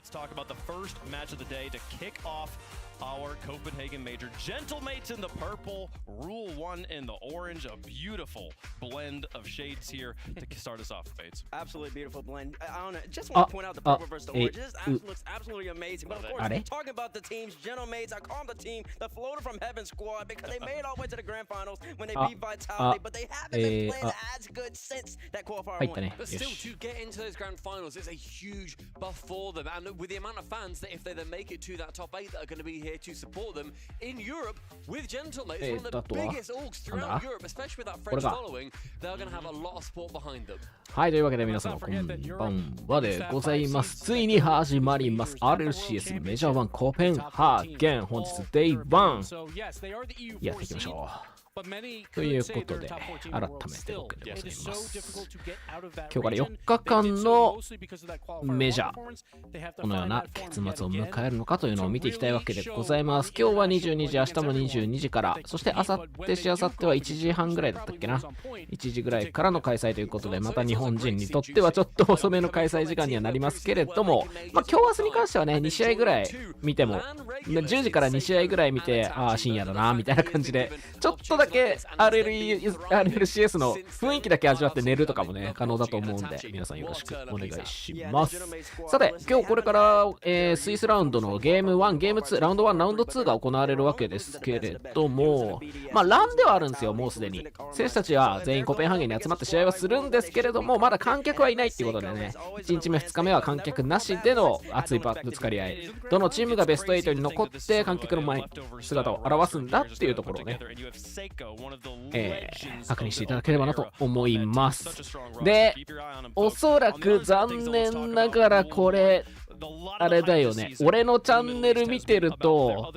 Let's talk about the first match of the day to kick off our Copenhagen Major. Gentlemates in the purple, Rule 1 in the orange. A beautiful blend of shades here to start us off, Bates. Absolutely beautiful blend. I don't know, just want to point out the purple versus the orange. This looks absolutely amazing. But of course, talking about the teams, Gentlemates, I call them the team, the floater from heaven squad, because they made it all the way to the grand finals when they beat Vitality, but they haven't been playing as good since that qualifier win. But still, to get into those grand finals is a huge buff for them. And with the amount of fans that if they then make it to that top 8 that are going to be here to support them in Europe with Gentlemates, one of the biggest orgs throughout Europe, especially with that French following, they're going to have a lot of support behind them. はい、というわけで皆さんこんばんはでございます。ついに始まります RLCS メジャー1コペンハーゲン、本日 Day1 やっていきましょう。ということで、改めて僕でございます。今日から4日間のメジャー、このような結末を迎えるのかというのを見ていきたいわけでございます。今日は22時、明日も22時から、そして明後日し明後日は1時半ぐらいだったっけな。1時ぐらいからの開催ということで、また日本人にとってはちょっと遅めの開催時間にはなりますけれども、今日明日に関してはね、2試合ぐらい見ても、10時から2試合ぐらい見て、ああ、深夜だな、みたいな感じで、ちょっとだけRLCS の雰囲気だけ味わって寝るとかもね可能だと思うんで皆さんよろしくお願いします。さて今日これから、スイスラウンドのゲーム1ゲーム2ラウンド1ラウンド2が行われるわけですけれども、まあランではあるんですよ。もうすでに選手たちは全員コペンハーゲンに集まって試合はするんですけれども、まだ観客はいないっていうことでね、1日目2日目は観客なしでの熱いぶつかり合い、どのチームがベスト8に残って観客の前に姿を現すんだっていうところをね確認していただければなと思います。で、おそらく残念ながらこれあれだよね、俺のチャンネル見てると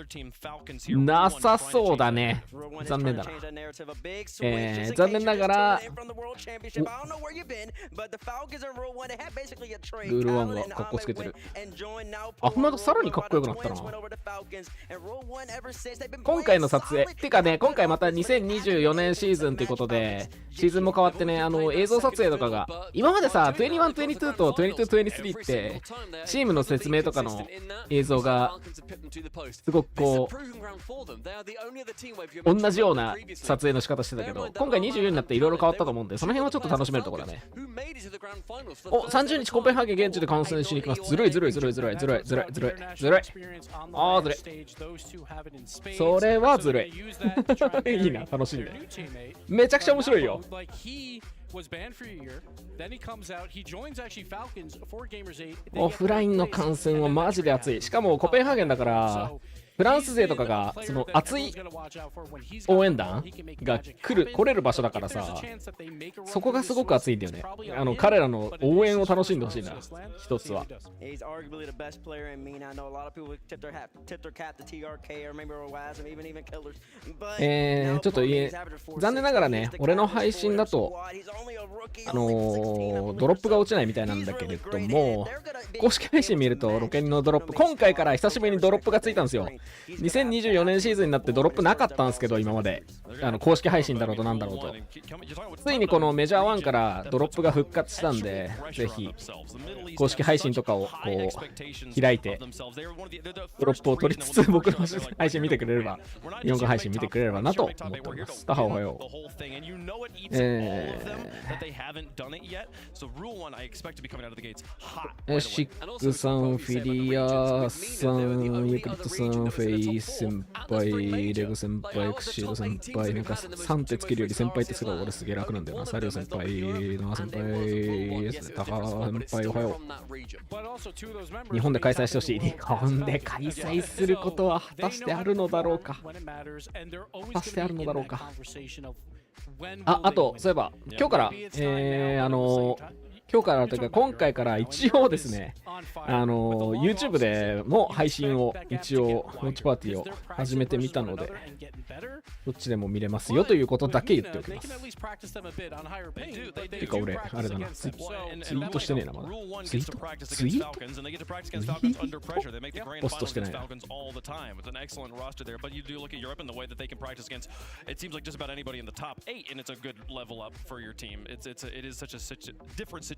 なさそうだね。残念だな。残念ながらルール1がかっこつけてる。あ、まださらにかっこよくなったな。今回の撮影ってかね、今回また2024年シーズンということでシーズンも変わってね、映像撮影とかが今までさ21、22と22、23ってチームの説明とかの映像がすごくこう同じような撮影の仕方してたけど、今回24になっていろいろ変わったと思うんで、その辺はちょっと楽しめるところだね。お、30日コペンハーゲン現地で観戦しに行きます。ずるいずるいずるいずるいずるいずるいずるいずるい。あーずるい。それはずるい。いいな、楽しんで。めちゃくちゃ面白いよ。オフラインの観戦はマジで熱い。しかもコペンハーゲンだからフランス勢とかがその熱い応援団が来れる場所だからさ、そこがすごく熱いんだよね。彼らの応援を楽しんでほしいな。一つはちょっと残念ながらね、俺の配信だとドロップが落ちないみたいなんだけれども、公式配信見るとロケンのドロップ、今回から久しぶりにドロップがついたんですよ。2024年シーズンになってドロップなかったんですけど、今まで公式配信だろうとなんだろうと、ついにこのメジャー1からドロップが復活したんで、ぜひ公式配信とかをこう開いてドロップを取りつつ僕の配信見てくれれば、日本語配信見てくれればなと思っております。タハおはよう。シックさん、フィリアさん、ユクリットさん、フェイ先輩、レゴ先輩、クシード先輩、なんか3ってつけるより先輩ってすごい俺すげえ楽なんだよな。サリオ先輩、ナー先輩、タカ先輩、おはよう。日本で開催してほしい。日本で開催することは果たしてあるのだろうか。果たしてあるのだろうか。あと、そういえば、今日から今日からというか今回から一応ですね、YouTube でも配信を一応ウォッチパーティーを始めてみたので、どっちでも見れますよということだけ言っておきます。てか俺あれだな、ツイートしてねえな。まだツイートポストしてないな。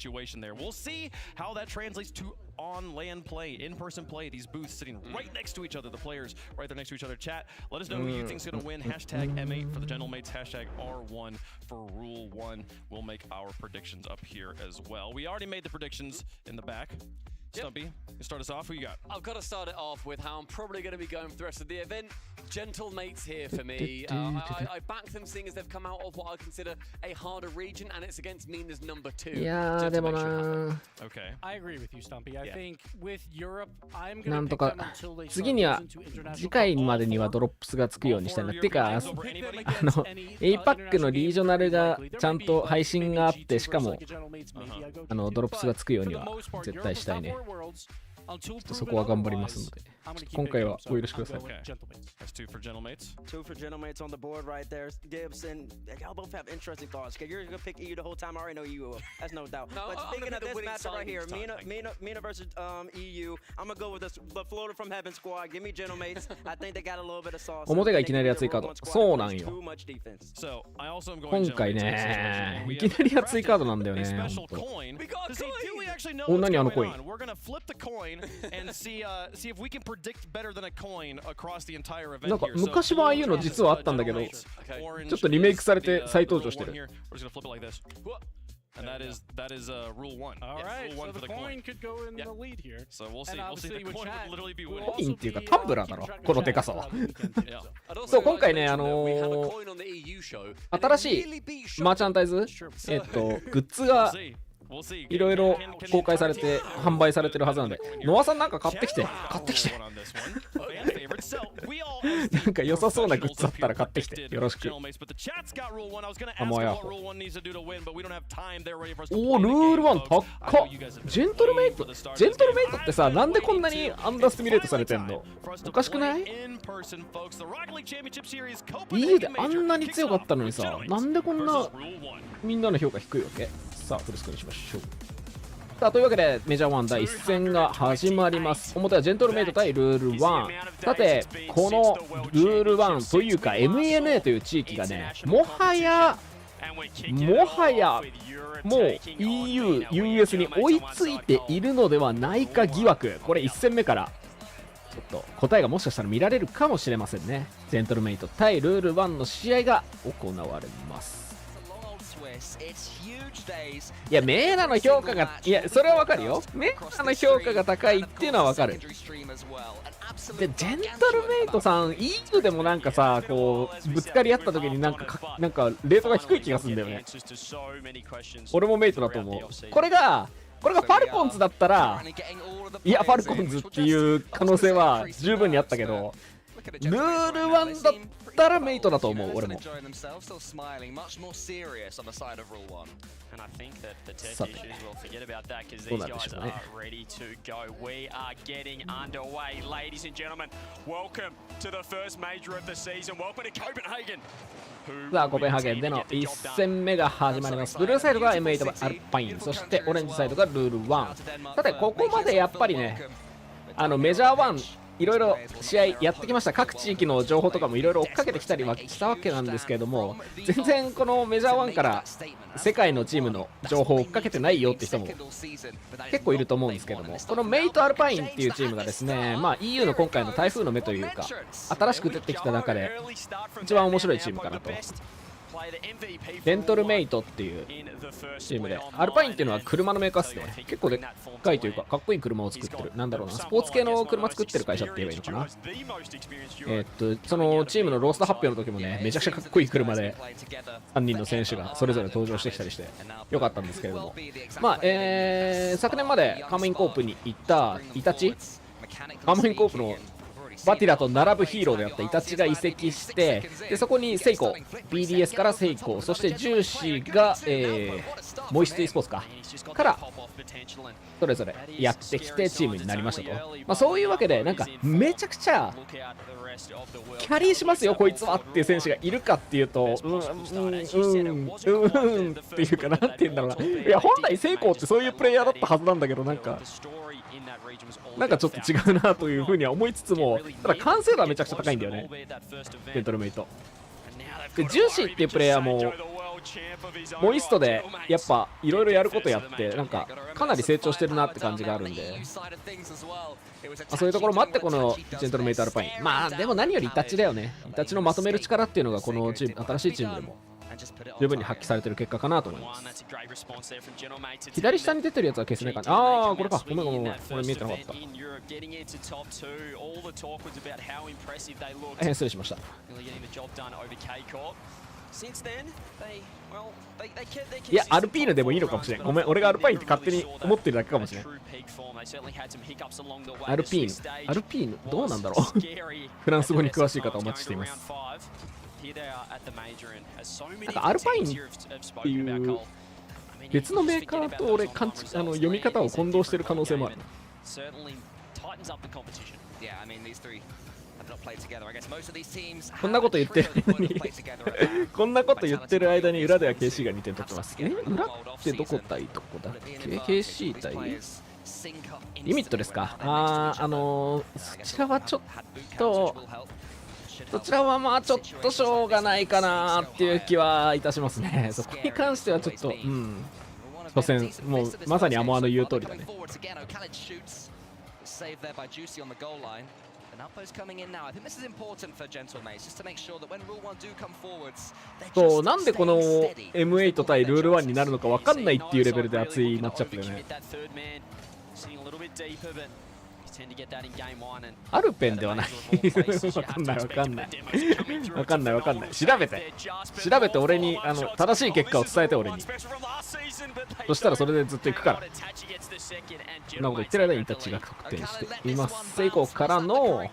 situation there. We'll see how that translates to on LAN play, in-person play, these booths sitting right next to each other, the players right there next to each other. Chat, let us know who you think's gonna win. Hashtag M8 for the Gentlemates, hashtag R1 for Rule 1. We'll make our predictions up here as well. We already made the predictions in the back. Stumpy, you start us off. Who you got? I've got to start it off with how I'm probably going to be going for the rest of the event. Gentlemates here for me. I back them seeing as they've come out of what I consider a harder region, and it's against Mina's number 2. いやーでもなー Okay. I agree with you, Stumpy. I think with Europe, I'm な going ん to と pick か them until they 次 start には losing to international 次回までにはドロップスがつくようにしたいな。てかAPAC のリージョナルがちゃんと配信があってしかもドロップスがつくようには絶対したいね。ちょっとそこは頑張りますので、今回はお許しください。That's 2 for Gentlemates. 2 for Gentlemates on the board right there. Gibson, y'all both have interesting thoughts. Okay, you're gonna pick EU the whole time. I already know you will. That's no doubt. No, But I'm speaking gonna of pick the this winning matchup right side here, each time. Mina versus EU. I'm gonna go with the floater from Heaven squad. Give me Gentlemates. I think they got a little bit of sauce. 表がいきなり熱いカード。そうなんよ。 So I also am going 今回ね、いきなり熱いカードなんだよね。ほんと。 お、何あのコイン。We're gonna flip the coin and see if we can predict better than a coin across the entire event. なんか昔はああいうの実はあったんだけど、ちょっとリメイクされて再登場してる。And that is Rule 1. All Yes, right, Rule 1 so for the the coin. coin could go in the lead here. So we'll see. And We'll see. The obviously with coin chat, would literally be will winning. コイン also っていうか be, タンブラーだろ、このでかさは。そう今回ね新しいマーチャンタイズグッズがいろいろ公開されて販売されてるはずなんで、ノアさんなんか買ってきてなんか良さそうなグッズあったら買ってきてよろしく。あ、もうや。おー、ルール1高っ。ジェントルメイトってさ、なんでこんなにアンダースティミュレートされてんの？おかしくない？ EU であんなに強かったのにさ、なんでこんなみんなの評価低いわけ？さあフルスクリーンしましょう。さあというわけでメジャー1第1戦が始まります。表はジェントルメイト対ルール1。さてこのルール1というか MENA という地域がね、もはやもう EU、US に追いついているのではないか疑惑。これ1戦目からちょっと答えがもしかしたら見られるかもしれませんね。ジェントルメイト対ルール1の試合が行われます。いや、メーナの評価が、いや、それはわかるよ。メーナの評価が高いっていうのはわかる。で、ジェントルメイトさん、EU でもなんかさ、こう、ぶつかり合った時になんかレートが低い気がするんだよね。俺もメイトだと思う。これがファルコンズだったら、いや、ファルコンズっていう可能性は十分にあったけど、ルール1だったらメイトだと思う、俺も。さて、どうなるでしょうね。さあ、コペンハーゲンでの1戦目が始まります。ブルーサイドが M8 アルパイン、そしてオレンジサイドがルール1。さて、ここまでやっぱりね、メジャー1、いろいろ試合やってきました。各地域の情報とかもいろいろ追っかけてきたりはしたわけなんですけれども、全然このメジャー1から世界のチームの情報を追っかけてないよって人も結構いると思うんですけども、このメイトアルパインっていうチームがですね、まあ EU の今回の台風の目というか新しく出てきた中で一番面白いチームかなと。レントルメイトっていうチームで、アルパインっていうのは車のメーカーっすね。結構でっかいというかかっこいい車を作ってる、なんだろうな、スポーツ系の車作ってる会社って言えばいいのかな。そのチームのロースター発表の時もね、めちゃくちゃかっこいい車で3人の選手がそれぞれ登場してきたりしてよかったんですけれども、まあ昨年までカーマインコープに行ったイタチ、カーマインコープのバティラと並ぶヒーローであったイタチが移籍して、でそこにセイコー BDS からセイコー、そしてジューシーが、モイスティスポーツからそれぞれやってきてチームになりましたと。まあ、そういうわけでなんかめちゃくちゃキャリーしますよこいつはっていう選手がいるかっていうとっていうか、なんて言うんだろうな。いや、本来セイコーってそういうプレイヤーだったはずなんだけど、なんかちょっと違うなというふうには思いつつも、ただ完成度はめちゃくちゃ高いんだよね、ジェントルメイトで。ジューシーっていうプレイヤーもモイストでやっぱいろいろやることやってなんかかなり成長してるなって感じがあるんで、そういうところもあってこのジェントルメイトアルパイン。まあでも何よりイタチだよね。イタチのまとめる力っていうのがこのチーム、新しいチームでも十分に発揮されてる結果かなと思います。左下に出てるやつは消せないかな。ああ、これか。ごめんごめんごめん。これ見えてなかった。失礼しました。いや、アルピーヌでもいいのかもしれん。ごめん、俺がアルパインって勝手に思ってるだけかもしれん。アルピーヌどうなんだろう。フランス語に詳しい方お待ちしています。なんかアルパインっていう別のメーカーと俺読み方を混同してる可能性もある。こんなこと言ってる間にこんなこと言ってる間に裏では KC が2点取ってます。裏ってどこ対どこだっけ？ KC 対リミットですか？そちらはちょっとそちらはまあちょっとしょうがないかなっていう気はいたしますね。そこに関してはちょっと所詮もうまさにアモアの言う通りだね。そう、なんでこの M8 対ルール1になるのか分かんないっていうレベルで熱いマッチアップでね。アルペンではない。わかんないわかんないわかんないわかんない。調べて俺に正しい結果を伝えて俺に。そしたらそれでずっと行くから。そんなこと言ってる間にイタチが得点しています。セイコーからの、い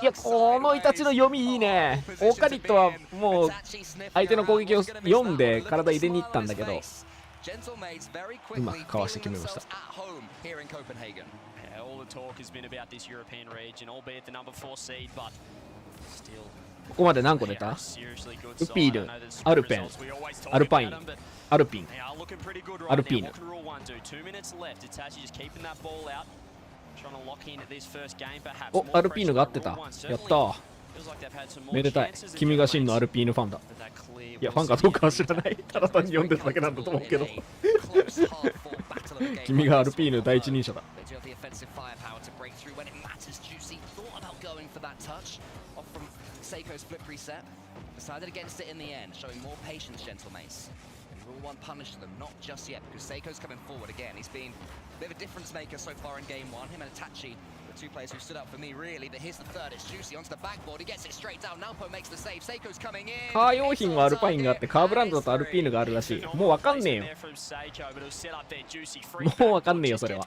やこのイタチの読みいいね。オーカリットはもう相手の攻撃を読んで体入れに行ったんだけど、うまくかわして決めました。ここまで何個出た？ウピール、アルペン、アルパイン、アルピン、アルピーヌ。お、アルピーヌが合ってた。やったー。めでたい。君が真のアルピーヌファンだ。いや、ファンかどうかは知らない。ただ単に読んでるだけなんだと思うけど。君がアルピーヌ第一人者だ。Rule 1 punished them, not just yet, because Seiko's coming forward again. He's been a bit of a difference maker so far in game 1. Him and Itachi, the two players who stood up for me, really. But here's the third. It's Juicy onto the backboard. He gets it straight down. Naopo makes the save. Seiko's coming in. カー用品はアルパインがあって、カーブランドだとアルピーヌがあるらしい。もうわかんねえよ。もうわかんねえよ、それは。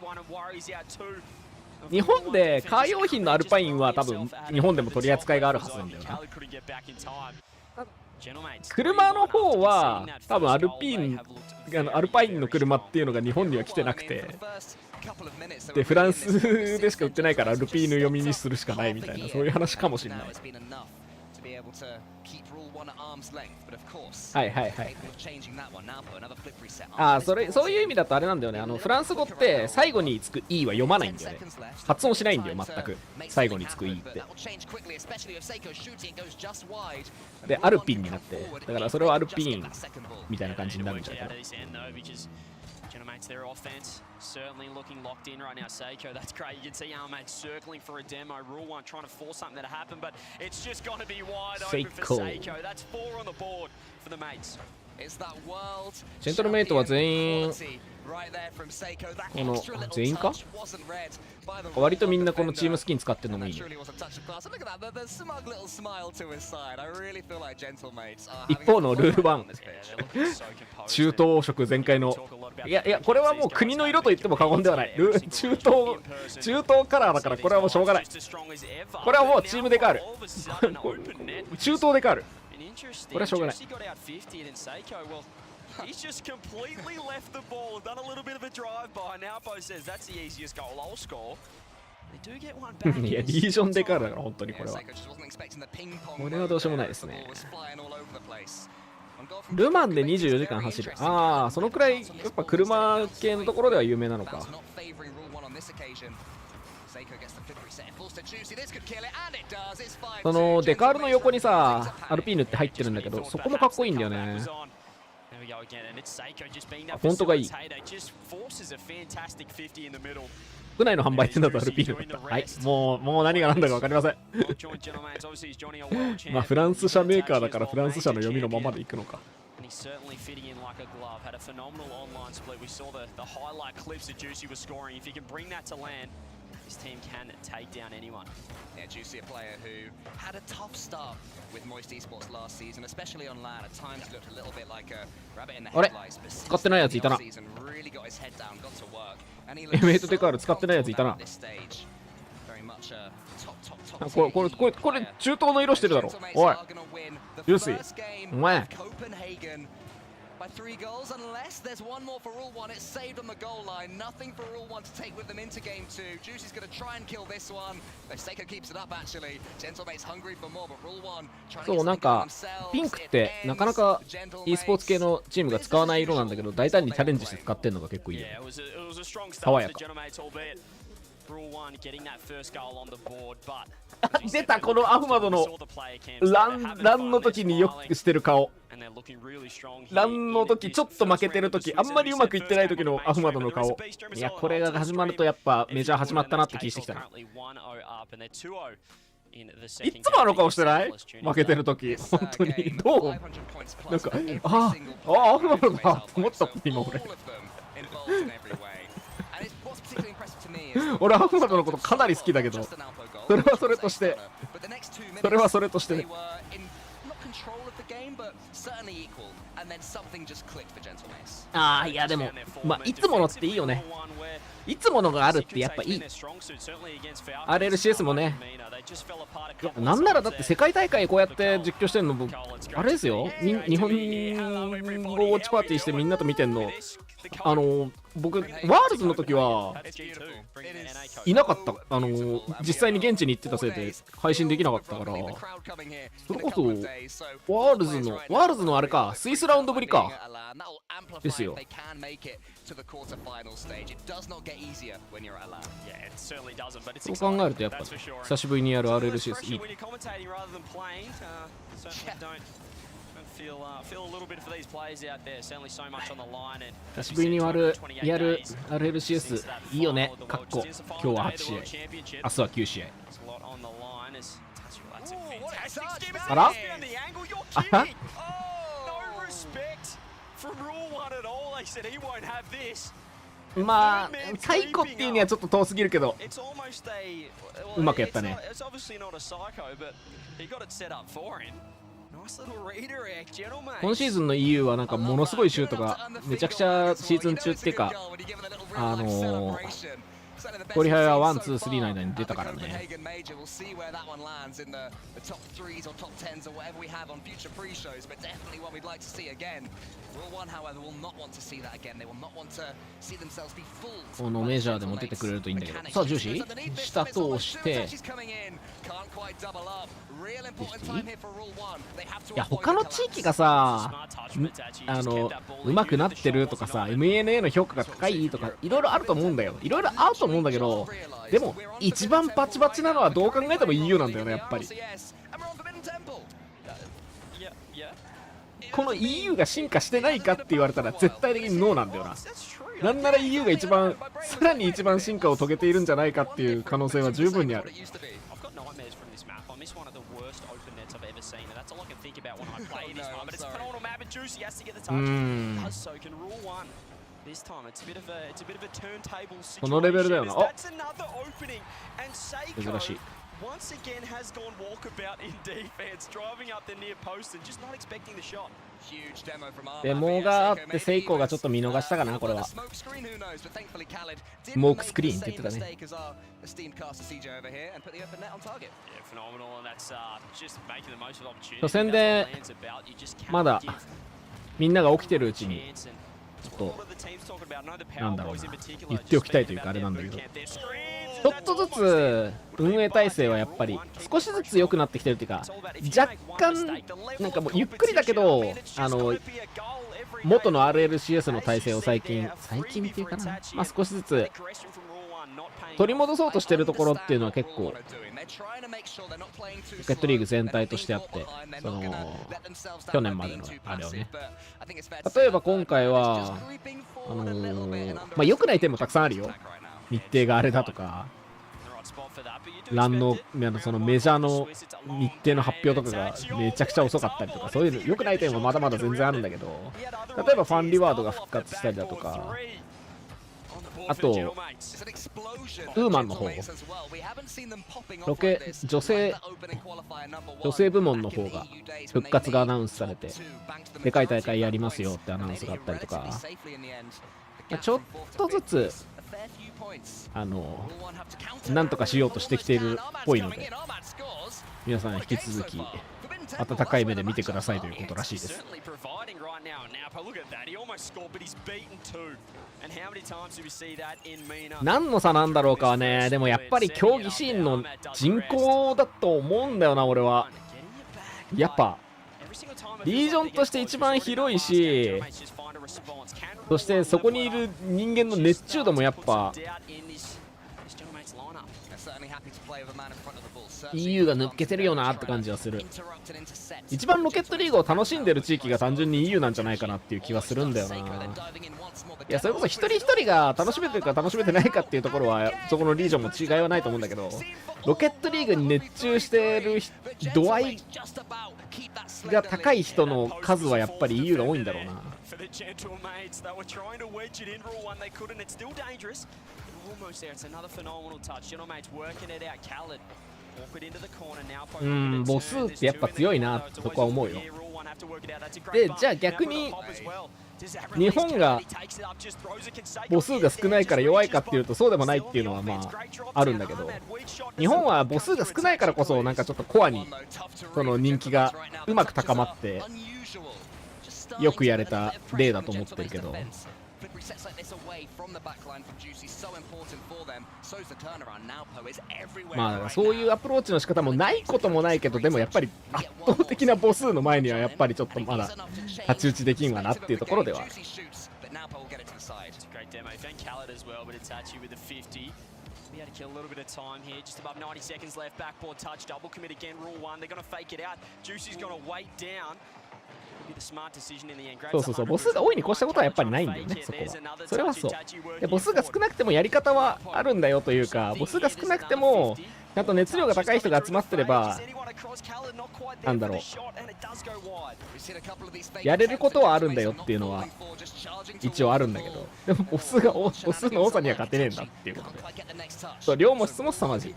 日本でカー用品のアルパインは多分日本でも取り扱いがあるはずなんだよな。車の方は多分アルパインの車っていうのが日本には来てなくて、でフランスでしか売ってないからアルピーヌ読みにするしかないみたいな、そういう話かもしれない。はいはいはい。ああ、そういう意味だとあれなんだよね。フランス語って最後につく E は読まないんだよね。発音しないんだよ、全く。最後につく E って。で、アルピンになって、だからそれはアルピーンみたいな感じになるんじゃないかな。Gentlemates, their offense certainly looking locked in right now. Seiko, that's great. You can see our mates circling for a demo. Rule 1 trying to force something to happen, but it's just going to be wide open for Seiko. That's 4 on the board for the mates. ジェントルメイトは全員この全員か割とみんなこのチームスキン使ってるのもいいね。一方のルール1中東色全開の、いやこれはもう国の色と言っても過言ではない。中東カラーだからこれはもうしょうがない。これはもうチームデカール中東デカール、これはしょうがない。He's just completely left the ball, done a little bit of a drive by. Naopo says that's the easiest goal I'll score. They do get one back. いや、リージョンデカールだから本当にこれは。これはどうしようもないですね。ルマンで24時間走る。ああ、そのくらいやっぱ車系のところでは有名なのか。そのデカールの横にさアルピーヌって入ってるんだけど、そこもかっこいいんだよね。フォントがいい。国内の販売店だとアルピーヌだった。はい、もう何が何だか分かりません。まあフランス社メーカーだからフランス社の読みのままでいくのか。His team can take down anyone. Yeah, Juicy, a player who had a tough start with Moist Esports last season, especially on LAN. At times looked a little bit like a rabbit in the headlights, but since the season really got his head down, got to work, and he looks so confident at this stage. Very much a top これ中東の色してるだろ。おい、ジューシー、お前。By 3 goals, unless there's one more for Rule 1, it's saved on the goal line. Nothing for Rule 1 to take with them into game 2. Juicy's going to try and kill this one. But Seiko keeps it up actually. Gentlemate's hungry for more, but Rule 1 trying to get そう、なんかピンクってなかなか e スポーツ系のチームが使わない色なんだけど、大胆にチャレンジして使ってるのが結構いいよ。爽やか。出た、このアフマドのランの時によくしてる顔。ランの時ちょっと負けてる時、あんまりうまくいってない時のアフマドの顔。いや、これが始まるとやっぱメジャー始まったなって気してきたな。いつもあの顔してない？負けてる時。本当にどう？なんかアフマドだと思った今俺。俺はアフマドのことかなり好きだけど、それはそれとしてね。ああ、いやでもまあいつものっていいよね。いつものがあるってやっぱいい。 RLCS もね。なんならだって世界大会こうやって実況してるのもあれですよ。日本語ウォッチパーティーしてみんなと見てんの。僕ワールズの時はいなかった。実際に現地に行ってたせいで配信できなかったから、それこそワールズのあれか、スイスラウンドぶりかですよ。そう考えるとやっぱ久しぶりにやる RLCS いい。久しぶりにやる RLCS いいよね。かっこ今日は8試合、明日は9試合。あらまあサイコっていうにはちょっと遠すぎるけどうまくやったね。今シーズンの EU はなんかものすごいシュートがめちゃくちゃシーズン中っていうかクオリファイは1、2、3の間に出たからね。このメジャーでも出てくれるといいんだけど。さあ重視下通していや他の地域がさうまくなってるとかさ MNA の評価が高いとかいろいろあると思うんだよ。いろいろあると思うんだけど、でも一番バチバチなのはどう考えても EU なんだよねやっぱり。この EU が進化してないかって言われたら絶対的にノーなんだよな。なんなら EU がさらに一番進化を遂げているんじゃないかっていう可能性は十分にある。このレベルだよな。珍しい。デモがあってセイコーがちょっと見逃したかな。これはスモークスクリーンって言ってたね。初戦でまだみんなが起きてるうちにちょっとなんだろうな、言っておきたいというかあれなんだけど、ちょっとずつ運営体制はやっぱり少しずつ良くなってきてるっていうか、若干なんかもうゆっくりだけど元の RLCS の体制を最近っていうかな、まあ少しずつ取り戻そうとしてるところっていうのは結構ロケットリーグ全体としてあって、その去年までのあれをね、例えば今回はまあ良くない点もたくさんあるよ。日程があれだとか、ランのそのメジャーの日程の発表とかがめちゃくちゃ遅かったりとか、そういうの良くない点はまだまだ全然あるんだけど、例えばファンリワードが復活したりだとか、あとウーマンの方、女性部門の方が復活がアナウンスされて、でかい大会やりますよってアナウンスがあったりとか、ちょっとずつなんとかしようとしてきているっぽいので、皆さん引き続き温かい目で見てくださいということらしいです。何の差なんだろうかはね、でもやっぱり競技シーンの人口だと思うんだよな、俺は。やっぱリージョンとして一番広いし、そしてそこにいる人間の熱中度もやっぱ EU が抜けてるよなって感じはする。一番ロケットリーグを楽しんでる地域が単純に EU なんじゃないかなっていう気はするんだよな。いや、それこそ一人一人が楽しめてるか楽しめてないかっていうところはそこのリージョンも違いはないと思うんだけど、ロケットリーグに熱中してる度合いが高い人の数はやっぱり EU が多いんだろうな。母数ってやっぱ強いなってそこは思うよ。で、じゃあ逆に日本が母数が少ないから弱いかっていうとそうでもないっていうのはまああるんだけど、日本は母数が少ないからこそなんかちょっとコアにその人気がうまく高まってよくやれた例だと思ってるけど、まあだからそういうアプローチの仕方もないこともないけど、でもやっぱり圧倒的な母数の前にはやっぱりちょっとまだ太刀打ちできんわなっていうところでは。そうそうそう、母数が多いに越したことはやっぱりないんだよね、そこは。それはそう。で、母数が少なくてもやり方はあるんだよというか、母数が少なくてもちゃんと熱量が高い人が集まってれば、なんだろう、やれることはあるんだよっていうのは一応あるんだけど、でも母数の多さには勝てねえんだっていうことで、そう、量も質も凄まじい。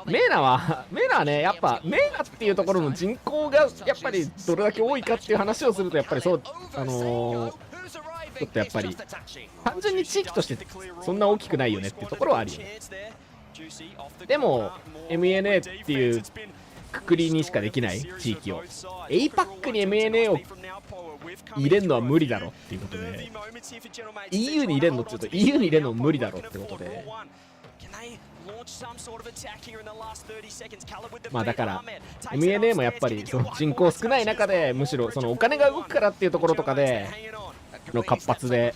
メーナはね、やっぱメーナっていうところの人口がやっぱりどれだけ多いかっていう話をすると、やっぱりそうちょっとやっぱり単純に地域としてそんな大きくないよねっていうところはあるよね。でも MNA っていうくくりにしかできない地域を APAC に MNA を入れるのは無理だろっていうことで、 EU に入れるのって言うと EU に入れるのも無理だろってことで、まあだから MNA もやっぱりその人口少ない中で、むしろそのお金が動くからっていうところとかでの活発で、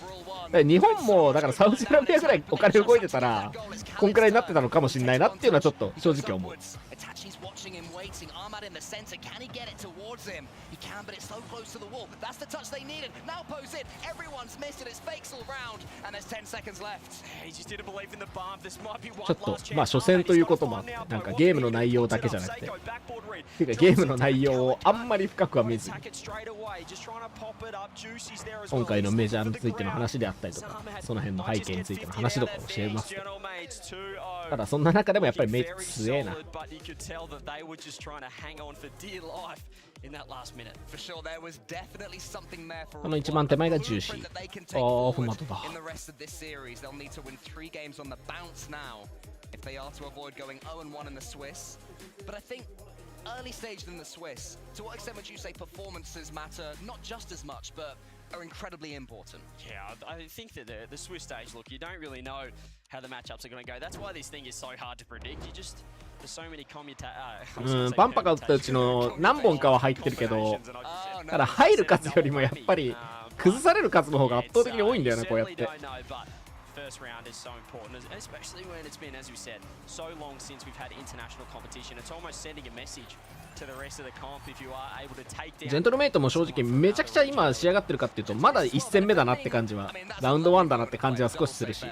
日本もだからサウジアラビアぐらいお金動いてたらこんくらいになってたのかもしれないなっていうのはちょっと正直思う。ちょっとまあ初戦ということもあって、なんかゲームの内容だけじゃなくて、ていうかゲームの内容をあんまり深くは見ずに、今回のメジャーについての話であったりとか、その辺の背景についての話とかを教えますけど、ただそんな中でもやっぱりメイツ強えな。この一番手前がジューシー。ああ、フォーマットだ。early stage than the Swiss. To what extent would you say performances matter not just as much, but are incredibly important? Yeah, I think that the Swiss stage, look, you don't really know how the matchups are going to go. That's why this thing is so hard to predict. You just there's so many バンパが打ったうちの何本かは入ってるけど、ただ入る数よりもやっぱり崩される数の方が圧倒的に多いんだよね、こうやって。First round is so important, especially when it's been, as we said, so long since we've had international competition. It's almost sending a message to the rest of the comp if you are able to take down. ジェントルメイトも正直めちゃくちゃ今仕上がってるかっていうと、まだ1戦目だなって感じは、ラウンド1だなって感じは少しするし、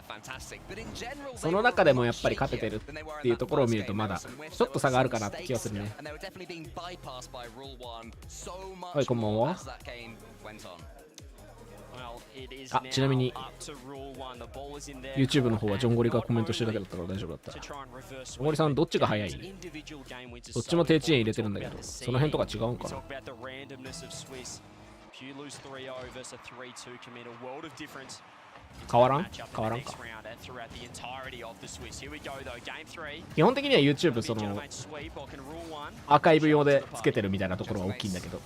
その中でもやっぱり勝ててるっていうところを見るとまだちょっと差があるかなって気がするね。はい、こんばんは。あ、ちなみに YouTube の方はジョンゴリがコメントしてるだけだったから大丈夫だった。ジョンゴリさんどっちが早い？どっちも低遅延入れてるんだけど、その辺とか違うんかな。変わらんか。基本的には YouTube そのアーカイブ用でつけてるみたいなところは大きいんだけど、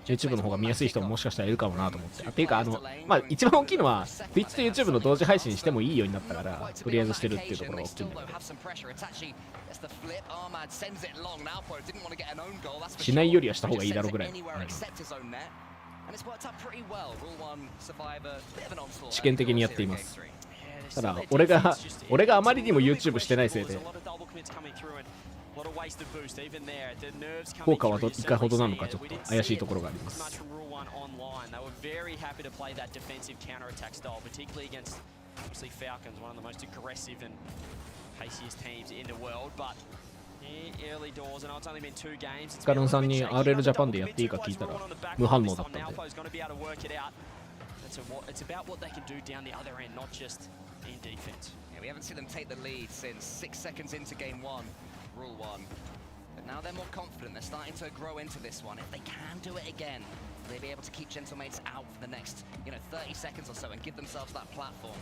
YouTube の方が見やすい人ももしかしたらいるかもなと思って。っていうかまあ一番大きいのは Twitch と YouTube の同時配信してもいいようになったから、とりあえずしてるっていうところが大きいんだけど、しないよりはした方がいいだろうぐらい。試験的にやっています。ただ俺があまりにも YouTube してないせいで効果はいかほどなのかちょっと怪しいところがあります。スカルンさんに RL ジャパンでやっていいか聞いたら無反応だったんで。Rule 1. But now they're more confident. They're starting to grow into this one. If they can do it again, they'll be able to keep Gentlemates out for the next, 30 seconds or so and give themselves that platform.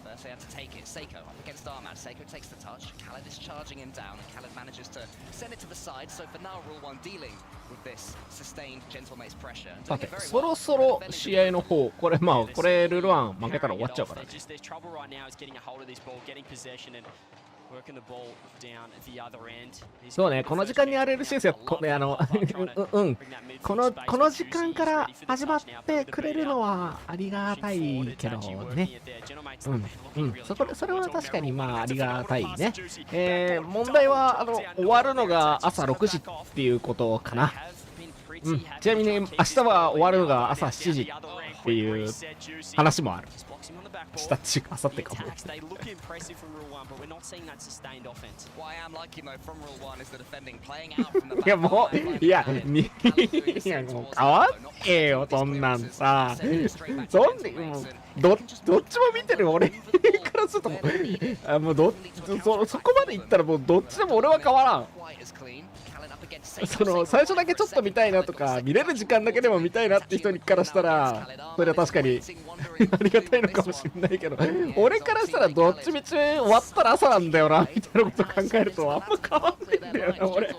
First they have to take it. Seiko up against Armad. Seiko takes the touch. Khaled is charging him down, and Khaled manages to send it to the side. So for now, Rule 1 dealing with this sustained Gentlemates pressure. さて、そろそろ試合の方、これルール1負けたら終わっちゃうからね。そうね、この時間に RLCS この時間から始まってくれるのはありがたいけどね。それは確かにありがたいね。問題は終わるのが朝6時っていうことかな。ちなみに明日は終わるのが朝7時っていう話もある。明日明後日かも。いやもういやもう変わってよそんなんさ。どっちも見てる俺からするともうそこまでいったらもうどっちでも俺は変わらん。最初だけちょっと見たいなとか見れる時間だけでも見たいなって人からしたらそれは確かにありがたいのかもしれないけど、俺からしたらどっちみち終わったら朝なんだよなみたいなこと考えるとあんま変わんないんだよな俺。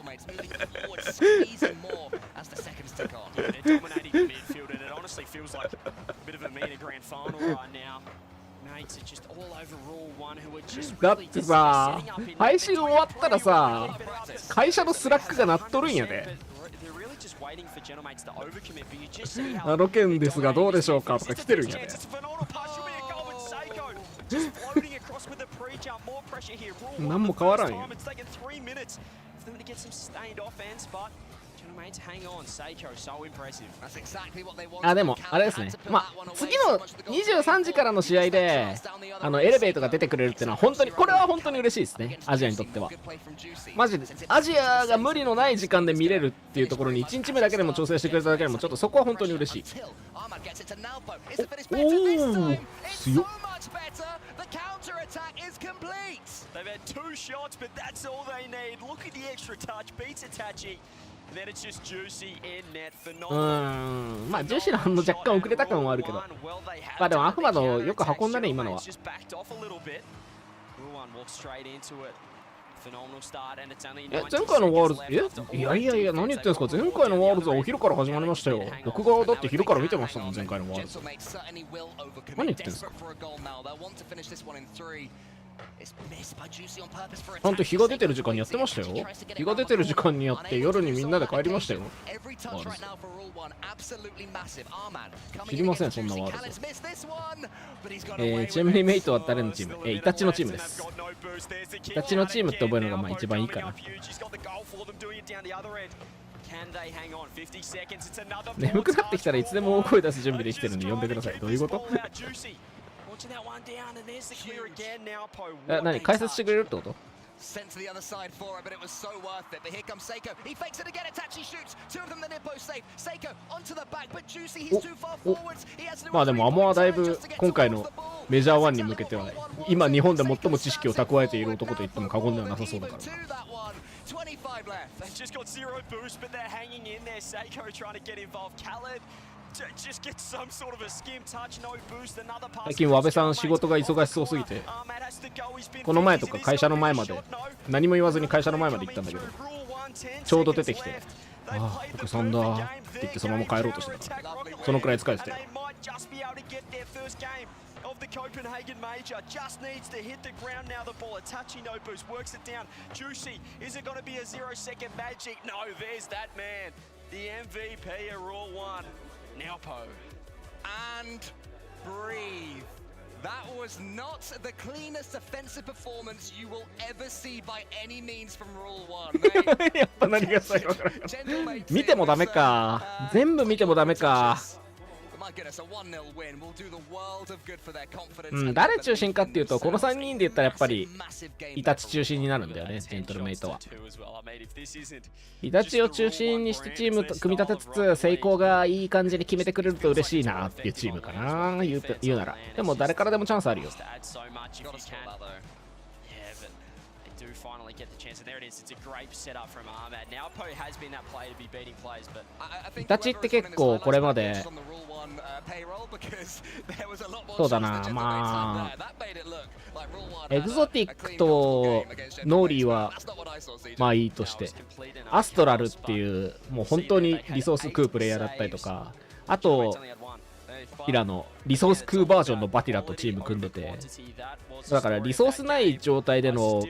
だってさ、配信終わったらさ、会社のスラックが鳴っとるんやで。ロケンですがどうでしょうかとか来てるんやで。何も変わらんよ。でもあれですね、次の23時からの試合でエレベートが出てくれるっていうのはこれは本当に嬉しいですね。アジアにとってはマジでアジアが無理のない時間で見れるっていうところに1日目だけでも調整してくれただけでもちょっとそこは本当に嬉しい。おお強っ。ジューシーな反応若干遅れた感はあるけど、でもアフマドよく運んだね今のは。前回のワールズいや何言ってんすか。前回のワールズはお昼から始まりましたよ。僕がだって昼から見てましたもん前回のワールズ。何言ってんすか。ちゃんと日が出てる時間にやってましたよ。日が出てる時間にやって夜にみんなで帰りましたよ。知りません、そんなワールド。チームリメイトは誰のチーム？イタチのチームです。イタチのチームって覚えるのがまあ一番いいかな。眠くなってきたらいつでも大声出す準備できてるんで呼んでください。どういうこと？何解説してくれるってこと？まあでもアモはだいぶ今回のメジャー1に向けては今日本で最も知識を蓄えている男と言っても過言ではなさそうだから。最近和部さん仕事が忙しそうすぎて、この前とか会社の前まで何も言わずに会社の前まで行ったんだけど、ちょうど出てきて、ああお客さんだって言ってそのまま帰ろうとしてたから、そのくらい疲れてたよ。Of the Copenhagen Major just needs to hit the ground now. The ball, a touchy no boost, works it down. Juicy, is it going to be a 0-second magic? No, there's that man, the MVP of Rule 1. Now Po. And breathe. That was not the cleanest offensive performance you will ever see by any means from Rule 1. やっぱ何が最後から見てもダメか。全部見てもダメか。誰中心かっていうと、この3人で言ったらやっぱりイタチ中心になるんだよね、ジェントルメイトは。イタチを中心にしてチーム組み立てつつ、成功がいい感じに決めてくれると嬉しいなっていうチームかな、言うなら。でも誰からでもチャンスあるよ。Finally get the chance, and there it is. It's a great setup from Ahmad. Now Po has been that player to be beating players, but イタチって結構これまでそうだな、まあエグゾティックとノーリーはまあいいとして、アストラルっていうもう本当にリソース食うプレイヤーだったりとか、あとイラのリソース食うバージョンのバティラとチーム組んでて、だからリソースない状態での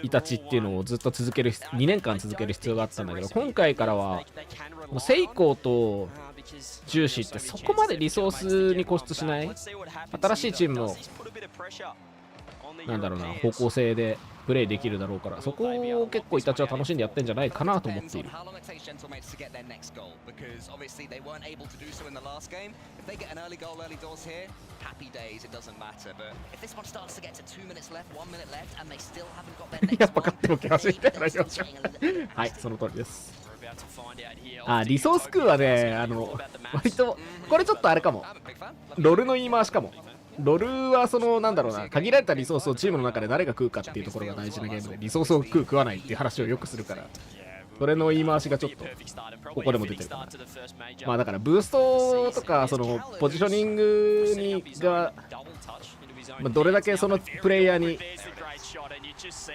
イタチっていうのをずっと続ける2年間続ける必要があったんだけど、今回からはセイコーとジューシーってそこまでリソースに固執しない新しいチームのなんだろうな方向性でプレイできるだろうから、そこを結構イタチは楽しんでやってんじゃないかなと思っている。やっぱ勝っても気がしてたらよっしゃ。はい、その通りです。リソースクーはね、割とこれちょっとあれかも、ロルの言い回しかも。ロルはそのなんだろうな、限られたリソースをチームの中で誰が食うかっていうところが大事なゲームで、リソースを食う食わないっていう話をよくするから、それの言い回しがちょっとここでも出てるかな。まあだからブーストとかそのポジショニングがどれだけそのプレイヤーに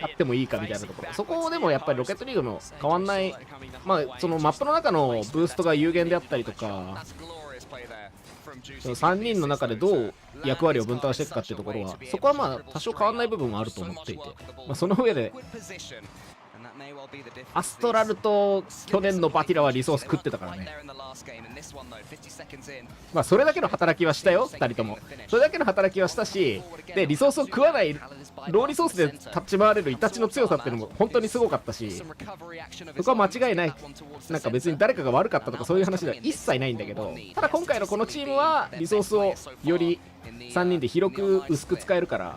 あってもいいかみたいなところ、そこでもやっぱりロケットリーグの変わんない、まあそのマップの中のブーストが有限であったりとか、その3人の中でどう役割を分担していくかっていうところは、そこはまあ多少変わんない部分はあると思っていて、まあ、その上でアストラルと去年のバティラはリソース食ってたからね。まあそれだけの働きはしたよ、2人とも。それだけの働きはしたし、でリソースを食わないローリソースで立ち回れるイタチの強さっていうのも本当にすごかったし、そこは間違いない。なんか別に誰かが悪かったとかそういう話では一切ないんだけど、ただ今回のこのチームはリソースをより3人で広く薄く使えるから、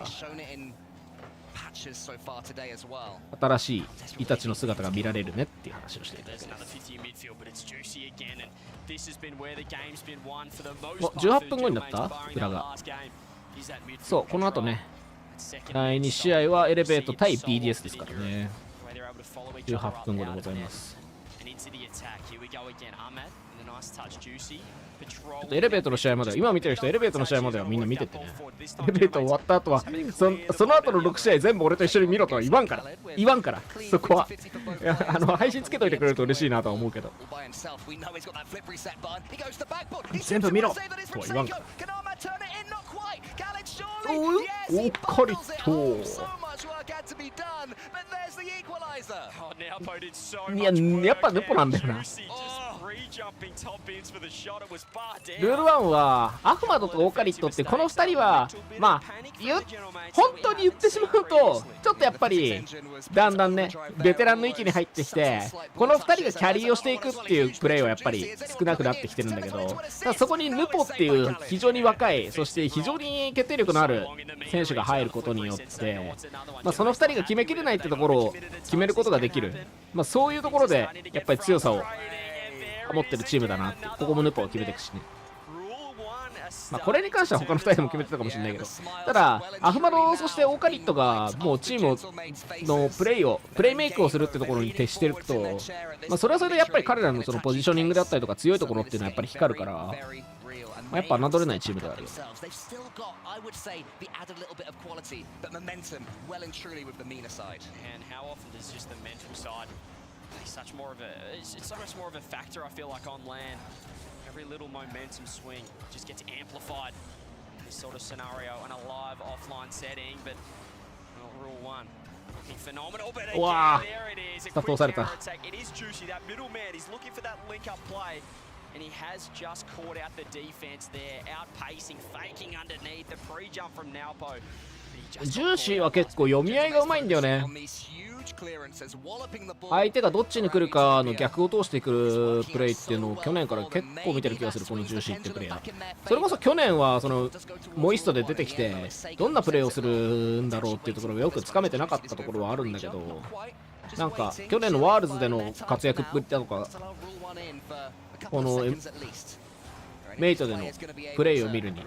新しいイタチの姿が見られるねっていう話をしていただけです。18分後になった裏が。そう、この後ね、第2試合はエレベート対 BDS ですからね。18分後でございます。エレベートの試合までは、今見てる人エレベートの試合まではみんな見ててね。エレベート終わった後はその後の6試合全部俺と一緒に見ろとは言わんから、そこは。いや配信つけといてくれると嬉しいなとは思うけど、全部見ろとは言わんから。おっかりと。いや、やっぱネポなんだよな。ルール1はアフマドとオーカリットってこの2人はまあ本当に言ってしまうとちょっとやっぱりだんだんねベテランの域に入ってきてこの2人がキャリーをしていくっていうプレーはやっぱり少なくなってきてるんだけど、ただそこにヌポっていう非常に若いそして非常に決定力のある選手が入ることによって、その2人が決めきれないってところを決めることができる、そういうところでやっぱり強さを持ってるチームだなって。ここもヌポを決めていくしね。これに関しては他の2人でも決めてたかもしれないけど、ただアフマドそしてオーカリットがもうチームのプレイメイクをするってところに徹してると、それはそれでやっぱり彼らのそのポジショニングだったりとか強いところっていうのはやっぱり光るから、やっぱ侮れないチームではあるよ。Every little momentum swing just gets amplified in this sort of scenario in a live offline setting, but rule one looking phenomenal. But again, there it is. A quick counter attack. It is juicy. That middleman, he's looking for that link-up play, and he has just caught out the defense there, outpacing, faking underneath the pre-jump from Naopo. ジューシーは結構読み合いがうまいんだよね。相手がどっちに来るかの逆を通してくるプレイっていうのを去年から結構見てる気がする、このジューシーってプレイヤー。それこそ去年はそのモイストで出てきてどんなプレーをするんだろうっていうところがよくつかめてなかったところはあるんだけど、なんか去年のワールズでの活躍っぷりだとかこのメイトでのプレイを見るに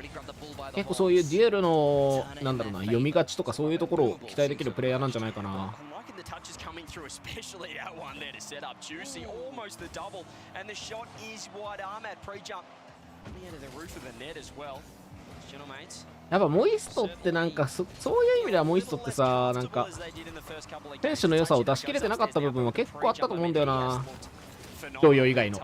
結構そういうデュエルのなんだろうな読み勝ちとかそういうところを期待できるプレイヤーなんじゃないかな。やっぱモイストってなんかそういう意味ではモイストってさ、なんか選手の良さを出し切れてなかった部分は結構あったと思うんだよな。ジョヨ以外の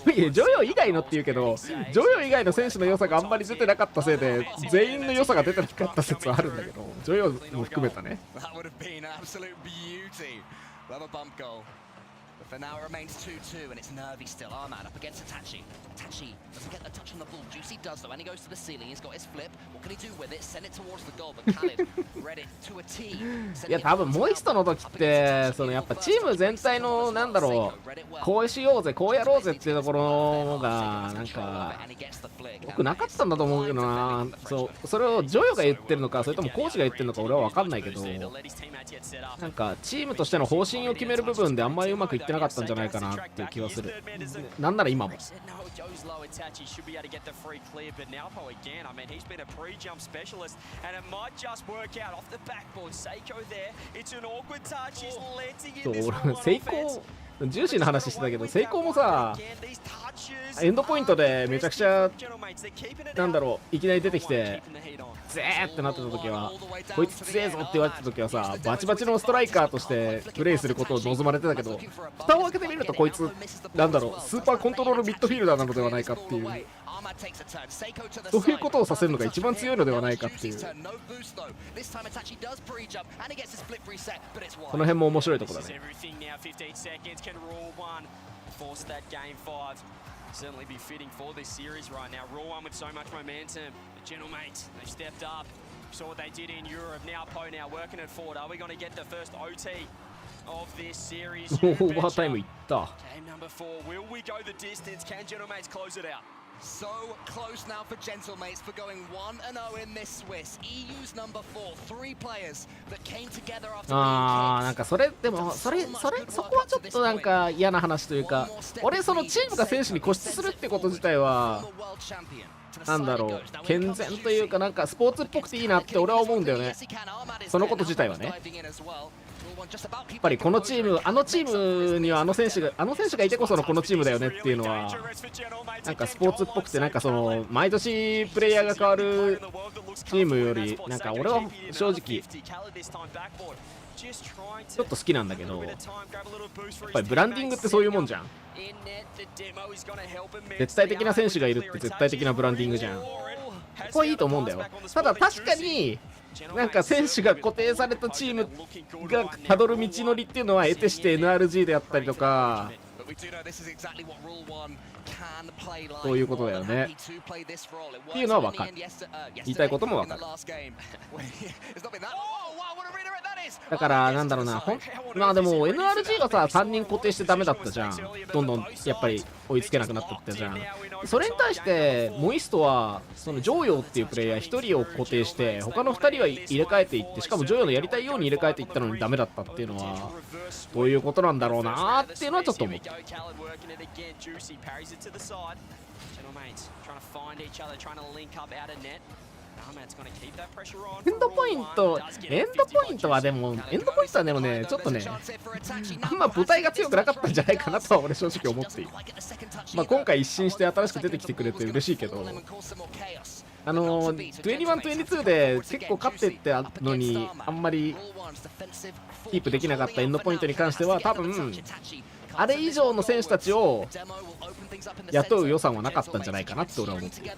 ジョヨ以外のって言うけど、ジョヨ以外の選手の良さがあんまり出てなかったせいで全員の良さが出てなかった説はあるんだけど、ジョヨも含めたね。For now it remains 2-2 and it's nervy still. Armad up against Itachi. Itachi doesn't get the touch on the ball. Juicy does though, and he goes to the ceiling. He's got his flip. What can he do with it? Send it towards the goal, but Khalid read it to a T. いや多分モイストの時ってそのやっぱチーム全体のなんだろう、こうしようぜこうやろうぜっていうところがなんかよくなかったんだと思うけどな。それをジョヨが言ってるのかそれともコーチが言ってるのか俺は分かんないけど、なんかチームとしての方針を決める部分であんまりうまくいってなかったんじゃないかなっていう気はする。なんなら今も。成功ジューシーな話してたけど、成功もさエンドポイントでめちゃくちゃなんだろういきなり出てきてゼーってなってた時はこいつ強えぞって言われてた時はさバチバチのストライカーとしてプレイすることを望まれてたけど、蓋を開けてみるとこいつなんだろうスーパーコントロールミッドフィールダーなのではないかっていう、そういうことをさせるのが一番強いのではないかっていう、この辺も面白いところだね。Certainly be fitting for this series right now. Rule 1 with so much momentum. The Gentlemates, they've stepped up. Saw what they did in Europe. Now Po now working it forward. Are we going to get the first OT of this series? オーバータイムいった。 Game number 4. Will we go the distance? Can Gentlemates close it out? So close now for Gentlemates for going 1-0 in this Swiss. EU's number 4, 3 players that came together after being kicked. なんかそれでもそこはちょっとなんか嫌な話というか、俺そのチームが選手に固執するってこと自体はなんだろう健全というかなんかスポーツっぽくていいなって俺は思うんだよね。そのこと自体はね。やっぱりこのチームあのチームにはあの選手がいてこそのこのチームだよねっていうのはなんかスポーツっぽくて、なんかその毎年プレイヤーが変わるチームよりなんか俺は正直ちょっと好きなんだけど、やっぱりブランディングってそういうもんじゃん。絶対的な選手がいるって絶対的なブランディングじゃん。こはいいと思うんだよ。ただ確かになんか選手が固定されたチームがたどる道のりっていうのは得てして NRG であったりとか、そういうことだよねっていうのは分かる。言いたいことも分かる。だからなんだろうな、まあでも NRG がさ3人固定してダメだったじゃん。どんどんやっぱり追いつけなくなったってじゃん。それに対してモイストはそのジョーヨーっていうプレイヤー1人を固定して他の2人は入れ替えていって、しかもジョーヨーのやりたいように入れ替えていったのにダメだったっていうのはどういうことなんだろうなーっていうのはちょっと思う。エンドポイントはでもね、ちょっとね、あんま母体が強くなかったんじゃないかなとは俺正直思っている。まあ今回一新して新しく出てきてくれて嬉しいけど、21、22で結構勝ってってあのにあんまりキープできなかったエンドポイントに関しては多分あれ以上の選手たちを雇う予算はなかったんじゃないかなって俺は思っている。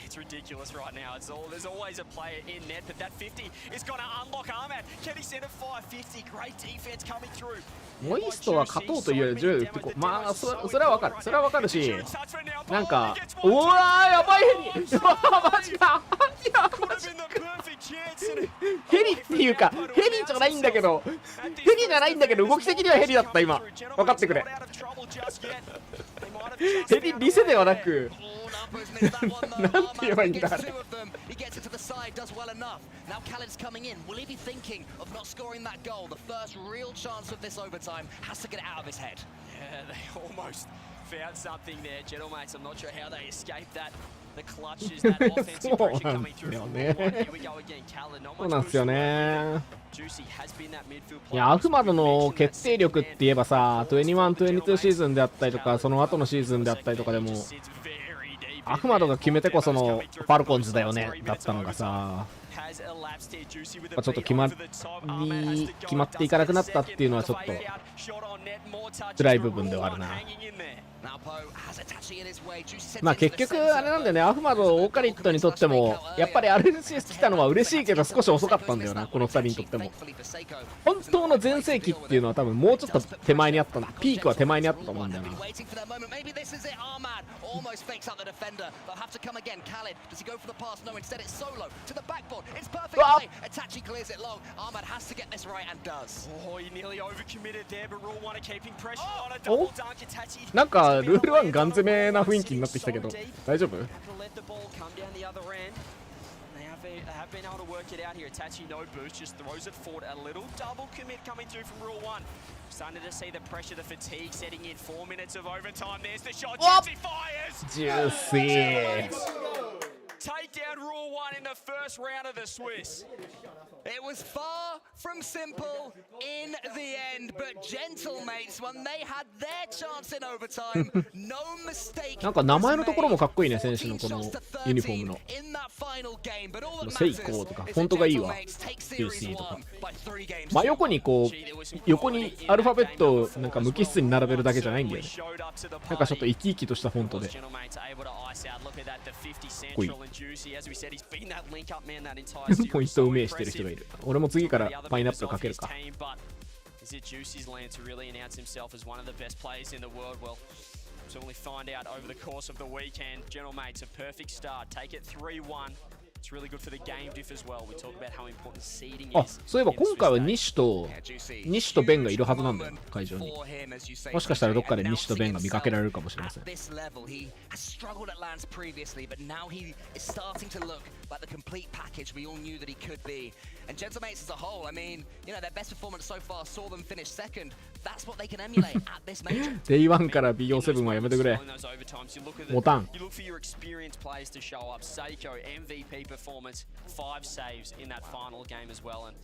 It's ridiculous right now. There's always a player in net, but that 50 is going to unlock Armad. Can he send a 550? Great defense coming through. モイストは勝とうというよりジョー打ってこう、まあそれはわかる、それはわかるし、なんかおーやばいヘリ、マジか、いやマジか、ヘリっていうかヘリじゃないんだけど、動き的にはヘリだった。今分かってくれ。ヘリリセではなくなんて言えばいいんだあれ。Found something there, Gentlemates. I'm not sure how they escaped that. The clutch is that offensive pressure coming through from Here we go again, Khaled. Not そう much なんですよね。 Juicy has been that midfield いやアフマドの決定力って言えばさ、21、22シーズンであったりとかその後のシーズンであったりとかでもアフマドが決めてこそのファルコンズだよねだったのがさ、ちょっと決まっていかなくなったっていうのはちょっと辛い部分ではあるな。まあ結局あれなんだよね、アフマド、オーカリットにとってもやっぱり RLCS 来たのは嬉しいけど少し遅かったんだよな、この2人にとっても。本当の全盛期っていうのは多分もうちょっと手前にあったな、ピークは手前にあったと思うんだよな。おなんかルール1ガン攻めな雰囲気になってきたけど大丈夫They have been able to work it out here. Itachi no boost, just throws it forward. A little double commit coming through from Rule 1. Starting to see the pressure, the fatigue setting in. 4 minutes of overtime. There's the shot. Juicy fires! Juicy! Take down Rule 1 in the first round of the Swiss. It was far from simple in the end, but Gentlemates, when they had their chance in overtime, no mistake. なんか名前のところもかっこいいね、選手のこのユニフォームのセイコーとかフォントがいいわ。QC とか真横にこう横にアルファベットをなんか無機質に並べるだけじゃないんだよね。なんかちょっと生き生きとしたフォントでかっこいい。ポイントうめえしてる人がいる。俺も次からパイナップルかけるか。Is it Juicy's land to really announce himself as one of the best players in the world? Well, we'll only find out over the course of the weekend. Gentlemates, a perfect start. Take it 3-1. It's really good for the game diff as well. We talk about how important seeding is. あ、そういえば今回は西とベンがいるはずなんだよ、会場に。もしかしたらどっかで西とベンが見かけられるかもしれません。And Gentlemates as a whole, I mean, you know, their best performance so far saw them finish second. That's what they can emulate at this major. Day 1から BO7 はやめてくれ。ボタン。 You look for your experienced players to show up. Seiko, MVP performance, 5 saves in that final game as well. And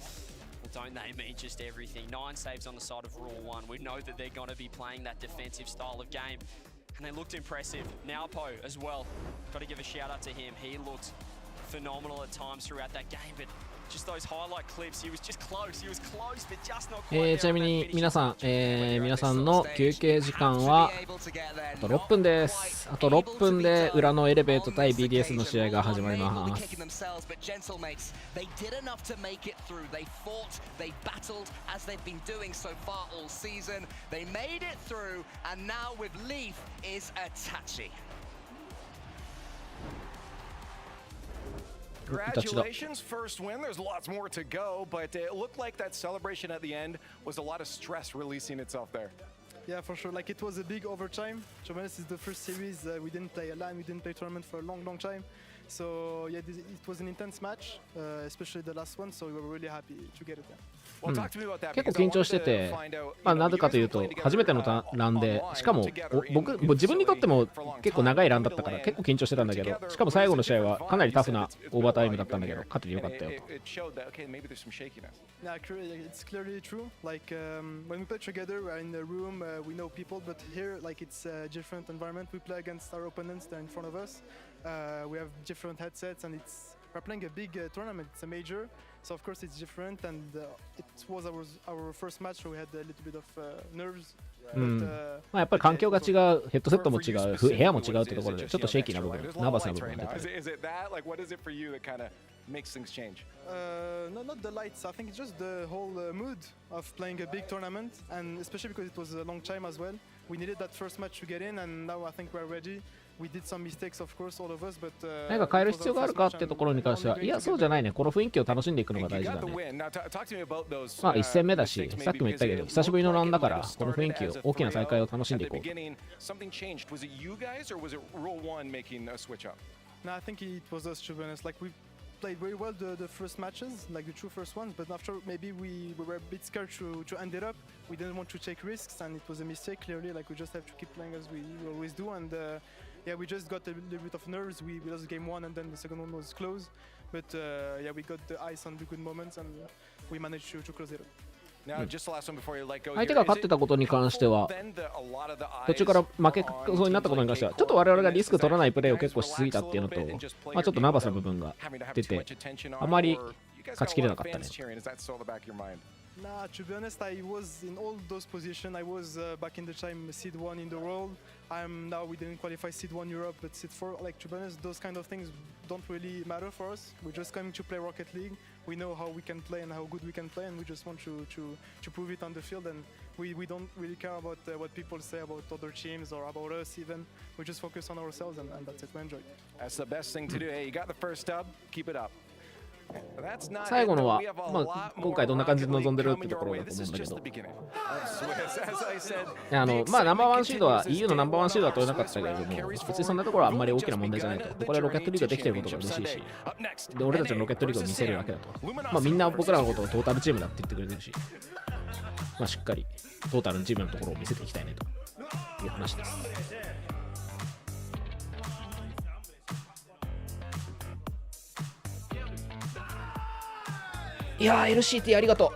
well, don't they mean just everything? 9 saves on the side of Rule 1. We know that they're going to be playing that defensive style of game. And they looked impressive. Naopo as well. Got to give a shout out to him. He looked phenomenal at times throughout that game, but ちなみに皆さん、皆さんの休憩時間はあと6分です。あと6分で裏のエレベート対 BDS の試合が始まります。Congratulations, first win. There's lots more to go, but it looked like that celebration at the end was a lot of stress releasing itself there. Yeah, for sure. Like it was a big overtime. To be honest, it's the first series. We didn't play a LAN, we didn't play tournament for a long time. So yeah, it was an intense match, especially the last one. So we were really happy to get it there. 結構緊張してて、なぜかというと初めてのランで、しかも自分にとっても結構長いランだったから結構緊張してたんだけど、しかも最後の試合はかなりタフなオーバータイムだったんだけど、勝ててよかったよと。Yeah, it's clearly true. Like when we play together, we're in the room, we know people, but here, like it's a different environment. We play against our opponents; they're in front of us. We have different headsets, and we're playing a big tournament. It's a major, so of course it's different. And it was our first match, so we had a little bit of nerves. やっぱり環境が違う、ヘッドセットも違う、部屋も違うってところでちょっとシェイキーな部分、ナーバスな部分が出てる。Makes things change? Not the lights. I think it's just the whole mood of playing a big tournament, and especially because it was a long time as well. We needed that first match to get in, and now I think we're ready. We did some mistakes, of course, all of us, but 何か変える必要があるかってところに関しては、いや、そうじゃないね。この雰囲気を楽しんでいくのが大事だね。まあ、1戦目だし、さっきも言ったけど、久しぶりのランだから、この雰囲気を、大きな大会を楽しんでいこう。No, I think it was us, to be honest. Like we played very well the first matches, like the two first ones, but after maybe we were a bit scared to end it up. We didn't want to take risks, and it was a mistake, clearly. Like we just have to keep playing as we always do, and yeah, we just got a little bit of nerves. We lost game one, and then the second one was close. But yeah, we got the eyes on the good moments, and we managed to close it up. 相手が勝ってたことに関しては、途中から負けそうになったことに関しては、ちょっと我々がリスク取らないプレーを結構しすぎたっていうのと、まあ、ちょっとナーバスな部分が出て、あまり勝ちきれなかったね。Nah, to be honest, I was in all those positions. I was back in the time seed 1 in the world. I'm now we didn't qualify seed 1 Europe, but seed 4. Like to be honest, those kind of things don't really matter for us. We're just coming to play Rocket League. We know how we can play and how good we can play, and we just want to prove it on the field. And we don't really care about what people say about other teams or about us even. We just focus on ourselves, and that's it. We enjoy. That's the best thing to do. Hey, you got the first dub. Keep it up. 最後のは、まあ、今回どんな感じで臨んでるってところだと思うんだけど、まあ、ナンバーワンシードは EU のナンバーワンシードは取れなかったけれども、別にそんなところはあんまり大きな問題じゃないと。これはロケットリーグができてることが嬉しいし、で俺たちのロケットリーグを見せるわけだと。まあ、みんな僕らのことをトータルチームだって言ってくれてるし、まあ、しっかりトータルのチームのところを見せていきたいねという話です。いやー LCT ありがと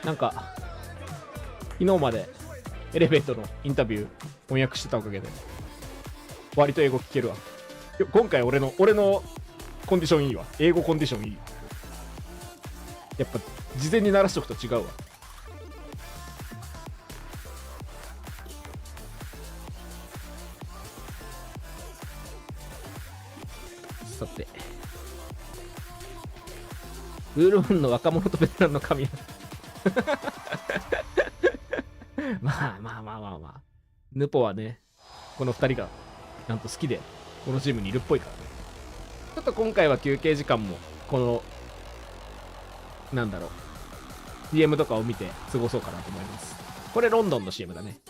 う。なんか昨日までエレベートのインタビュー翻訳してたおかげで割と英語聞けるわ。今回俺のコンディションいいわ。英語コンディションいい。やっぱ事前に鳴らしとくと違うわ。さてウールマンの若者とベテランの神まあヌポはねこの2人がなんと好きでこのチームにいるっぽいからね。ちょっと今回は休憩時間もこのなんだろう CM とかを見て過ごそうかなと思います。これロンドンの CM だね。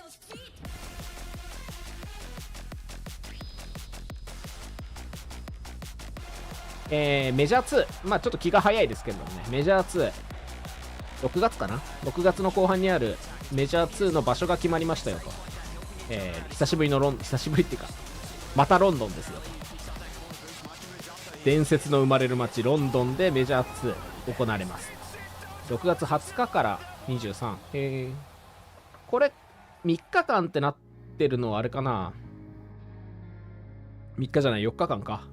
メジャー2、まあちょっと気が早いですけどね、メジャー2、6月かな ?6 月の後半にあるメジャー2の場所が決まりましたよと。久しぶりっていうか、またロンドンですよと。伝説の生まれる街、ロンドンでメジャー2行われます。6月20日から23。これ、3日間ってなってるのはあれかな ?3 日じゃない、4日間か。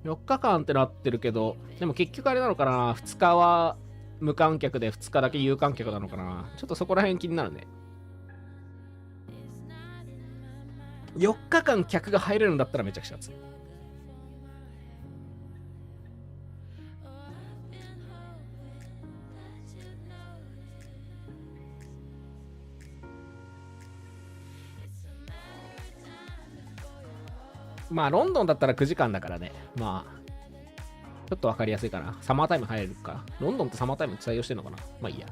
4日間ってなってるけど、でも結局あれなのかな、2日は無観客で2日だけ有観客なのかな。ちょっとそこら辺気になるね。4日間客が入れるんだったらめちゃくちゃ熱い。まあロンドンだったら9時間だからね。まあちょっと分かりやすいかな。サマータイム入れるか。ロンドンってサマータイム採用してんのかな。まあいいや。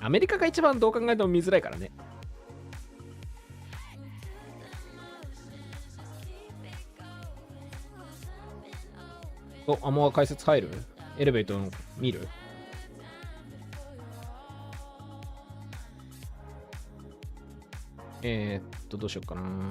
アメリカが一番どう考えても見づらいからね。お、アモア解説入る？エレベーターの見る？どうしようかな。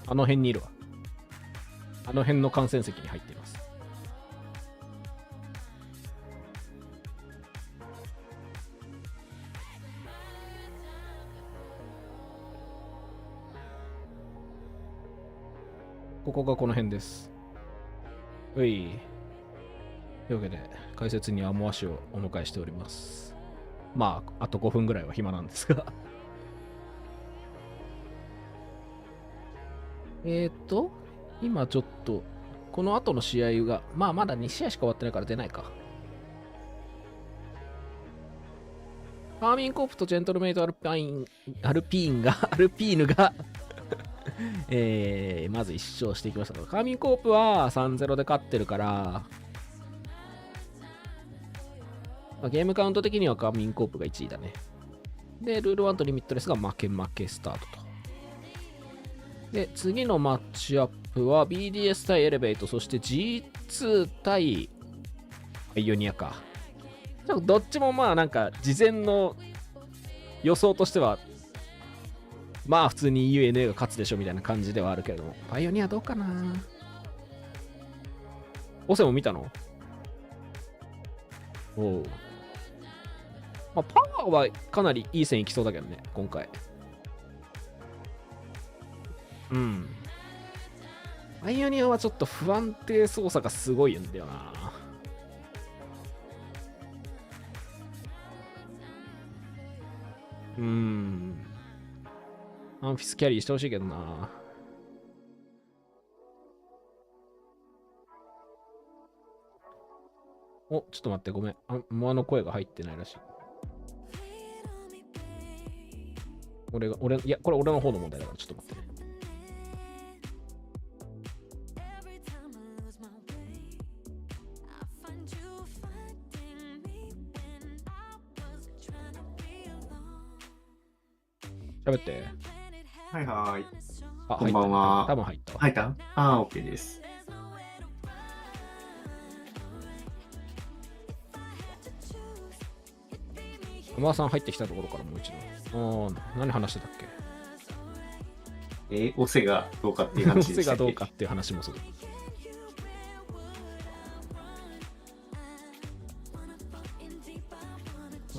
あの辺にいるわ。あの辺の観戦席に入っています。ここがこの辺です。うい。というわけで、解説にアモア氏をお迎えしております。まあ、あと5分ぐらいは暇なんですが。今ちょっと、この後の試合が、まあまだ2試合しか終わってないから出ないか。ファーミンコープとジェントルメイトアルピーヌがまず1勝していきましたが、カーミンコープは 3-0 で勝ってるから、まあ、ゲームカウント的にはカーミンコープが1位だね。で、ルール1とリミットレスが負けスタートと。で、次のマッチアップは BDS 対エレベート、そして G2 対パイオニアか。どっちもまあなんか事前の予想としてはまあ普通に UNA が勝つでしょみたいな感じではあるけれども、パイオニアどうかな。オセも見たの？おう。まあパワーはかなりいい線いきそうだけどね、今回。うん。パイオニアはちょっと不安定操作がすごいんだよな。アンフィスキャリーしてほしいけどな。お、ちょっと待って、ごめん。もうあの声が入ってないらしい。いや、これ俺の方の問題だから、ちょっと待ってね。喋って。はいはい。あ、こんばんは。多分入ったわ。入った？ああ、OK です。馬さん入ってきたところからもう一度。何話してたっけ？オセがどうかっていう話でしたっけ？オセがどうかっていう話もそう。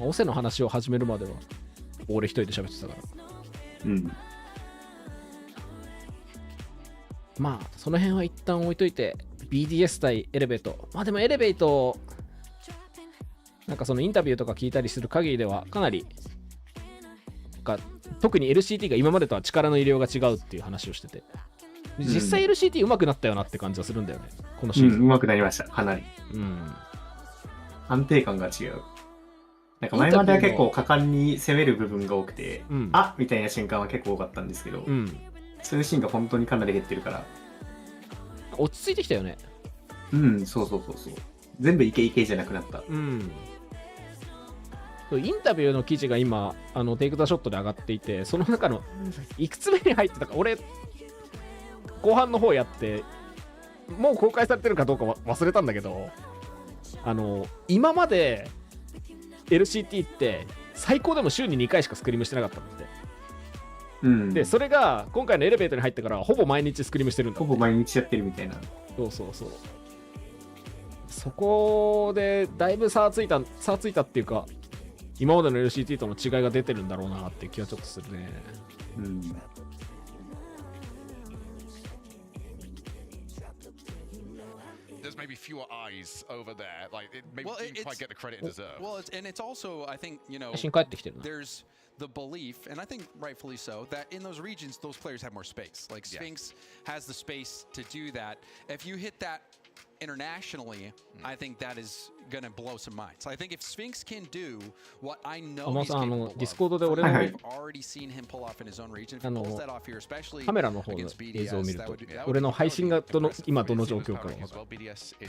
オセの話を始めるまでは俺一人で喋ってたから。うん。まあその辺は一旦置いといて BDS 対エレベート。まあでもエレベートなんかそのインタビューとか聞いたりする限りではかなり特に LCT が今までとは力の入れようが違うっていう話をしてて、実際 LCT 上手くなったよなって感じはするんだよね、このシーズン。上手くなりました、かなり。安定感が違う。なんか前までは結構果敢に攻める部分が多くて、あみたいな瞬間は結構多かったんですけど、そういうシーンが本当にかなり減ってるから落ち着いてきたよね。そう全部イケイケじゃなくなった。インタビューの記事が今テイク・ザ・ショットで上がっていて、その中のいくつ目に入ってたか、俺後半の方やってもう公開されてるかどうか忘れたんだけど、今まで LCT って最高でも週に2回しかスクリームしてなかったんだって。うん。で、それが今回のエレベートに入ってからほぼ毎日スクリームしてるんだ。ほぼ毎日やってるみたいな。そうそうそう。そこでだいぶ差ついたっていうか、今までの LCT との違いが出てるんだろうなっていう気はちょっとするね。うん。There's maybe fewer eyes over there. Like it maybe didn't quite get the credit it deserves. Well, and it's also, I think, you know, 写真帰ってきてるな。 there's the belief, and I think rightfully so, that in those regions, those players have more space. Like Sphinx has the space to do that. If you hit that internationally, I think that is going to blow some minds. I think if Sphinx can do what I know he's capable of, ディスコードで俺の I've already seen him pull off in his own region. If he pulls that off here, especially カメラの方の against 映像を見 BDS, る that と would, that 俺 would の配信が今どの状況かが分かる。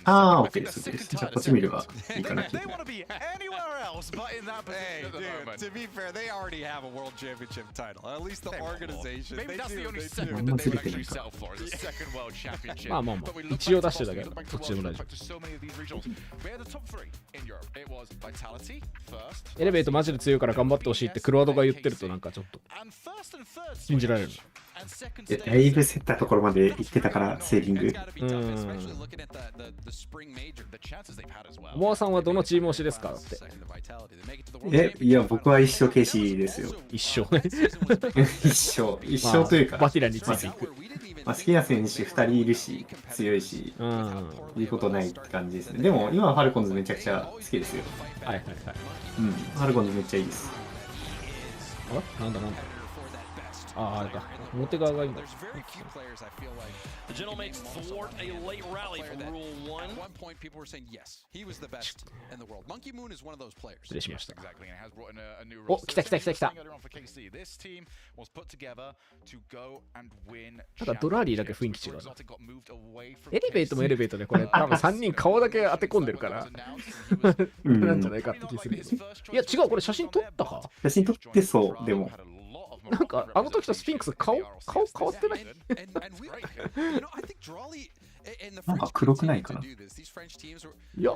ああ、OK です。じゃあこっち見ればいいかな。 They want to be anywhere else but in that Hey, position at the dude, moment. to be fair, they already have a world championship title. At least the organization. Maybe They that's do, the only they second do. that they would actually settle for is a second world championship. まあまあまあ But we look 一応 back 出して to たけ Boston, ど we look back ど to っちでも Boston, 大 we 丈 look back to so many of these regions. We had the top three in Europe. It was Vitality first. 夫。エレベートマジで強いから頑張ってほしいってクロアドが言ってるとなんかちょっと And first and third 信じられる。 and second だいぶ競ったところまで行ってたからセーリング。 It's gotta be tough, especially looking at the spring major. the chances they've had as well. モアさんはどのチーム推しですかって。 Second to Vitality. They make it to the world いや、僕は一生ケイシーですよ。一生ね。一生というか、バティラについていく。まあ、好きな選手2人いるし、強いし、言うことないって感じですね。でも今はファルコンズめちゃくちゃ好きですよ。はいはいはい。うん、ファルコンズめっちゃいいです。あ、なんだなんだ。ああ、あれか。表側がいいんだ。 The Gentlemates thwart a late rally from Rule 1. At one point, people were saying yes, he was the best in the world. Monkey Moon is one of those players. 失礼しました。 Exactly, and it has brought in a new お、 roster. 来た来た来た来た。 Earlier on for KC, this team was put together to go and win ただドラーリーだけ雰囲気違うな。 Exotic got moved away from エレベートもエレベートでこれ多分3人顔だけ当て込んでるからなんじゃないかって気するけど。いや違う、これ写真撮ったか。写真撮ってそう、でも。なんかあの時とスフィンクス顔変わってない。なんか黒くないかな。いや、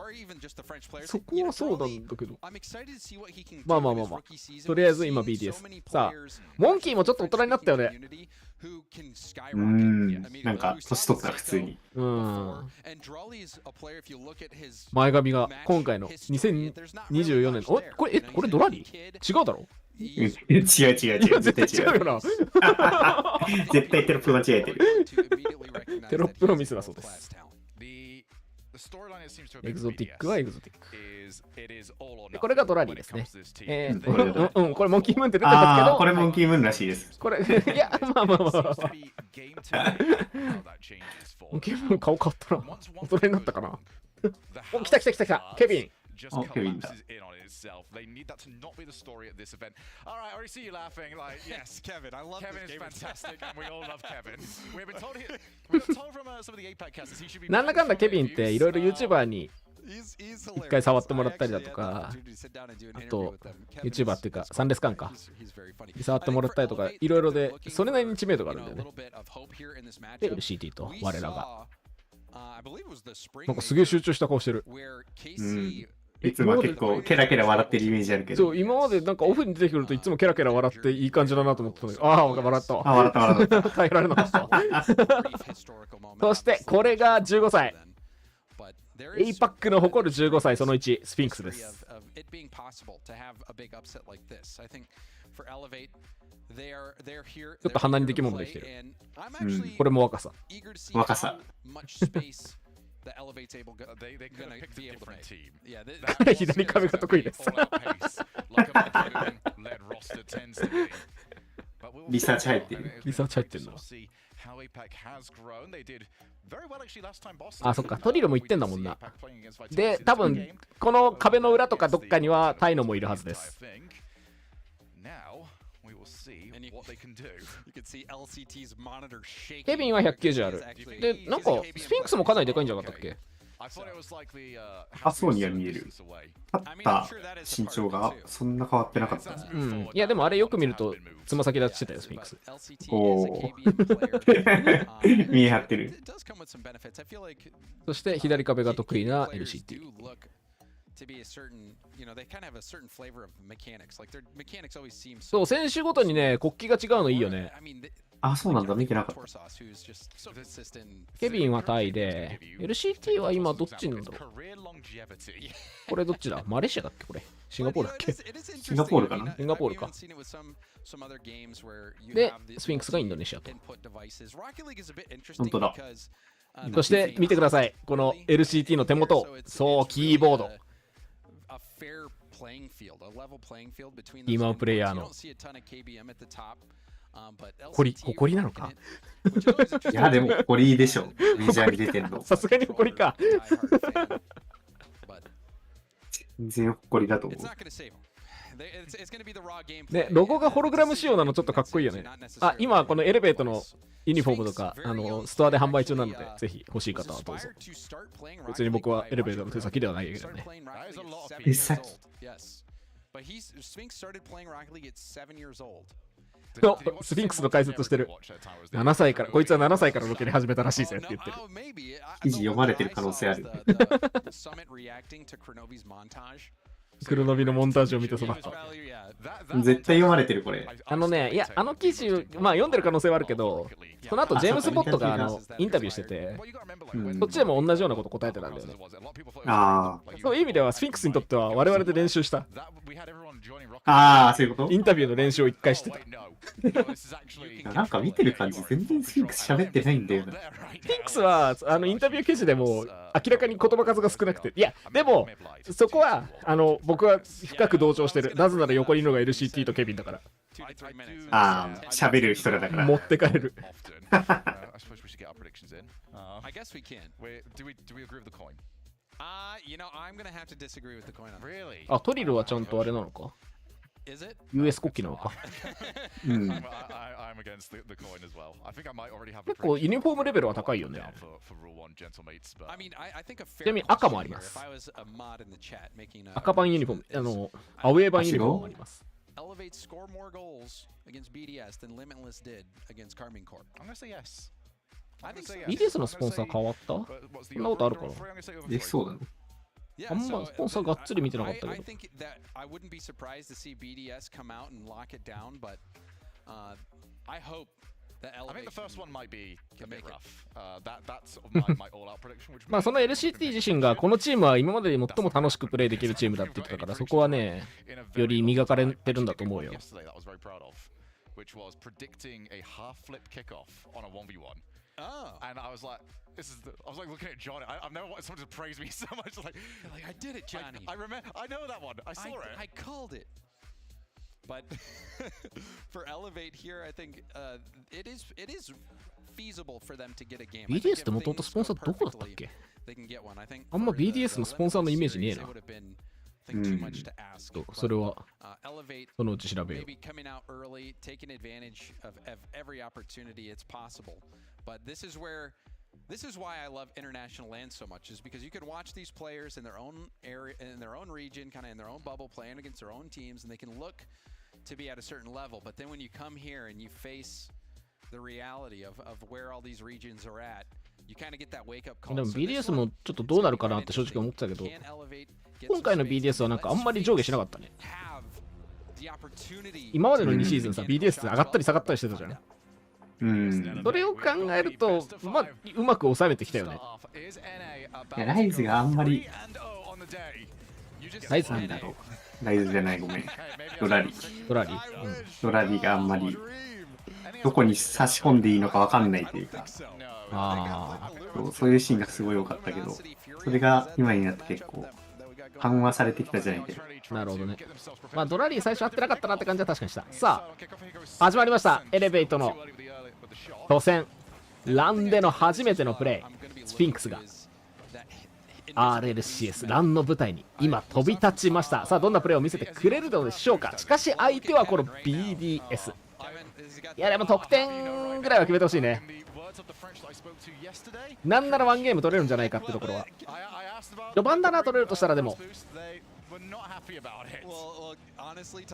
そこはそうなんだけど。まあまあまあまあ。とりあえず今 BDS。さあ、モンキーもちょっと大人になったよね。なんか年取った普通に。前髪が今回の2024年。お、これドラリー？違うだろ？違う、絶対違う。違うよな。絶対テロップ間違えてる。テロップのミスだそうです。エグゾティックはエグゾティック。これがドラリーですね。これモンキームーンって出てますけど。これモンキームーンらしいです。これ、いや、まあまあまあ。モンキームーン顔変わったな。大人になったかな。お、来た。ケビン。お、ケビンだ。They need that to not be the story at this event. All right, I already see you laughing. Like, yes, Kevin. I love Kevin is fantastic, and we all love Kevin. We've been told from some of the APAC casters he should be. なんだかんだケビンっていろいろ YouTuber に一回触ってもらったりだとか、あと YouTuber っていうかサンレスカンかに触ってもらったりとかいろいろでそれなりに知名度があるんだよね。で LCT と我らがなんかすげえ集中した顔してる。いつも結構ケラケラ笑ってるイメージあるけど。そう、今までなんかオフに出てくるといつもケラケラ笑っていい感じだなと思ってたんだけど、ああ、笑ったわ。あ、笑った。耐えられなかったわ。そしてこれが15歳。APAC の誇る15歳その1、スフィンクスです。ちょっと鼻にできものできてる。これも若さ。左壁が得意です。リサーチ入ってる。の。あ、そっか、トリルも言ってんだもんな。で、多分この壁の裏とかどっかにはタイノもいるはずです。ケビンは190ある。で、なんかスフィンクスもかなりでかいんじゃなかったっけ？あ、そうには見える。立った身長がそんな変わってなかった。うん。いや、でもあれよく見るとつま先立ちしてたよ、スフィンクス。おお。見え張ってる。そして左壁が得意な LCT。そう、選手ごとにね、国旗が違うのいいよね。あ、そうなんだ、見てなかった。ケビンはタイで、LCT は今どっちなんだろう。これどっちだ？マレーシアだっけこれ。シンガポールだっけ？シンガポールかな？シンガポールか。で、スフィンクスがインドネシアと。本当だ。そして見てください。この LCT の手元。そう、キーボード。キーマンプレイヤーの。誇りなのか？いや、でも誇りでしょ。メジャーに出てんの。さすがに誇りか。全然誇りだと思う。ね、ロゴがホログラム仕様なのちょっとかっこいいよね。あ、今このエレベートのユニフォームとかストアで販売中なので、ぜひ欲しい方はどうぞ。別に僕はエレベートの手先ではないけどね。手先。スフィンクスの解説してる。7歳から、こいつは7歳からロケで始めたらしいぜって言ってる。記事読まれてる可能性ある。クロノビのモンタージュを見て育った。絶対読まれてるこれ。いや、記事、まあ読んでる可能性はあるけど、その後ジェームス・ボットがインタビューしてて、そっちでも同じようなこと答えてたんだよね。ああ。そういう意味ではスフィンクスにとっては我々で練習した。ああ、そういうこと？インタビューの練習を1回してた。なんか見てる感じ、全然スフィンクス喋ってないんだよな。スフィンクスはインタビュー記事でも明らかに言葉数が少なくて、いや、でも、そこは僕は深く同情してる。なぜなら横にいるのが LCT とケビンだから。ああ、喋る人らだから。持ってかれる。あ、トリルはちゃんとあれなのか？ US 国旗なのか。結構ユニフォームレベルは高いよね。ちなみに赤もあります。赤版ユニフォーム、アウェー版ユニフォームもあります。BDS のスポンサー変わった？そんなことあるかな？できそうだね。あんまスポンサーがっつり見てなかったけど。まあその LCT 自身がこのチームは今までで最も楽しくプレイできるチームだって言ってたから、そこはね、より磨かれてるんだと思うよ。Oh. And I was like, I was like looking at Johnny. I've never wanted someone to praise me so much. Like I did it, Johnny. I remember. I know that one. I saw it. I called it. But for Elevate here, I think it is feasible for them to get a game. BDS って元々スポンサーどこだったっけ？あんま BDS のスポンサーのイメージねえな。それはそのうち調べよう。But this is why I love international LAN so much, is because you can watch these players in their own area, in their own region, kind of in their own bubble, playing against their own teams, and they can look to be at a certain level. But then when you come here and you face the reality of where all these regions are at, you kind of get that wake up call. でも BDS もちょっとどうなるかなって正直思ってたけど、今回の BDS はなんかあんまり上下しなかったね。今までの2シーズンさ、BDS って上がったり下がったりしてたじゃん。それを考えると、まあ、うまく収めてきたよね。いや、ライズがあんまり。ライズなんだろう。ライズじゃない、ごめん。ドラリ。ドラリがあんまり、どこに差し込んでいいのか分かんないというか。そういうシーンがすごい多かったけど、それが今になって結構緩和されてきたじゃないけど。なるほどね。まあ、ドラリー最初合ってなかったなって感じは確かにした。さあ、始まりました。エレベートの初戦。ランでの初めてのプレイ。スフィンクスが RLCS ランの舞台に今飛び立ちました。さあ、どんなプレーを見せてくれるのでしょうか。しかし相手はこの BDS。いや、でも得点ぐらいは決めてほしいね。なんならワンゲーム取れるんじゃないかってところは。序盤だな、取れるとしたら。でも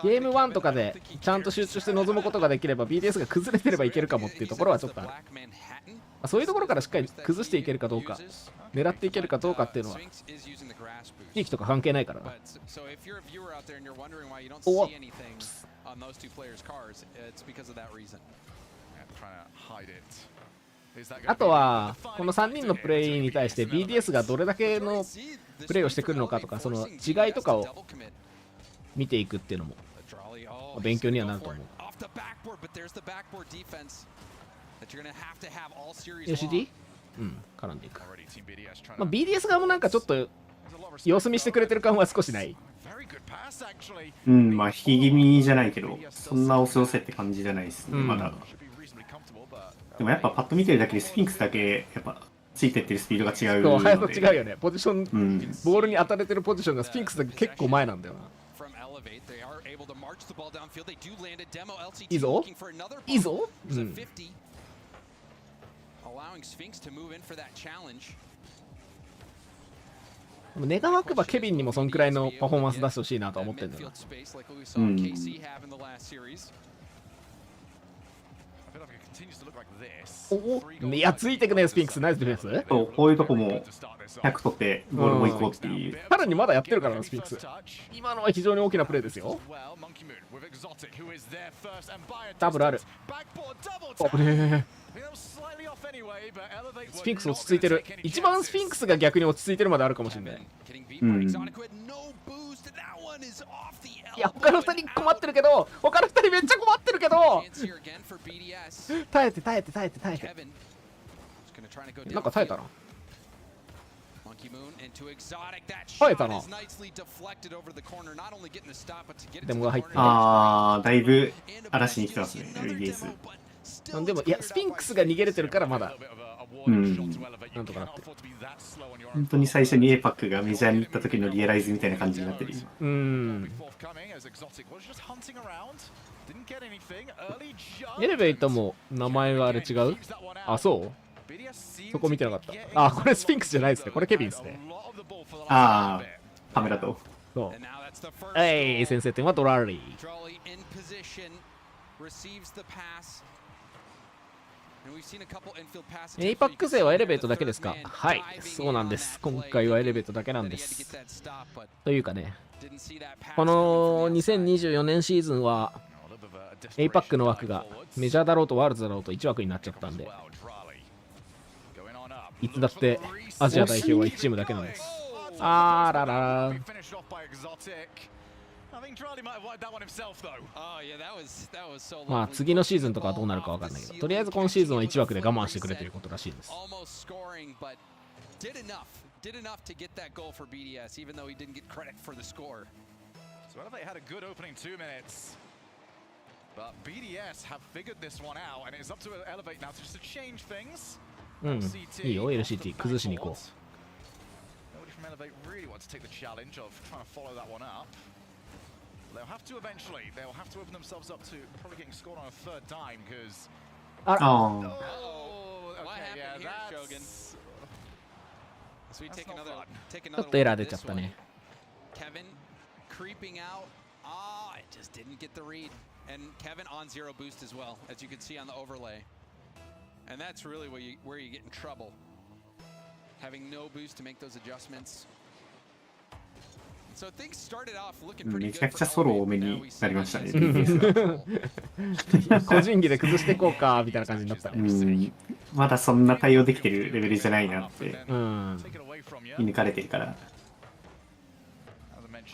ゲーム1とかでちゃんと集中して臨むことができれば BDS が崩れてればいけるかもっていうところはちょっとある。そういうところからしっかり崩していけるかどうか。狙っていけるかどうかっていうのは地域とか関係ないからな。おっ、あとはこの3人のプレイに対して BDS がどれだけのプレイをしてくるのかとか、その違いとかを見ていくっていうのも勉強にはなると思う。UCD？ うん、絡んでいく。まあ、BDS 側もなんかちょっと様子見してくれてる感は少しない。うん、まあ引き気味じゃないけど、そんな押せ押せって感じじゃないですね、まだ。でもやっぱパッと見てるだけでスフィンクスだけやっぱついてってるスピードが違うので。速さ違うよね。ポジション、ボールに当たれてるポジションがスフィンクスだけ結構前なんだよな。いいぞいいぞ、うん、でも願わくばケビンにもそんくらいのパフォーマンス出してほしいなとは思ってるんだよな。うん、おお、いやついてくねスフィンクス。ナイスディフェンス。そう、こういうとこも100取ってゴールも行こうっていう。さらにまだやってるからなスフィンクス。今のは非常に大きなプレーですよ。ダブルある。危ねえ。スフィンクス落ち着いてる。一番スフィンクスが逆に落ち着いてるまであるかもしれない。うん、いや他の2人困ってるけど、他の2人めっちゃ困ってるけど耐えて耐えて耐えて耐えて、なんか耐えたな。耐えたな。でもが入って、あー、だいぶ嵐に来てますね、RLCS。でもいやスフィンクスが逃げれてるからまだ、うん、なんとかなってる。本当に最初に APAC がメジャーに行った時のリアライズみたいな感じになってる。うん。エレベーターも名前はあれ違う？あ、そう？そこ見てなかった。あ、これスフィンクスじゃないですね。これケビンですね。ああ、カメラと。そう。先制点はドラーリー。APAC 勢はエレベートだけですか？はい、そうなんです。今回はエレベートだけなんです。というかね、この2024年シーズンは APAC の枠がメジャーだろうとワールドだろうと1枠になっちゃったんで、いつだってアジア代表は1チームだけなんです。あららら。まあ次のシーズンとかはどうなるか分かんないけど、とりあえず今シーズンは1枠で我慢してくれということらしいです。うん、いいよ LCT 崩しに行こう。あら、ちょっとエラー出ちゃったね。めちゃくちゃソロ多めになりましたね。個人技で崩していこうかみたいな感じになったね。まだそんな対応できてるレベルじゃないなって見抜かれてるから。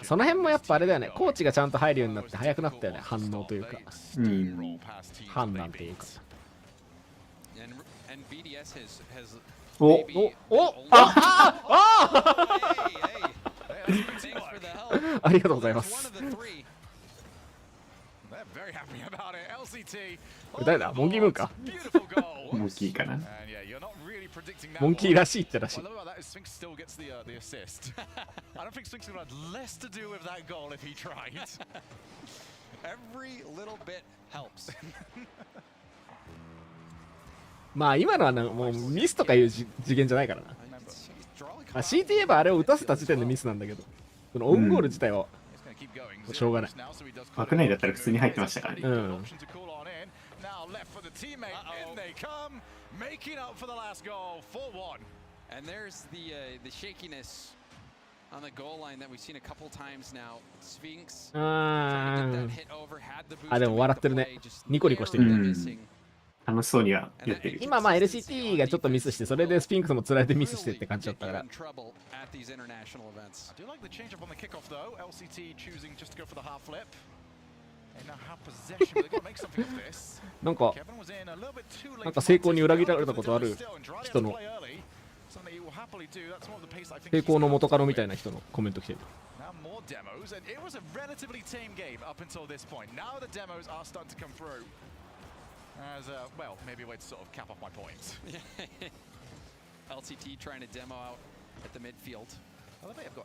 その辺もやっぱあれだよね、コーチがちゃんと入るようになって早くなったよね、反応というか、判断というか。おありがとうございます。これ誰だ？モンキームーンか？モンキーかな？モンキーらしいってらしい。まあ今のはもうミスとかいう次元じゃないからな。強いて言えばあれを打たせた時点でミスなんだけど、そのオウンゴール自体はしょうがない。枠内だったら普通に入ってましたからね。And there's the shakiness on the goal line that we've seen a couple times now. Sphinx trying to get that hit over, had the boost. でも笑ってるね。ニコニコしてる。楽しそうには言ってる。今まあ LCT がちょっとミスして、それでスフィンクスもつられてミスしてって感じだったから。なんか成功に裏切られたことある人の成功の元カノみたいな人のコメント来てる。Well, maybe a way to sort of cap off my point. LCT trying to demo out at the midfield.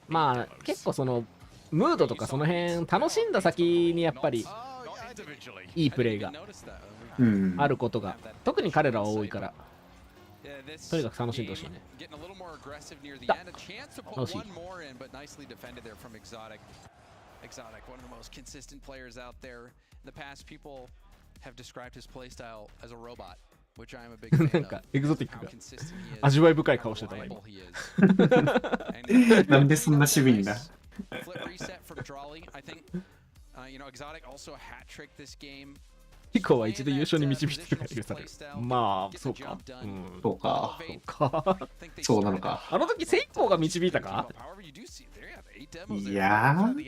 まあ結構そのムードとかその辺楽しんだ先にやっぱりいいプレーがあることが特に彼らは多いからとにかく楽しんでほしいね。楽しい。have described his playstyle as a robot, which I am a big fan of. なんかエグゾティックが味わい深い顔してたわ今。なんでそんな渋いんだ。以降は一度優勝に導いてるから許される。まあそうか。そうか。そうなのか。あの時セイコーが導いたか？いやー。い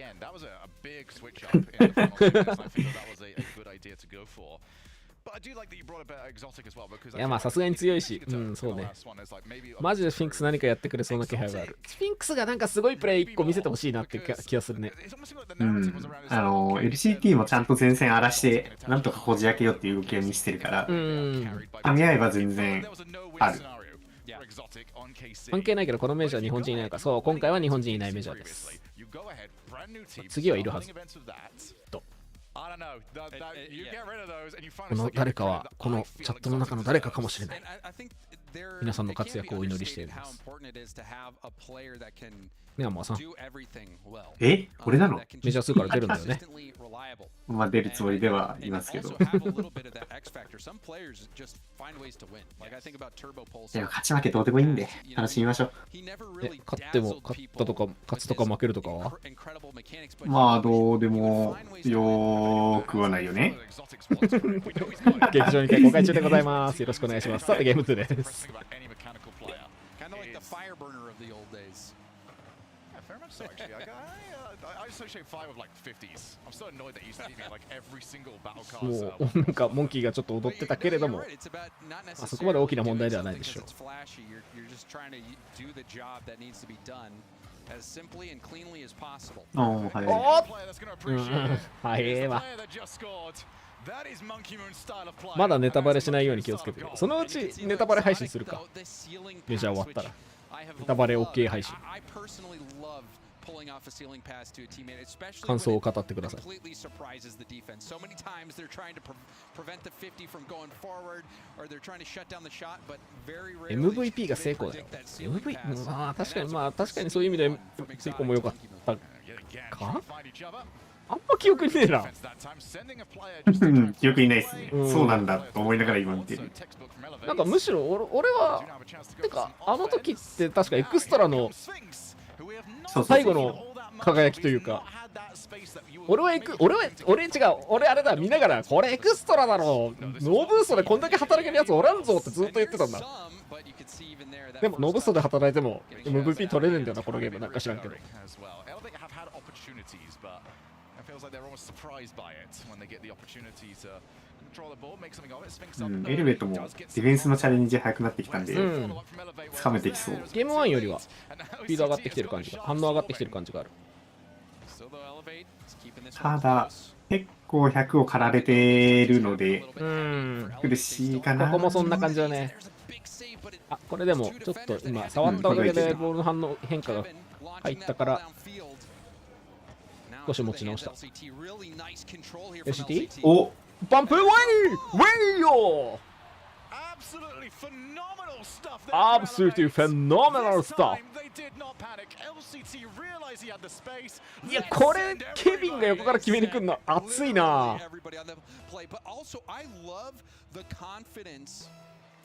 やまあさすがに強いし、そうね。マジでスフィンクス何かやってくれそうな気配がある。スフィンクスがなんかすごいプレー1個見せてほしいなって気がするね。LCT もちゃんと前線荒らしてなんとかこじ開けようっていう動きを見せてるから、噛み合えば全然ある。関係ないけどこのメジャー日本人いないのか。そう、今回は日本人いないメジャーです。次はいるはず。と。この誰かはこのチャットの中の誰かかもしれない。皆さんの活躍をお祈りしています。ねあまあさん。俺なの？メジャー2から出るんだよね。まあ出るつもりではいますけど。いや勝ち負けどうでもいいんで楽しみましょう。勝っても勝ったとか勝つとか負けるとかはまあどうでもよくはないよね。劇場にて公開中でございます。よろしくお願いします。さてゲーム2です。So actually, I associate 5 with like 50s. I'm so annoyed that you used to see me like every single battle card. もうなんかモンキーがちょっと踊ってたけれども、あそこまで大きな問題ではないでしょう。はいわ。まだネタバレしないように気をつけてる。そのうちネタバレ配信するか。メジャー終わったら。ネタバレ OK 配信。感想を語ってください。MVP が成功だよ。MVP、確かにそういう意味で成功も良かったか？あんま記憶にねえな。記憶にないっすね。そうなんだと思いながら今見てる。なんかむしろ俺はてかあの時って確かエクストラの最後の輝きというか、俺あれだ見ながらこれエクストラだろ、ノーブーストでこんだけ働けるやつおらんぞってずっと言ってたんだ。でもノーブーストで働いても MVP 取れるんだよなこのゲーム。なんか知らんけど。エルベットもディフェンスのチャレンジ早くなってきたんで、つかめてきそう。ゲーム1よりはスピード上がってきてる感じが、反応上がってきてる感じがある。ただ結構100を駆られてるので苦しいかな。ここもそんな感じだね。あ、これでもちょっと今触ったおかげでボールの反応変化が入ったから少し持ち直した。LCT？ おバンプウェイよ Absolutely phenomenal stuff。 いやこれケビンが横から決めに来るの熱いな。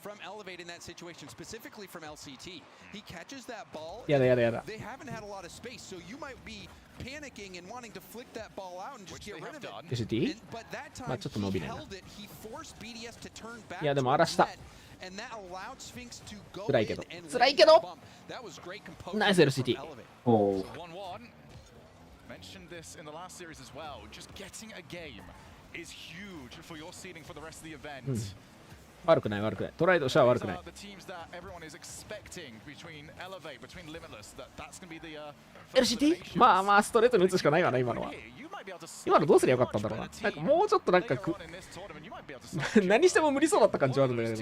from Elevate in that situation, specifically from LCT. He catches that ball. やだやだやだ。 They haven't had a lot of space, so you might be panicking and wanting to flick that ball out and just get rid of it. LCT? But that まあ time ちょっと伸び he ないな。 held it. He forced BDS to turn back. いやでも荒らした。 And that allowed Sphinx to go 辛いけど。 in and 辛いけど。 that was great composure ナイス LCT。 おお。 Mentioned this in the last series as well. Just getting a game is huge for your seeding for the rest of the event. 悪くない悪くない。トライとしては悪くない。LCT? まあまあストレートに打つしかないわな今のは。今のどうすりゃよかったんだろうな。なんかもうちょっとなんか何しても無理そうだった感じはあるんだけど、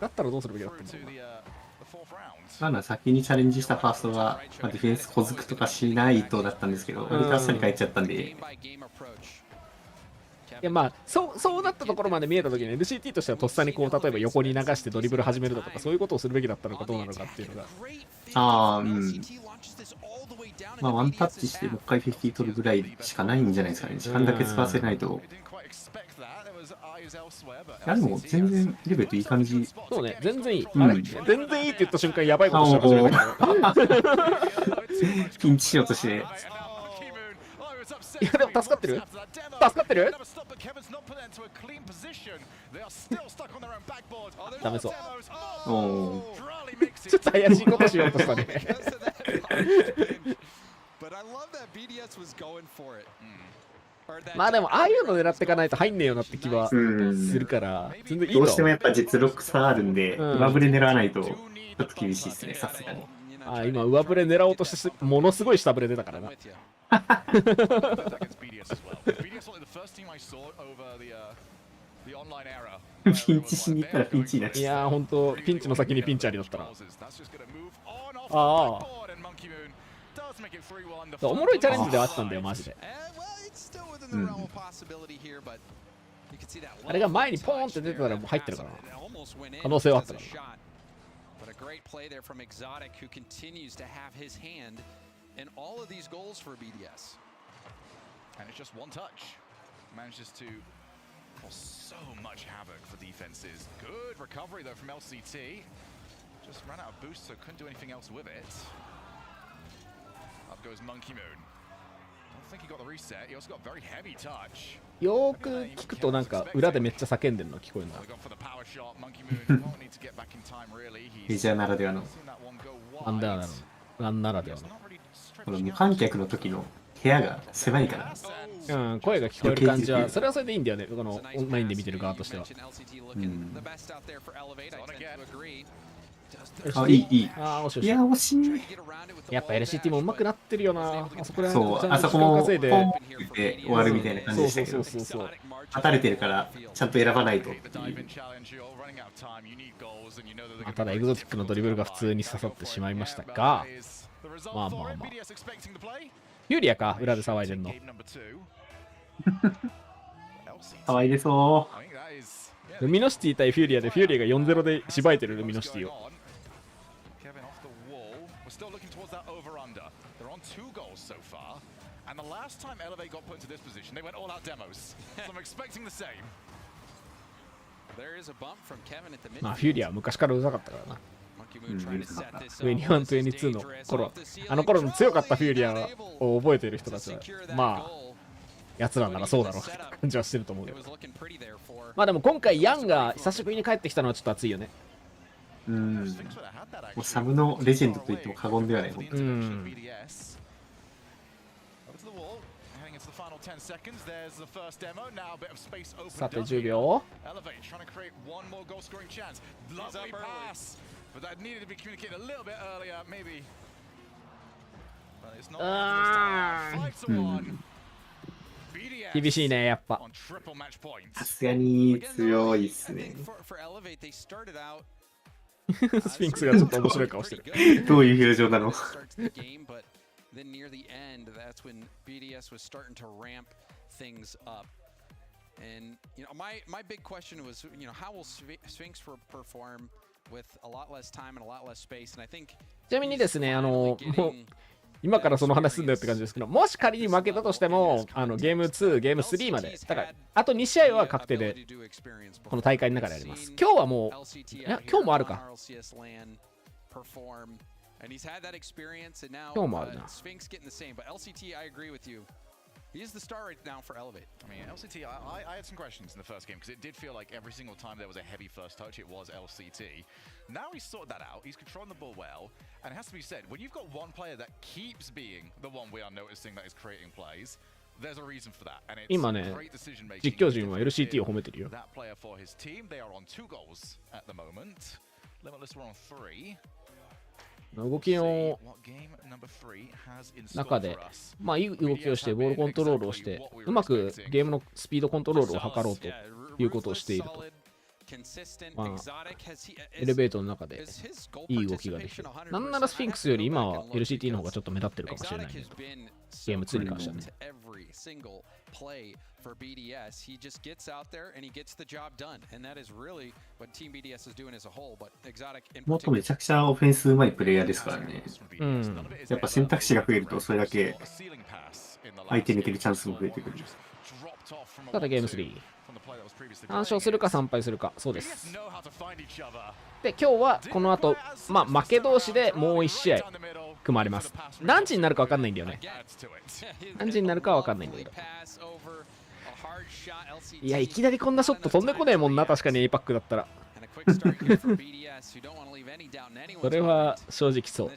だったらどうするべきだったんだろうな。まだ先にチャレンジしたファーストが、まあ、ディフェンス小づくとかしないとだったんですけど、折り返しに帰っちゃったんで。いやまあそうなったところまで見えたときに LCT としてはとっさにこう例えば横に流してドリブル始めるだとかそういうことをするべきだったのかどうなのかっていうのがまあワンタッチしてもう一回50取るぐらいしかないんじゃないですかね。時間だけ使わせないと。いやでも全然レベルいい感じ。そうね全然いい、あれ全然いいって言った瞬間やばいことしたかもしれない。ピンチしようとしていやでも助かってる助かってるダメそう。おちょっと怪しいことしようとしたね。まあでもああいうの狙っていかないと入んねえよなって気はするから全然いいと。どうしてもやっぱ実力差あるんで上振れ狙わないとちょっと厳しいですね、さすがに。あ今上振れ狙おうとしてものすごい下振れ出たからな。ピンチしに行ったらピンチになっちゃう。いやーほんとピンチの先にピンチありだったな。ああおもろいチャレンジではあったんだよマジで。あれが前にポーンって出てたらもう入ってるからな。可能性はあったからな。Great play there from Exotic, who continues to have his hand in all of these goals for BDS. And it's just one touch. Manages to cause so much havoc for defenses. Good recovery though from LCT. Just ran out of boost, so couldn't do anything else with it. Up goes Monkey Moon. I don't think he got the reset. He also got very heavy touch. よーく聞くとなんか裏でめっちゃ叫んでるの聞こえるな。メジャーならではのワンならではのこの無観客の時の部屋が狭いから、声が聞こえる感じはそれはそれでいいんだよね、このオンラインで見てる側としては。あ、いいいい。あ惜しい。いや惜しい。やっぱ LCT も上手くなってるよな。あそこらそう、あそこもポンって終わるみたいな感じでしたけど、当たれてるからちゃんと選ばないとっていう。ただエグゾティックのドリブルが普通に刺さってしまいましたが、まあまあまあ。フューリアか裏で騒いでんの。騒いでそう。ルミノシティ対フューリアでフューリアが 4-0 でしばいてるルミノシティを。まあフューリアは昔からうざかったからな。21、22の頃、あの頃の強かったフューリアを覚えている人たちは、まあ、奴らならそうだろうって感じはしてると思うけど。まあでも今回ヤンが久しぶりに帰ってきたのはちょっと熱いよね。もうサブのレジェンドと言っても過言ではない。さて10秒。厳しいねやっぱ。さすがに強いっすね。スフィンクスがちょっと面白い顔してる。どういう表情なのThen near the end, that's when BDS was starting to ramp things up. And you know, my big question was, you know, how will Sphinx perform with a lot less time and a lot less space? And I think ちなみにですね、もう今からその話すんだよって感じですけど、もし仮に負けたとしても、ゲーム2、ゲーム3まで、だから、あと2試合は確定で、この大会の中であります。今日はもう、いや、今日もあるか。今日もあるな。He's the star right now for Elevate. I mean, LCT, I had some questions in the first game because it did feel like every single time there was a heavy first touch, it was LCT. Now he's sorted that out, he's controlling the ball well, and it has to be said, when you've got one player that keeps being the one we are noticing that is creating plays, there's a reason for that. And it's great decision making. 実況陣は LCT を褒めてるよ。That player for his team, they are on 2 goals at the moment. Limitless were on 3. 動きの中で、まあいい動きをして、ボールコントロールをして、うまくゲームのスピードコントロールを図ろうということをしていると。まあ、エレベートの中でいい動きができる。なんならスフィンクスより今は LCT の方がちょっと目立ってるかもしれないけど、ゲーム2に関してはね。For BDS, he just gets out there and he gets the job done, and that is really what Team BDS is doing as a whole. But Exotic in particular, もっとめちゃくちゃオフェンスうまいプレイヤーですからね。やっぱ選択肢が増えるとそれだけ相手に抜けるチャンスも増えてくる。ただゲーム3、3勝するか3敗するか、そうです。で、今日はこの後、まあ負け同士でもう1試合組まれます。何時になるか分かんないんだよね。何時になるかは分かんないんだけど。いや、いきなりこんなショット飛んでこねえもんな、確かに APAC だったら。それは正直そう。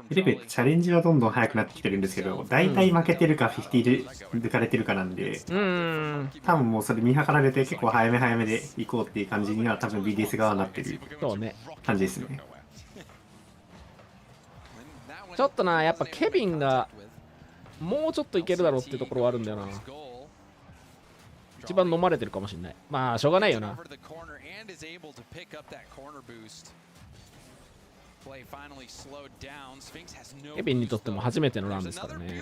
エレベートチャレンジはどんどん速くなってきてるんですけど、大体負けてるか50で抜かれてるかなんで、多分もうそれ見計られて結構早めで行こうっていう感じには多分 BDS 側になってる感じですね。ちょっとな、やっぱケビンがもうちょっといけるだろうっていうところはあるんだよな。一番飲まれてるかもしれない。まあしょうがないよな。ケビンにとっても初めてのランですからね。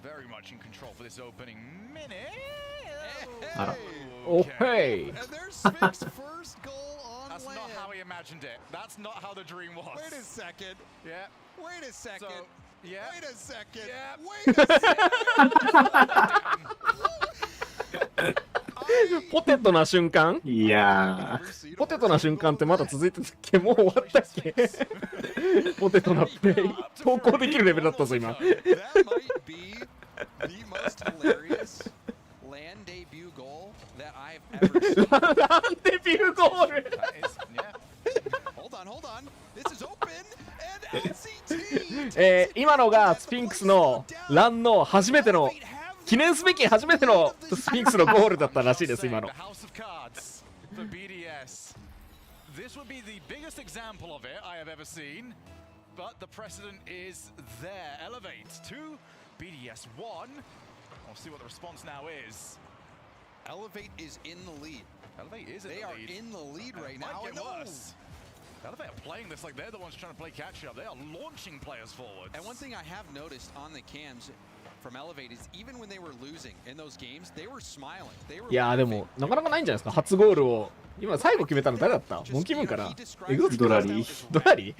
Very much in control for this opening minute. Oh, hey! There's Sphinx's first goal on That's land. not how he imagined it. That's not how the dream was. Wait a second. Yeah. Wait a second. So, yeah. Wait a second. Yeah. Wait a second. ポテトな瞬間？いやー、ポテトな瞬間ってまだ続いてたっけ？もう終わったっけ？ポテトなプレイ投稿できるレベルだったぞ今。LAN debut goal that I've ever seen. LAN debut goal. Hold on. This is open and LCT. 今のがスフィンクスのランの初めての記念すべき初めてのスフィンクスのゴールだったらしいです今の。This would be the biggest example of it I have ever seen, but the precedent is there. Elevate to BDS 1. We'll see what the response now is. Elevate is in the lead. Elevate is in they the lead. Are in the lead right now. Might get worse. Elevate are playing this like they're the ones trying to play catch up. They are launching players forward. And one thing I have noticed on the cams from Elevate is even when they were losing in those games, they were smiling. They were いやーでもなかなかないんじゃないですか初ゴールを。今最後決めたの誰だった？モンキームーンかな？ドラリー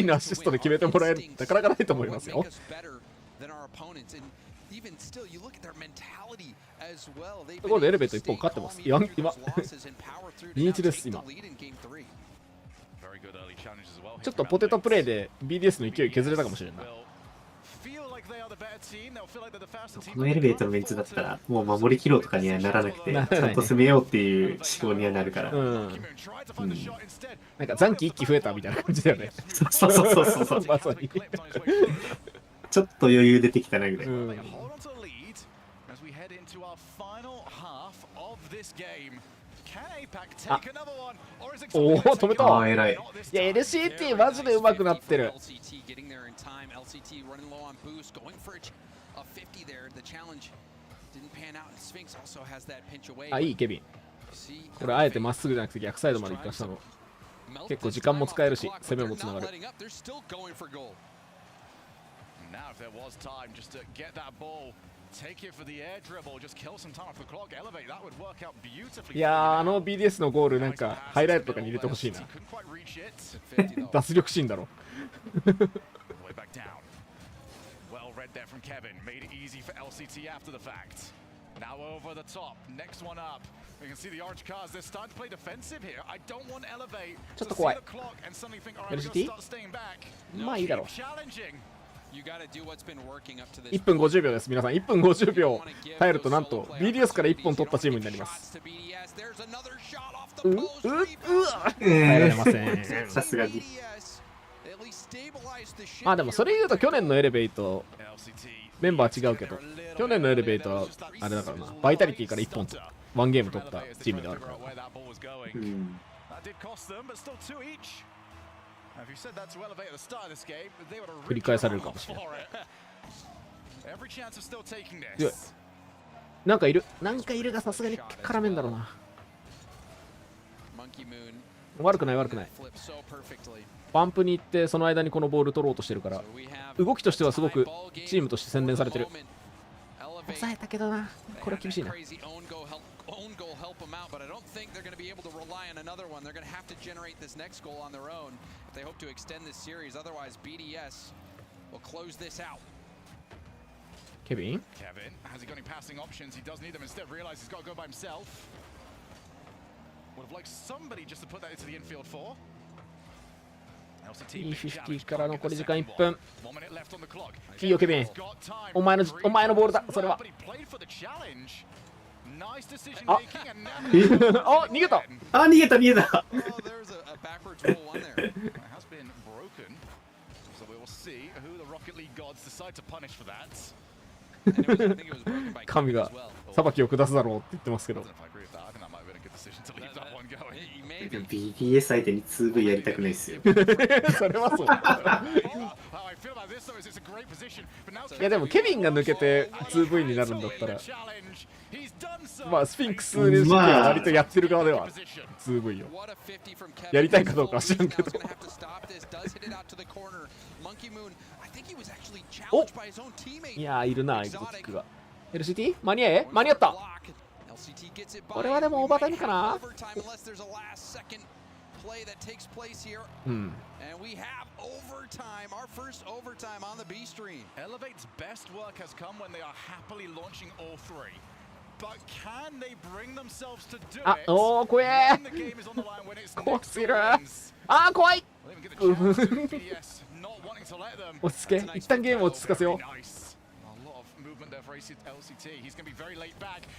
のアシストで決めてもらえるなかなかないと思いますよ。ところでエレベート一本勝ってます。今2-1です今。ちょっとポテトプレイで BDS の勢い削れたかもしれない。このエレベートのメンツだったらもう守りきろうとかにはならなくてちゃんと攻めようっていう思考にはなるから、なんか残機1機増えたみたいな感じだよね。そうまさにちょっと余裕出てきたなぐらい。おお止めた。偉い。いや LCT マジで上手くなってる。あ、いいケビン。これあえてまっすぐじゃなくて逆サイドまで行かしたの結構時間も使えるし、攻めもつながる。いやー、あの BDS のゴールなんかハイライトとかに入れてほしいな。脱力シーンだろ。Now over the top, next one up. We can see the orange cars. They're starting to play defensive here. I don't want elevate to see the clock and suddenly think, all right, we're going to start staying back. まあいいだろう。1分50秒です。皆さん1分50秒耐えるとなんと BDS から1本取ったチームになります。耐えられません。さすがに。まあでもそれ言うと去年のエレベイトメンバー違うけど、去年のエレベーターはあれだからな、バイタリティから1本と1ゲーム取ったチームであるから。繰り返されるかもしれない。強い。なんかいるがさすがに絡めんだろうな。悪くない悪くない。パンプに行ってその間にこのボール取ろうとしてるから、動きとしてはすごくチームとして洗練されてる。抑えたけどな、これは厳しいな。ケビンT50 から残り時間1分。いいよケビン、お前のボールだ、それは。ああ、逃げた。あ、逃げた逃げた。神が裁きを下すだろうって言ってますけど。BDS 相手に 2V やりたくないっすよ。それはそう。いやでもケビンが抜けて 2V になるんだったら、まあスフィンクスには割とやってる側では 2V をやりたいかどうかは知らんけど。お、いやーいるな、エグゾティックが。LCT 間に合った。これはでもオーバータイムかな。うん。あ、おー、怖えー。怖すぎる。あー、怖い。落ち着け。一旦ゲーム落ち着かせよう。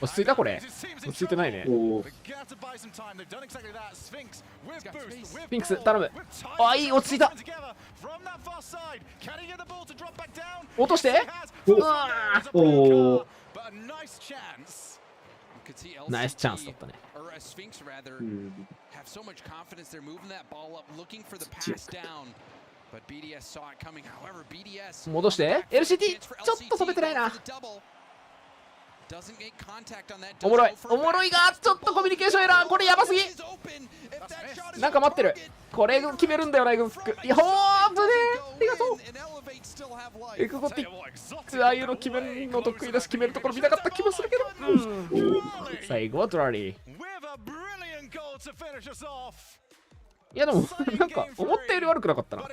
落ち着いたこれ。落ち着いてないね。スフィンクス頼む。あ、いい、落ち着いた。落として。おお。ナイスチャンスだったね。戻して LCT ちょっと飛べてないな。おもろいがちょっとコミュニケーションエラー。これやばすぎ。なんか待ってる。これ決めるんだよな、エグフック。いや、ほーぶねー。ありがとう。エグゴティック、ああいうの決めるの得意だし、決めるところ見たかった気もするけど、最後はドラリー。いやでもなんか思ったより悪くなかったな。い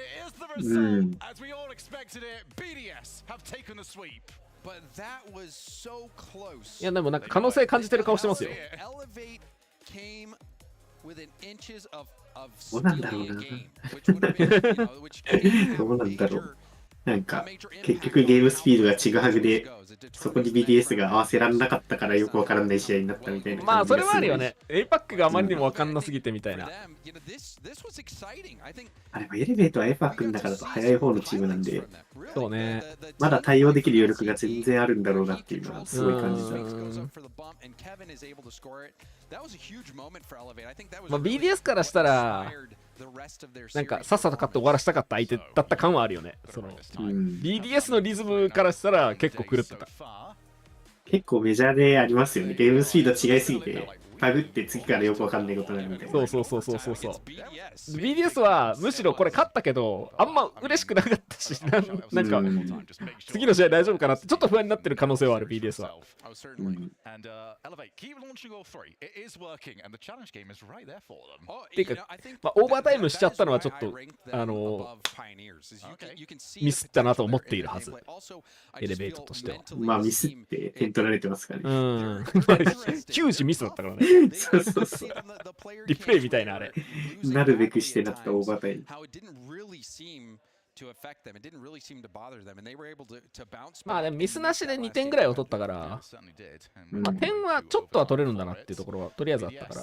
やでもなんか可能性感じてる顔してますよ。どうなんだろうな。どうなんだろう。なんか結局ゲームスピードがちぐはぐで、そこに BDS が合わせられなかったからよくわからない試合になったみたいな。まあそれはあるよね。APAC があまりにもわかんなすぎてみたいな。あれもエレベートは APAC の中だと早い方のチームなんで、そうね。まだ対応できる余力が全然あるんだろうなっていうのはすごい感じた。まあ BDS からしたらなんかさっさと勝って終わらせたかった相手だった感はあるよね。その、BDS のリズムからしたら結構狂ってた。結構メジャーでありますよね。ゲームスピード違いすぎてバグって次からよくわかんないことになるみたいな。そう。BDS はむしろこれ勝ったけど、あんま嬉しくなかったし、なんか、次の試合大丈夫かなって、ちょっと不安になってる可能性はある、BDS は。っていうか、まあ、オーバータイムしちゃったのはちょっと、ミスったなと思っているはず。エレベートとしては。まあ、ミスって点取られてますからね。9時ミスだったからね。そう。リプレイみたいなあれ。なるべくしてなったオーバータイム。まあでもミスなしで2点ぐらいを取ったから、まあ、点はちょっとは取れるんだなっていうところはとりあえずあったから。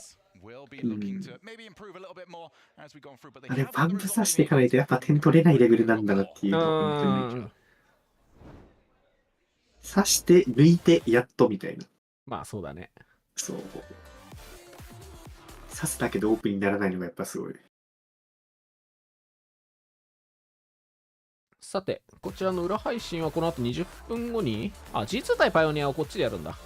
あれ、バンプさしていかないとやっぱ点取れないレベルなんだなっていうのを本当に刺して抜いてやっとみたいな。まあそうだね。そう。刺すだけでオープンにならないのがやっぱすごい。さて、こちらの裏配信はこの後20分後に、G2 対パイオニアをこっちでやるんだ。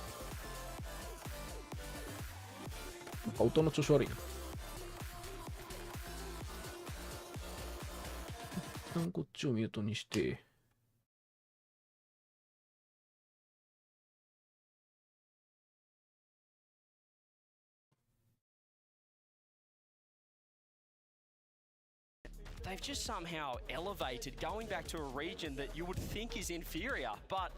なんか音の調子悪いな。一旦こっちをミュートにして。They've just somehow elevated, going back to a region that you would think is inferior. But,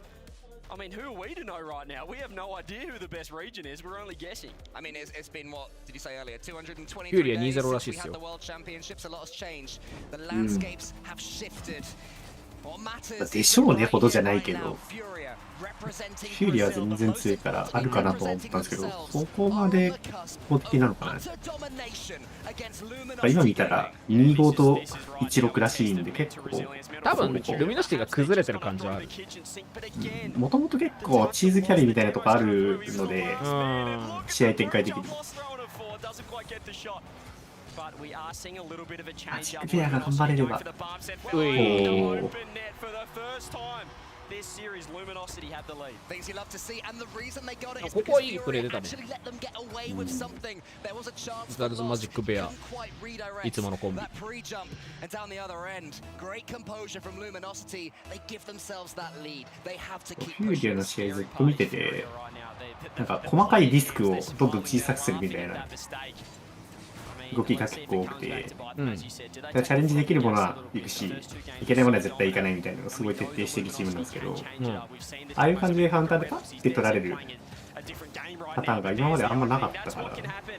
I mean, who are we to know right now? We have no idea who the best region is. We're only guessing. I mean, it's been what did you say earlier? 223 days since we had the World Championships. A lot has changed. The landscapes have shifted. でしょうねほどじゃないけど、フューリアは全然強いからあるかなと思ったんですけど、そこまで公的なのかな。今見たら25と16らしいんで結構多分ルミノシティが崩れてる感じはある。もともと結構チーズキャリーみたいなとこあるので、試合展開的に。ペアが頑張れれば。ここはいいプレー出たね。ザルズマジックベア、いつものコンビ。フューリアの試合ずっと見てて、なんか細かいリスクをどんどん小さくするみたいな動きが結構多くて、チャレンジできるものは行くし、いけないものは絶対行かないみたいなのをすごい徹底しているチームなんですけど、ああいう感じでカウンターでパッて取られるパターンが今まであんまなかったから、や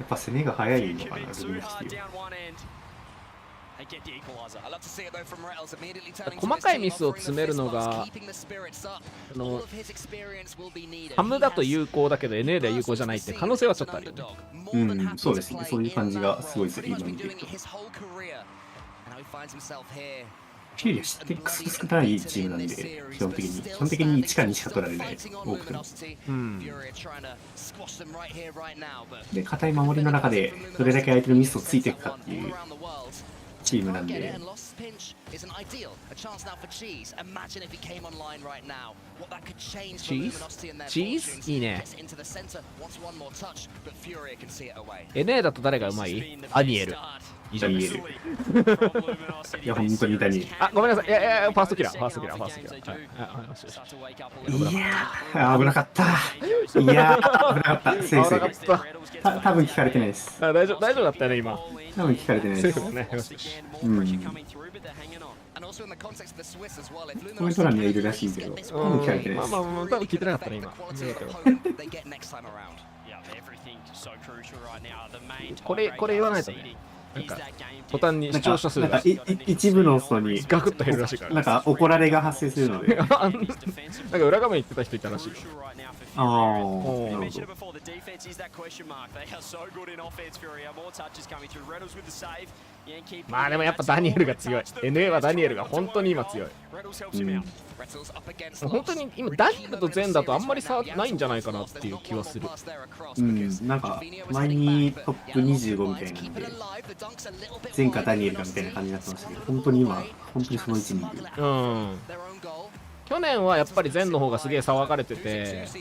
っぱ攻めが早いのかな、ルミノシティは。細かいミスを詰めるのがハムだと有効だけど NA では有効じゃないって可能性はちょっとあるよね。そうですね。そういう感じがすごいする、今見てると。フューリア知って少ないチームなんで、基本的に1か2しか取られない、多くても。で、堅い守りの中でどれだけ相手のミスをついていくかっていうチームなんで。チーズいいね。NA だと誰がうまい？アニエル。以上です。いや、本当にダニエル。ごめんなさい。いや、ファーストキラー。いや、危なかった。いや、危なかった。セーフ。多分聞かれてないです。大丈夫だったよね、今。多分聞かれてないです。セーフだね。コメント欄にはいるらしいけど、多分聞かれてないです。多分聞いてなかったね、今。これ言わないとね。なんか途端に視聴者数が一部の人にガクッと減るらしいから、なんか怒られが発生するので。なんか裏画面行ってた人いたらしい。なるほど。まあでもやっぱダニエルが強い。NA はダニエルが本当に今強い。本当に今ダニエルとゼンだとあんまり差ないんじゃないかなっていう気はする。なんか前にトップ25みたいなんで、ゼンかダニエルかみたいな感じになってましたけど、本当に今本当にその位置にいる。去年はやっぱりゼンの方がすげえ騒がれてて、ち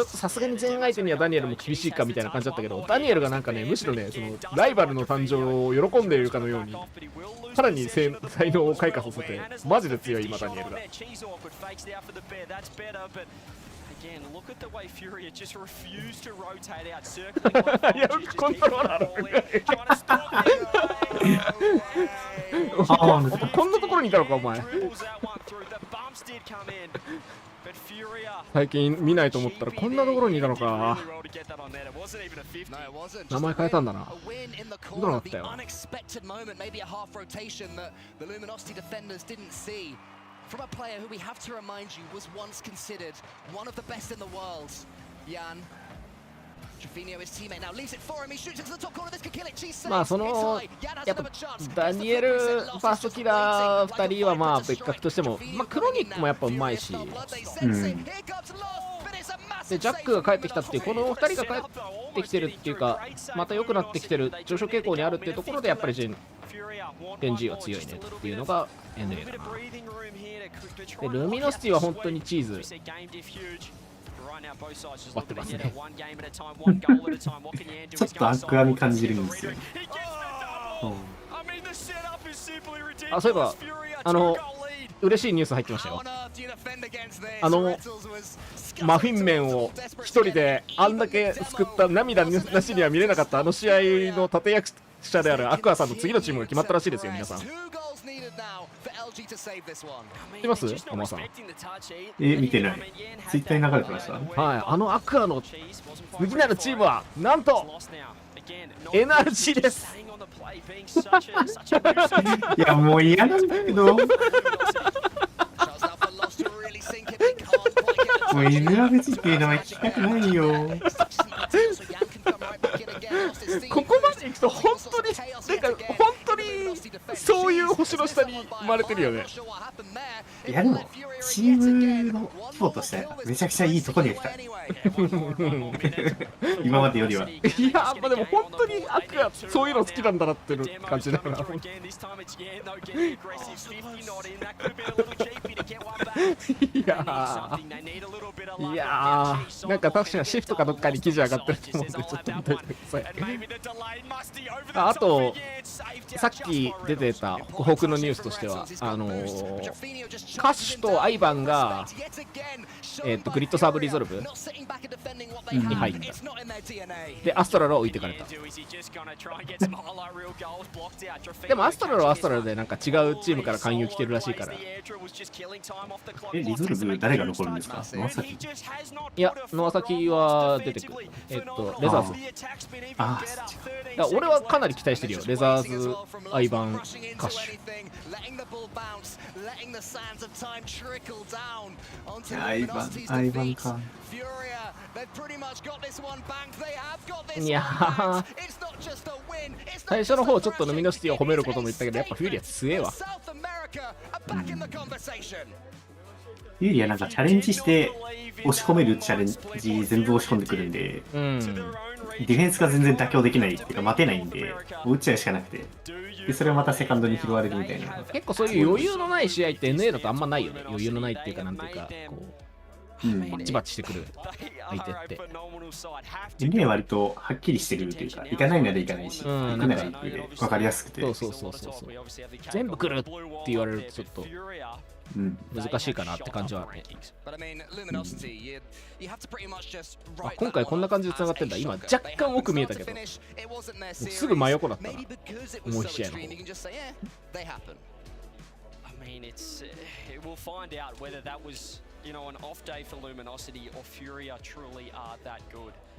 ょっとさすがにゼン相手にはダニエルも厳しいかみたいな感じだったけど、ダニエルがなんかね、むしろね、そのライバルの誕生を喜んでいるかのように、さらに才能を開花させて、マジで強い今、ダニエルが。Again, look at the way Furia just refused to rotate out, いや、コントローラーこんなところにいたのか、お前。最近見ないと思ったらこんなところにいたのか。名前変えたんだな。どうなったよ。From a player who we have to remind you was once considered one of the best in the world, Jan. Trevino, his teammate, now leaves it for him. He shoots into the top corner. This could kill it. She's safe. まあそのやっぱダニエルファーストキラー2人はまあ別格としても、まあクロニックもやっぱうまいし、でジャックが帰ってきたっていうこの2人が帰ってきてるっていうか、また良くなってきてる上昇傾向にあるっていうところでやっぱりジェン NG は強いねっていうのが NA だな。でルミノシティは本当にチーズ割ってますね。ちょっと悪味感じるんですよね。あ、そういえば嬉しいニュース入ってましたよ。マフィン麺を一人であんだけ救った涙なしには見れなかったあの試合の立役者であるアクアさんの次のチームが決まったらしいですよ、皆さん。見てます？天さん。見てない。ツイッターに流れてました。はい、アクアの次なるチームはなんと NRG です。いやもう嫌なんだけど。もう犬は別にっていうのは聞きたくないよ。ここまで行くと本当になんか本当にそういう星の下に生まれてるよね。いやでもチームの規模としてめちゃくちゃいいとこに来た。今までよりは。いやまあでも本当にアクアそういうの好きなんだなっていう感じだから。いやなんか確かにシフトかどっかに記事上がってると思うんでちょっと見といてください。あとさっき出てたホークのニュースとしてはカッシュとアイバンがグリッドサーブリゾルブに入った。でアストラルは置いてかれた。でもアストラルはアストラルでなんか違うチームから勧誘来てるらしいから。リゾルブ誰が残るんですか？野崎？いや野崎は出てくる。レザーズ。ああ俺はかなり期待してるよ。レザーズ、アイバン、カッシュ。アイバンか。いやー最初の方ちょっとルミノシティを褒めることも言ったけどやっぱフューリア強えわ。フューリアなんかチャレンジして押し込めるチャレンジ全部押し込んでくるんで、ディフェンスが全然妥協できないっていうか待てないんで打っちゃうしかなくて、でそれをまたセカンドに拾われるみたいな。結構そういう余裕のない試合って NA だとあんまないよね。余裕のないっていうかなんていうかこうバチバチしてくる相手って。NA は割とはっきりしてるというか、行かないなら行かないし、行くなら行くで分かりやすくて。そう全部来るって言われるとちょっと難しいかなって感じはあるね。今回こんな感じで繋がってんだ。今若干奥見えたけどもうすぐ真横だったな。もう一試合の方。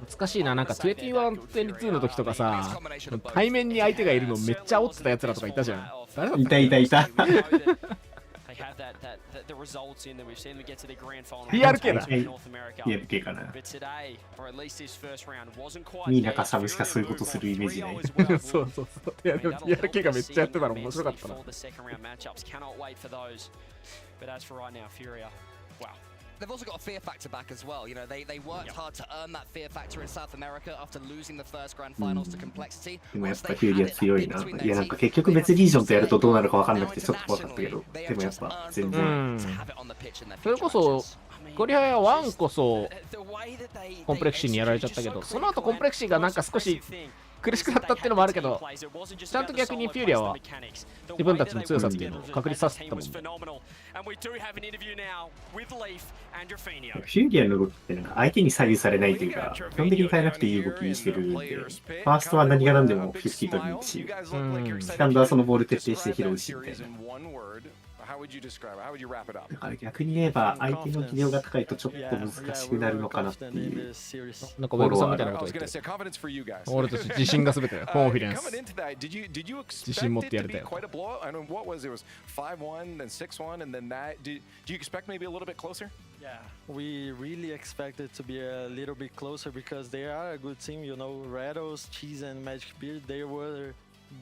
難しいな。なんか21、22の時とかさ、対面に相手がいるのめっちゃ煽ってたやつらとかいたじゃん。いた。PRK だ。PRK かな。ミーナかサブしかそういうことするイメージない。そう。いやでも PRK がめっちゃやってたの面白かったな。they've also got a fear factor back as well. You know, they worked hard to earn that fear factor in South America after losing the first grand finals to Complexity. でもやっぱフューリア強いな。いやなんか結局別リージョンとやるとどうなるか分かんなくてちょっと怖かったけど、でもやっぱ全然。それこそコリアや1こそコンプレクシーにやられちゃったけど、その後コンプレクシーがなんか少し苦しくなったっていうのもあるけど、ちゃんと逆にフューリアは自分たちの強さっていうのを確立させたもんね。フューリアの動きってなんか相手に左右されないというか、基本的に変えなくていい動きしてるんで、ファーストは何が何でも50取りに行くし、セカンドはそのボール徹底して拾うしみたいな。だから逆に言えば相手の技量が高いとちょっと難しくなるのかなっていう。なんかウェブさんみたいなこと言って、俺たち自信がすべてだよ。コンフィデンス。自信持ってやれたよ。Yeah, we really expected to be a little bit closer because they are a good team, you know, Rattles, Cheese and Magic Beard, they were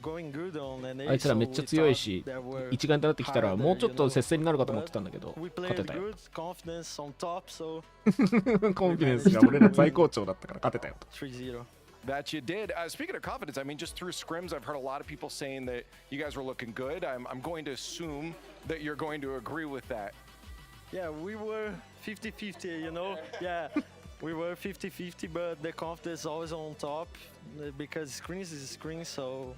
going good on NA. あいつらめっちゃ強いし、一丸となってきたらもうちょっと接戦になるかと思ってたんだけど、勝てたよ。コンフィデンスが俺ら最高潮だったから勝てたよと。3-0. That you did. Speaking of confidence, I mean, just through scrims, I've heard a lot of people saying that you guys were looking good. I'm going to assume that you're going to agree with that. Yeah, we were 50-50, you know? Yeah, we were 50-50, but the confidence is always on top because screens is screen, so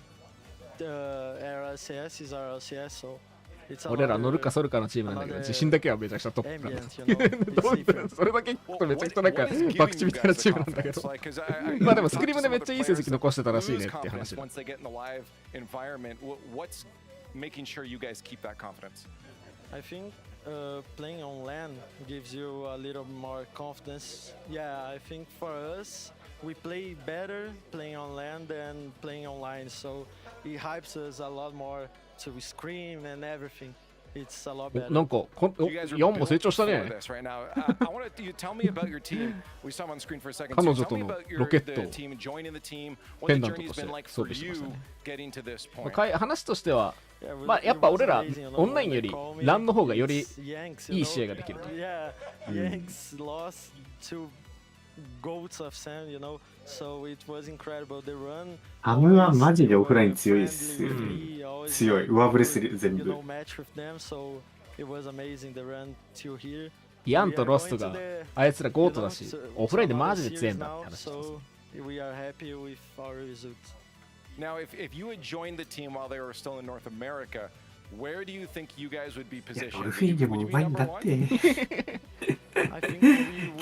the RLCS is RLCS, so it's a 俺ら乗るかそるかのチームなんだけど、自信だけはめちゃくちゃトップなんだ。それだけ聞くとめちゃくちゃなんかバクチみたいなチームなんだけど。まあでもスクリームでめっちゃいい成績残してたらしいねって話だ。I think playing on LAN gives you a little more confidence. Yeah, I think for us, we play better playing on LAN than playing online, so it hypes us a lot more to scream and everything. It's a lot better. なんか4も成長したね。彼女とのロケットをペンダントとして装備しましたね。話としては、まあやっぱ俺らオンラインよりランの方がよりいい試合ができると。ハムはマジでオフライン強いですよね。強い。上振れする全部。ヤンとロストがあいつらゴートだし、オフラインでマジで強いんだって話してます。Now, if you had joined the team while they were still in North America, where do you think you guys would be positioned? ドルフィンでもうまいんだって。I think we would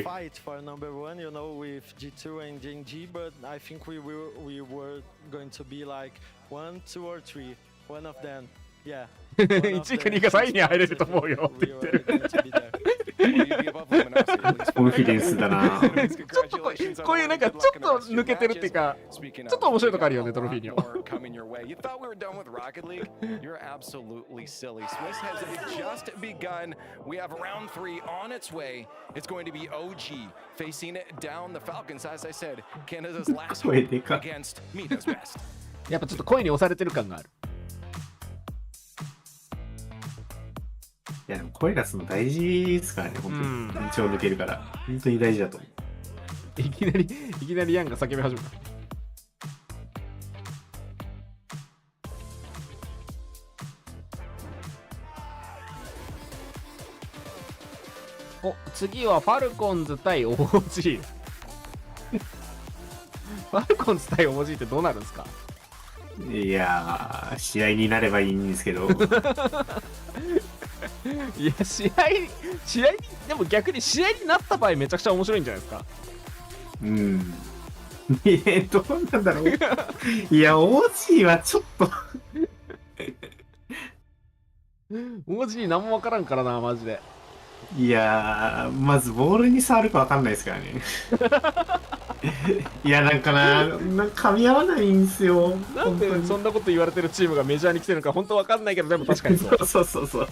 fight for number one, you know, with G2 and JNG, but I think we were going to be like 1, 2, or 3, one of them. Yeah. 1か2か3位に入れると思うよって言ってる。コンフィデンスだな。ちょっとこういうなんかちょっと抜けてるっていうか、ちょっと面白いとこあるよね、トロフィーには。やっぱちょっと声に押されてる感がある。いやでも声出すの大事ですからね、本当に。緊張抜けるから、本当に大事だと思う。いきなりヤンが叫び始めた。お、次はファルコンズ対 OG。ファルコンズ対 OG ってどうなるんですか？いやー、試合になればいいんですけど。いや試合でも逆に試合になった場合めちゃくちゃ面白いんじゃないですか。どうなんだろう。いや OG はちょっとOG 何も分からんからなマジで。いやーまずボールに触るか分かんないですからね。いやなんか噛み合わないんですよ。なんでそんなこと言われてるチームがメジャーに来てるのか本当わかんないけど、でも確かにそう。そう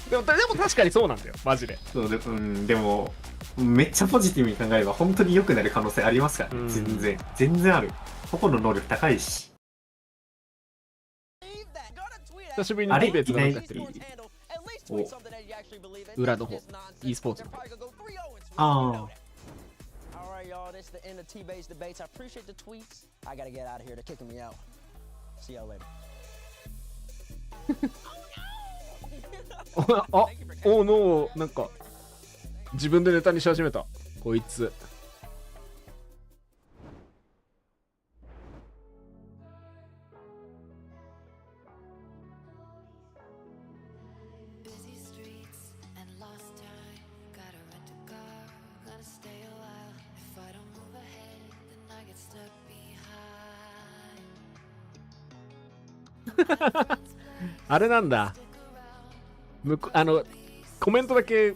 でも確かにそうなんだよマジで。そうで、でもめっちゃポジティブに考えれば本当に良くなる可能性ありますからね。全然ある。個々の能力高いし。久しぶりにディベートがなってる。裏の方 e スポーツの方。ああ。Alright, y'all, this is the end of T-Base debates. I appreciate the tweets. I gotta get out of here. They're kicking me out. See y'all later. あ、おのなんか自分でネタにし始めたこいつ。あれなんだ。コメントだけ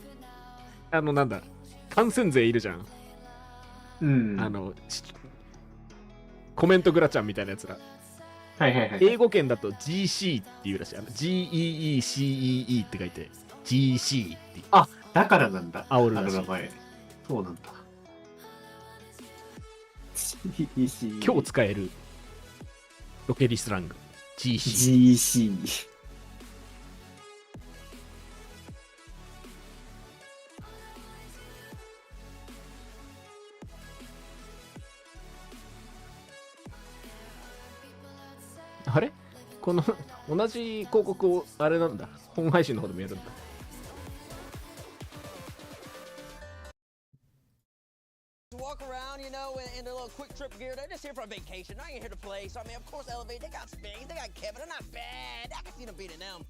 なんだ、感染税いるじゃん。うん。コメントグラちゃんみたいなやつら。はいはいはい。英語圏だと GC っていうらしい。GEECEE って書いて GC っていう。あ、だからなんだ。煽るらしい。名前。そうなんだ。今日使えるロケリスラング GC。あれこの同じ広告をあれなんだ、本配信の方でもやるんだ。Walk around, you know, in their little quick trip gear. They're just here for a vacation. I ain't here to play. So I mean, of course, Elevate. They got Spings, they got Kevin. They're not bad. I can see them beating them.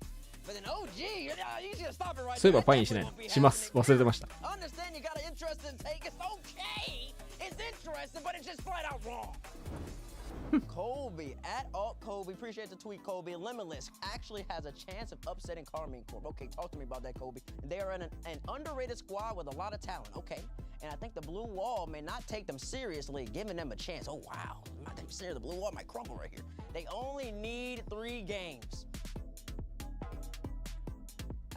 But then OG, you should stop it right now. そういえばパインしない。します。忘れてました。Understand you got an interest in take. It's okay. It's interesting, but it's just flat out wrong. Colby at Alt Colby, appreciate the tweet, Colby. Limitless actually has a chance of upsetting Carmine Corp. Okay, talk to me about that, Colby. They are an underrated squad with a lot of talent. Okay, and I think the Blue Wall may not take them seriously, giving them a chance. Oh wow, I'm not taking serious. The Blue Wall might crumble right here. They only need 3 games.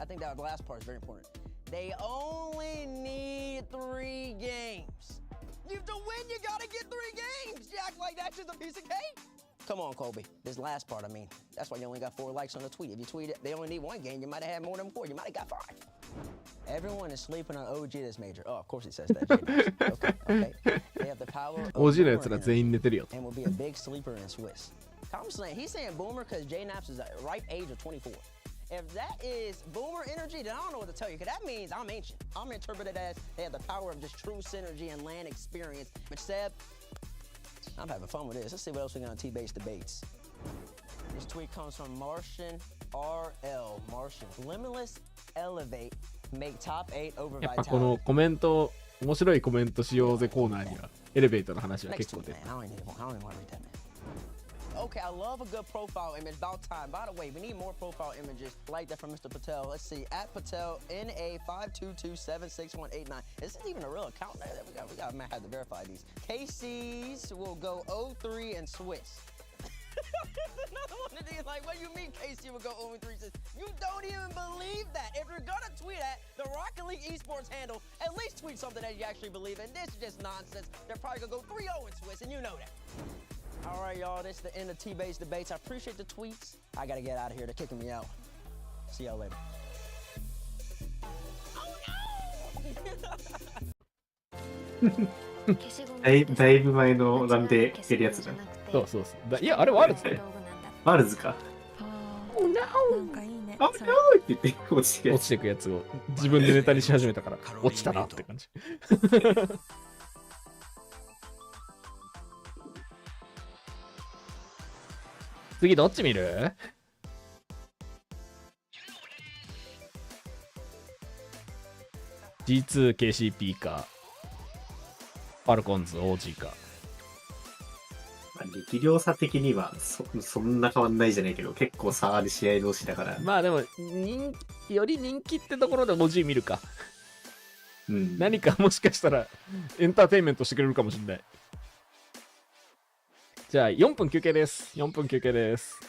I think that last part is very important. They only need 3 games. To win, you gotta get 3 games. You act like that's just a piece of cake. Come on, Colby. This last part, I mean, that's why you only got 4 likes on the tweet. If you tweet it, they only need 1 game. You might have had more than 4. You might have got 5. Everyone is sleeping on OG this major. Oh, of course he says that. Okay. They have the power of OG のやつら全員寝てるよ。 and will be a big sleeper in Swiss. I'm saying he's saying boomer because J-Naps is a ripe age of 24. If that is boomer energy, then I don't know what to tell you, because that means I'm ancient. I'm interpreted as they have the power of just true synergy and LAN experience. But Seb, I'm having fun with this. Let's see what else we got on T-Base debates. This tweet comes from Martian RL. Martian. Limitless Elevate. Make top 8 over やっぱこのコメント、面白いコメントしようぜコーナーにはエレベーターの話は結構出てる。Okay, I love a good profile image. About time. By the way, we need more profile images like that from Mr. Patel. Let's see. At Patel NA522766189. This isn't even a real account. We got might have to verify these. KCs will go 03 and Swiss. Another one of these, like, what do you mean KC will go 0-3? You don't even believe that. If you're gonna tweet at the Rocket League Esports handle, at least tweet something that you actually believe in. This is just nonsense. They're probably gonna go 3-0 in Swiss, and you know that. All right, y'all, this is the end of T-Base debates. I appreciate the tweets. I gotta get out of here. They're kicking me out. See y'all later. Oh, no! だいぶ前のランでやるやつじゃん。そうそうそう。いや、あれワールズね。ワールズか。Oh no! Oh no! って言って落ちてくやつを自分でネタにし始めたから落ちたなって感じ。次どっち見る？G2KCP かファルコンズ OG か。力量差的にはそんな変わんないじゃないけど、結構差ある試合同士だから。まあでもより人気ってところで OG 見るか。うん、何かもしかしたらエンターテインメントしてくれるかもしれない。じゃあ4分休憩です。4分休憩です。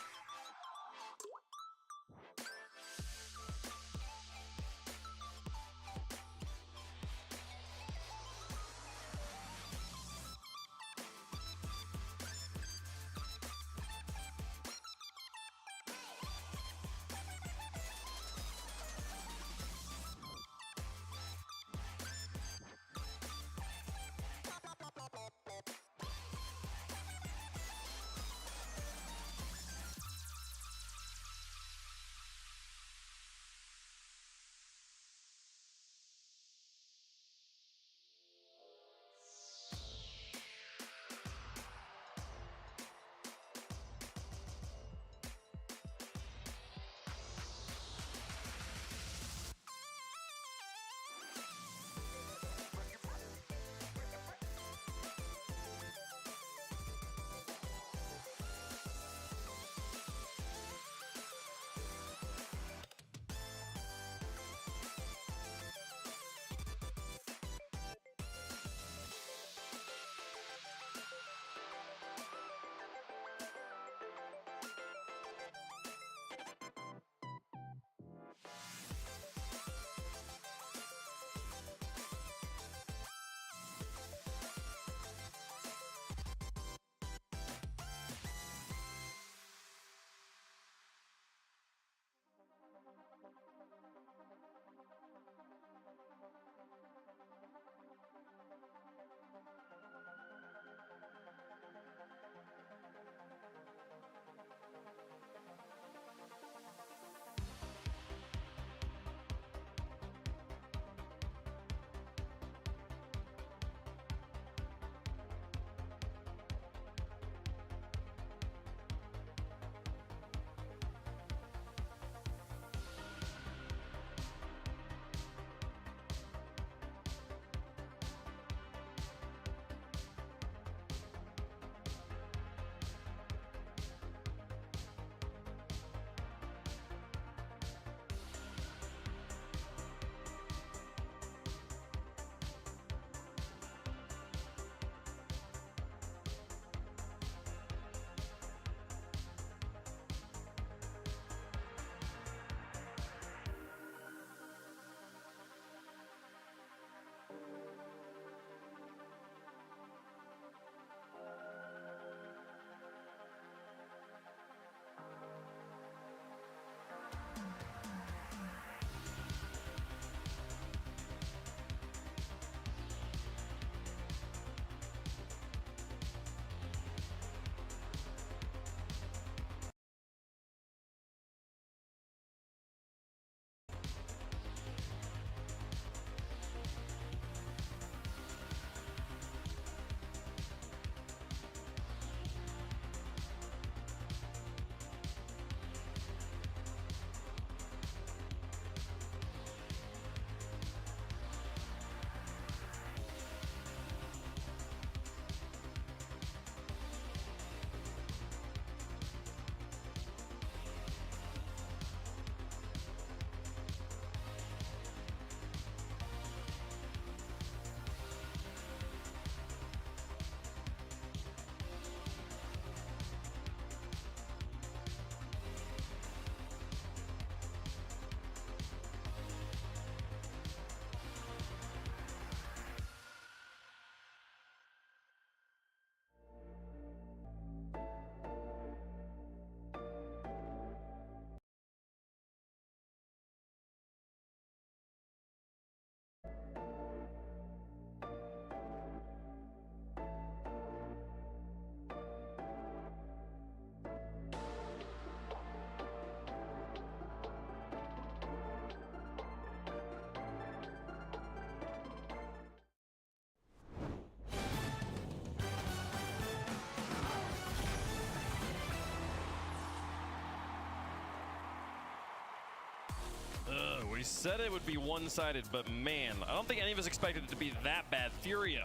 We said it would be one-sided, but man, I don't think any of us expected it to be that bad. Furia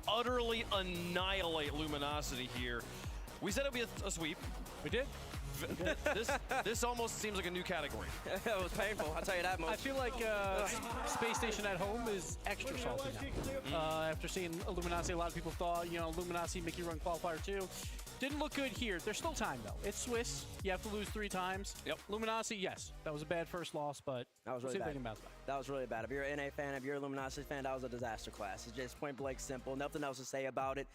utterly annihilate Luminosity here. We said it would be a sweep. We did. This almost seems like a new category. It was painful, I'll tell you that much. I feel like Space Station at home is extra salty now. After seeing Luminosity, a lot of people thought, you know, Luminosity, Mickey run qualifier 2. Didn't look good here. There's still time, though. It's Swiss. You have to lose 3 times. Yep. Luminosity, yes. That was a bad first loss, but that was really bad. That was really bad. If you're an NA fan, if you're a Luminosity fan, that was a disaster class. It's just point blank simple. Nothing else to say about it.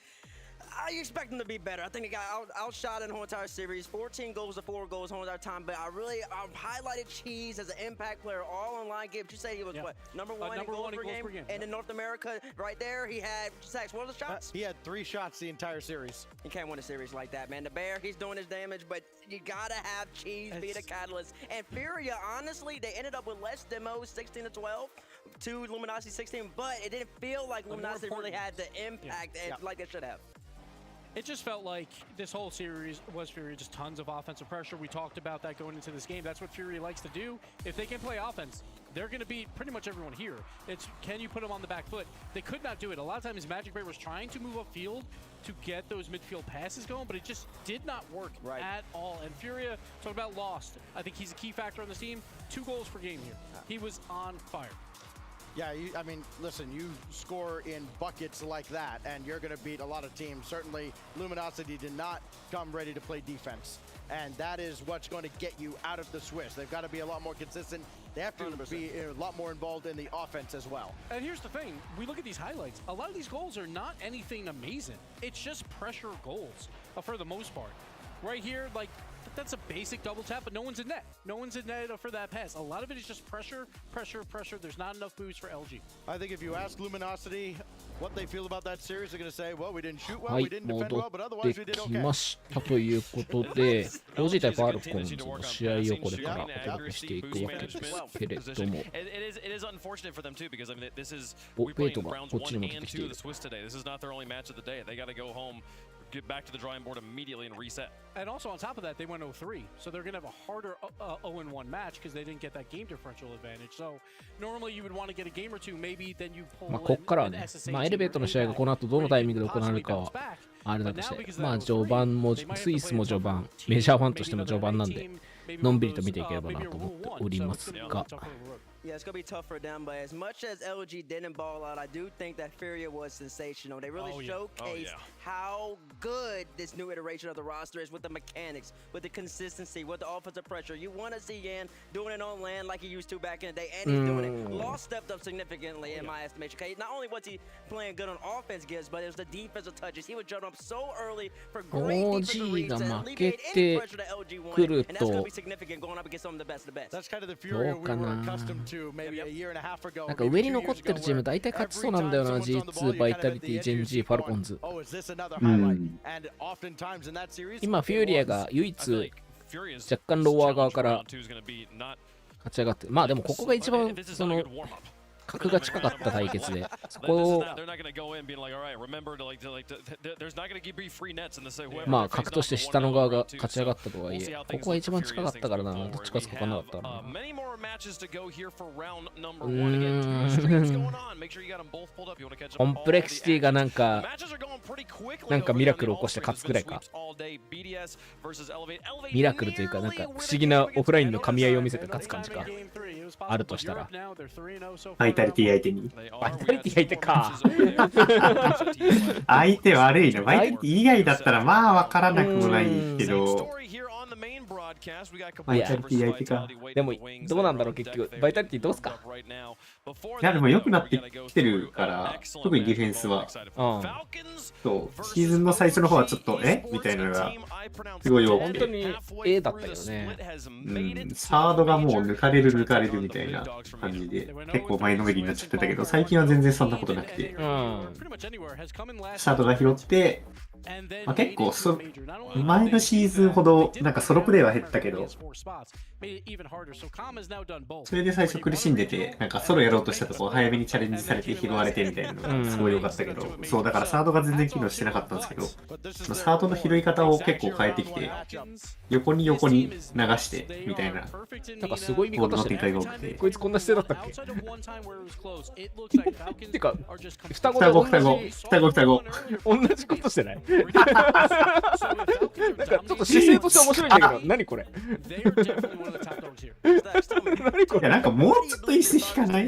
I expect them to be better. I think they got outshot in the whole entire series. 14 goals to 4 goals the whole entire time. But I've highlighted Cheese as an impact player all online game. You say he was what? Number one in goals per game? And in North America, right there, he had Sax. What were the shots? He had 3 shots the entire series. You can't win a series like that, man. The Bear, he's doing his damage, but you gotta have Cheese be the catalyst. And Furia, honestly, they ended up with less demos, 16 to 12, to Luminosity 16. But it didn't feel like Luminosity really had the impact like they should have. It just felt like this whole series was Fury, just tons of offensive pressure. We talked about that going into this game. That's what Fury likes to do. If they can play offense, they're going to beat pretty much everyone here. It's can you put them on the back foot? They could not do it. A lot of times Magic Bear was trying to move upfield to get those midfield passes going, but it just did not work at all. And Furia, talk about lost. I think he's a key factor on this team. 2 goals per game here. He was on fire. Yeah, I mean, listen, you score in buckets like that, and you're going to beat a lot of teams. Certainly, Luminosity did not come ready to play defense, and that is what's going to get you out of the Swiss. They've got to be a lot more consistent. They have to 100%. Be a lot more involved in the offense as well. And here's the thing. We look at these highlights. A lot of these goals are not anything amazing. It's just pressure goals for the most part. Right here, like, that's a basic double tap, but no one's in net. No one's in net for that pass. A lot of it is just pressure, pressure, pressure. There's not enough boost for LG. I think if you ask Luminosity what they feel about that series, they're going to say, well, we didn't shoot well, we didn't defend well, but otherwise we did okay. ましたということで、LG 対ファルコンズの試合をこれからお届けしていくわけですけれども、お、ペイトがこっちにも出てきている。Get back to the drawing board immediately and reset. And also on top of that, they went 0-3, so they're going to have a harder 0-1 match because they didn't get that game differential advantage. So normally you would want to get a game or two, maybe then you pull まあこっからはね、まあエレベートの試合がこの後どのタイミングで行われるかはあれだとして、まあ序盤もスイスも序盤、メジャー1としても序盤なんで、のんびりと見ていければなと思っておりますが。Yeah, it's going to be tough for them, but as much as LG didn't ball out, I do think that Furia was sensational. They really showcased how good this new iteration of the roster is with the mechanics, with the consistency, with the offensive pressure. You want to see Yan doing it on land like he used to back in the day, and he's doing it. Lost stepped up significantly in my estimation. Okay, not only was he playing good on offense gives, but it was the defensive touches. He was jumping up so early for great defensive reads and alleviate any pressure that LG wanted, and that's going to be significant going up against some of the best of the best. That's kind of the Furia we were accustomed to. なんか上に残ってるチーム大体勝ちそうなんだよな。G2、バイタリティ、ジェンジー、ファルコンズ。今フューリアが唯一若干ロワー側から勝ち上がってる。まあでもここが一番その格が近かった対決で、そこをまあ格として下の側が勝ち上がったとはいえ、ここが一番近かったからな。どっちかつか分かんなかったからな。コンプレクシティがなんかミラクル起こして勝つくらいか。ミラクルというかなんか不思議なオフラインの噛み合いを見せて勝つ感じか。あるとしたら。バイタリティ相手に。バイタリティ相手か。相手悪いの。バイタリティ以外だったらまあ分からなくもないけど。バイタリティ相手か。でもどうなんだろう結局。バイタリティどうすか。いやでも良くなってきてるから、特にディフェンスは。そう、シーズンの最初の方はちょっとみたいなのがすごい多くて。本当に A だったよね。サードがもう抜かれるみたいな感じで結構前のめりになっちゃってたけど、最近は全然そんなことなくて、サードが拾ってまあ、結構前のシーズンほどなんかソロプレイは減ったけど、それで最初苦しんでて、なんかソロやろうとしたとこ早めにチャレンジされて拾われてみたいなのがすごい良かったけど、そうだからサードが全然機能してなかったんですけど、サードの拾い方を結構変えてきて、横に流してみたいな、なんかすごい見方してる。こいつこんな姿勢だったっけ？てか、双子。同じことしてない？なんかちょっと姿勢として面白いんだけど、何これ？何これ？いや、なんかもうちょっと椅子引かない？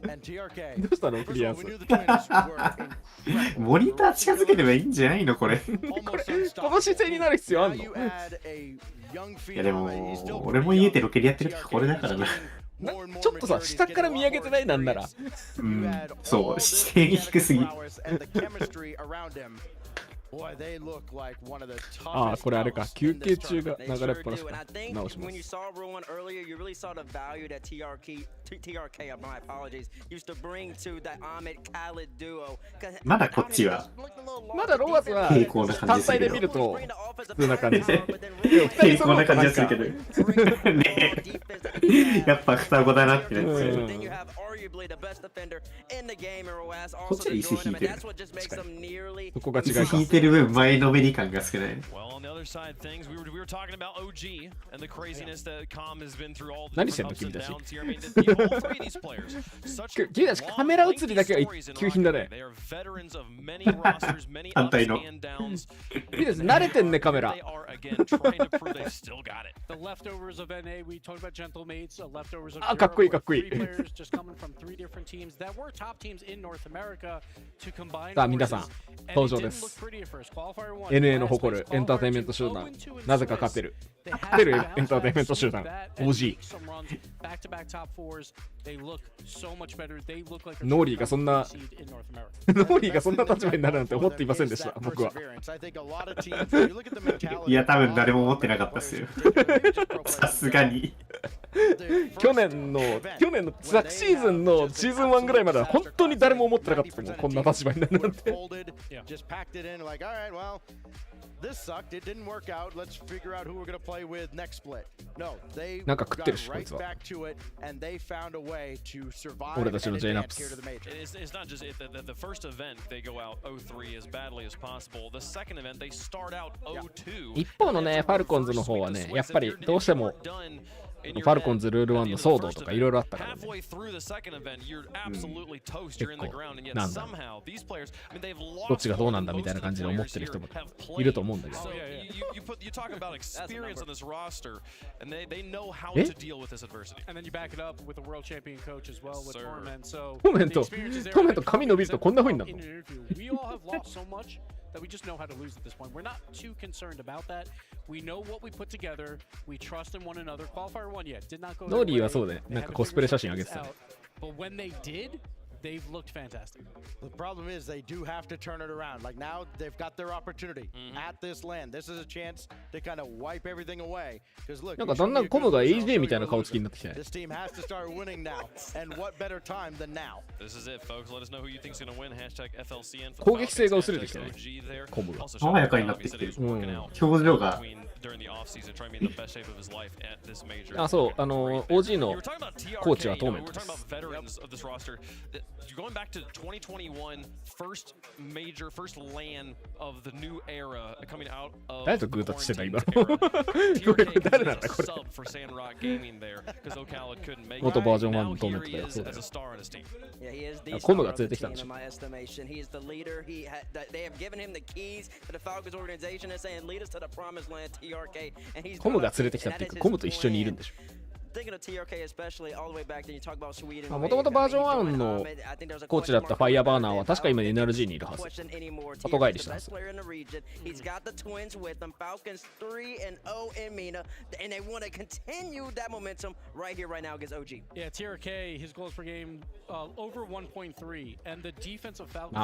どうしたのクリアンス？モニター近づければいいんじゃないのこれ？この姿勢になる必要あんの？いやでも、俺も家でロケでやってる時これだからな。ちょっとさ、下から見上げてないなんなら。うん、そう、姿勢に低すぎ。ああ、これあれか、休憩中が流れっぱなしか。直します。まだこっちは。まだローガスは単体で見ると普通な感じ。平行な感じがするけど。ねえ。やっぱ双子だなってなっちゃう。こっちで椅子引いてる。そこが違うか。引いてる分前のめり感が少ない。何してんの君たち。君たちカメラ映りだけが急品だね。反対の。君たち慣れてんねカメラ。あ、かっこいいかっこいい。さあ皆さん登場です。NA の誇るエンターテインメント集団、なぜか勝てるエンターテインメント集団 OG。 ノーリーがそんな立場になるなんて思っていませんでした僕は。いや多分誰も思ってなかったっすよさすがに。去年の昨シーズンのシーズン1ぐらいまでは本当に誰も思ってなかったもん、こんな立場になるなんて。なんか食ってるしこいつは。俺たちの J ナップス。一方のねファルコンズの方はね、やっぱりどうしてもファルコンズルール1の騒動とかいろいろあったからね。結構なんだどっちがどうなんだみたいな感じで思ってる人もいると思うんだけど。え？コメント髪伸びるとこんな風になるの？That we just know how to lose at this point. We're not too concerned about that. We know what we put together. We trust in one another. Qualifier 1 yet did not go. ノーリーはそうで、なんかコスプレ写真上げてたね。But when they did, they've looked fantastic. The problem is they do have to turn it around. Like now they've got their opportunity at this land. This is a chance to kind of wipe everything away. Because look, なんかだんだんコムが AJ みたいな顔つきになってきて。This team has to start winning now. And what better time than now? This is it, folks. Let us know who you think's going to win. #FLCN. 攻撃性が薄れてきたね。コムが。爽やかになってきてる。表情が。あ、そう、OG のコーチはトーメントです。Going back to 2021, first LAN of the new era coming out of 誰とグータッチしてた今の誰なんだこれ。元バージョン1のトーメントだよ。そうだよ。コムが連れてきたんでしょ。コムが連れてきたっていうか、コムと一緒にいるんでしょ。もともとバージョン1のコーチだったファイヤーバーナーは確か今 NRG にいるはず。後帰りしたはず。ま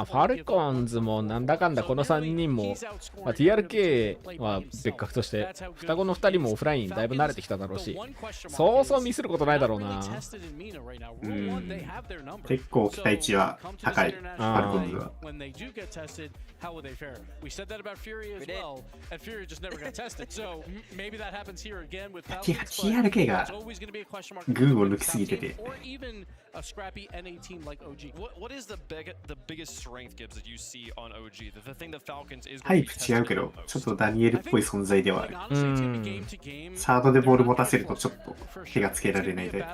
あファルコンズもなんだかんだこの3人も、まあ、TRK は別格として双子の2人もオフラインだいぶ慣れてきただろうし、そうそうそうミスることないだろうな。結構期待値は高い、ファルコンズは。How will they fare? We said that about Fury as well, and Fury just never got tested. So maybe that happens here again with Falcons. TRK が群を抜きすぎてて。Or even a scrappy NA team like OG. What is the biggest strength Gibbs that you see on OG? The thing that Falcons is タイプ違うけど、ちょっとダニエルっぽい存在ではある。サードでボール持たせるとちょっと手がつけられないタイプ。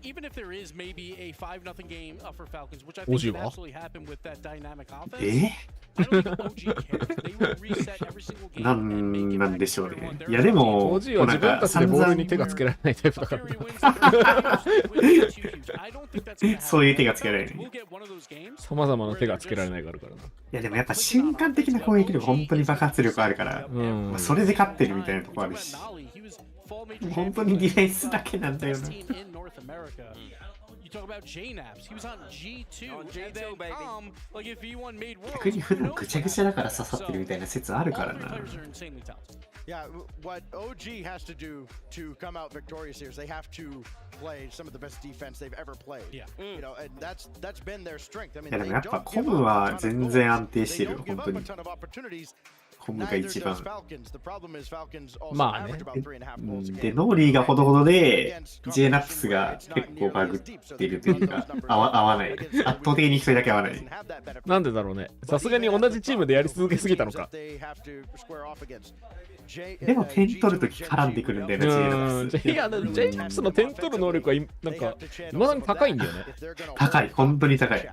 Even if there is maybe a 5-0 game for Falcons, which I think could absolutely happen with that dynamic offense. なんでしょうね。いやでも、OG は自分たちでボールに手がつけられないタイプだから。そういう手がつけられない。さまざまな手がつけられないがあるからな。いやでもやっぱ瞬間的な攻撃力本当に爆発力あるから、まあそれで勝ってるみたいなとこあるし。本当にディフェンスだけなんだよな。Talk about JNAPS. He was on G2. And then, like if V1 made war, 逆に普段ぐちゃぐちゃだから刺さってるみたいな説あるからな。Yeah, what OG has to do to come out victorious here is they have to play some of the best defense they've ever played. Yeah. You know, and that's been their strength. I mean, いやでもやっぱコムは全然安定してる本当に。コムが一番。まあね。で、ノーリーがほどほどで、JNAPS が結構バグってるというか、合わない。圧倒的に一人だけ合わない。なんでだろうね。さすがに同じチームでやり続けすぎたのか。でも点取るとき絡んでくるんだよね、JNAPS。いや、JNAPS の点取る能力はなんか、いまだに高いんだよね。高い、本当に高い。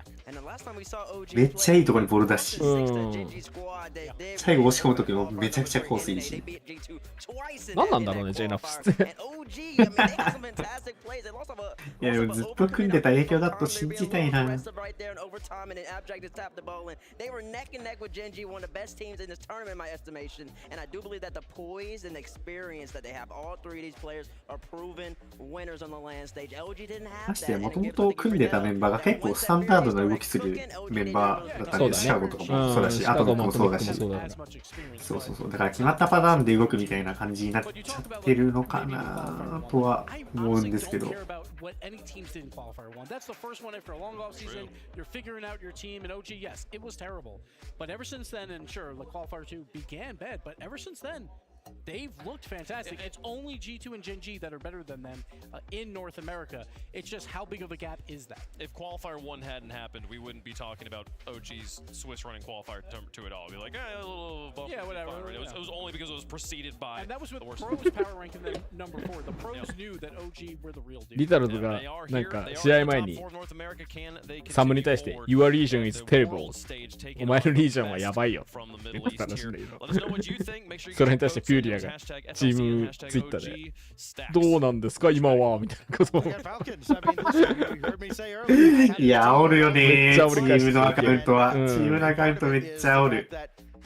めっちゃいいところにボール出し、最後押し込むときもめちゃくちゃコースいいし。何なんだろうね、JNAPS って。いやでもずっと組んでた影響だと信じたいな。poise and experience that they have, all three of these players are proven winners on the LAN stage. LG didn't have that. ましてもともと組んでたメンバーが結構スタンダードな動きするメンバーだったんで、シカゴとかもそうだし、アトムもそうだし、そうそうそう、だから決まったパターンで動くみたいな感じになっちゃってるのかなとは思うんですけど。What any teams didn't qualify one. That's the first one after a long off season. You're figuring out your team, and OG, yes, it was terrible. But ever since then, and sure, the qualifier 2 began bad, but ever since then, they've looked fantastic. It's only G2 and Gen G that are better than them in North America. It's just how big of a gap is that? If qualifier 1 hadn't happened, we wouldn't be talking about OG's Swiss running qualifier 2 at all. We'd be like, a little bump. Yeah, whatever. Right? It was only because it was preceded by. And that was with Pros power ranking them number 4. The Pros knew that OG were the real deal. リタルズがなんか試合前にサムに対して Your region is terrible. お前のリージョンはやばいよって言ったらしいんだけどそれに対してフューリアがチームツイッターでどうなんですか今はみたいなことをいや煽るよねチームのアカウントは、チームのアカウントめっちゃ煽る。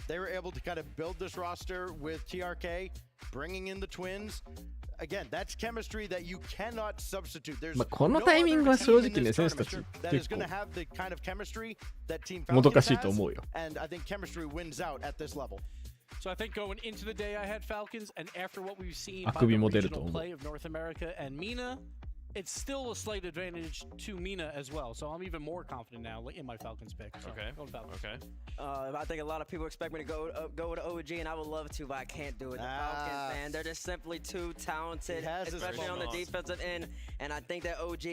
They were able to kind of build this roster with TRK, bringing in the twins. Again, that's chemistry that you cannot substitute. There's このタイミングは正直ね、選手たち結構もどかしいと思うよ。And I think chemistry wins out at this level. So I think going into the day I had Falcons, and after what we've seen by the regional play of North America and MENA, it's still a slight advantage to MENA as well. So I'm even more confident now in my Falcons pick. So okay. Okay. I think a lot of people expect me to go to OG, and I would love to, but I can't do it. The Falcons, man, they're just simply too talented, especially on the defensive end. And I think that OG,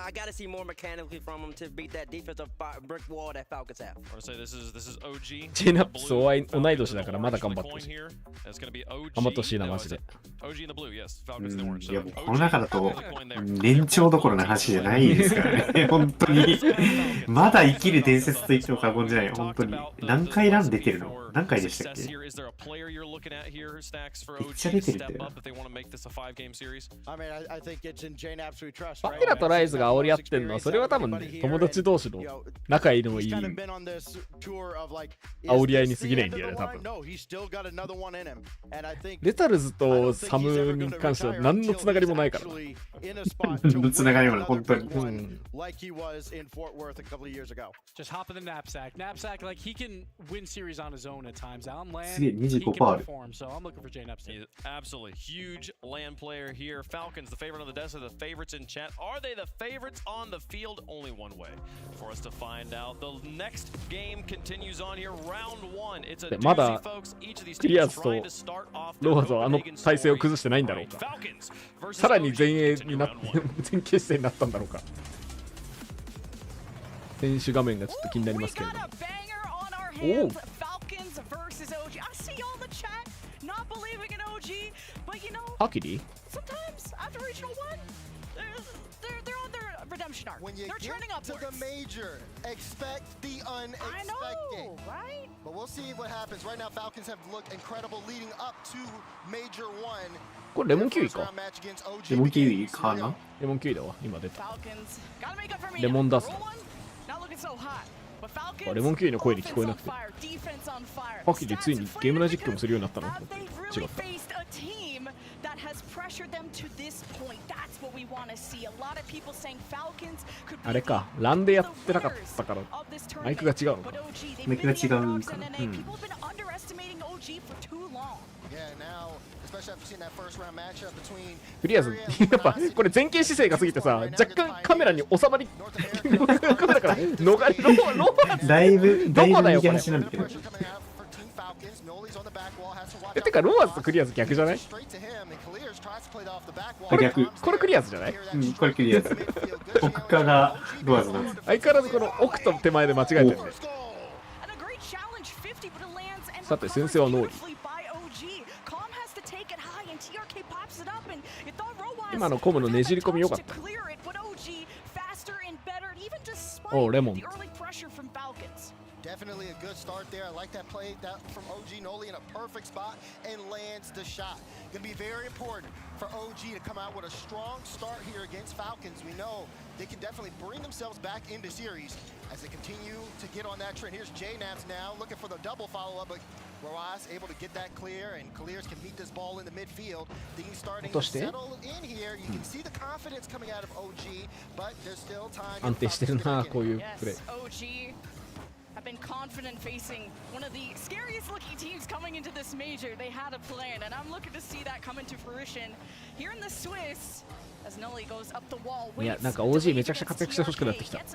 I got to see more mechanically from them to beat that defensive brick wall that Falcons have. I want to say this is OG. JNAPS 同い年だからまだ頑張ってほしい。頑張ってほしいなマジで。OG in the blue, yes. Falcons in the orange. いやもうこの中だと年長どころの話じゃないですからね。本当にまだ生きる伝説と言っても過言じゃない。本当に何回ラン出てるの？何回でしたっけ？めっちゃ出てるんだよ。バキラとライズが煽り合ってんのはそれは多分ね、友達同士の仲いいのもいい煽り合いに過ぎないんだよね、多分。レタルズとサムに関しては何のつながりもないからな。何のつながりもない、本当に。Just hop in the knapsack. Knapsack, like he can win series on his own. すげえ、25%ある。 He's absolutely huge LAN player here. Falcons, the favorite on the desk, are the favorites in chat. Are they the favorites on the field? Only one way for us to find out. The next game continues on here. Round one. It's a doozy, folks. Each of these teams trying to start off their Copenhagen story. Falcons versus さらに前衛になって前傾姿勢になったんだろうか。選手画面がちょっと気になりますけれども。おお。ハキリ？ redemption arc. When you They're turning up to the major, expect the unexpected. I know, right? But we'll see what happens. Right now, Falcons have looked incredible leading up to Major 1. これレモンキウイか。レモンキウイかな？レモンキウイだわ。今出た。レモンダスト。レモンキウイの声で聞こえなくて。ハキリついにゲーム内実況もするようになったの？違った。あれか、ランでやってなかったからマイクが違うのかな。マイクが違うかな。うん。クリアズ、やっぱこれ前傾姿勢が過ぎてさ、若干カメラに収まりカメラから逃れロだいぶ右端なんだけど。てかローアズとクリアズ逆じゃない？逆。これクリアズじゃない？うん、これクリアズ。奥からローアズなんです。相変わらずこの奥と手前で間違えてるね。さて先生はノーリー。今のコムのねじり込み良かった。おレモン。Definitely a good start there. I like that play that from OG Noli in a perfect spot and lands the shot. Going to be very important for OG to come out with a strong start here against Falcons. We know they can definitely bring themselves back into series as they continue to get on that trend. Here's J-Naps now looking for the double follow-up, but Roas able to get that clear, and Clears can meet this ball in the midfield. Things starting to settle in here. You can see the confidence coming out of OG, but there's still time. 安定してるな、こういうプレー。Have been confident facing one of the scariest looking teams coming into this major. They had a plan, and I'm looking to see that come into fruition here in the Swiss. As Noli goes up the wall. いや、なんか OG めちゃくちゃ活躍してほしくなってきた。頑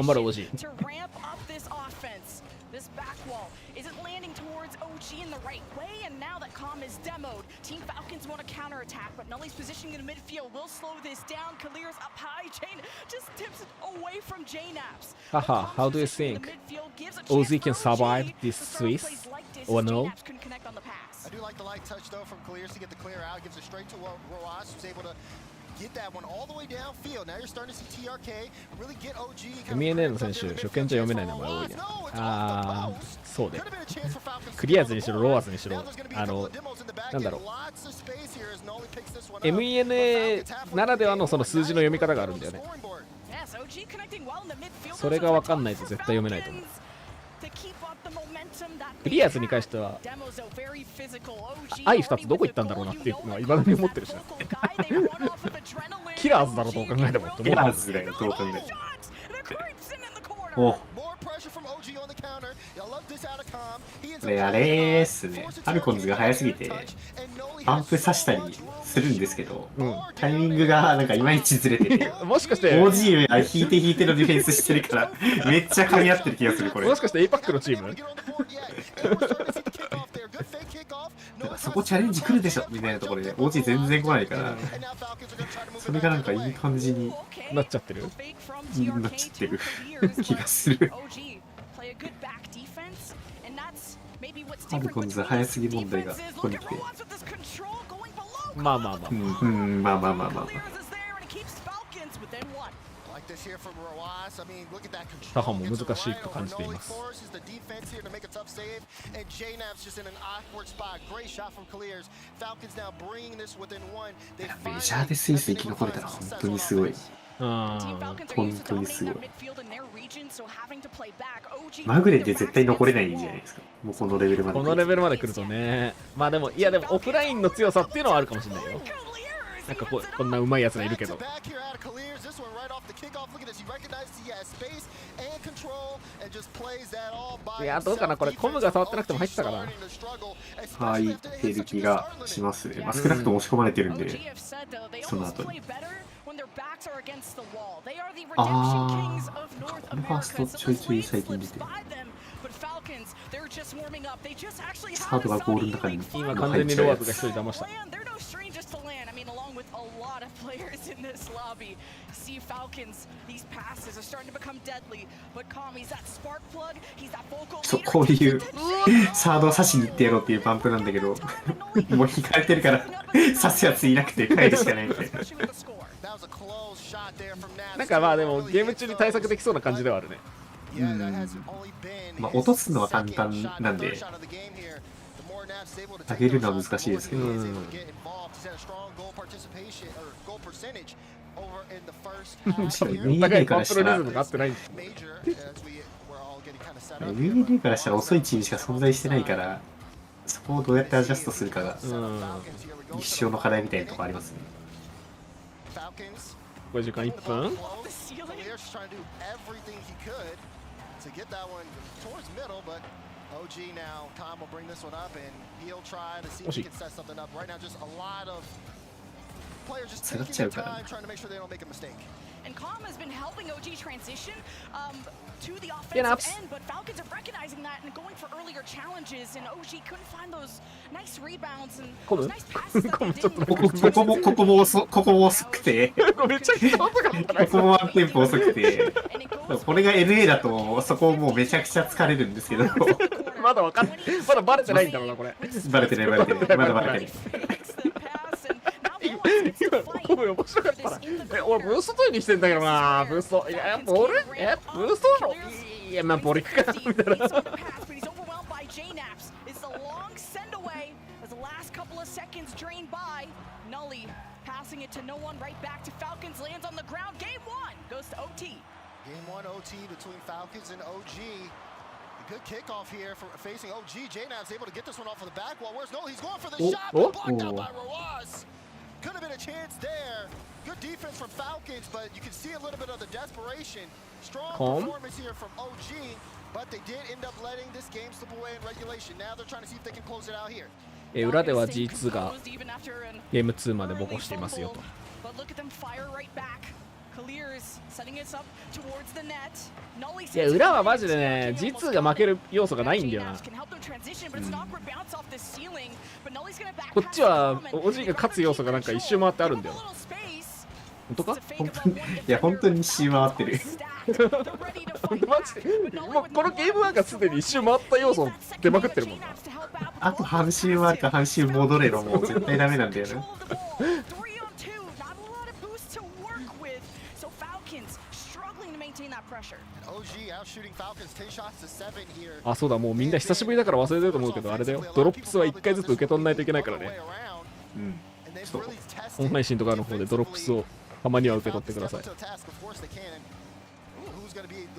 張る OG。This back wall isn't landing towards OG in the right way, and now that Comm is demoed, Team Falcons want to counterattack, but Nully's positioning in the midfield will slow this down. Kalir's up high, Jane just tips it away from J-Naps. Haha, how do you think OZ can survive this Swiss or no? I do like the light touch though from Kalir's to get the clear out, gives it straight to Roas, who's able to get that one all the way downfield. Now you're starting to see TRK really get OG. MNA の選手、初見じゃ読めない名前多いね。あー、そうで。クリアズにしろ、ローアズにしろ、なんだろう。MENA ならではのその数字の読み方があるんだよね。それが分かんないと絶対読めないと思う。クリアズに関してはI2つどこ行ったんだろうなっていうのは未だに思ってるしなキラーズだろうと考えてもキラーズだよどう考えてもおこれあれっすねファルコンズが速すぎてパンプ刺したりするんですけど、タイミングがなんかいまいちずれててもしかして OG が引いてのディフェンスしてるからめっちゃ噛み合ってる気がするこれもしかして APAC のチームそこチャレンジ来るでしょみたいなところで OG 全然来ないからそれがなんかいい感じになっちゃってるなっちゃってる気がするファルコンズ速すぎ問題がここに来てまあまあまあまあまあまあまあタハも難しいと感じていますメジャーでスイス生き残れたら本当にすごい本当にすごいまぐれって絶対残れないんじゃないですかもうこのレベルまで来るとねまあでもいやでもオフラインの強さっていうのはあるかもしれないよなんかこんなうまいやつがいるけど。いやどうかな、これコムが触ってなくても入ってたかな。入ってる気がしますね。少なくとも押し込まれてるんで、その後に。ああ、ファーストちょいちょい最近出てる。サードがゴールの中に今完全にロワーズが一人騙した。そう、こういうサードを刺しに行ってやろうっていうバンプなんだけど、もう引かれてるから刺すやついなくて帰るしかないみたいな。なんかまあでもゲーム中に対策できそうな感じではあるね。まあ落とすのは簡単なんで上げるのは難しいですけど、LA からしたら LA からしたら遅いチームしか存在してないから、そこをどうやってアジャストするかが一生の課題みたいなところありますね。これ時間1分。惜しい。下がっちゃうからね。And Calm has been helping OG transition to the Get up. offensive end, but Falcons are recognizing that and going for earlier challenges, and OG couldn't find those nice rebounds and those nice passes that they did. ここも遅くて、ここもワンテンポ遅くて、これが LA だとそこもうめちゃくちゃ疲れるんですけど、まだわかんない。まだバレてないんだろうなこれ。バレてない、まだバレてない。これ面白かったな。俺ブースト取りにしてんだけどな。ブースト。いやボール？ブーストの？いやまあボール行くかなみたいな。Passing it to no one, right back to Falcons, lands on the ground. Game 1 goes to OT. Game 1 OT between Falcons and OG. A good kickoff here for facing OG. JNAB's able to get this one off of the back wall. Where's no? He's going for the shot, but blocked out by Rawaz. Could have been a chance there. Good defense from Falcons, but you can see a little bit of the desperation. Strong performance here from OG, but they did end up letting this game slip away in regulation. Now they're trying to see if they can close it out here. 裏では G2 がゲーム2までボコしていますよと。いや裏はマジでね G2 が負ける要素がないんだよな。こっちは OG が勝つ要素がなんか一周回ってあるんだよ。本当か？本当にいや本当に一周回ってる。マジでもうこのゲームなんかすでに一周回った要素出まくってるもんな。あと半周回るか半周戻ればもう絶対ダメなんだよな。あ、そうだ、もうみんな久しぶりだから忘れてると思うけど、あれだよ、ドロップスは1回ずつ受け取んないといけないからね。うん、そう。オン配信とかの方でドロップスをたまには受け取ってください。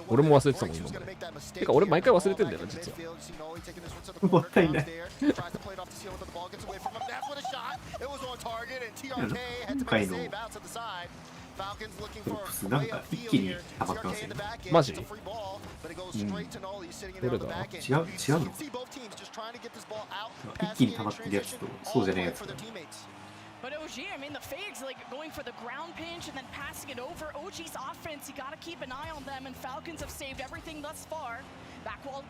俺も忘れてたもん、今まで。てか、俺毎回忘れてんだよな、実は。もったいない。今回のドロップスなんか一気に溜まってますよね。マジ？うん。どれだ？違うの？一気に溜まってるやつとそうじゃないやつ。But OG, I mean, the Fags like going for the ground pinch and then passing it over. OG's offense, you gotta keep an eye on them, and Falcons have saved everything thus far. Backwall.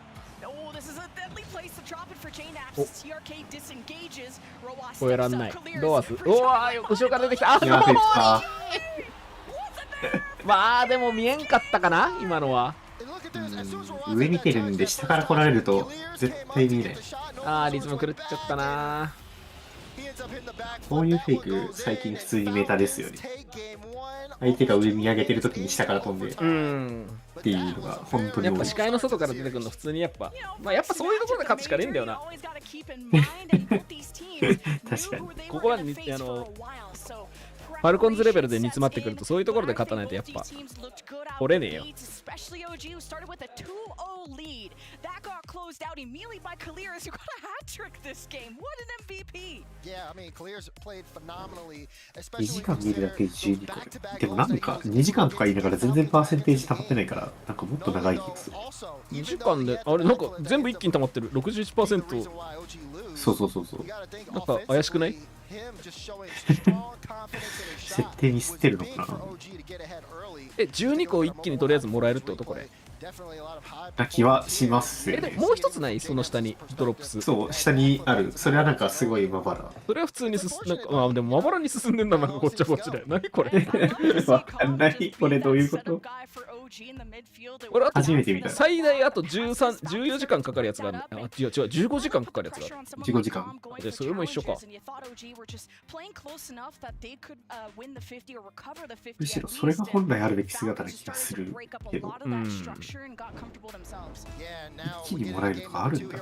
Oh, this is a deadly place to drop it for JNAPS. TRK disengages. Roas steps up, clears. ロアス。うわー、後ろから出てきた。あ、まあでも見えんかったかな今のは。上見てるんで下から来られると絶対見えない。あー、リズム狂っちゃったな。こういうフェイク最近普通にメタですよね。相手が上見上げてる時に下から飛んでっていうのが本当に多い。やっぱ視界の外から出てくるの普通にやっぱ、まあやっぱそういうところで勝つしかねえんだよな。確かに。ここはファルコンズレベルで煮詰まってくるとそういうところで勝たないとやっぱ取れねえよ。2時間見るだけで12個。でもなんか2時間とか言いながら全然パーセンテージ溜まってないから、なんかもっと長い気がする。2時間で、あれなんか全部一気に溜まってる。61%。そうそうそうそう。なんか怪しくない？設定に捨てるのかな。12個一気にとりあえずもらえるってことこれ。な気はしますよね。でももう一つない？その下にドロップス。そう、下にある。それはなんかすごいまばら。それは普通になんか、でもまばらに進んでんだな、なんかこっちはこっちで。何これわかんない。これどういうこと？俺あと初めて見た。最大あと14時間かかるやつがある。あ、違う、15時間かかるやつがある。15時間。で、それも一緒か。むしろそれが本来あるべき姿な気がするけど。一気にもらえるとかあるんだ。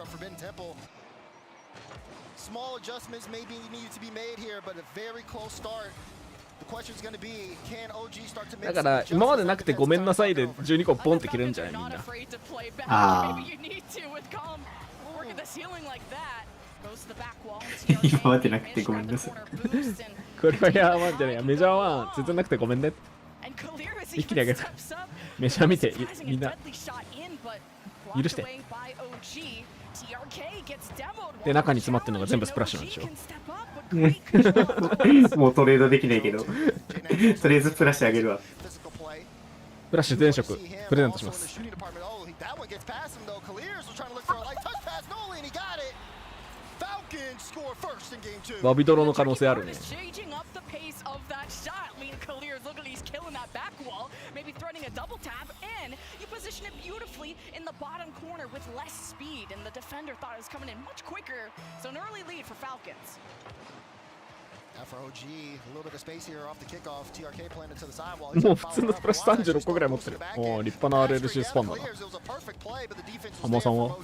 だから今までなくてごめんなさいで12個ポンって切れるんじゃないみんな。ああ。今までなくてごめんなさい。これはやばいんじゃないや。メジャー1全然なくてごめんね。一気にあげる。メジャー見てみんな許して。で中に詰まってるのが全部スプラッシュなんでしょ。もうトレードできないけどとりあえずプラッシュあげるわ。プラッシュ全色プレゼントします。バビドロの可能性あるね。もう普通のスプラッシュ36個ぐらい持ってる。おお、立派な RLCS ファンだな。浜さんは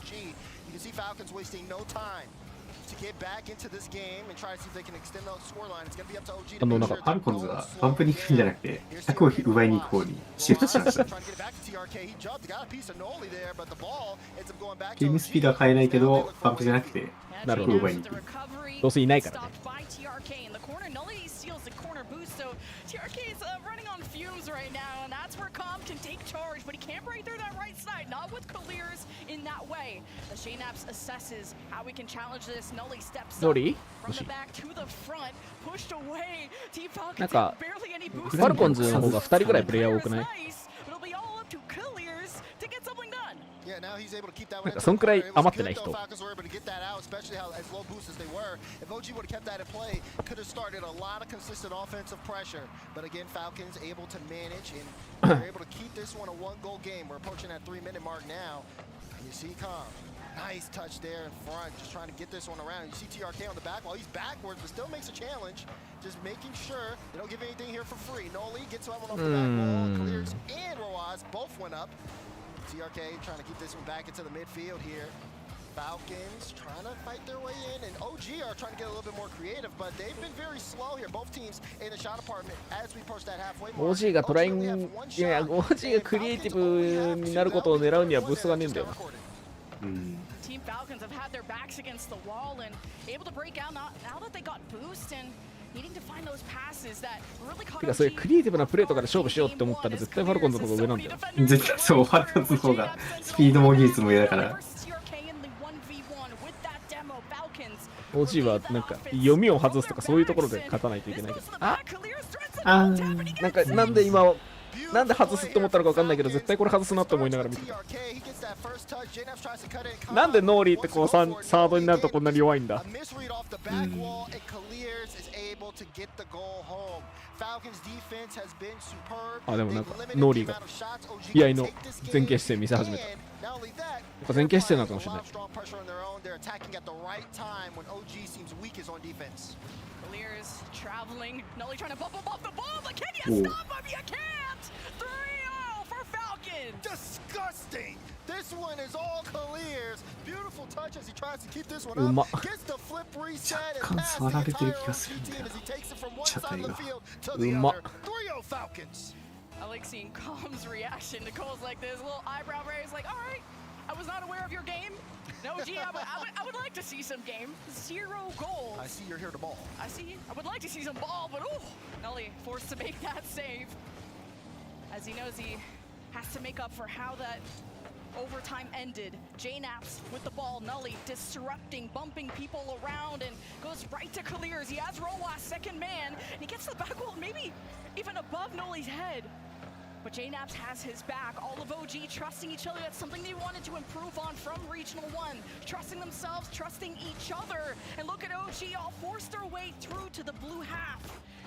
なんかファルコンズがバンプに行くんじゃなくて100を奪いに行く方にシフトしました。ゲームスピードは変えないけどバンプじゃなくて100を奪いに行く。どうせいないからね。ノリ？もしなんかファルコンズの方が2人ぐらいプレイヤー多くない？なんかそんくらい余ってない人。Nice touch there in front, just trying to get this one around. You see TRK on the back wall, he's backwards, but still makes a challenge. Just making sure they don't give anything here for free. Noli gets that one off the back wall. Clears and Roaz both went up. TRK trying to keep this one back into the midfield here. Falcons trying to fight their way in, and OG are trying to get a little bit more creative, but they've been very slow here. Both teams in the shot apartment as we approach that halfway mark. OG がトライン、いや OG がクリエイティブになることを狙うにはブーストがねえんだよな。Team Falcons have had their backs against the wall and able to break out now that they got boost and needing to find those passes that really caught. てかそういうクリエイティブなプレーとかで勝負しようって思ったら絶対ファルコンズの方が上なんだよ。絶対そう、ファルコンズの方がスピードも技術も上だから。OG はなんか読みを外すとかそういうところで勝たないといけないけど。なんで今なんで外すって思ったのか分かんないけど絶対これ外すなって思いながら見てた。なんでノーリーってこうサードになるとこんなに弱いんだ。あ、でもなんかノーリーが試合の前傾姿勢見せ始めた。やっぱ前傾姿勢なのかもしれない。Disgusting. This one is all Clears. Beautiful touch as he tries to keep this one up. Gets the flip reset and passes the entire OG team as he takes it from one side of the field to the other. 3-0 Falcons. I like seeing Calm's reaction to calls like this. A little eyebrow raise, like, all right, I was not aware of your game. No, gee, I would like to see some game. 0 goals. I see you're here to ball. I see. I would like to see some ball, but oh, Nully forced to make that save. As he knows he has to make up for how that overtime ended. J-Naps with the ball, Nully disrupting, bumping people around, and goes right to Clears. He has Rowas, second man, and he gets to the back wall, maybe even above Nully's head. But J-Naps has his back. All of OG trusting each other. That's something they wanted to improve on from Regional 1. Trusting themselves, trusting each other. And look at OG all forced their way through to the blue half.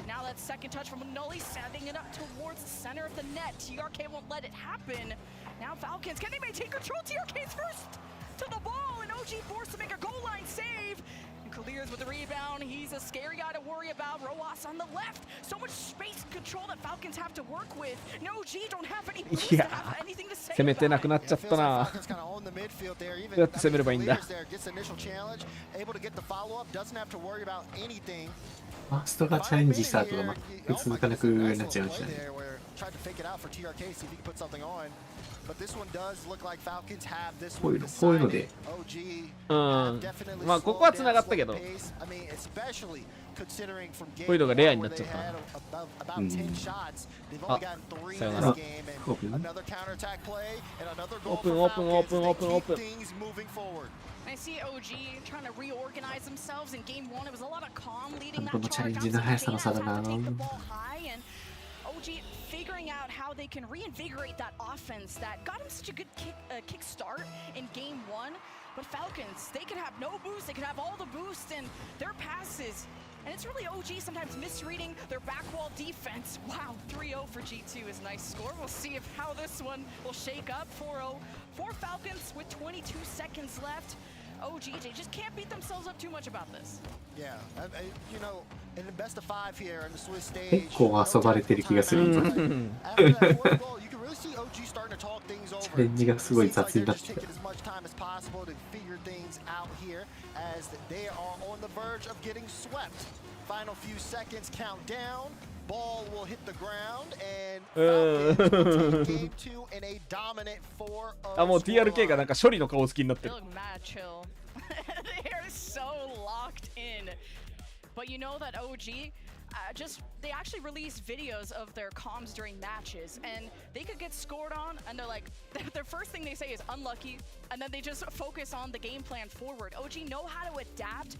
Now that second touch from Nully, sending it up towards the center of the net. TRK won't let it happen. Now Falcons, can they maintain control? TRK's first to the ball, and OG forced to make a goal line save. And Clears with the rebound. He's a scary guy to worry about. Rowas on the left. So much space control that Falcons have to work with. No, OG don't have any boost to have anything to say. 攻めてなくなっちゃったな。どうやって攻めればいいんだ。ファーストがチャレンジした後が全く続かなくなっちゃいましたね。こういうので、まあここは繋がったけど、こういうのがレアになっちゃったな。あ、さよなら。オープンオープンオープンオープンオープンオープン。I see OG trying to reorganize themselves in game 1. It was a lot of calm leading that このチャレンジの速さの差だな。OG figuring out how they can reinvigorate that offense that got him such a good kick start in game 1. But Falcons, they could have no boost, they could have all the boost in their passes. And it's really OG sometimes misreading their back wall defense. Wow, 3-0 for G2 is a nice score. We'll see how this one will shake up. 4-0 for Falcons with 22 seconds left. OG, they just can't beat themselves up too much about this. Yeah, you know, in the best of 5 here in the Swiss stage. 結構遊ばれてる気がする。チャレンジがすごい雑になってた。Final few seconds count down. Ball will hit the ground and Falcons will take game 2 in a dominant 4-0. あ、もう TRK がなんか処理の顔つきになってる。They look mad chill. They're so locked in. But you know that OG they actually release videos of their comms during matches, and they could get scored on, and they're like, their first thing they say is unlucky, and then they just focus on the game plan forward. OG know how to adapt.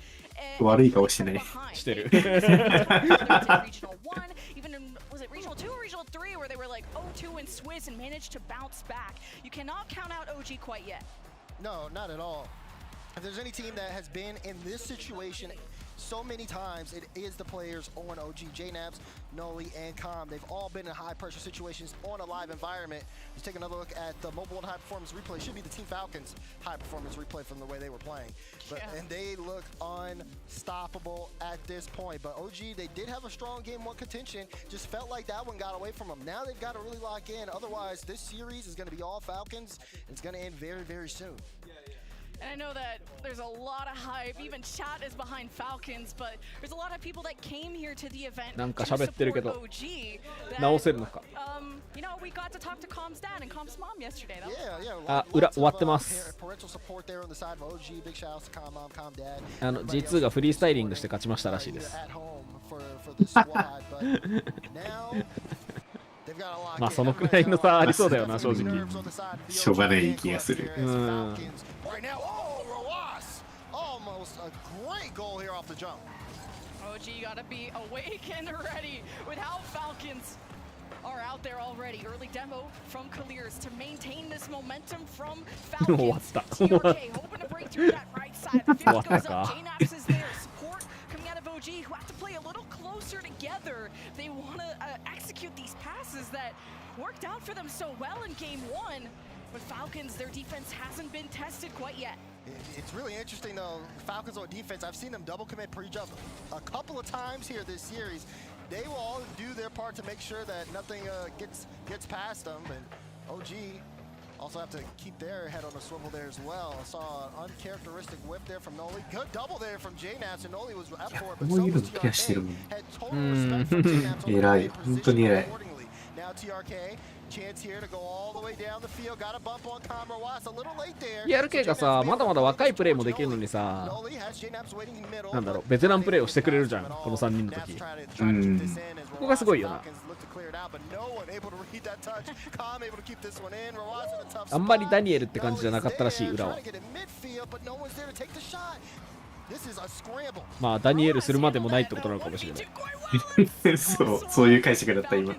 悪い顔してない。してる。Regional 1, even in, was it Regional 2 or Regional 3, where they were like 0-2 in Swiss and managed to bounce back. You cannot count out OG quite yet. No, not at all. If there's any team that has been in this situation so many times, it is the players on OG. J-Naps, Noli, and Com. They've all been in high-pressure situations on a live environment. Let's take another look at the mobile and high-performance replay. It should be the Team Falcons high-performance replay from the way they were playing. And they look unstoppable at this point. But OG, they did have a strong Game 1 contention. Just felt like that one got away from them. Now they've got to really lock in. Otherwise, this series is going to be all Falcons. It's going to end very, very soon. And I know that there's a lot of hype, even chat is behind Falcons, but there's a lot of people that came here to the event to support OG. You know, we got to talk to Com's dad and Com's mom yesterday. Parental support there on the side of OG. Big shout out to Com mom, Com dad. G2 がフリースタイリングして勝ちましたらしいです。まあそのくらいの差ありそうだよな、正直。しょうがない気がする。OG gotta be awake and ready with how Falcons are out there already. Early demo from Clears to maintain this momentum from Falcons. TRK hoping to break through that right side. The field goes up. J-Naps is there. Support coming out of OG who have to play a little closer together. They want to execute these passes that worked out for them so well in game 1. But Falcons, their defense hasn't been tested quite yet. It's really interesting though, Falcons on defense, I've seen them double commit pre-jump a couple of times here this series. They will all do their part to make sure that nothing gets past them. And OG also have to keep their head on a swivel there as well. I saw an uncharacteristic whip there from Noli. Good double there from JNAPS, and Noli was up for it, but so was TRK. Had total respect from JNAPS on the position accordingly. Now TRK, chance here to go all the way down the field. Got a bump on Comrowas, a little late there. TRK がさ、まだまだ若いプレイもできるのにさ、なんだろう、ベテランプレイをしてくれるじゃん、この3人の時。ここがすごいよな。あんまりダニエルって感じじゃなかったらしい、裏は。まあ、ダニエルするまでもないってことなのかもしれない。そういう解釈だった今。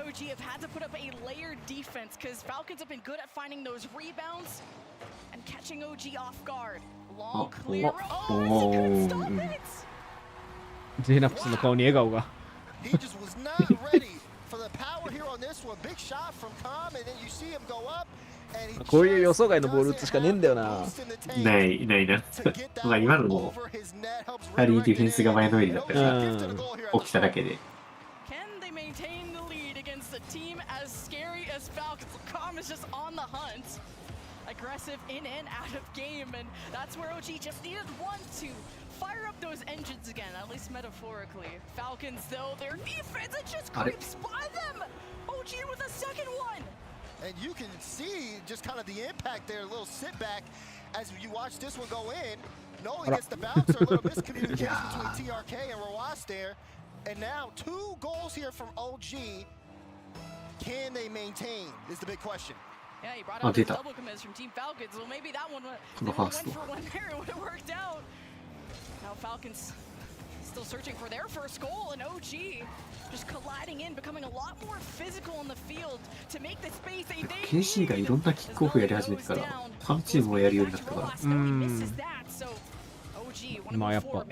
OG have had to put up a layered defense because Falcons have been good at finding those rebounds and catching OG off guard. Long clear. Oh, couldn't stop it. JNAPS の顔に笑顔が。He just was not ready for the power here on this one. Big shot from Com, and then you see him go up. こういう予想外のボール打つしかねえんだよな。ないな。まあ今のもハリーディフェンスが前のめりだったから起きただけで。Team as scary as Falcons. Com is just on the hunt. Aggressive in and out of game, and that's where OG just needed one to fire up those engines again, at least metaphorically. Falcons, though, their defense, it just creeps by them. OG with a second one. And you can see just kind of the impact there, a little sit back as you watch this one go in. Noli gets the bouncer, a little miscommunication between TRK and Rawas there. And now 2 goals here from OG. Can they maintain is the big question. Yeah, he brought out the double commits from Team Falcons. Well, maybe that one went for one there. It would have worked out. Now Falcons still searching for their first goal, and OG just colliding in, becoming a lot more physical in the field to make the space they need. KC がいろんなキックオフやり始めてから、他のチームもやるようになったから。まあやっぱ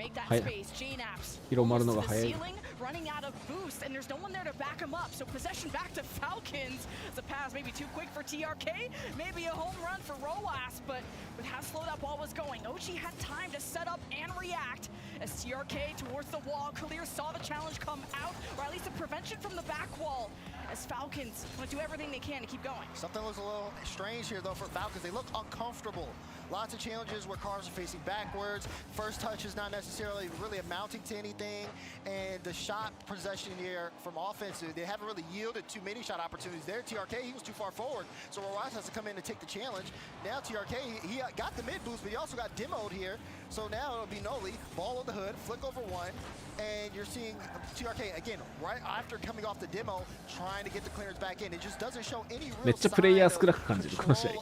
広まるのが早い。Running out of boost, and there's no one there to back him up. So possession back to Falcons. The pass maybe too quick for TRK, maybe a home run for Roas, but with how slow that ball was going, OG had time to set up and react as TRK towards the wall. Kalir saw the challenge come out, or at least a prevention from the back wall, as Falcons want to do everything they can to keep going. Something looks a little strange here, though, for Falcons. They look uncomfortable. Lots of challenges where cars are facing backwards. First touch is not necessarily really amounting to anything. And the shot possession here from offense, they haven't really yielded too many shot opportunities there. TRK, he was too far forward. So Roas has to come in and take the challenge. Now TRK, he got the mid boost, but he also got demoed here. So now it'll be Noli, ball on the hood, flick over one. And you're seeing TRK, again, right after coming off the demo, trying to get the clearance back in. It just doesn't show any real めっちゃプレイヤー少なく感じるこの試合。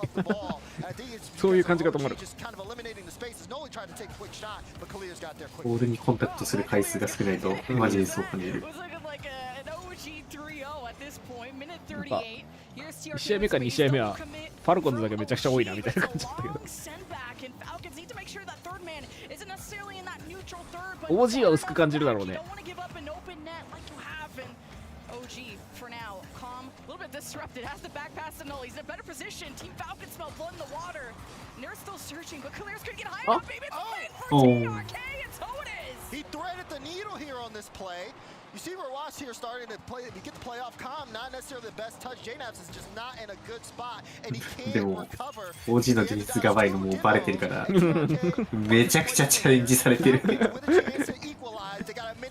そういう感じかと思う。ボールにコンタクトする回数が少ないとマジでそう感じる。1試合目か2試合目はファルコンズだけめちゃくちゃ多いなみたいな感じだったけど。OG は薄く感じるだろうね。A little bit disrupted, has the back pass to Noli. He's in a better position. Team Falcons smell blood in the water. And they're still searching, but Kalir's gonna get high enough. Maybe it's for TRK, and so it is. He threaded the needle here on this play. You see Rawas here starting to get the play off calm, not necessarily the best touch. JNAPS is just not in a good spot, and he can't recover. OG のディフェンスがバイのもうバレてるから、めちゃくちゃチャレンジされてる。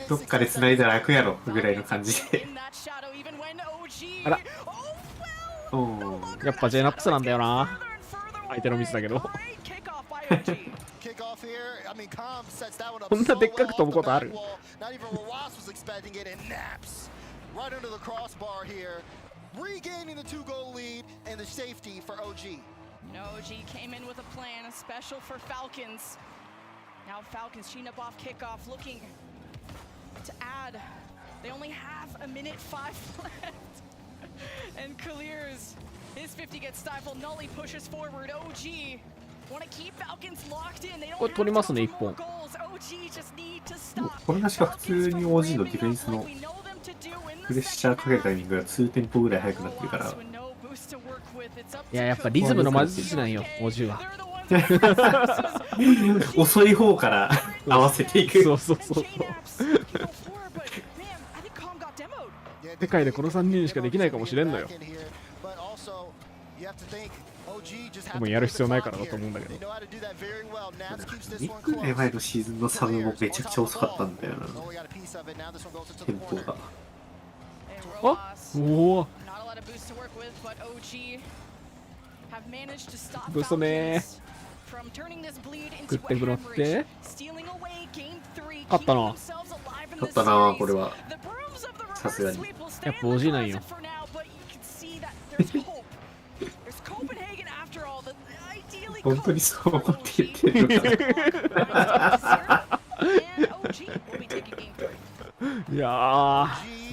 どっかで繋いだら開くやろぐらいの感じで。あら。やっぱ JNAPS なんだよな。相手のミスだけど。こんなでっかく飛ぶことある？ Regaining the 2-goal lead and the safety for OG. OG came in with a plan, special for Falcons. Now Falcons sheen up off kickoff, looking to add. They only have a minute 5 left. And Kalir's, his 50 gets stifled. Noli pushes forward. OG want to keep Falcons locked in. They don't have to score goals. OG just need to stop. これがしか普通に OG のディフェンスのプレッシャーかけるタイミングが2テンポぐらい速くなってるから。いや、やっぱリズムの魔術師なんよ、OG は。遅い方から合わせていく。そうそうそう。世界でこの3人しかできないかもしれんのよ。でもやる必要ないからだと思うんだけど。1個前のシーズンのサブもめちゃくちゃ遅かったんだよな。テンポが。あ、おお。ブーストねー。食ってくらって。勝ったな。勝ったな、これは。さすがに。やっぱ OG なんよ。本当にそう思って言ってるのか。いやー、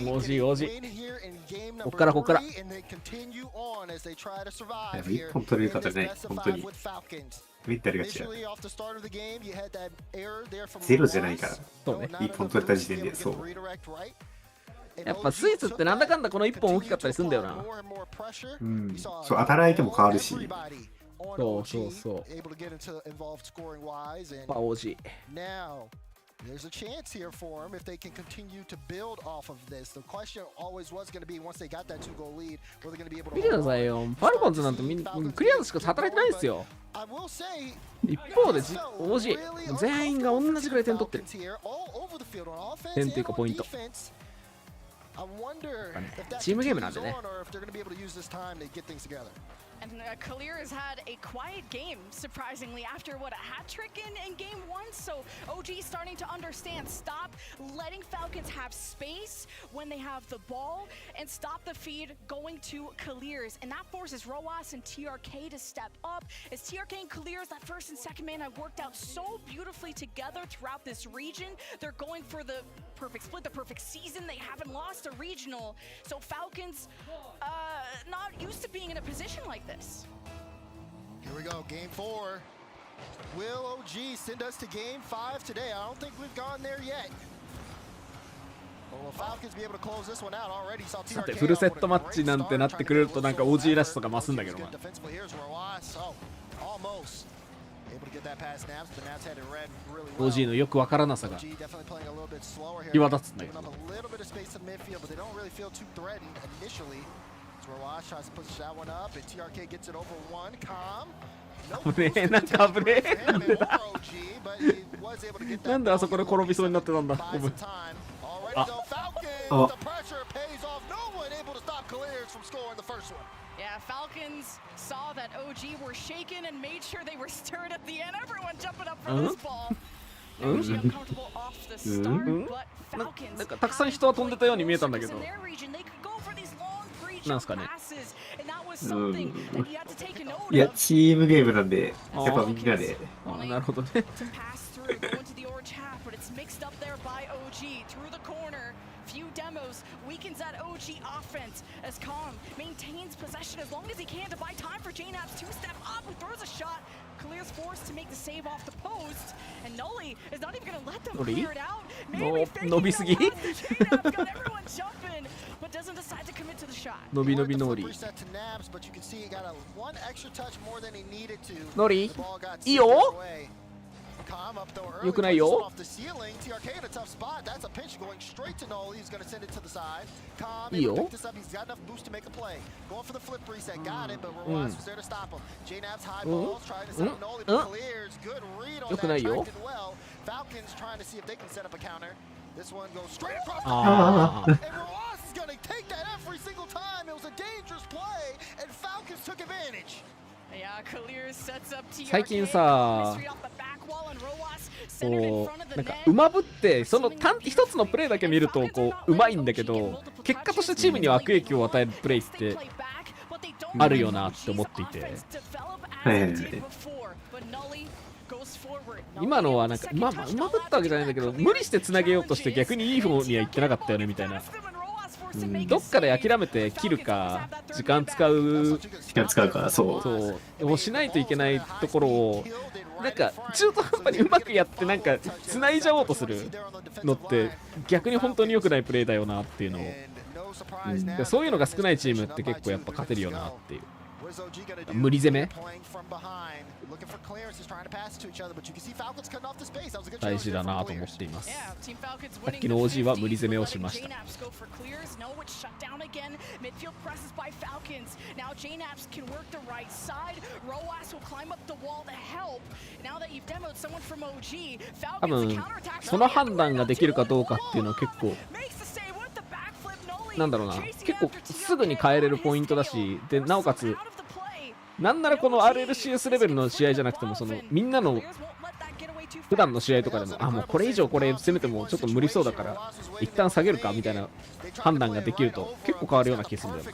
OG。こっからこっから。一本取れる方ね、本当に。メンタルが違う。ゼロじゃないから。そうね。一本取れた時点で、そう。やっぱスイスってなんだかんだこの1本大きかったりするんだよな。うん。そう、当たる相手も変わるし。そうそうそう。OG。There's a chance here for them if they can continue to build off of this. The question always was going to be once they got that 2-goal lead, were they going to be able to. 見てくださいよ。ファルコンズなんてクリアしか働いてないんですよ。一方でOG 全員が同じくらい点取ってる。点っていうかポイント。チームゲームなんでね。And Kalir has had a quiet game, surprisingly, after what, a hat trick in game 1. So OG starting to understand, stop letting Falcons have space when they have the ball, and stop the feed going to Kalir's. And that forces Roas and TRK to step up. As TRK and Kalir's, that first and second man, have worked out so beautifully together throughout this region. They're going for the perfect split, the perfect season. They haven't lost a regional. So Falcons, not used to being in a position like this. Here we go, game 4. Will OG send us to game 5 today? I don't think we've gone there yet. Will Falcons be able to close this one out already? さてフルセットマッチなんてなってくれるとなんか OG らしさが増すんだけどな。OG のよくわからなさが際立つんだけど。危ねえ、なんか危ねえ。なんであそこで転びそうになってたんだ。Yeah, Falcons saw that OG were shaken and made sure they were stirred at the end. Everyone jumping up for this ball. OG uncomfortable off the start, but Falcons なんかたくさん人は飛んでたように見えたんだけど。なんすかね。いや、チームゲームなんで、やっぱみんなで。なるほどね。Few demos weakens that OG offense as Calm maintains possession as long as he can to buy time for JNAP's two-step up, who throws a shot. Kalir's forced to make the save off the post, and Noli is not even going to let them clear it out. Maybe JNAP's got everyone jumping, but doesn't decide to commit to the shot. Noli. Noli, いいよ。よくないよ。いいよ。よくないよ。ああ。最近さ、こうなんかうまぶってその一つのプレーだけ見るとこううまいんだけど、結果としてチームには悪影響を与えるプレーってあるよなって思っていて、今のはなんかうまぶったわけじゃないんだけど、無理してつなげようとして逆にいい方には行ってなかったよねみたいな。どっかで諦めて切るか時間使うからそうもうしないといけないところをなんか中途半端にうまくやってなんか繋いじゃおうとするのって逆に本当に良くないプレーだよなっていうのを、そういうのが少ないチームって結構やっぱ勝てるよなっていう。無理攻め大事だなと思っています。さっきの OG は無理攻めをしました。多分その判断ができるかどうかっていうのは結構なんだろうな、結構すぐに変えれるポイントだし、でなおかつなんならこの RLCS レベルの試合じゃなくても、そのみんなの普段の試合とかでも、あ、もうこれ以上これ攻めてもちょっと無理そうだから一旦下げるかみたいな判断ができると結構変わるような気がするんだよ。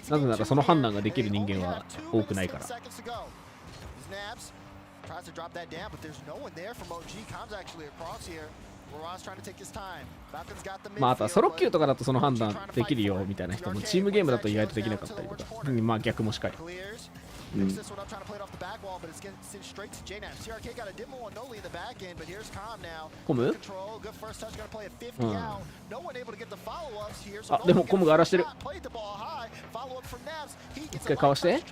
なぜならその判断ができる人間は多くないから。まあ、あとはソロ級とかだとその判断できるよみたいな人もチームゲームだと意外とできなかったりとか、まあ逆もしかり。コム？あ、でもコムが荒らしてる。一回かわして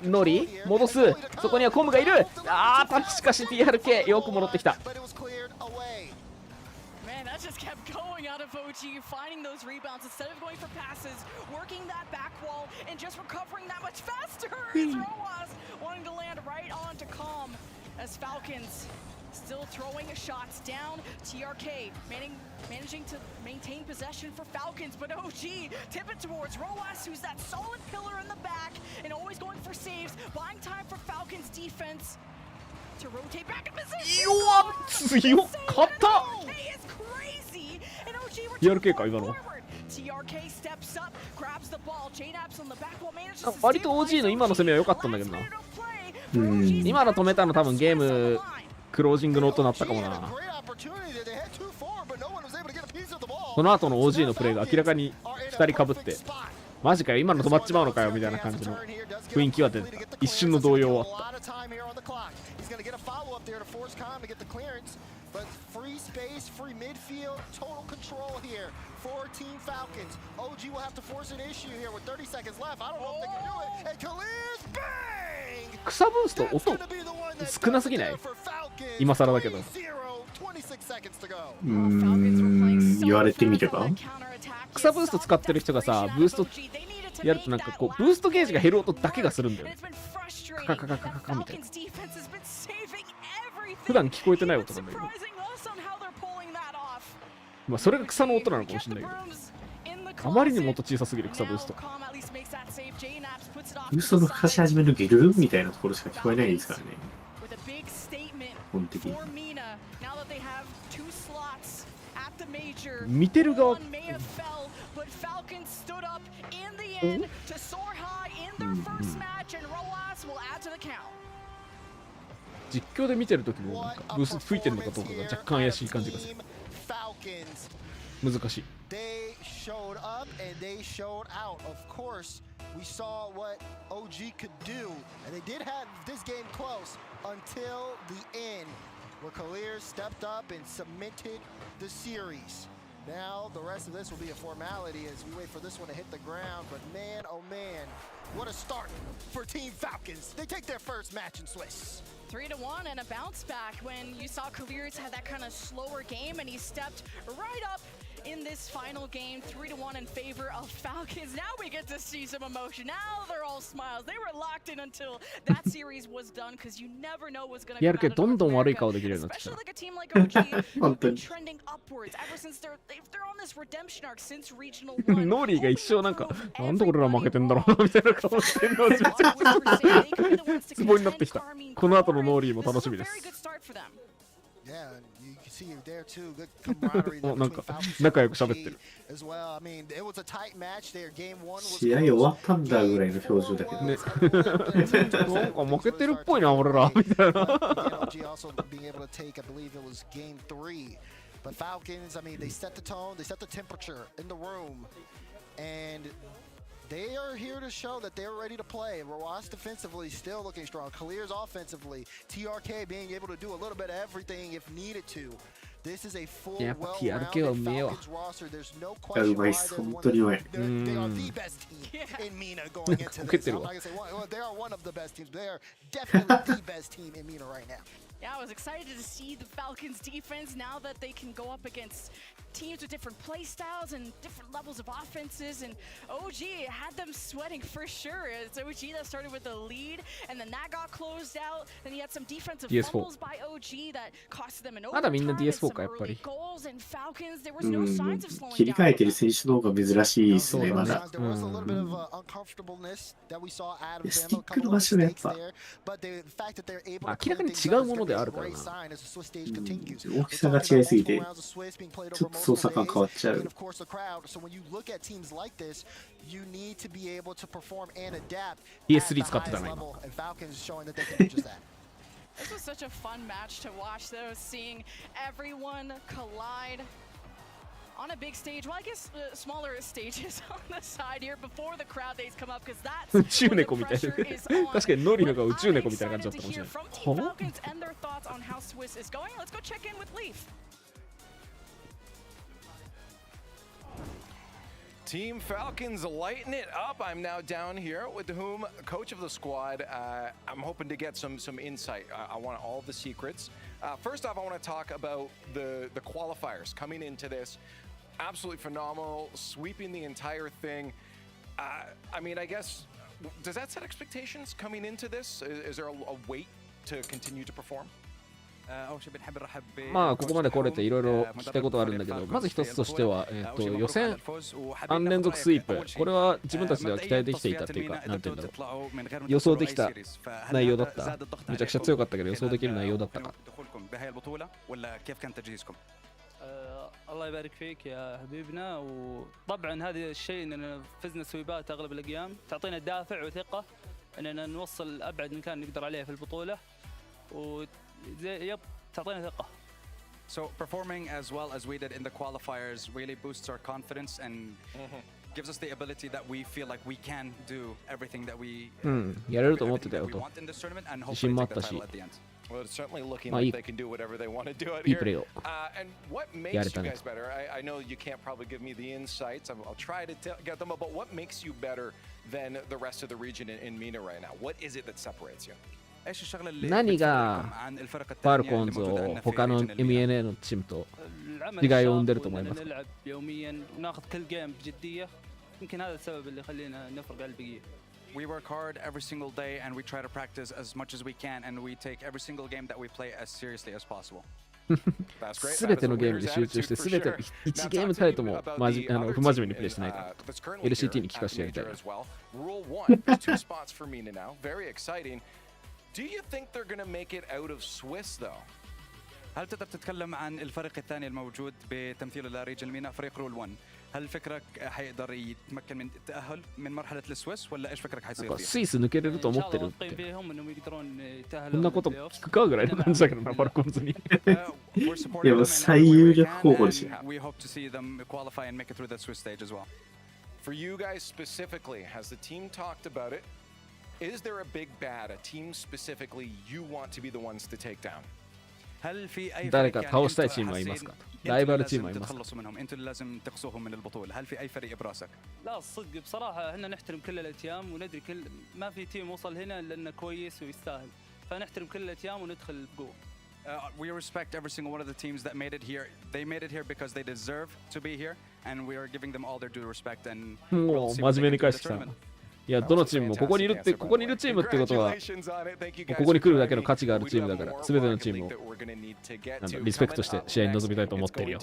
ノリ戻す。そこにはコムがいる。あー、しかし TRK よく戻ってきた。That just kept going out of OG, finding those rebounds instead of going for passes, working that back wall, and just recovering that much faster. It's Roas wanting to land right onto Calm as Falcons still throwing shots down. TRK managing to maintain possession for Falcons, but OG tip it towards Roas, who's that solid pillar in the back and always going for saves, buying time for Falcons defense to rotate back in position. 強かった。TRK か今の。割と OG の今の攻めは良かったんだけどな。今の止めたの多分ゲームクロージングの音鳴ったかもな。その後の OG のプレーが明らかに2人かぶって、マジかよ今の止まっちまうのかよみたいな感じの雰囲気は出てた。一瞬の動揺はあった。But free space, free midfield, total control here for Team Falcons. OG will have to force an issue here with 30 seconds left. I don't know if they can do it. And Khalil's bang! 草ブースト音少なすぎない？今更だけど。言われてみれば。草ブースト使ってる人がさ、ブーストやるとなんかこうブーストゲージが減る音だけがするんだよね。カカカカカカみたいな。普段聞こえてない音なんだけど、まあそれが草の音なのかもしれないけど、あまりにも音小さすぎる草ブースト。ブーストの吹かし始めるゲルみたいなところしか聞こえないですからね。本的に。見てる側。実況で見てる時もなんかブース吹いてるのかどうかが若干怪しい感じがする。難しい。We saw what OG could do, and they did have this game close until the end, where Kalir stepped up and cemented the series. Now the rest of this will be a formality as we wait for this one to hit the ground, but man, oh man, what a start for Team Falcons. They take their first match in Swiss. 3-1 and a bounce back when you saw Kalir's had that kind of slower game, and he stepped right up in this final game, 3-1 in favor of Falcons. Now we get to see some emotion. Now they're all smiles. They were locked in until that series was done, because you never know what's going to come out of North America. Especially like a team like OG, who've been trending upwards ever since they're on this redemption arc since Regional 1. ノーリーが一生なんか、なんで俺ら負けてんだろうみたいな顔してるのをツボになってきた。この後のノーリーも楽しみです。なんか仲良く喋ってる。試合終わったんだぐらいの表情だけどね。なんか負けてるっぽいな俺らみたいな。But Falcons, I mean, they set the tone, they set the temperature in the room, and they are here to show that they're ready to play. Roas defensively still looking strong. Kalir's offensively. TRK being able to do a little bit of everything if needed to. やっぱ TRK はうめえわ。うまいっす、本当にうまい。こけてるわ。Yeah, I was excited to see the Falcons defense now that they can go up against teams with different play styles and different levels of offenses, and OG had them sweating for sure. It's OG that started with the lead, and then that got closed out. Then you had some defensive fumbles by OG that cost them an overtime and some early goals, and Falcons, there was no signs of slowing down. 切り替えてる選手の方が珍しいですね、まだ。There was a little bit of uncomfortableness that we saw out of them. スティックの場所がやっぱ。 But the fact that they're able to 明らかに違うものであるからな。大きさが違いすぎて、ちょっと操作感変わっちゃう。PS3 使ってたな今。This was such a fun match to watch, though, seeing everyone collide on a big stage. Well, I guess smaller stages on the side here before the crowd days come up, because that's 宇宙猫みたいな。確かにノリのが宇宙猫みたいな感じだったかもしれない。は Falcons and their thoughts on how Swiss is going. Let's go check in with Leaf. Team Falcons lighten it up. I'm now down here with whom coach of the squad. I'm hoping to get some insight. I want all the secrets. First off, I want to talk about the qualifiers coming into this. Absolutely phenomenal, sweeping the entire thing. I mean, I guess, does that set expectations coming into this? Is there a weight to continue to perform? まあここまで来れていろいろ聞きたいことがあるんだけど、まず一つとしては、予選3連続スイープ、これは自分たちでは期待できていたっていうか、なんていうんだろう、予想できた内容だった。めちゃくちゃ強かったけど予想できる内容だったか。الله يبارك فيك يا حبيبنا، وطبعا هذا الشيء اننا فزنا سويبات اغلب الايام تعطينا دافع وثقه اننا نوصل ابعد مكان نقدر عليه في البطوله، ويب تعطينا ثقه. So performing as well as we did in the qualifiers really boosts our confidence and gives us the ability that we feel like we can do everything that we やれると思ってたよと。 want in this tournament and 自信もあ hopefully った take the し。 title at the end. Well, it's certainly looking like they can do whatever they want to do out いい here. プレーを And what makes や you れたね。 guys better? I know you can't probably give me the insights. I'll try to get them, but what makes you better than the rest of the region in MENA right now? What is it that separates you? 何がファルコンズを他の MENA のチームと違いを生んでると思いますか？ نلعب يوميا وناخذ كل جيم بجديه، يمكن هذا السبب اللي يخلينا نفرق على البقيه. We work hard every single day and we try to practice as much as we can and we take every single game that we play as seriously as possible. すべてのゲームに集中してすべて1ゲームたりとも不真面目にプレイしてないから LCT に聞かせてやりたい。 Rule 1, 2 spots for MENA now. Very exciting. Do you think they're going to make it out of Swiss though? هل تقدر تتكلم عن الفريق الثاني الموجود بتمثيل لريجن مينا فريق رول 1؟ هل فكرك حيقدر يتمكن من التأهل من مرحلة السويس ولا ايش فكرك حيصير فيه؟ スイス抜けれると思ってるって。こんなこと聞くかぐらいの感じだけどな、ファルコンズに。いや、最有力候補でした。 We hope to see them qualify and make it through that Swiss stage as well. For you guys specifically, has the team talked about it? Is there a big bad, a team specifically you want to be the ones to take down? 誰か倒したいチームはいますか？ライバルチームはいますか？ انتوا اللي لازم تقصوهم من البطولة. هل في اي فريق براسك؟ لا الصدق بصراحة احنا نحترم كل الاتيام وندري كل ما في تيم وصل هنا لانه كويس ويستاهل، فنحترم كل الاتيام وندخل بقوة. We respect every single one of the teams that made it here. They made it here because they deserve to be here, and we are giving them all their due respect. And もう真面目に返してきた。いや、どのチームもここにいるチームってことは、ここに来るだけの価値があるチームだから、すべてのチームをリスペクトして試合に臨みたいと思ってるよ。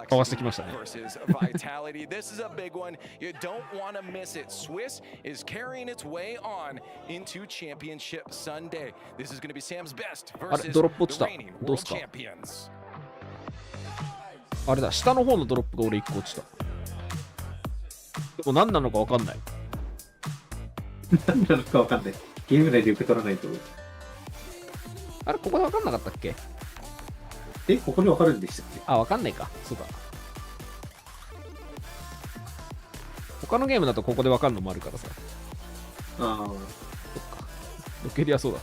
かわしてきましたね。This is a big one. You don't want to miss it. Swiss is carrying its way on into Championship Sunday. This is going to be Sam's best versus the reigning world champions. あれだ、下の方のドロップが俺1個落ちた。でも何なのか分かんない。何なのか分かんない。ゲーム内で受け取らないと。あれ、ここで分かんなかったっけ？ここで分かるんでしたっけ？あ、分かんないか。そうか。他のゲームだとここで分かるのもあるからさ。ああ。そっか。ロケリアそうだ。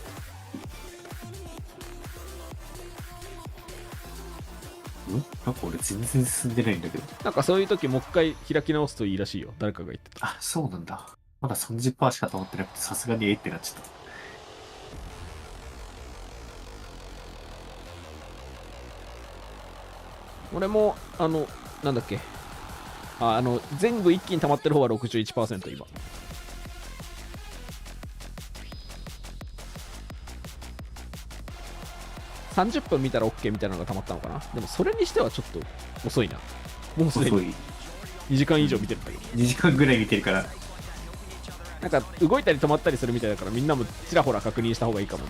なんか俺全然進んでないんだけど。なんかそういう時もう一回開き直すといいらしいよ。誰かが言ってた。あ、そうなんだ。まだ 30% しか溜まってなくて、さすがにってなっちゃった。俺も、なんだっけ。全部一気に溜まってる方は 61% 今。30分見たら OK みたいなのが溜まったのかな。でもそれにしてはちょっと遅いな。もうすでに2時間以上見てるんだけど。2時間ぐらい見てるから。なんか動いたり止まったりするみたいだからみんなもちらほら確認した方がいいかも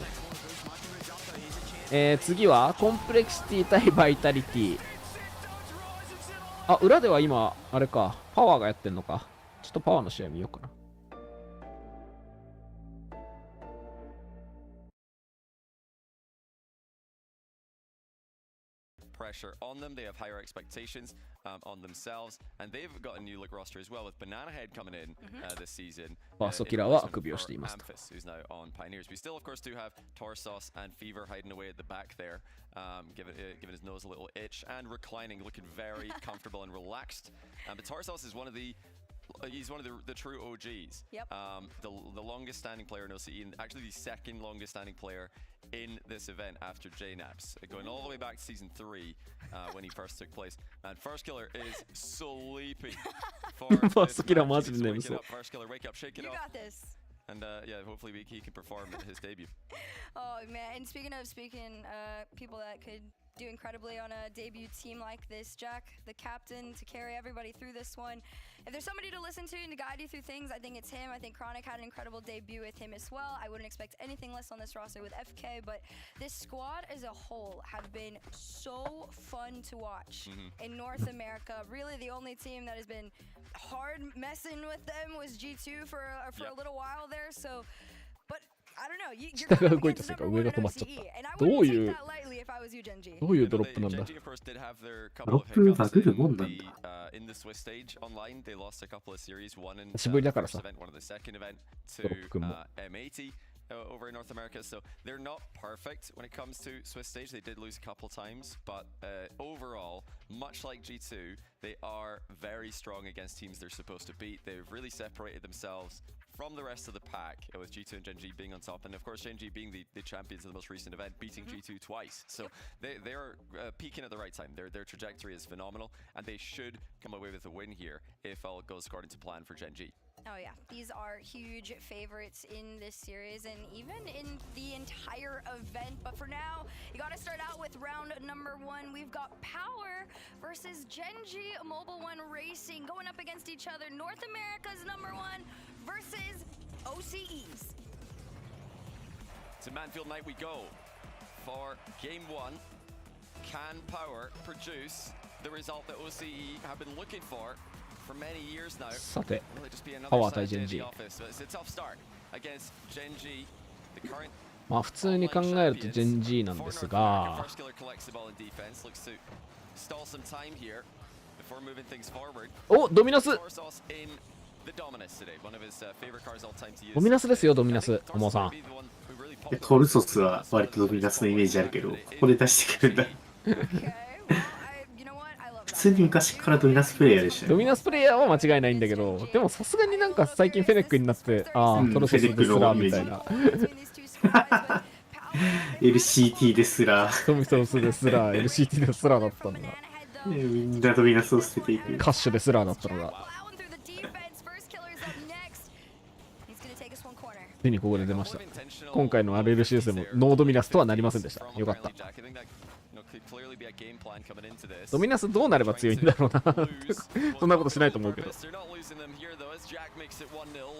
ね。次はコンプレクシティ対バイタリティ。あ、裏では今あれか、パワーがやってんのか。ちょっとパワーの試合見ようかな。Pressure on them. They have higher expectations on themselves, and they've got a new look roster as well with BananaHead coming in this season. ファーストキラーはあくびをしています。Who's now on Pioneers. We still, of course, do have Torsos and Fever hiding away at the back there, giving his nose a little itch and reclining, looking very comfortable and relaxed. But Torsos is one of the true OGs. Yep. The longest standing player in OCE, and actually the second longest standing player in this event after JNAPS, going all the way back to season 3 when he first took place. And First Killer is sleeping. First Killer, wake up, First Killer, wake up, shake it off. You got this. And yeah, hopefully he can perform at his debut. Oh man, and speaking people that could do incredibly on a debut team like this, Jack, the captain, to carry everybody through this one. If there's somebody to listen to and to guide you through things, I think it's him. I think Chronic had an incredible debut with him as well. I wouldn't expect anything less on this roster with FK, but this squad as a whole have been so fun to watch in North America. Really, the only team that has been hard messing with them was G2 for a little while there. So, but I don't know. You're going to get number one in OCE, and I wouldn't take that lightly if I was you, Genji. どういうドロップなんだ。Genji, of course, did have their couple of hiccups in the Swiss stage online. They lost a couple of series, one in the first event, one in the second event to M80. Over in North America, so they're not perfect when it comes to Swiss stage. They did lose a couple times, but overall, much like G2, they are very strong against teams they're supposed to beat. They've really separated themselves from the rest of the pack, with G2 and Genji being on top, and of course Genji being the champions of the most recent event, beating G2 twice. So they're peaking at the right time. Their trajectory is phenomenal, and they should come away with a win here if all goes according to plan for Genji. Oh yeah, these are huge favorites in this series and even in the entire event. But for now, you got to start out with round number 1. We've got Power versus Genji, Mobile One Racing going up against each other. North America's number 1 versus OCE's. To Manfield Night we go for game 1. Can Power produce the result that OCE have been looking for for many years now? さて、 Will it just be another パワー対 side in the Genji。 office? It's a tough start against Genji, the current まあ普通に考えると Genji なんですが、 First Killer collects the ball in defense, looks to stall some time here before moving things forward. お、ドミナス。 Torsos in the Dominus today, one of his favorite cars all time to use. ドミナスですよ、ドミナス、おもさん。トルソスは割とドミナスのイメージあるけど、ここで出してくるんだ。普通に昔からドミナスプレイヤーでしたよ。ドミナスプレイヤーは間違いないんだけど、でもさすがになんか最近フェネックになって、ああ、トルソスですらみたいな。LCT ですら。トミソスですら、LCT ですらだったのが。みんなドミナスを捨てていく。カッシュですらだったのが。ついにここで出ました。今回の RLCS でもノードミナスとはなりませんでした。よかった。ドミナスどうなれば強いんだろうな。そんなことしないと思うけど。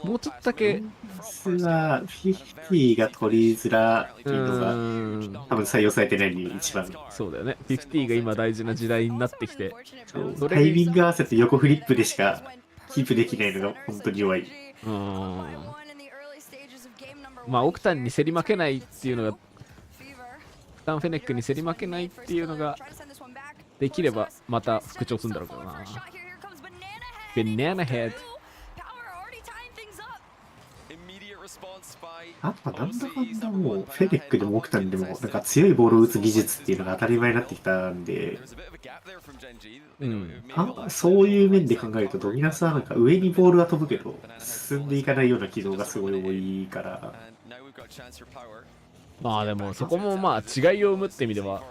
もうちょっとだけ。スは50が取りづらいのが多分採用されてないに一番。そうだよね。50が今大事な時代になってきて。タイミング合わせて横フリップでしかキープできないのが本当に弱い。まあオクタンに競り負けないっていうのが、オクタンフェネックに競り負けないっていうのができればまた復調するんだろうけどな。Banana Head。あとはなんだかんだもうフェデックでもオクタンでもなんか強いボールを打つ技術っていうのが当たり前になってきたんで、そういう面で考えるとドミナスはなんか上にボールは飛ぶけど進んでいかないような軌道がすごい多いから。まあでもそこもまあ違いを生むって意味では、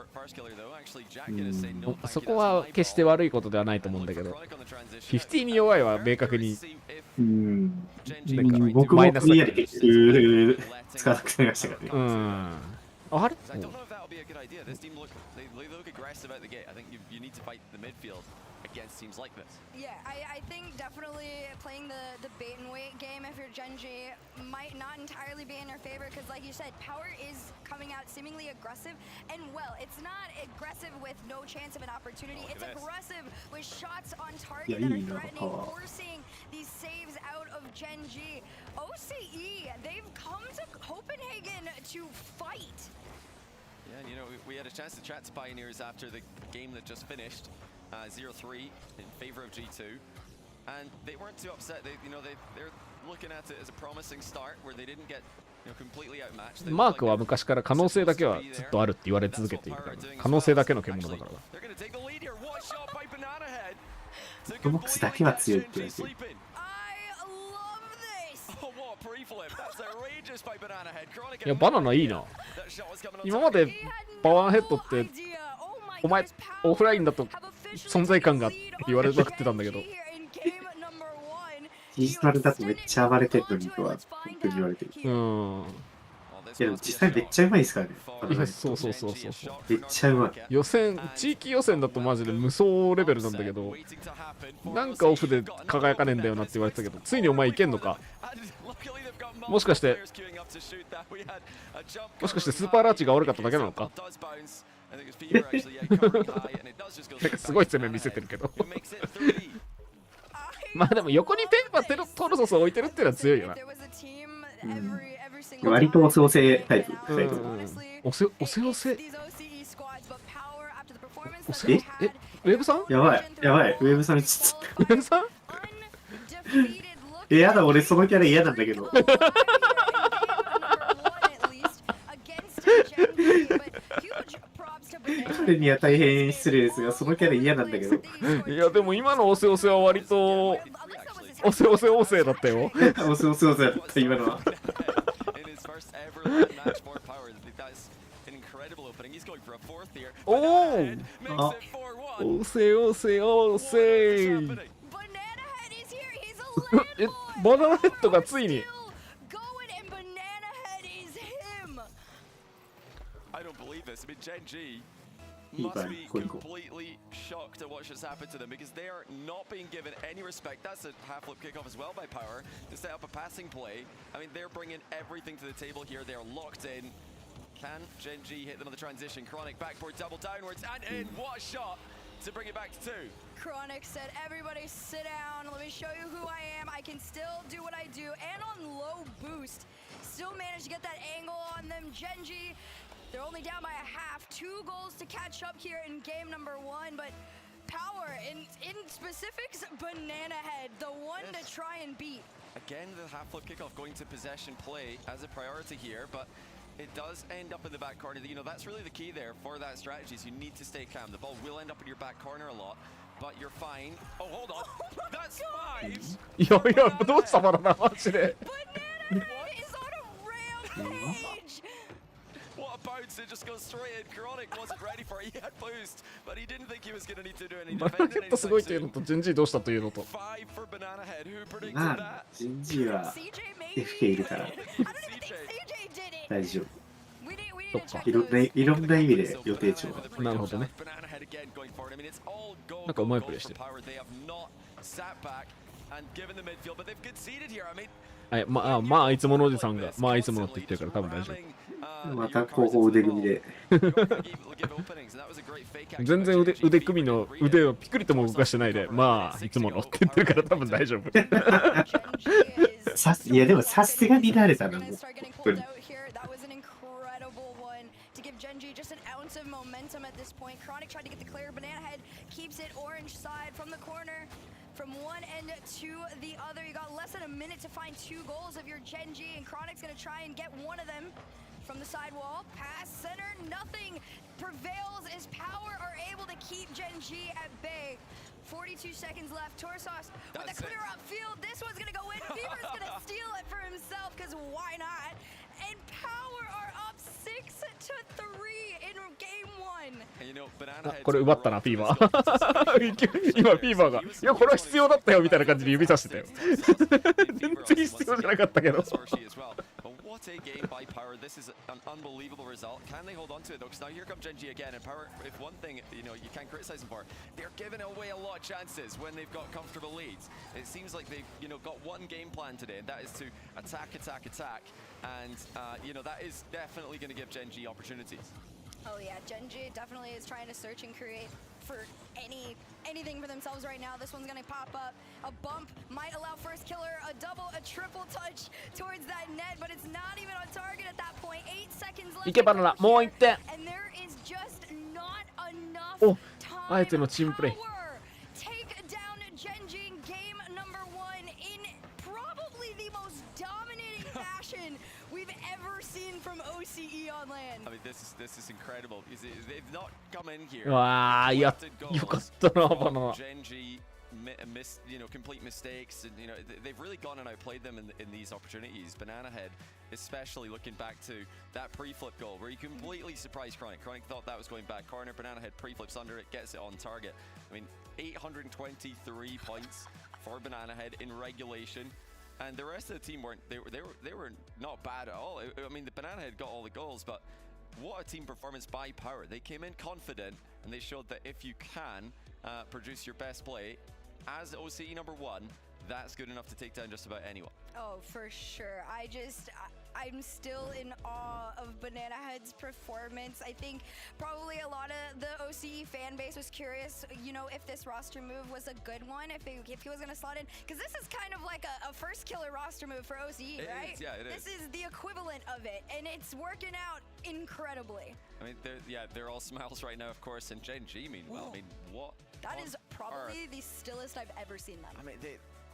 そこは決して悪いことではないと思うんだけど、50に弱いは明確に、僕もクリアで結局使わなくなりましたからね。あれagainst teams like this. Yeah, I think definitely playing the bait and wait game if you're Gen.G might not entirely be in your favor because, like you said, Power is coming out seemingly aggressive, and well, it's not aggressive with no chance of an opportunity. It's aggressive with shots on target that are threatening, forcing these saves out of Gen.G. OCE, they've come to Copenhagen to fight. Yeah, and you know, we had a chance to chat to Pioneers after the game that just finished. 0-3 in favor of G2, and they weren't too upset. They're looking at it as a promising start where they didn't get completely outmatched. マークは昔から可能性だけはずっとあるって言われ続けているから、可能性だけの獣だから。ボックスだけは強いって言われてる。いやバナナいいな。今までパワーヘッドってお前オフラインだと存在感がって言われまくってたんだけど、ディジタルだとめっちゃ暴れてるのにとは本当に言われてる。いや実際めっちゃうまいですからね。いやそうめっちゃうまい。予選、地域予選だとマジで無双レベルなんだけど、なんかオフで輝かねえんだよなって言われてたけど、ついにお前いけんのか。もしかしてスーパーラーチが悪かっただけなのか。すごい攻め見せてるけどまあでも横にペーパートルソスを置いてるっていうのは強いよな。割とオセオセタイプ。オセオセウェブさんやばいウェブさんウェブさんやだ、俺そのキャラ嫌なんだけど彼には大変失礼ですが、そのキャラ嫌なんだけど。いやでも今のオセオセは割とオセオセオセだったよ。オセオセオセだった今のは。おお、オセオセオセえ、バナナヘッドがついにmust be completely shocked at what just happened to them because they are not being given any respect. That's a half-flip kickoff as well by Power to set up a passing play. I mean, they're bringing everything to the table here. They're locked in. Can Gen.G hit them on the transition? Chronic backboard double downwards and in. What a shot to bring it back to 2. Chronic said, everybody sit down. Let me show you who I am. I can still do what I do. And on low boost, still managed to get that angle on them. Gen.G, they're only down by a half. 2 goals to catch up here in game number 1, but Power, in specifics, Banana Head, the one to try and beat. Again, the half-flip kickoff going to possession play as a priority here, but it does end up in the back corner. You know, that's really the key there for that strategy, is you need to stay calm. The ball will end up in your back corner a lot, but you're fine. Oh, hold on. That's 5! いやいや、どうしたバナナマジで。Banana Head is on a rampage! What a bounce, it just goes straight in. Chronic wasn't ready for it. He had boost, but he didn't think he was going to need to do any バナナヘッドすごいというのと、Gen.Gどうしたというのと。まあ、Gen.Gは FK いるから大丈夫。そっか。いろんな意味で予定調。なるほどね。なんかうまいプレーしてる。はい、まあいつものおじさんがいつものって言ってるから多分大丈夫。また後方腕組みで全然腕組みの腕をピクリとも動かしてないで、まあいつものって言ってるから多分大丈夫。いやでもさすがに慣れたなもう。Gen.G just an ounce of momentum at this point. Chronic tried to get the clear. Banana Head keeps it orange side from the corner. from one end to the other. You got less than a minute to find 2 goals of your Gen.G, and Chronic's gonna try and get one of them from the sidewall. Pass center, nothing prevails as Power are able to keep Gen.G at bay. 42 seconds left. Torsos with a clear upfield. This one's gonna go in. Fever's gonna steal it for himself, because why not? And Power are up 6-3 in game 1. これ奪ったな、フィーバー。今、フィーバーが、いや、これは必要だったよみたいな感じで指さしてたよ。全然必要じゃなかったけど。What a game by Power. This is an unbelievable result. Can they hold on to it though? Because now here comes Gen.G again, and Power, if one thing you can't criticize them for, they're giving away a lot of chances when they've got comfortable leads. It seems like they've got one game plan today, and that is to attack, and that is definitely going to give Gen.G opportunities. Oh yeah, Gen.G definitely is trying to search and create for anything for themselves right now. This one's gonna pop up. A bump might allow first killer, a double, a triple touch towards that net, but it's not even on target at that point. 8 seconds left. いけバナナ、もう1点。 And there is just not enough お、 time. あえてのチームプレイ。 Take down Gen.G in game number 1 in probably the most dominating fashion we've ever seen from OCE on LAN. I mean, this is incredible. They've not come in here. うわあ、やよかったな、バナナ。 Gen.G missed, complete mistakes, and they've really gone and outplayed them in these opportunities. Banana Head, especially looking back to that pre-flip goal where he completely surprised Chronic. Chronic thought that was going back corner. Banana Head pre-flips under it, gets it on target. I mean, 823 points for Banana Head in regulation. And the rest of the team weren't. They were not bad at all. I mean, the Banana Head got all the goals, but what a team performance by Power. They came in confident, and they showed that if you can produce your best play as OCE number 1, that's good enough to take down just about anyone. Oh, for sure. I'm still in awe of Banana Head's performance. I think probably a lot of the OCE fan base was curious, if this roster move was a good one, if he was going to slot in. Because this is kind of like a first killer roster move for OCE, right? It is. This is the equivalent of it, and it's working out incredibly. I mean, they're all smiles right now, of course, and Gen.G, meanwhile, I mean, what? That is probably the stillest I've ever seen them. I mean,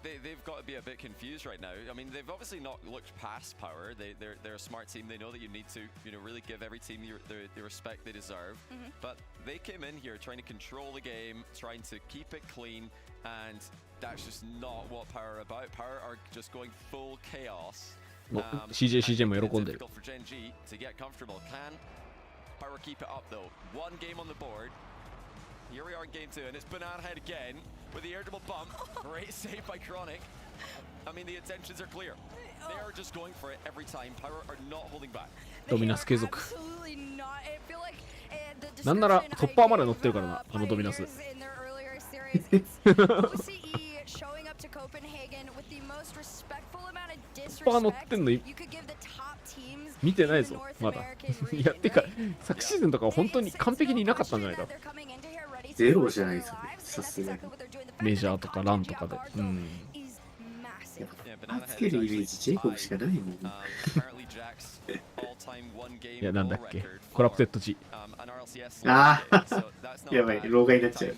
they've got to be a bit confused right now. I mean, they've obviously not looked past Power. They're a smart team. They know that you need to, really give every team the respect they deserve. But they came in here trying to control the game, trying to keep it clean, and that's just not what Power are about. Power are just going full chaos. CJ も喜んでる。 Difficult for Gen.G to get comfortable. Can Power keep it up though? One game on the board. Here we are in game 2, and it's Banana Head again with the irritable bump. Great save by Chronic. I mean, the intentions are clear. They are just going for it every time. Power are not holding back. ドミナス継続。なんならトッパーまで乗ってるからな、あのドミナス。トッパー乗ってんの見てないぞ、まだ。いや、てか、昨シーズンとかは本当に完璧にいなかったんじゃないか。ゼロじゃないですかね、さすがに。メジャーとかランとかで。うん。つけるイメージ、ジェイコブしかないもん。いや、なんだっけ、コラプテッド G。ああ、やばい、老害になっちゃう。い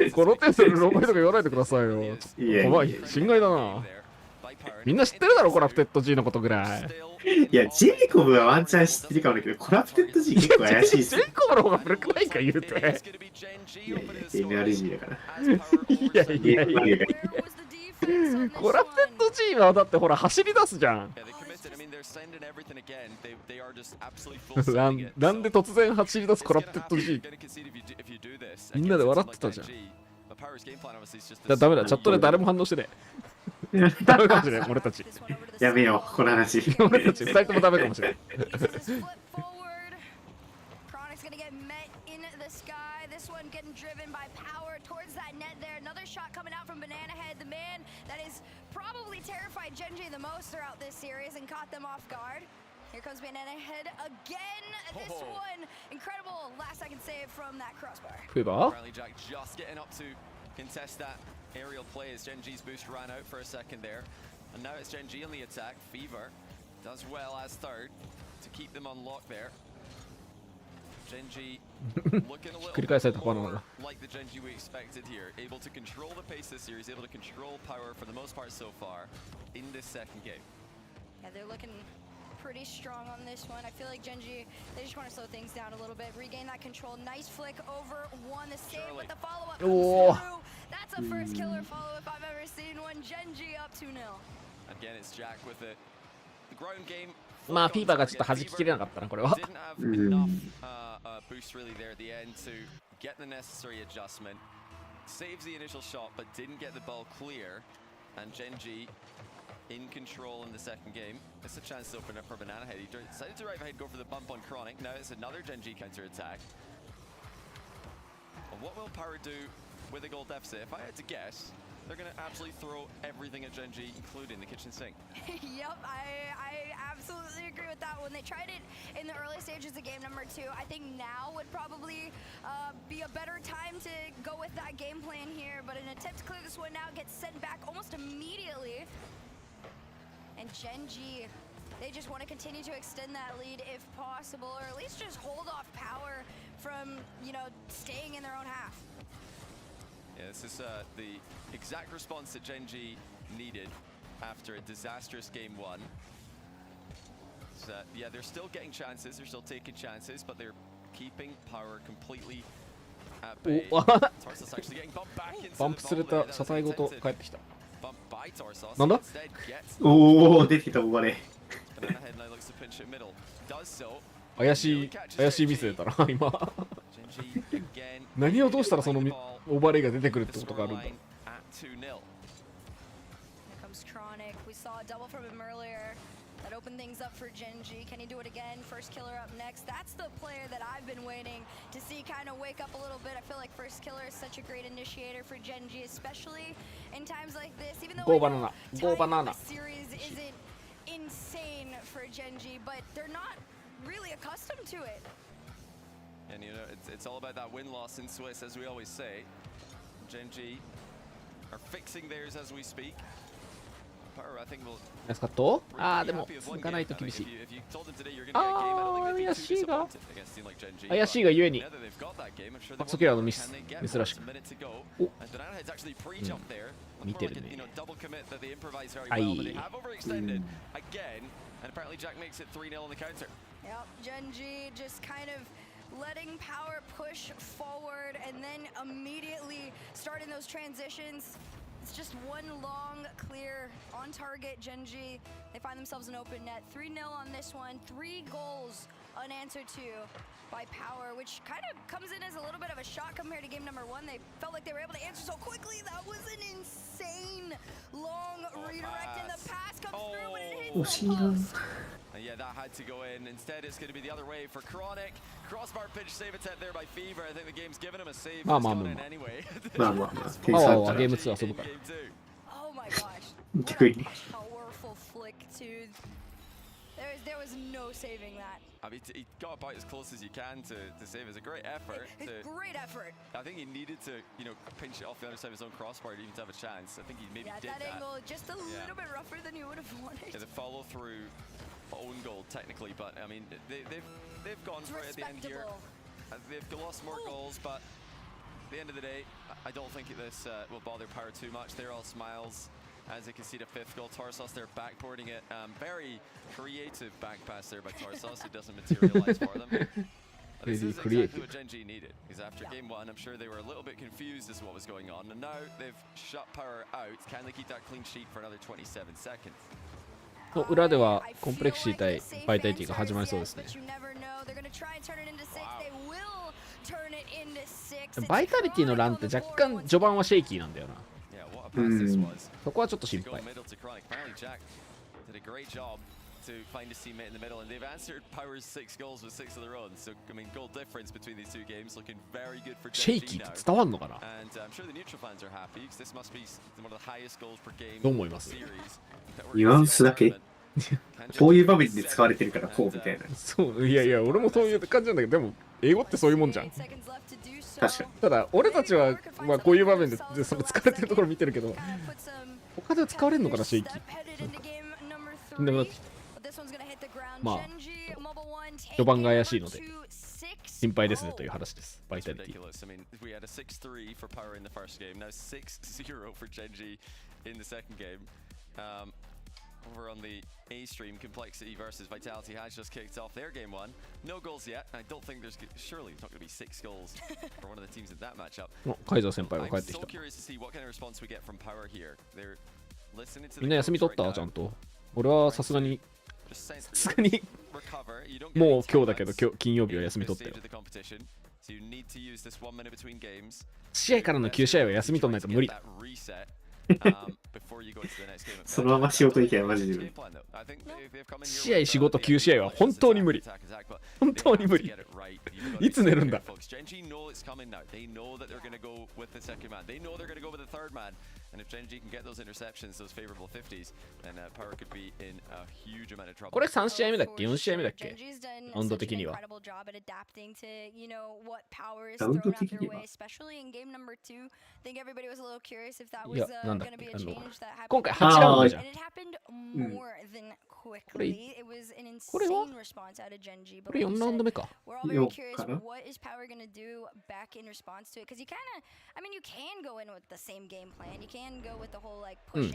や、コロテントの老害とか言わないでくださいよ。怖い、心外だな。みんな知ってるだろ、コラプテッド G のことぐらい。いや、ジェイコブはワンチャン知ってるかもだけど、コラプテッド G 結構怪しいですよ。ジェイコブの方が古くないか言うて。いやいや、NRG だから。いやいやいや。コラプテッド G はだってほら走り出すじゃん。なんで突然走り出すコラプテッド G。みんなで笑ってたじゃん。ダメだ、チャットで誰も反応してね。ダメかもしれない、俺たち。やめよう、この話。俺たち2人ともダメかもしれない。Gen.G the most throughout this series and caught them off guard. Here comes Banana Head again. This one, incredible last second save from that crossbar. Riley Jack just getting up to contest that aerial play as Gen.G's boost ran out for a second there. And now it's Gen.G on the attack. Fever does well as third to keep them on lock there. Gen.G looking a little more like the Genji we expected here. Able to control the pace this series, able to control power for the most part so far in this second game. Yeah, they're looking pretty strong on this one. I feel like Genji, they just want to slow things down a little bit, regain that control. Nice flick over one, the save with the follow-up comes through. That's a first killer follow if I've ever seen one. Genji up 2-0. Again, it's Jack with the ground game. まあフィーバーがちょっと弾ききれなかったなこれは。 Didn't have enough boost really there at the end to get the necessary adjustment. Saves the initial shot, but didn't get the ball clear. And Genji in control in the second game. It's a chance to open up for Banana Head. He decided to right ahead, go for the bump on Chronic. Now it's another Genji counter attack. Well, what will Power do with a goal deficit? If I had to guess, they're going to absolutely throw everything at Genji, including the kitchen sink. Yep, I absolutely agree with that one. They tried it in the early stages of game number 2. I think now would probably be a better time to go with that game plan here. But an attempt to clear this one out gets sent back almost immediately. And Genji, they just want to continue to extend that lead if possible, or at least just hold off Power from, you know, staying in their own half. Yeah, this is the exact response that Genji needed after a disastrous game 1. So, yeah, they're still getting chances, they're still taking chances, but they're keeping Power completely at bay. Tarsus actually getting bumped back into the ball there. That was attempted. Bump by Tarsus. なんだ Instead gets おお、出てきた、大金。 Banana Head now looks to pinch it middle. Does so. 怪しいミス出たな今。何をどうしたらそのオーバーレイが出てくるってことがあるんだ。Here comes Chronic. We saw a double from him earlier. That opened things up for Genji. Can he do it again? First killer up next. That's the player that I've been waiting to see kind of wake up a little bit. I feel like first killer is such a great initiator for Genji, especially in times like this. Even though the series isn't insane for Genji, but they're not really accustomed to it. And you know, it's all about that win-loss in Swiss, as we always say. Genji are fixing theirs as we speak. Power, I think, will ナイスカット。ああでも行かないと厳しい。ああ怪しいが怪しいがゆえにファクソキラーのミスらしく。お、見てるね。はい。Yep, Genji just kind of letting Power push forward and then immediately starting those transitions. It's just one long clear on target. Genji, they find themselves an open net. 3-0 on this one. 3 goals unanswered to by Power, which kind of comes in as a little bit of a shock compared to game number 1. They felt like they were able to answer so quickly. That was an insane long redirect, and the pass comes through when it hits the post. Yeah, that had to go in. Instead, it's going to be the other way for Chronic. Crossbar pitch save attempt there by Fever. I think the game's given him a save. It's going in anyway. Oh my gosh. Powerful flick too. There was no saving that. I mean, he got about as close as you can to save. It's a great effort. Great effort. I think he needed to, you know, pinch it off the other side of his own crossbar to even to have a chance. I think he maybe did that. That angle just a little bit rougher than you would have wanted. Yeah, the follow through own goal technically, but I mean they've gone for it at the end here. They've lost more goals, but at the end of the day, I don't think this will bother Power too much. They're all smiles as they concede a 5th goal. Tarsos, they're backboarding it. Very creative back pass there by Tarsos. It doesn't materialize for them. This is exactly what Genji needed, because after game 1, I'm sure they were a little bit confused as to what was going on, and now they've shut Power out. Can they keep that clean sheet for another 27 seconds? 裏ではコンプレクシー対バイタリティが始まりそうですね。バイタリティのランって若干序盤はシェイキーなんだよな。そこはちょっと心配。To find his teammate in the middle, and they've answered Power's 6 goals with 6 of their own. So, I mean, goal difference between these 2 games looking very good for Genji now. And I'm sure the neutral fans are happy because this must be one of the highest goals per game in the series. ニュアンスだけこういう場面で使われてるからこうみたいな。そう、いやいや、俺もそういう感じなんだけど、でも英語ってそういうもんじゃん。確かに。ただ、俺たちはまあこういう場面でその使われてるところ見てるけど、他では使われるのかな、シェイキー。まあ序盤が怪しいので。心配ですねという話です。バイタリティ。I mean, we had a 6-3 for Power in the first game, now 6-0 for Genji in the second game. Over on the A stream, Complexity versus Vitality has just kicked off their game one. No goals yet. I don't think there's surely not going to be 6 goals for one of the teams in that matchup. カイザー先輩が帰ってき I'm た。 so curious to see what kind of response we get from Power here. They're listening to みんな休み取ったちゃんと。俺はさすがにもう今日だけど金曜日は休み取ったよ。試合からの9試合は休み取らないと無理。そのまま仕事行けばマジで無理。試合仕事9試合は本当に無理。本当に無理。いつ寝るんだ。これ3試合目だっけ ?4 試合目だっけ温度的には。ラウンド的には。いや、なんだっけ今回8ラウンドじゃん。これはこれ4ラウンド目か。4かな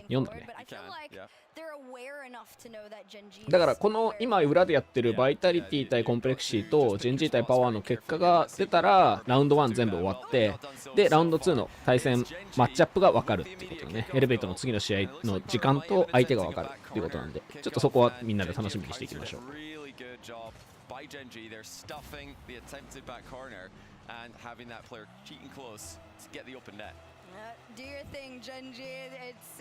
4だね。だからこの今裏でやってるバイタリティ対コンプレクシーとジェンジー対パワーの結果が出たらラウンド1全部終わってでラウンド2の対戦マッチアップが分かるっていうことだね。エレベートの次の試合の時間と相手が分かるっていうことなんでちょっとそこはみんなで楽しみにしていきましょう。Do your thing, Genji.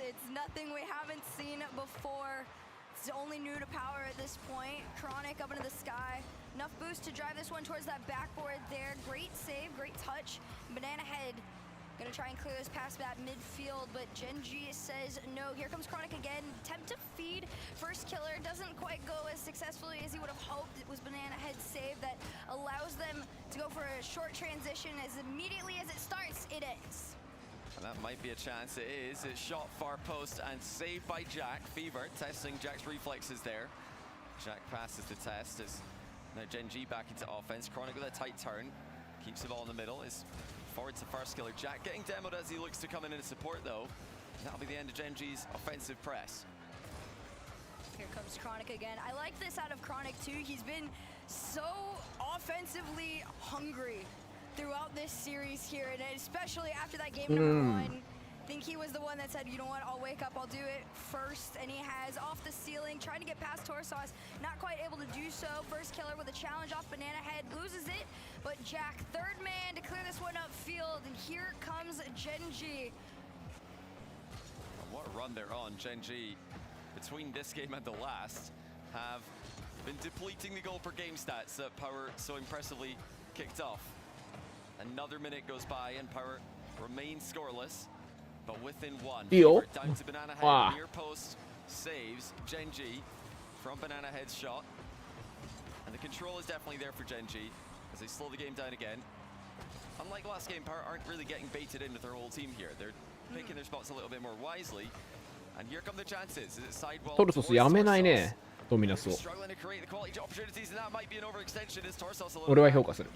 It's nothing we haven't seen before. It's only new to Power at this point. Chronic up into the sky. Enough boost to drive this one towards that backboard there. Great save, great touch. Banana Head gonna try and clear this past that midfield, but Genji says no. Here comes Chronic again. Attempt to feed. First killer doesn't quite go as successfully as he would have hoped. It was Banana Head's save that allows them to go for a short transition as immediately as it starts, it ends. And that might be a chance. It is. It's shot far post and saved by Jack. Fever testing Jack's reflexes there. Jack passes the test as now Genji back into offense. Chronic with a tight turn. Keeps the ball in the middle. Is forward to first killer. Jack getting demoed as he looks to come in and support though. That'll be the end of Genji's offensive press. Here comes Chronic again. I like this out of Chronic too. He's been so offensively hungry throughout this series here, and especially after that game number 1. I think he was the one that said, you know what, I'll wake up, I'll do it first, and he has off the ceiling, trying to get past Torsos, not quite able to do so. First killer with a challenge off Banana Head, loses it, but Jack, third man to clear this one upfield, and here comes Genji. What a run they're on. Genji, between this game and the last, have been depleting the goal per game stats that Power so impressively kicked off. Another minute goes by and Power remains scoreless, but within one. Down to Banana Head, near post saves Genji from Banana Head's shot. And the control is definitely there for Genji as they slow the game down again. Unlike last game, Power aren't really getting baited in with their whole team here. They're picking their spots a little bit more wisely. And here come the chances. Is it sidewall? トルソスやめないね。ドミナスを俺は評価する。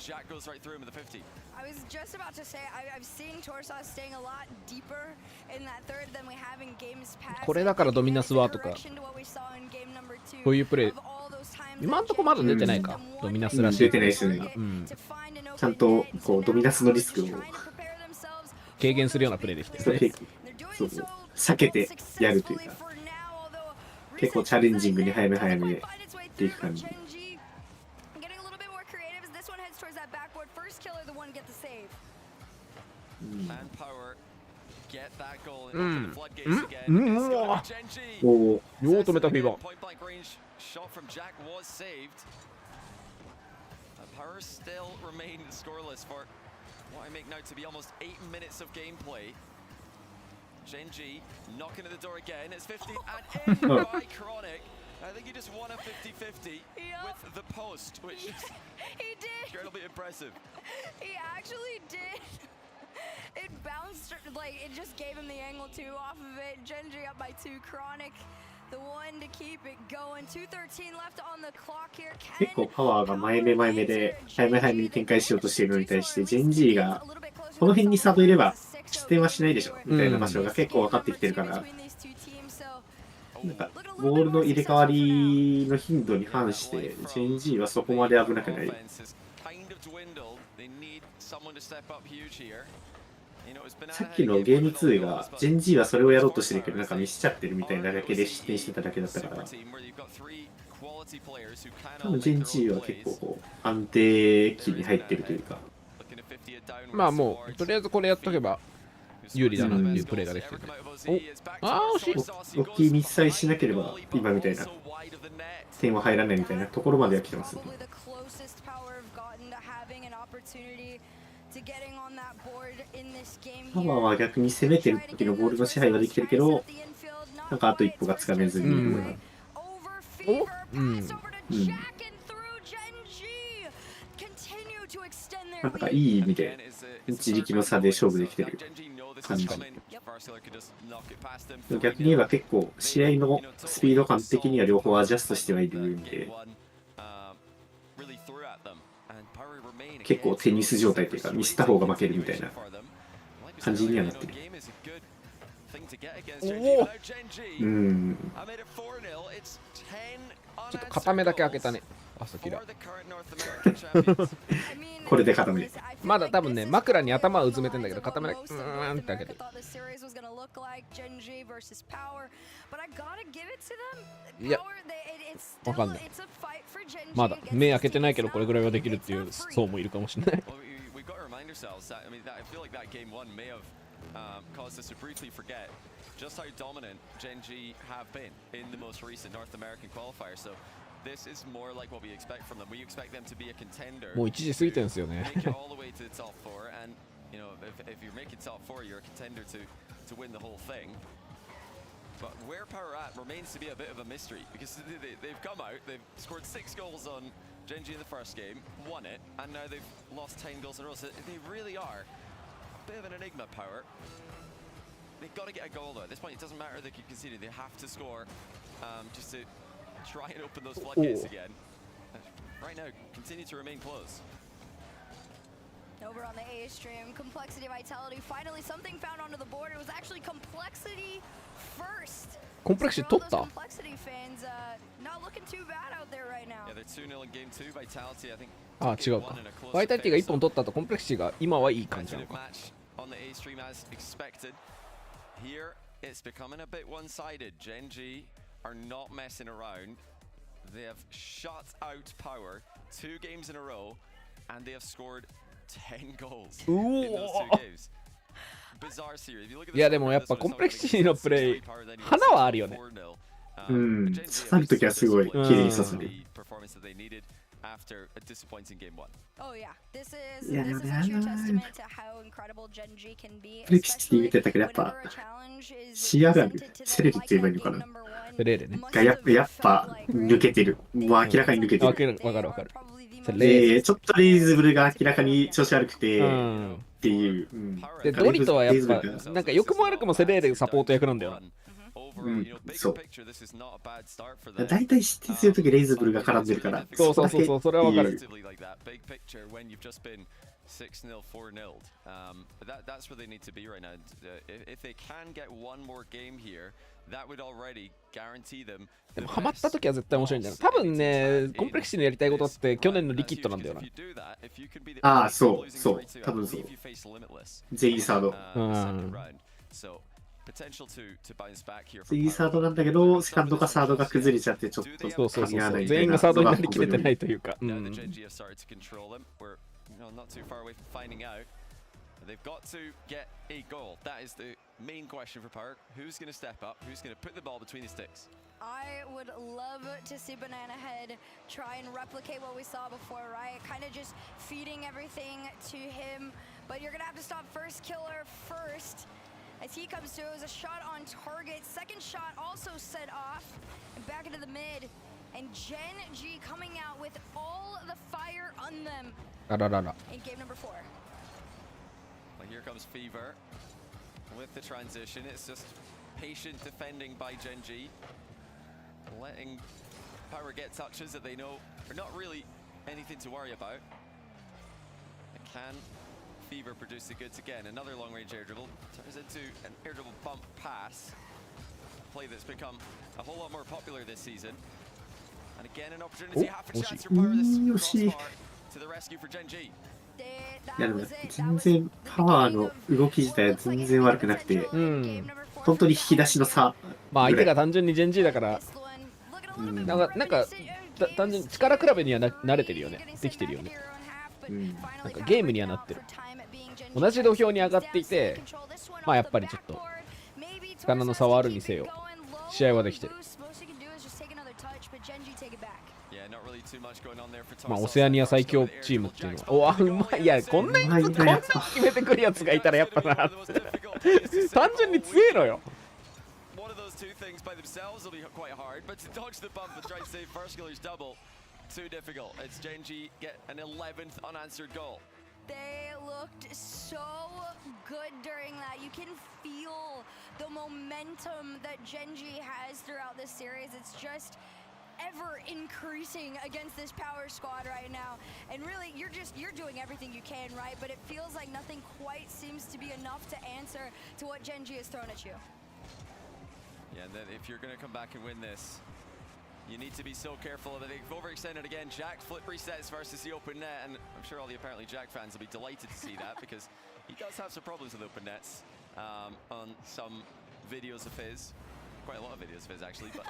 これだからドミナスはとかこういうプレー今んとこまだ出てないか。ドミナスらしい。出てないですね。ちゃんとこうドミナスのリスクを軽減するようなプレーできてるね。そう避けてやるというか。結構チャレンジングに早め早めっていく感じ。おお、よう止めたフィーバー。Genji knocking at the door again. It's 50 and in by Chronic. I think he just won a 50-50 with the post, which is incredibly impressive. He actually did. It bounced, like, it just gave him the angle too off of it. Genji up by 2. Chronic 結構パワーが前目前目で早め早めに展開しようとしているのに対してジェンジーがこの辺にサードいれば失点はしないでしょみたいな場所が結構分かってきてるから、なんかボールの入れ替わりの頻度に反してジェンジーはそこまで危なくない。さっきのゲーム2がジェンジーはそれをやろうとしてるけどなんかミスっちゃってるみたいなだけで失点してただけだったから、多分ジェンジーは結構こう安定期に入ってるというか、まあもうとりあえずこれやっとけば有利だなっていうプレーができてる。お、ああ惜しい。ロッキーミスさえしなければ今みたいな点は入らないみたいなところまでは来てますね。パワーは逆に攻めてる時のボールの支配はできてるけど、なんかあと一歩がつかめずに、なんかいい意味で自力の差で勝負できてる感じ。逆に言えば結構試合のスピード感的には両方アジャストしてはいるんで、結構テニス状態というかミスった方が負けるみたいな感じにはなってる。ちょっと固めだけ開けたね。あ、そきだ。これで固め。まだ多分ね、枕に頭をうずめてんだけど、固めだけって開けて。いや、わかんない。まだ目開けてないけど、これぐらいはできるっていう層もいるかもしれない。just how dominant Gen.G have been in the most recent North American qualifier. So this is more like what we expect from them. We expect them to be a contender. もう1時過ぎてるんですよね。Make it all the way to the top 4, and you know if you're making top 4, you're a contender to win the whole thing. But where Power at remains to be a bit of a mystery because they've come out, they've scored 6 goals on Gen.G in the first game, won it, and now they've lost 10 goals in a row. So they really are a bit of an enigma, Power. They've got to get a goal though. At this point, it doesn't matter they keep conceding. They have to score just to try and open those floodgates again. Right now, continue to remain close. Over on the A stream, Complexity Vitality. Finally, something found onto the board. It was actually Complexity first. Complexity 取った？ Complexity fans not looking too bad out there right now. Yeah, they're 2-0 in game 2. Vitality, I think. あ、違うか。バイタリティが1本取った後、コンプレクシティが今はいい感じなのか。On the A stream as expected. Here, it's becoming a bit one-sided. Gen.G are not messing around. They have shut out Power 2 games in a row, and they have scored 10 goals in those 2 games. Bizarre series.いやでもやっぱコンプレクシティのプレイ、花はあるよね。刺さるときはすごい綺麗に刺さる。After a disappointing game 1. Oh yeah, this is a true testament to how incredible Gen.G can be. プレクシティ見てたけどやっぱ視野がセレルって言えばいいのかな。セレルね。がやっぱ抜けてる。もう明らかに抜けてる。わかるわかる。ちょっとレイズブルが明らかに調子悪くてっていう。でドリトはやっぱなんか良くも悪くもセレールサポート役なんだよな。そう。大体失点するときレイズブルが絡んでるから。そう、それはわかる。6-0, 4-0. That's where they need to be right now. If they can get one more game here, that would already guarantee them. でもハマったときは絶対面白いんだよ。多分ね、コンプレクシティのやりたいことって去年のリキッドなんだよな。ああ、そう、多分そう。全員サード。全員サードなんだけど、セカンドかサードが崩れちゃってちょっと噛み合わないみたいな。全員がサードになりきれてないというか。Not too far away from finding out. They've got to get a goal. That is the main question for Power. Who's going to step up? Who's going to put the ball between the sticks? I would love to see Banana Head try and replicate what we saw before, right? Kind of just feeding everything to him. But you're going to have to stop First Killer first. As he comes through, it was a shot on target. Second shot also set off. And back into the mid. And Gen.G coming out with all the fire on them. In game number 4. Well, here comes Fever with the transition. It's just patient defending by Gen.G. letting Power get touches that they know are not really anything to worry about. And can Fever produce the goods again? Another long-range air dribble turns into an air dribble bump pass. A play that's become a whole lot more popular this season. And again, an opportunity, half a chance for Power this crossbar to the rescue for Gen.G. いやでも全然パワーの動き自体は全然悪くなくて、本当に引き出しの差。まあ相手が単純にジェンジーだから、なんか単純に力比べには慣れてるよね。できてるよね。なんかゲームにはなってる。同じ土俵に上がっていて、まあやっぱりちょっと力の差はあるにせよ、試合はできてる。まあオセアニア最強チームっていうのは、おわうまい。いやこんなに決めてくるやつがいたらやっぱなって単純に強いのよ。They looked so good during that. You can feel the momentum that Gen.G has throughout this series. It's just ever increasing against this power squad right now. And really, you're doing everything you can, right? But it feels like nothing quite seems to be enough to answer to what Gen.G has thrown at you. Yeah, and then if you're going to come back and win this, you need to be so careful that they've overextended again. Jack flip resets versus the open net, and I'm sure all the apparently Jack fans will be delighted to see that because he does have some problems with open nets on some videos of his. Quite a lot of videos of his actually, but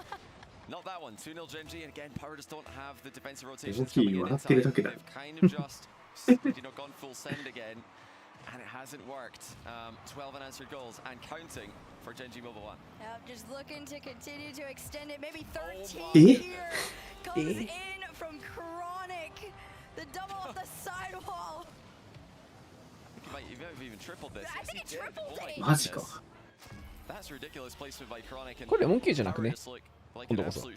not that one. 2-0 Gen.G, and again, Power just don't have the defensive rotations coming in time. They've kind of just gone full send again, and it hasn't worked. 12 unanswered goals and counting for Gen.G Mobile 1. Yep, just looking to continue to extend it. Maybe 13 here comes in from Chronic. The double off the sidewall. You might have even tripled this. I think it tripled it. マジか。That's ridiculous placement by Chronic. これレモン級じゃなくね。今度こそ。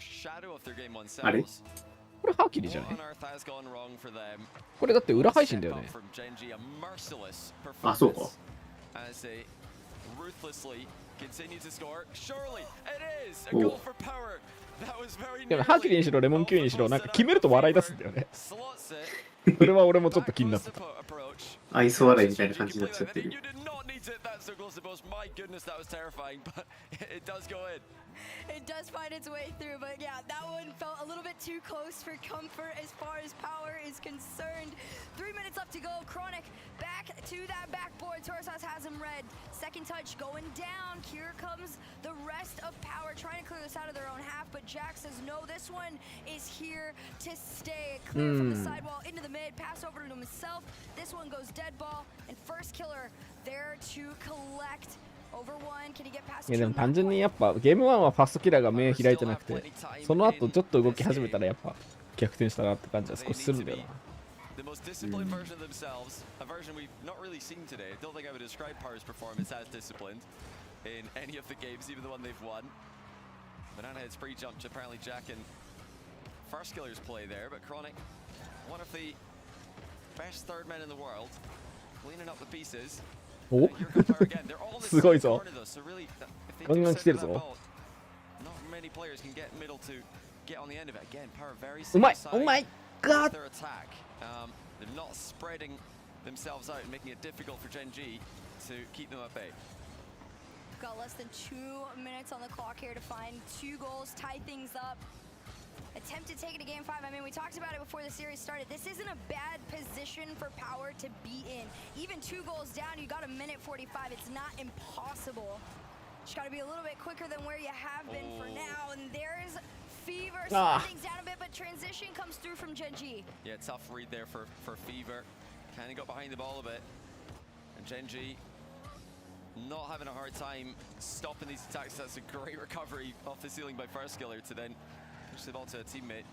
あれ？これハーキリじゃない？これだって裏配信だよね。あ、そうか。でもハーキリにしろレモン級にしろなんか決めると笑い出すんだよね。それは俺もちょっと気になってた。愛想笑いみたいな感じになっちゃってる。It does find its way through, but yeah, that one felt a little bit too close for comfort as far as Power is concerned. 3 minutes left to go. Chronic back to that backboard. Torsas has him red. Second touch going down. Here comes the rest of Power trying to clear this out of their own half, but Jack says no, this one is here to stay. Clear from the sidewall into the mid. Pass over to himself. This one goes dead ball, and first killer there to collect. いやでも単純にやっぱゲーム1はファーストキラーが目開いてなくて、その後ちょっと動き始めたらやっぱ逆転したなって感じは少しするんだよな。おすごいぞ。ガンガン来てるぞ。うまい、うまい。ガーッ。Got less than 2 minutes on the clock here to find 2 goals, tie things up. Attempt to take it to game 5. I mean, we talked about it before the series started. This isn't a bad position for Power to be in. Even 2 goals down, you got a minute 45. It's not impossible. Just got to be a little bit quicker than where you have been for now. And there's Fever slowing things down a bit, but transition comes through from Gen.G. Yeah, tough read there for Fever. Kind of got behind the ball a bit. And Gen.G not having a hard time stopping these attacks. That's a great recovery off the ceiling by First Killer to then push the ball to a teammate.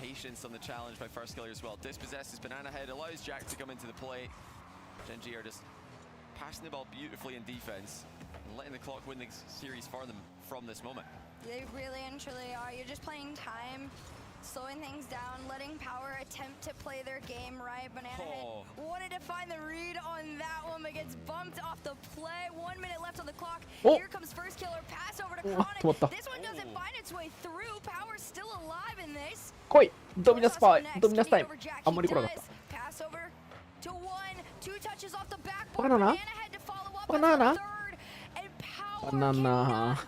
Patience on the challenge by First Killer as well. Dispossesses Banana Head, allows Jack to come into the play. Gen.G are just passing the ball beautifully in defense and letting the clock win the series for them from this moment. They really and truly are. You're just playing time, slowing things down, letting Power attempt to play their game right. Banana Head wanted to find the read on that one, but gets bumped off the play. 1 minute left on the clock. Here comes First Killer, pass over to Chronic. This one doesn't find its 来いドミナスパイドミナスタイムあんまり来なかったバナナバナナバナナ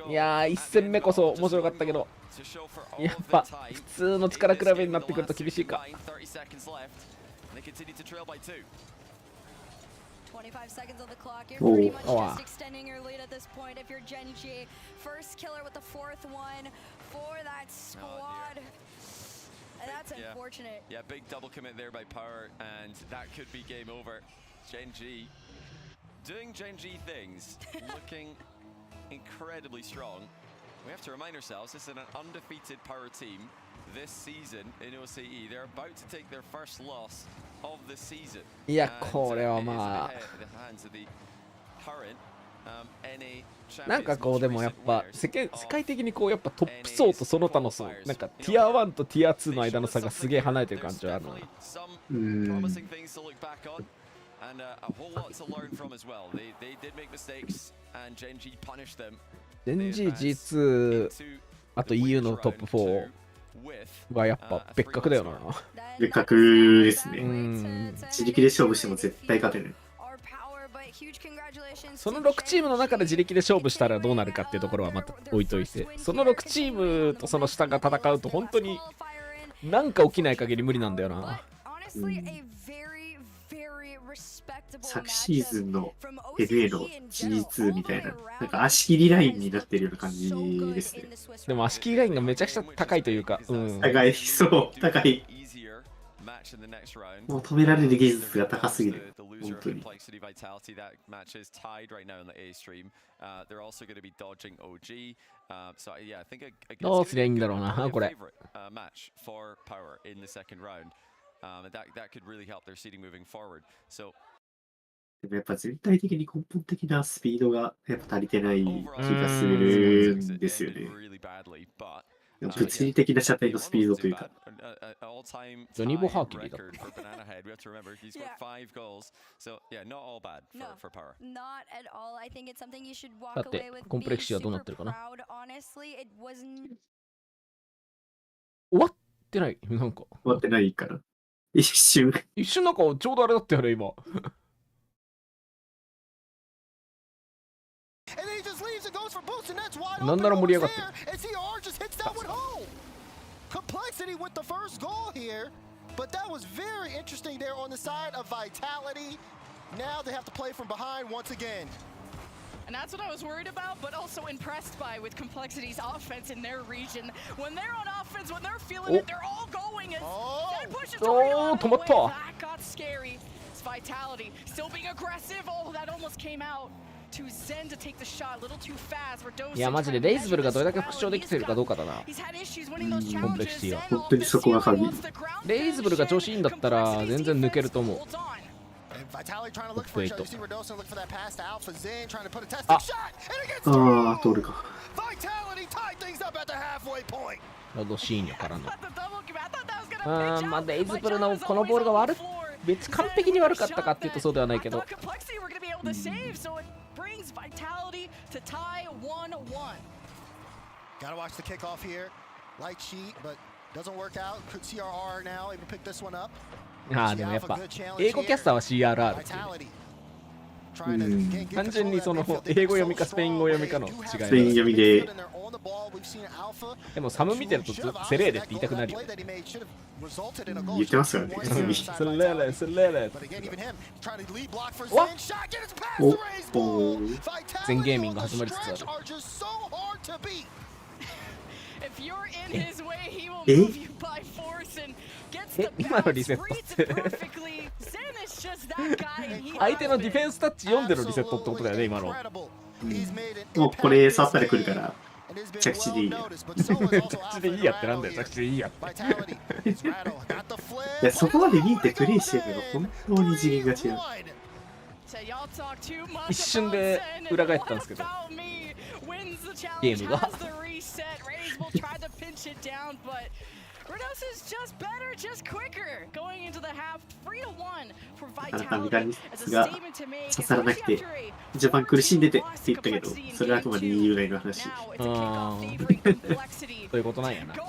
いやー1戦目こそ面白かったけどやっぱ普通の力比べになってくると厳しいか。25 seconds on the clock. You're pretty much just extending your lead at this point if you're Gen G. First killer with the fourth one for that squad. That's unfortunate. Yeah, big double commit there by Power, and that could be game over. Gen G doing Gen G things, looking incredibly strong. We have to remind ourselves this is an undefeated Power team this season in OCE. They're about to take their first loss of the season. いやこれはまあなんかこうでもやっぱ世界的にこうやっぱトップ層とその他の層なんかティア1とティア2の間の差がすげえ離れてる感じはあるのよ。And a whole lot to learn from as well. They did make mistakes, and Gen G punished them. Gen G G2 あと EU のトップ4はやっぱ別格だよな。別格ですね。自力で勝負しても絶対勝てる。その6チームの中で自力で勝負したらどうなるかっていうところはまた置いといて、その6チームとその下が戦うと本当になんか起きない限り無理なんだよな。昨シーズンの LA の G2 みたいな、なんか足切りラインになってるような感じですね。でも足切りラインがめちゃくちゃ高いというか、高い、そう、高い。求められる技術が高すぎる。本当に。どうすりゃいいんだろうな、これ。でもやっぱ全体的に根本的なスピードがやっぱ足りてない気がするんですよね。物理的な射程のスピードというか。ジョニー・ボハーキリーだ。だってコンプレクシーはどうなってるかな。終わってないなんか。終わってないから。一瞬なんかちょうどあれだったよね今。なんなら盛り上がってる。Complexity with the first goal here, but that was very interesting there on the side of Vitality. Now they have to play from behind once again. And that's what I was worried about, but also impressed by with Complexity's offense in their region. When they're on offense, when they're feeling it, they're all going. And then pushes that got scary. It's Vitality still being aggressive. Oh, that almost came out. To Zen to take the shot a little too fast. いやマジでレイズブルがどれだけ復調できてるかどうかだな。コンプレクシティは本当にそこが鍵。レイズブルが調子いいんだったら全然抜けると思う。あ、通るか。ロドシーニョからの。まあレイズブルのこのボールが別完璧に悪かったかっていうとそうではないけど。Gotta watch the kickoff here. Light sheet, but doesn't work out. CRR now able to pick this one up. でもやっぱ英語キャスターは CRR。単純にその英語読みかスペイン語読みかの違い。スペイン読みで。でもサム見てるとセレーレって言いたくなるよね。言ってますよね。セレーレ、セレーレ。お全ゲーミング始まりつつある。今のリセットって相手のディフェンスタッチ読んでのリセットってことだよね今の。もうこれ触ったら来るから着地でいいや。着地でいいやってなんだよ。着地でいいやって。いやそこまで見てプレイしてるのが本当に次元が違う。一瞬で裏返ったんですけどゲームが Redos is just better, just quicker. Going into the half, 3-1 for なかなかメカ Vitality ニ as ク a スが statement to make. 刺さらなくて、序盤苦しんでてって言ったけど、それはあくまで EU 内の話。そういうことなんやな。個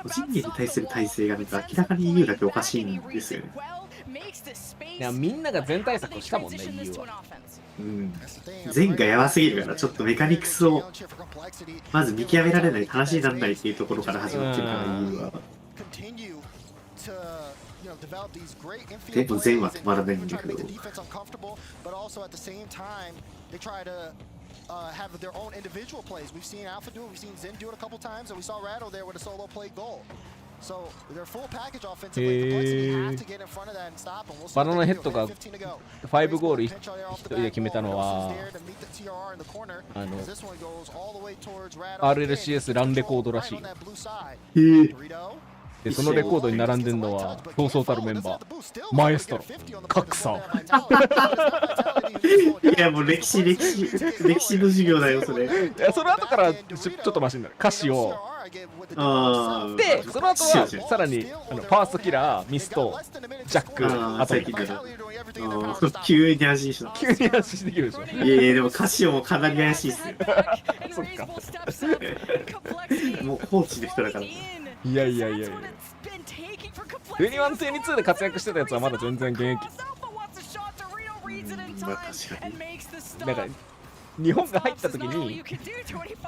人技に対する体制がなんか明らかに EU だけおかしいんですよね。いや、みんなが全対策をしたもんね、EU は。うん。全がやばすぎるから、ちょっとメカニクスをまず見極められない、話にならないっていうところから始まってるから、EU は。でも全は止まらないんだけど。have their own individual plays. We've seen Alpha do it, we've seen Zen do it a couple times, and we saw Rattle there with a solo play goal. So their full package offensively, Complexity have to get in front of that and stop them. We'll see バナナヘッドが5ゴール1人で決めたのはRLCS ランレコードらしい。でそのレコードに並んでるのはそうそうたるメンバーマエストロカクサいやもう歴史の授業だよそれ。いやその後からちょっとマシになる歌詞をでその後はさらにファーストキラーミストジャックあと急に安心した。急に安心できるでしょ。いやいやでも歌詞もかなり怪しいっすよ。そっかもうコーチの人だから。いやいやいやいや21、22で活躍してたやつはまだ全然現役。まあ確かに。だから日本が入った時に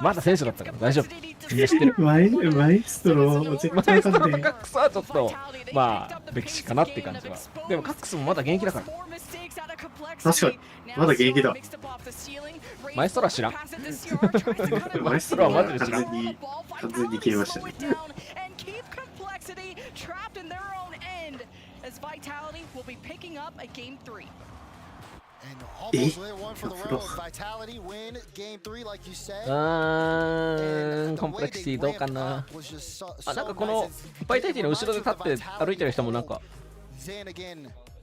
まだ選手だったから大丈夫。みんな知ってる。マエストロマエストロとカックスはちょっとまあ歴史かなって感じは。でもカックスもまだ現役だから。確かにまだ現役だ。マエストロは知らん。マエストロはマジで知らん。完全に消えましたね。trapped in their own end as Vitality will be picking up a game 3. And almost later one for the road. Vitality win game 3 like you said. コンプレクシティどうかな。あ、なんかこのバイタリティの後ろで立って歩いてる人もなんか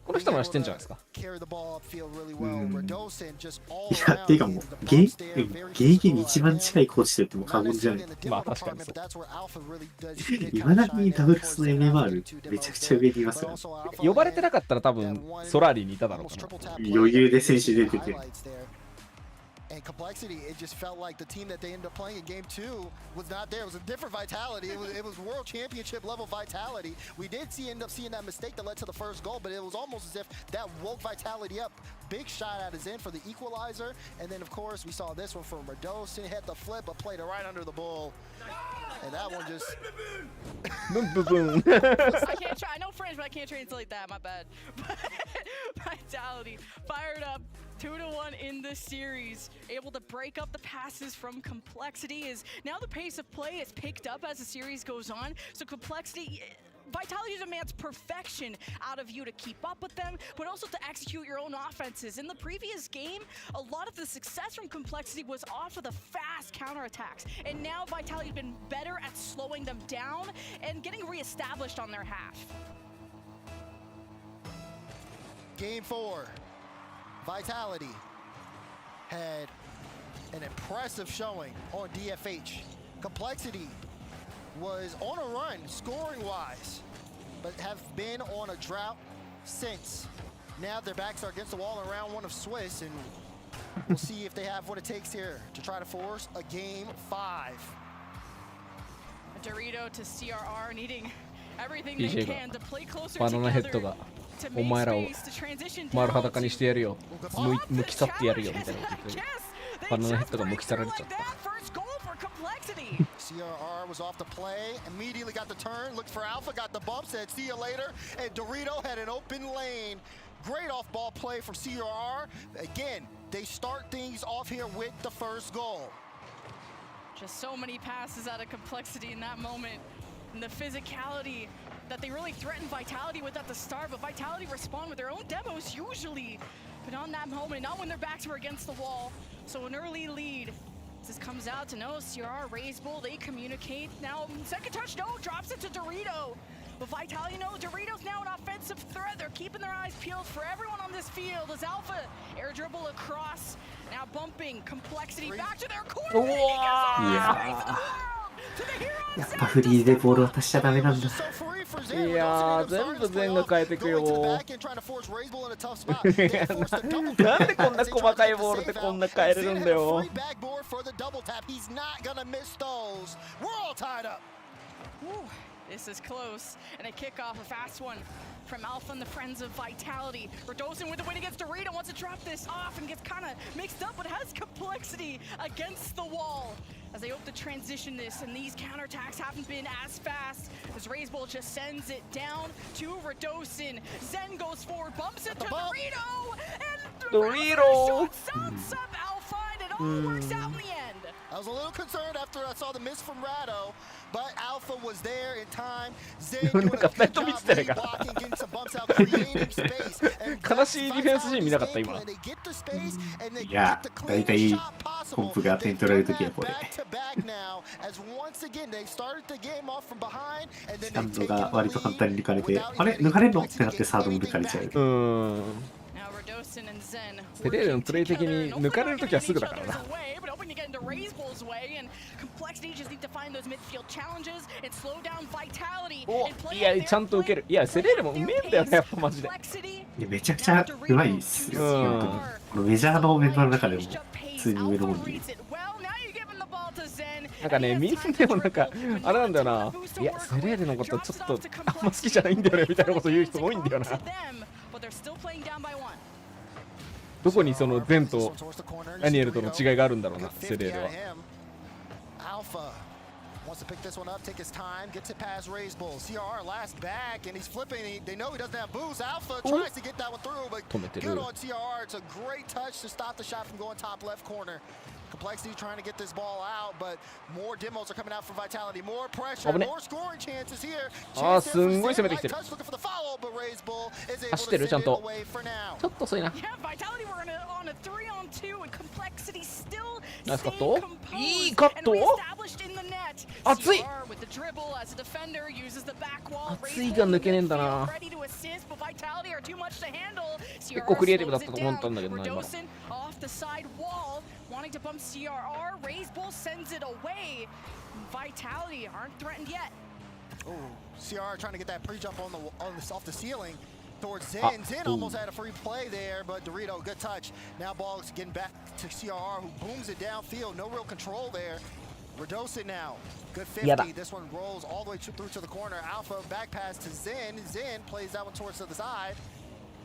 この人も知ってんじゃないですか。いや、っていうかもう、現役に一番近いコーチと言っても過言じゃない。まあ確かにそう。いまだにダブルスの MMR めちゃくちゃ上にいますよ。呼ばれてなかったら多分ソラーリにいただろうかな。余裕で選手出てて。And Complexity, it just felt like the team that they ended up playing in game 2 was not there. It was a different Vitality. It was world championship level Vitality. We did end up seeing that mistake that led to the first goal, but it was almost as if that woke Vitality up. Big shot at his end for the equalizer. And then, of course, we saw this one from Radosin. Hit the flip, but played it right under the bull. And that one just... I can't try. I know French, but I can't translate that. My bad. Vitality fired up 2-1 in this series. Able to break up the passes from Complexity. Is now the pace of play is picked up as the series goes on. So Complexity... Vitality demands perfection out of you to keep up with them, but also to execute your own offenses. In the previous game, a lot of the success from Complexity was off of the fast counterattacks, and now Vitality's been better at slowing them down and getting reestablished on their half. Game 4, Vitality had an impressive showing on DFH. Complexity was on a run scoring-wise, but have been on a drought since. Now their backs are against the wall in round 1 of Swiss, and we'll see if they have what it takes here to try to force a game 5. A Dorito to CRR needing everything they can to play closer バナナヘッド together. がお前らを丸裸にしてやるよ、剥き去ってやるよみたいなこと言ってバナナヘッドが剥き去られちゃった。CRR was off the play, immediately got the turn, looked for Alpha, got the bump, said see you later, and Dorito had an open lane. Great off-ball play from CRR. Again, they start things off here with the first goal. Just so many passes out of Complexity in that moment, and the physicality that they really threatened Vitality with at the start, but Vitality respond with their own demos usually, but on that moment, not when their backs were against the wall. So an early lead. This comes out to no CR, raise bull, they communicate. Now, second touch, no, drops it to Dorito. But Vitality, no, Dorito's now an offensive threat. They're keeping their eyes peeled for everyone on this field as Alpha air dribble across. Now bumping Complexity back to their corner. やっぱフリーでボール渡しちゃダメなんだ。いやー、全部全が変えてくよなんでこんな細かいボールでこんな変えれるんだよ。This is close, and a kickoff, a fast one from Alpha and the Friends of Vitality. Radosin with the win against Dorito wants to drop this off and gets kind of mixed up, but has complexity against the wall. As they hope to transition this, and these counterattacks haven't been as fast as Razebull just sends it down to Radosin. Zen goes forward, bumps it to Dorito, and Dorito sounds up Alpha, and it all works out in the end. I was a little concerned after I saw the miss from Rado, but Alpha was there in time. Zen doing a good job blocking, getting some bumps out, creating space. 悲しいディフェンスシーン見なかった今。いや、だいたいコンプが点取られるときはこれ。スタンドが割と簡単に抜かれて、あれ抜かれんのってなってサードも抜かれちゃう。セレールのプレイ的に抜かれるときはすぐだからな。お、いや、ちゃんと受ける。いや、セレールもうめえんだよね、やっぱマジで。いや、めちゃくちゃうまいっすよ。このメジャーのメンバーの中でも普通に上の方に。なんかね、みんなでもなんか、あれなんだよな。いや、セレールのことちょっとあんま好きじゃないんだよねみたいなこと言う人多いんだよな。どこにそのゼンとダニエルとの違いがあるんだろうな、セレールは。Wants to pick this one up, take his time, gets it past Razebull. CR last back, and he's flipping. They know he doesn't have boost. Alpha tries to get that one through, but good on CR. It's a great touch to stop the shot from going top left corner. Complexity trying to get this ball out, but more demos are coming out for Vitality. More pressure, more scoring chances here. あー、すんごい攻めてきてる。走ってるちゃんと。ちょっと遅いな。ナイスカット。いいカット。熱い。熱いが抜けねえんだな。結構クリエイティブだったと思ったんだけどな今の。Wanting to bump CRR, Razebull sends it away. Vitality aren't threatened yet. Oh, CRR trying to get that pre-jump off the ceiling towards Zen. Zen almost had a free play there, but Dorito, good touch. Now ball's getting back to CRR, who booms it downfield. No real control there. Radosin now, good 50. This one rolls all the way through to the corner. Alpha back pass to Zen. Zen plays that one towards the side.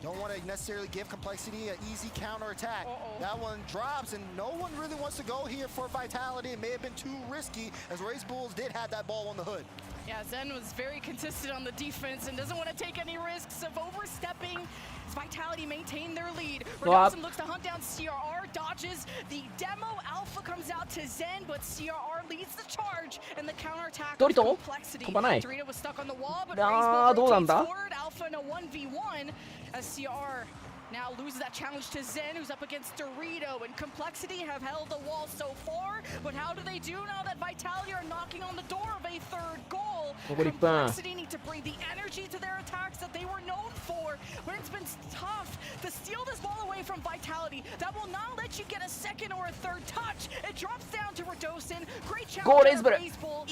Don't want to necessarily give Complexity an easy counter attack. That one drops, and no one really wants to go here for Vitality. It may have been too risky, as Razebulls did have that ball on the hood. Yeah, Zen was very consistent on the defense and doesn't want to take any risks of overstepping. As Vitality maintain their lead. Radosin looks to hunt down CRR, dodges the demo. Alpha comes out to Zen, but CRR leads the charge and the counterattack with Complexity. Dorito was stuck on the wall, but Razebulls rotates forward. Alpha in a 1v1 as CR now loses that challenge to Zen, who's up against Dorito, and Complexity have held the wall so far, but how do they do now that Vitality are knocking on the door of a third goal? Complexity need to bring the energy to their attacks that they were known for, but it's been tough to steal this ball away from Vitality. That will not let you get a second or a third touch. It drops down to Radosin. Great challenge by Razebull.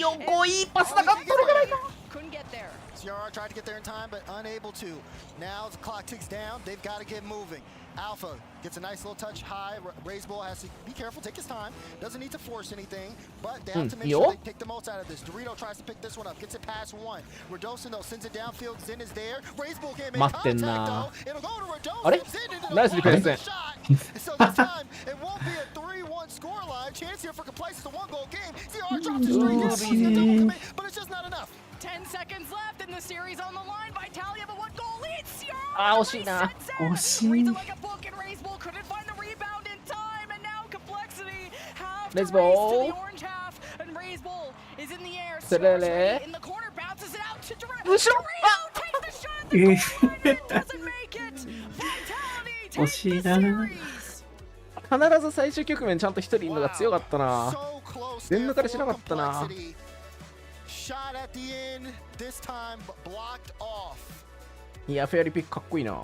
Couldn't get there. CR tried to get there in time, but unable to. Now the clock ticks down. They've got to get moving. Alpha gets a nice little touch high. Razebull has to be careful, take his time. Doesn't need to force anything, but they have to make sure they take the most out of this. Dorito tries to pick this one up, gets it past one. Radosin though sends it downfield. Zen is there. Razebull can't make contact though. It'll go to Radosin. Zen into the shot. So this time it won't be a 3-1 scoreline. Chance here for Complexity. It's a one-goal game. CR drops it straight down, but it's just not enough. 10 seconds left in the series on the line. Vitality have a one-goal lead. Ah, 惜しいな。惜しい。Razebull。セレレ。後ろ。惜しいな。必ず最終局面ちゃんと一人いるのが強かったな。全抜かれしなかったな。いや、フェアリーピックかっこいいな。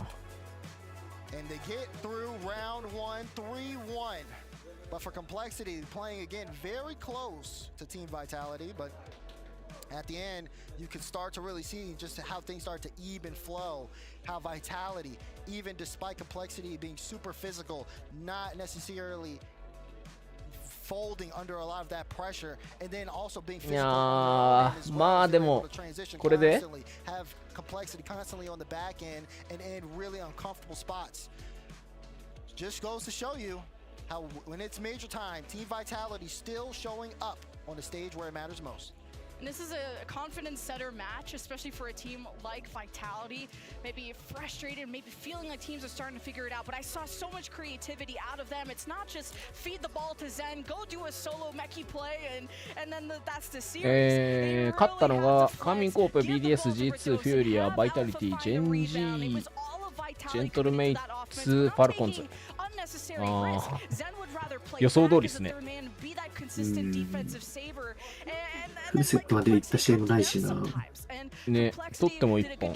But for Complexity, playing again very close to Team Vitality, but at the end, you can start to really see just how things start to ebb and flow, how Vitality, even despite Complexity being super physical, not necessarily folding under a lot of that pressure, and then also being physical as well, まあでもこれで have Complexity constantly on the back end and in really uncomfortable spots. Just goes to show you how when it's major time, Team Vitality still showing up on the stage where it matters most. And this is a confidence setter match, especially for a team like Vitality. Maybe frustrated, maybe feeling like teams are starting to figure it out, but I saw so much creativity out of them. It's not just feed the ball to Zen, go do a solo mechie play, and then that's the series. 勝ったのがカーミンコープ BDS G2 フューリアバイタリティジェンジージェントルメイツファルコンズ。予想通りですね。フルセットまで行った試合もないしな。ね、取っても1本。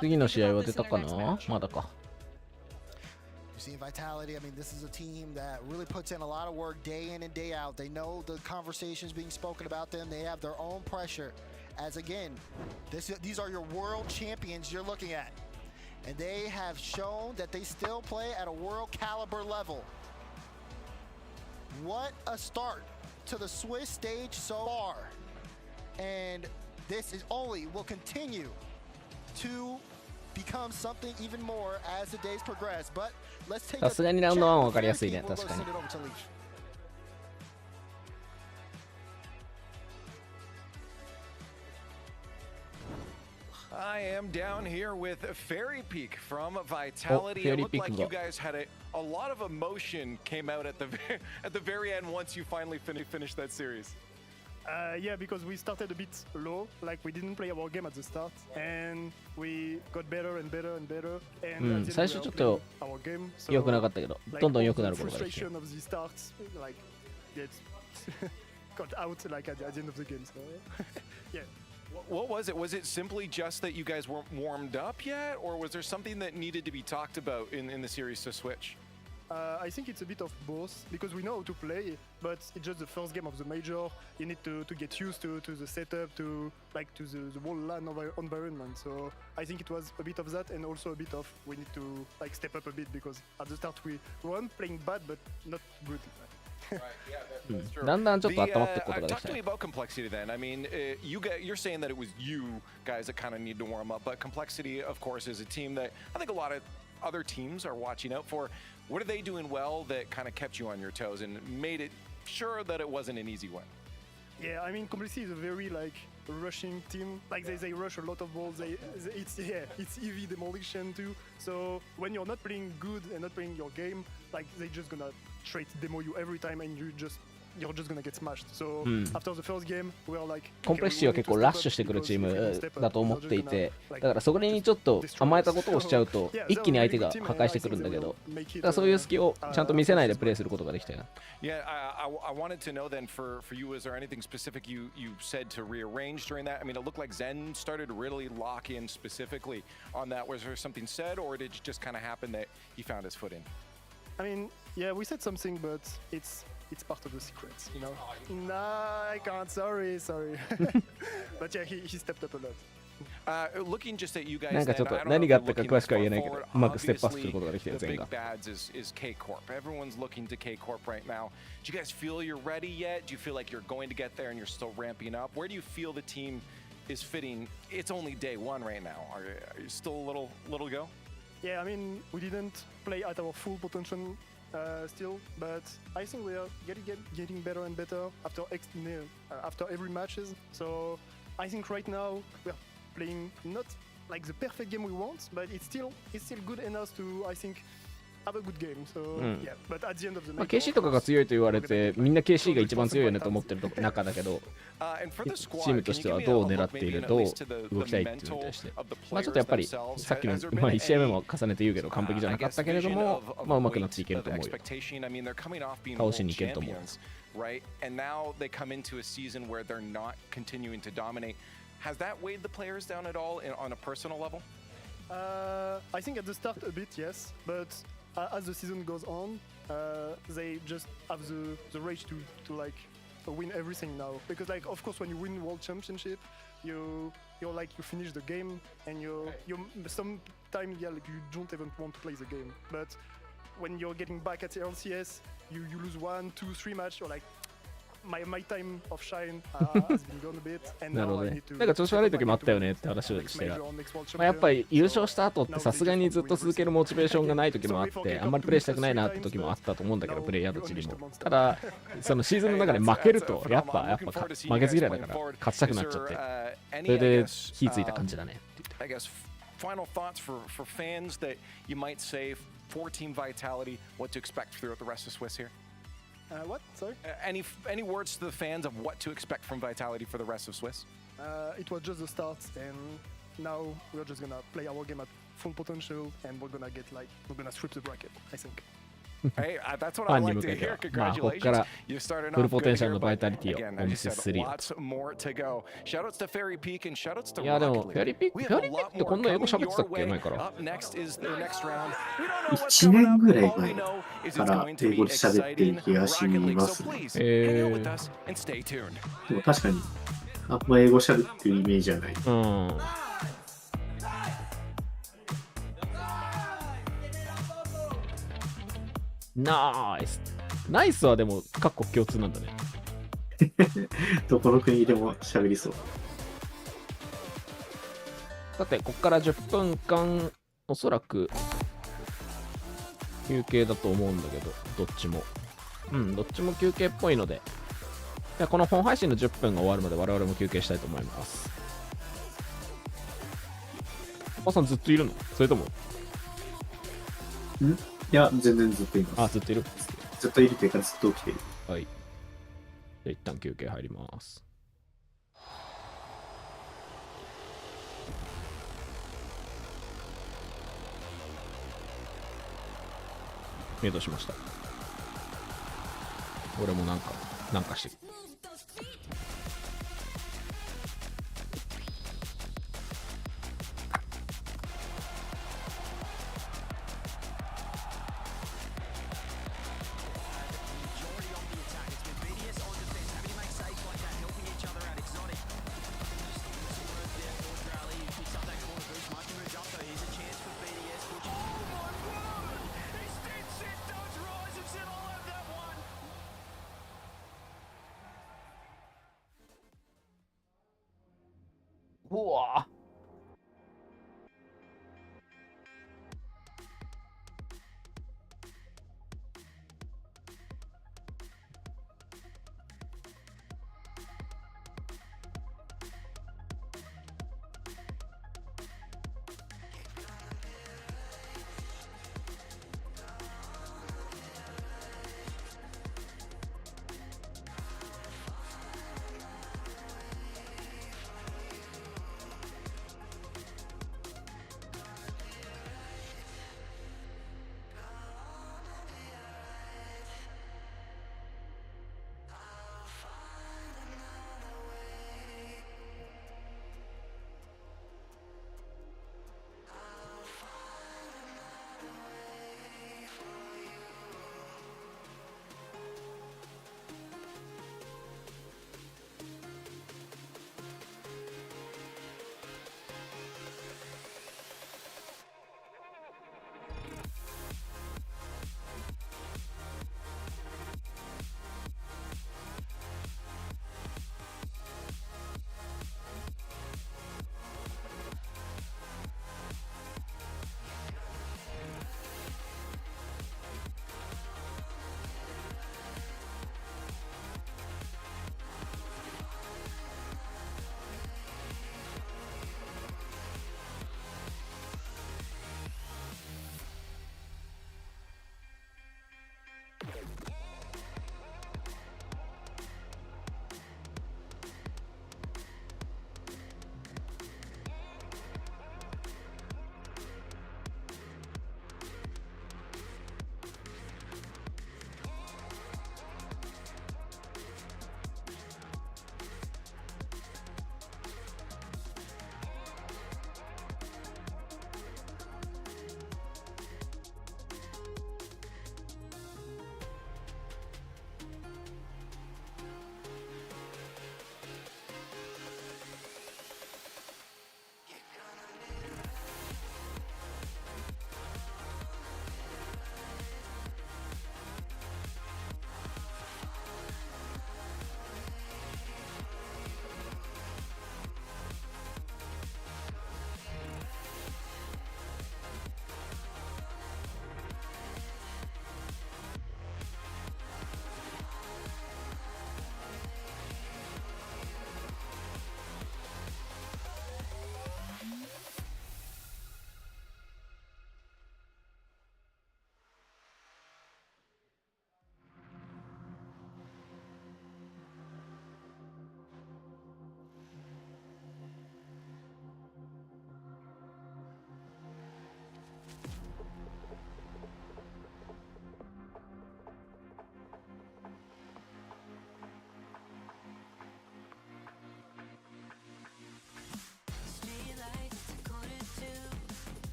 次の試合は出たかな？まだか。Seeing Vitality, I mean, this is a team that really puts in a lot of work day in and day out. They know the conversations being spoken about them. They have their own pressure. As again, these are your world champions you're looking at. And they have shown that they still play at a world caliber level. What a start to the Swiss stage so far. And this is only will continue to become something even more as the days progress. But let's take さすがにラウンド1は分かりやすいね、確かに。I am down here with Fairy Peak from Vitality. It looked like you guys had a lot of emotion came out at the very end once you finally finished that series. Yeah, because we started a bit low, like we didn't play our game at the start, and we got better and better and better. And 最初ちょっと良くなかったけど、どんどん良くなることができて。Frustration of the start, like got out like at the end of the game. So yeah. What was it? Was it simply just that you guys weren't warmed up yet, or was there something that needed to be talked about in the series to switch? I think it's a bit of both, because we know how to play, but it's just the first game of the major. You need to get used to the setup, to the whole LAN environment. So I think it was a bit of that, and also a bit of we need to step up a bit, because at the start we weren't playing bad, but not good. Talk to me about Complexity then. I mean, you're saying that it was you guys that kind of need to warm up, but Complexity, of course, is a team that I think a lot of other teams are watching out for. What are they doing well that kind of kept you on your toes and made it sure that it wasn't an easy win? Yeah, I mean, Complexity is a very rushing team. Like they rush a lot of balls. It's heavy demolition too. So when you're not playing good and not playing your game, like they're just gonna straight demo you every time, and you're just gonna get smashed. So after the first game, we were like, コンプレッシーは結構ラッシュしてくるチームだと思っていて、だからそこにちょっと甘えたことをしちゃうと一気に相手が破壊してくるんだけど、だからそういう隙をちゃんと見せないでプレーすることができたよな。Yeah, I wanted to know then for you, is there anything specific you said to rearrange during that? I mean, it looked like Zen started to really lock in specifically on that. Was there something said, or did it just kind of happen that he found his footing? I mean, yeah, we said something, but it's part of the secrets, you know. Nah, I can't. Sorry. But yeah, he stepped up a lot. Looking just at you guys, なんかちょっと何があったか詳しくは言えないけど、うまくステップアップすることができたよ、全員が。 The big bads is K-Corp. Everyone's looking to K-Corp right now. Do you guys feel you're ready yet? Do you feel like you're going to get there and you're still ramping up? Where do you feel the team is fitting? It's only day one right now. Are you still a little to go? Yeah, I mean, we didn't play at our full potential still, but I think we are getting better and better after every matches. So I think right now we are playing not like the perfect game we want, but it's still good enough to, I think, have a good game. So yeah, but at the end of the match, KC とかが強いと言われて、みんな KC が一番強いよねと思ってる中だけど、チームとしてはどう狙っている、どう動きたいっていうのに対して、まあちょっとやっぱりさっきの1試合目も重ねて言うけど完璧じゃなかったけれども、まあ上手くなっていけると思うよ。倒しにいけると思う。Right, and now they come into a season where they're not continuing to dominate. Has that weighed the players down at all on a personal level? I think at the start a bit, yes, but as the season goes on, they just have the rage to like win everything now. Because like, of course, when you win World Championship, you're like you finish the game, and you sometimes like you don't even want to play the game. But when you're getting back at the RLCS, you lose 1, 2, 3 match, you're like. My time of shine has been gone a bit, and なるほ now ど I ね need to なんか調子悪い時もあったよねって話をしてまあやっぱり優勝した後ってさすがにずっと続けるモチベーションがない時もあってあんまりプレイしたくないなって時もあったと思うんだけどプレイヤーたちにもただそのシーズンの中で負けるとやっぱ負けず嫌いだから勝ちたくなっちゃってそれで火ついた感じだね I guess final thoughts for fans that you might say for Team Vitality, what to expect throughout the rest of Swiss here? What? Sorry? Any words to the fans of what to expect from Vitality for the rest of Swiss? It was just the start, and now we're just gonna play our game at full potential, and we're gonna sweep the bracket, I think. Hey, that's what ファ I ンに like 向 to けて hear. はまあここか Congratulations. ら You started フル off ポテン good シャル here, のバイ but タリティを again, お as 見 you せ said, するよ lots more to go. Shoutouts to Fairy Peak and shoutouts to いやで Rocket も League. フェアリーピック We フェア have リ a ーピッ lot クってこ more んな英語 coming 喋ってた your っけ way. 前から Up next is the next round. We don't know what's 1 coming 年 up. ぐらい All we 前 know is か it's ら going to 英 be 語で喋ってる exciting 気がし Rocket League. ま So すね。 please hang out with us and stay tuned. でも確かにあんま英語喋ってるイメージはない。うんナイスナイスはでも各国共通なんだねどこの国でも喋りそう。さてここから10分間おそらく休憩だと思うんだけどどっちもどっちも休憩っぽいのでじゃあこの本配信の10分が終わるまで我々も休憩したいと思います。おばさんずっといるのそれともいや、全然ずっといます。あ、ずっといるずっといるというかずっと起きてる。はい。じゃあ一旦休憩入ります。ミュートしました。俺もなんかしてる。うわ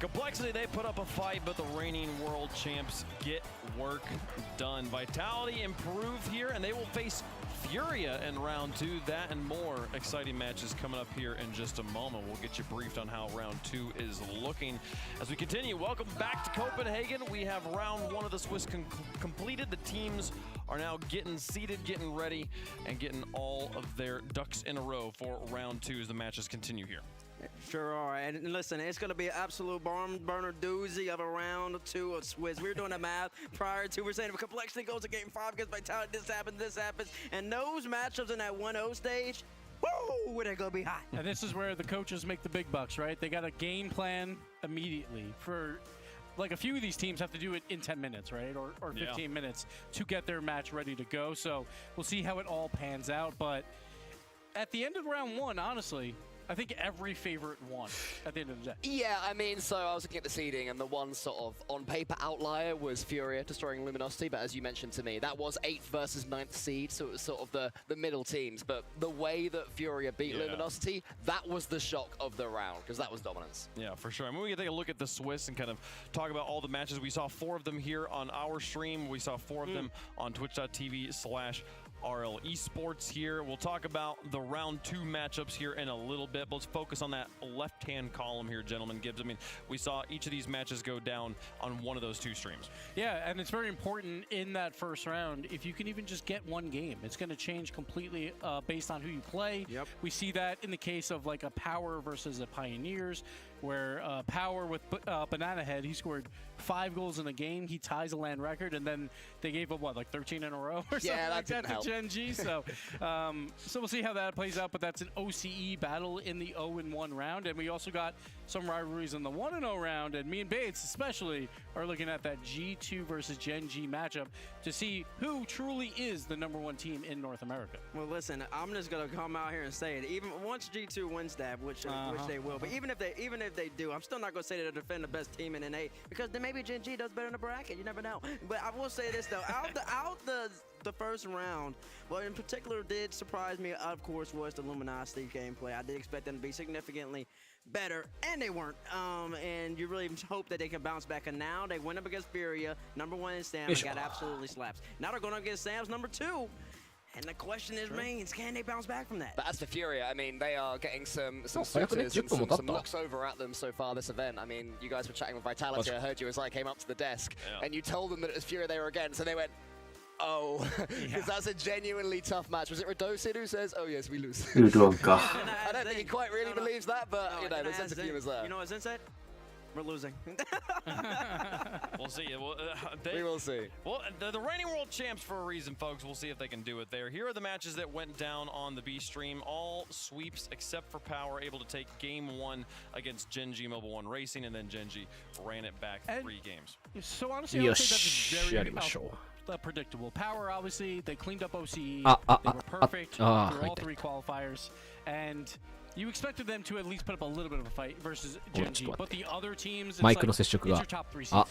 Complexity, they put up a fight, but the reigning world champs get work done. Vitality improved here, and they will face Furia in round 2. That and more exciting matches coming up here in just a moment. We'll get you briefed on how round 2 is looking. As we continue, welcome back to Copenhagen. We have round 1 of the Swiss completed. The teams are now getting seated, getting ready, and getting all of their ducks in a row for round 2 as the matches continue here. Sure are. And listen, it's going to be an absolute barn burner doozy of a round 2 of Swiss. We were doing the math prior to. We're saying if Complexity goes to game 5 against Vitality, this happens. And those matchups in that 1-0 stage, woo, they're going to be hot. And this is where the coaches make the big bucks, right? They got a game plan immediately for... Like a few of these teams have to do it in 10 minutes, right? Or 15 minutes to get their match ready to go. So we'll see how it all pans out. But at the end of round 1, honestly, I think every favorite won at the end of the day. Yeah, I mean, so I was looking at the seeding, and the one sort of on-paper outlier was Furia destroying Luminosity, but as you mentioned to me, that was 8th versus 9th seed, so it was sort of the middle teams. But the way that Furia beat Luminosity, that was the shock of the round, because that was dominance. Yeah, for sure. I mean, we can take a look at the Swiss and kind of talk about all the matches. We saw 4 of them here on our stream. We saw 4 of them on twitch.tv/RL Esports here. We'll talk about the round 2 matchups here in a little bit, but let's focus on that left-hand column here, gentlemen. Gibbs, I mean, we saw each of these matches go down on one of those 2 streams. Yeah, and it's very important in that first round, if you can even just get one game, it's going to change completely based on who you play. Yep. We see that in the case of like a Power versus a Pioneers, where Power with Banana Head, he scored 5 goals in a game. He ties a LAN record, and then they gave up, what, like 13 in a row or something like that to Gen G. So, so we'll see how that plays out, but that's an OCE battle in the 0-1 round. And we also got some rivalries in the 1-0 round, and me and Bates especially are looking at that G2 versus Gen G matchup to see who truly is the #1 team in North America. Well, listen, I'm just gonna come out here and say it. Even once G2 wins that, which they will, but even if they do, I'm still not gonna say they're defend the best team in NA, because then maybe Gen G does better in the bracket. You never know. But I will say this though, out the first round, what in particular did surprise me, of course, was the Luminosity gameplay. I did expect them to be significantly better, and they weren't. And you really hope that they can bounce back. And now they went up against Furia, #1 in Sam, and got absolutely slapped. Now they're going up against Sam's #2. And the question is, remains, can they bounce back from that? But as for Furia, I mean, they are getting some suitors and some looks over at them so far this event. I mean, you guys were chatting with Vitality. I heard you as I came up to the desk, and you told them that it was Furia they were against, and they went, oh, because that's a genuinely tough match. Was it Radosid who says, oh yes, we lose? I don't think he quite really believes that, but, you know, the sense of humor is there. You know what Zen said? We're losing. We'll see. We will see. Well, the reigning world champs for a reason, folks. We'll see if they can do it there. Here are the matches that went down on the B stream. All sweeps except for Power, able to take game 1 against Genji Mobile 1 Racing, and then Genji ran it back 3 games. So honestly, I would say that's very predictable. Power, obviously, they cleaned up OCE. They were perfect through all 3 qualifiers, and you expected them to at least put up a little bit of a fight versus Genji, but the other teams, it's like, it's your top 3 seasons.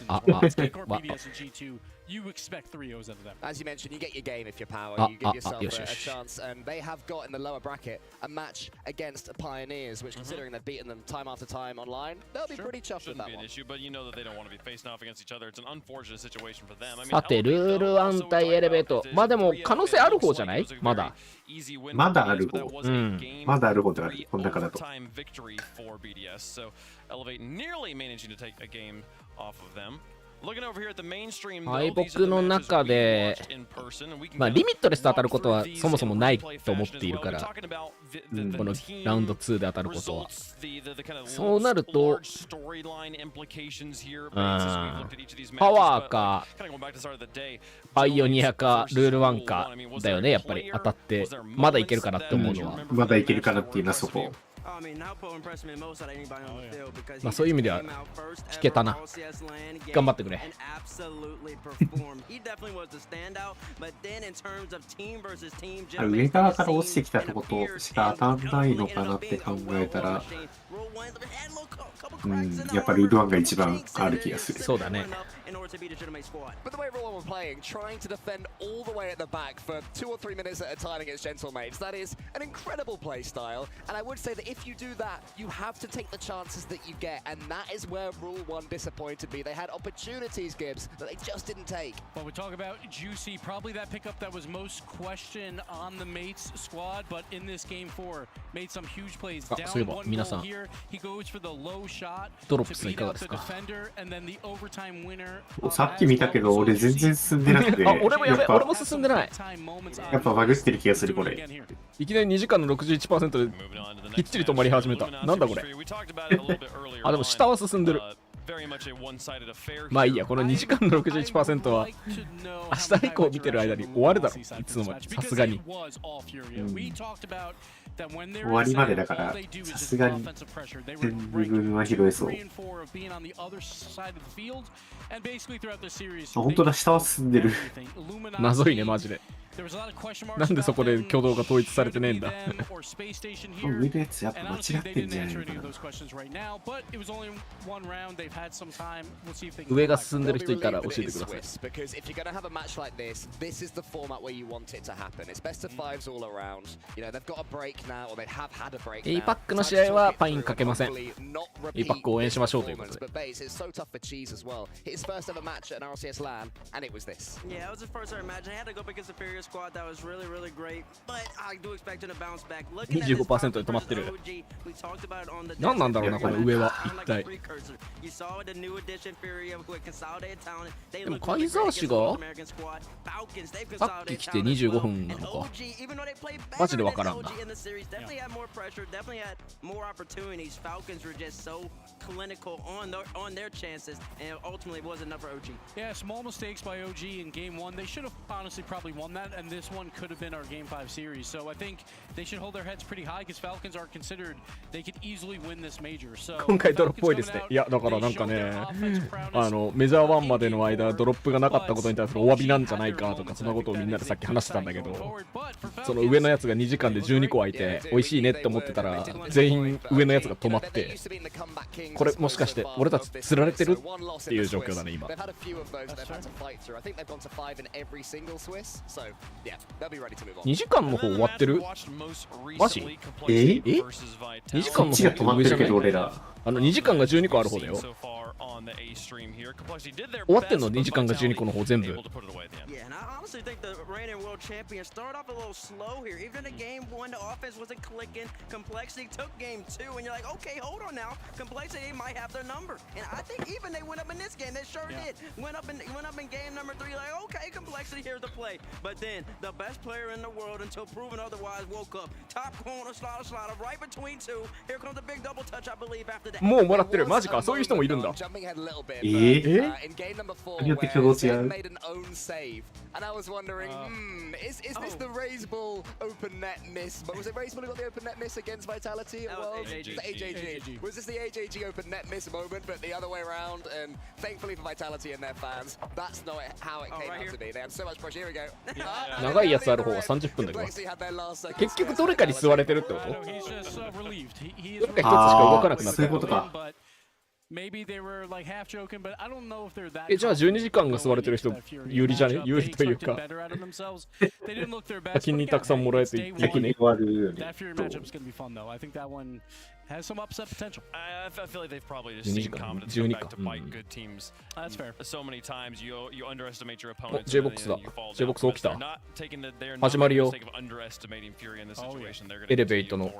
K-Corp, BDS, and G2, you expect 3-0s out of them. As you mentioned, you get your game if you're Power, you give yourself a chance, and they have got in the lower bracket a match against Pioneers, which considering they've beaten them time after time online, they'll be pretty chuffed with that one. Shouldn't be an issue, but you know that they don't want to be facing off against each other. It's an unfortunate situation for them. I mean, さて、ルール1対エレベート。まあでも、可能性ある方じゃないまだ。まだある方。まだある方である。この中だと。victory for BDS, so Elevate nearly managing to take a game off of them. Looking over here at the mainstream, 敗北の中で、まあリミットレスと当たることはそもそもないと思っているから、このラウンド2で当たることは。そうなると、パワーか、パイオニアか、ルール1かだよね、やっぱり当たって、まだいけるかなって思うのは。まだいけるかなっていうのはそこ。まあそういう意味では聞けたな。頑張ってくれ。上側から落ちてきたとことしか当たらないのかなって考えたら、やっぱルール1が一番ある気がする。そうだね。But the way Roll were playing, trying to defend all the way at the back for 2 or 3 minutes at a time against Gentlemates, that is an incredible play style. And I would say that if you do that, you have to take the chances that you get. And that is where Rule 1 disappointed me. They had opportunities, Gibbs, that they just didn't take. Well, we talk about Juicy, probably that pickup that was most questioned on the Mates squad. But in this game 4, made some huge plays. Down 1 goal here, he goes for the low shot to beat out the defender. And then the overtime winner. さっき見たけど俺全然進んでなくて俺も進んでない。やっぱバグってる気がするこれ。いきなり2時間の 61% できっちり止まり始めた。なんだこれ。あ、でも下は進んでる。まあいいや、この2時間の 61% は明日以降見てる間に終わるだろう。いつの間にさすがに。終わりまでだからさすがに全部は拾えそう。本当だ、下は進んでる。謎いねマジで。なんでそこで挙動が統一されてねえんだ。上のやつやっぱ間違ってんじゃないのかな。上が進んでる人いたら教えてください。A パックの試合はパインかけません。A パックを応援しましょうということで。Squad that was really, really great, but I do expect him to bounce back. 25% で止まってる。何なんだろうなこの上は一体。でもカイザー氏がさっき来て25分なのか。マジでわからんな。Yeah, small mistakes by OG in game 1. They should have honestly probably won that, and this one could have been our game 5 series. So I think they should hold their heads pretty high because Falcons are considered they could easily win this major. So 今回ドロップ多いですね。いやだからなんかね、メジャー1までの間ドロップがなかったことに対するお詫びなんじゃないかとかそんなことをみんなでさっき話してたんだけど、その上のやつが2時間で12個空いて美味しいねって思ってたら全員上のやつが止まって、これもしかして俺たち釣られてるっていう状況だね今。2時間の方終わってる？マジ？2時間の方止まってるけど俺ら。2時間が12個ある方だよ。終わってんの2時間が12個の方全部。honestly think the reigning world champion started off a little slow here. Even in game 1, the offense wasn't clicking. Complexity took game 2, and you're like, okay, hold on now. Complexity might have their number. And I think even they went up in this game. They sure did. Went up in game number 3, like, okay, Complexity here's the play. But then the best player in the world, until proven otherwise, woke up. Top corner, slaughter, right between two. Here comes the big double touch, I believe, after that. もうもらってる。マジか。そういう人もいるんだ。In game number 4, where Zen made an own save, and I was wondering, is this the Raise Ball open net miss? But was it Raise Ball who got the open net miss against Vitality? It was AJG. Was this the AJG open net miss moment, but the other way around? And thankfully for Vitality and their fans, that's not how it came out to be. They had so much pressure. Here we go. 長いやつある方が30分できます。結局どれかに座れてるってこと？どれか一つしか動かなくなった。そういうことか。じゃあ12時間が座れてる人有利じゃね？有利というか先にたくさんもらえていくね。Has some upset potential. I feel like they've probably just seen confidence come back to bite good teams. That's fair. So many times you underestimate your opponents. J-box だ。J-box 起きた。始まるよ。エレベートの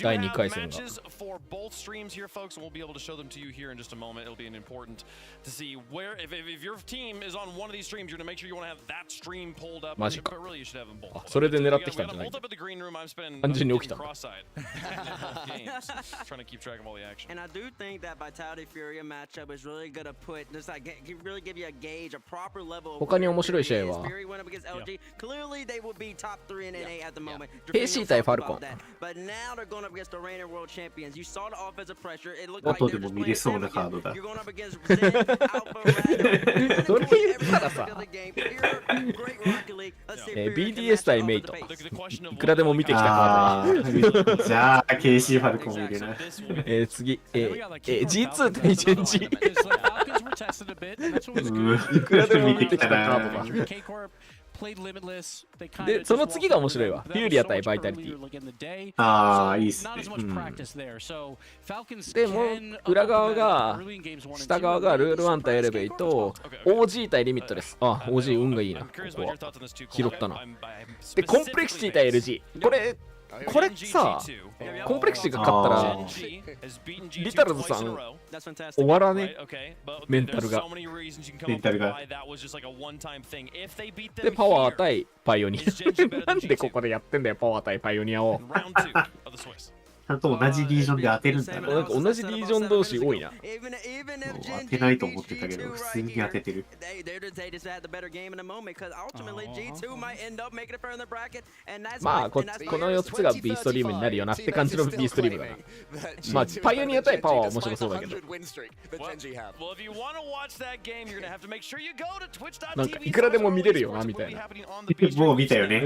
第2回戦が。For both streams here, folks, and we'll be able to show them to you here in just a moment. It'll be important to see where, if your team is on one of these streams, you're going to make sure you want to have that stream pulled up. But really, you should have them both. それで狙ってきたんじゃない？完全に起きた。Trying to keep track of all the action. And I do think that Vitality Furia matchup is really going to put, just like, really give you a gauge, a proper level of 他に面白い試合は Fury went up against LG. Clearly they would be top 3 in NA at the moment. PC 対ファルコン。 But now they're going up against the reigning world champions. You saw the offensive pressure. It looked 音 like でも見れそうなカードだ。 you're going up against Zen, Alpha, それ言ったらさ BDS 対メイトいくらでも見てきたカードじゃあ KC ファルコンもいるな次G2 対ジェンジいくらでも見てきたカードだで、その次が面白いわ。フューリア対バイタリティ。ああ、いいっすね。で、もう裏側が、下側がルール1対エレベイと、OG 対リミットです。あ、OG 運がいいな。ここは拾ったな。で、コンプレクシティ対 LG。これさ、コンプレクシティが勝ったら、リタルズさん終わらねメンタルが。で、パワー対パイオニア。なんでここでやってんだよ、パワー対パイオニアを。ちゃんと同じリージョンで当てるんだな。なんか同じリージョン同士多いな。当てないと思ってたけど、普通に当ててる。まあ、この4つが B ストリームになるよなって感じの B ストリームだな。まあ、パイオニア対パワーは面白そうだけど。なんか、いくらでも見れるよな、みたいな。もう見たよね。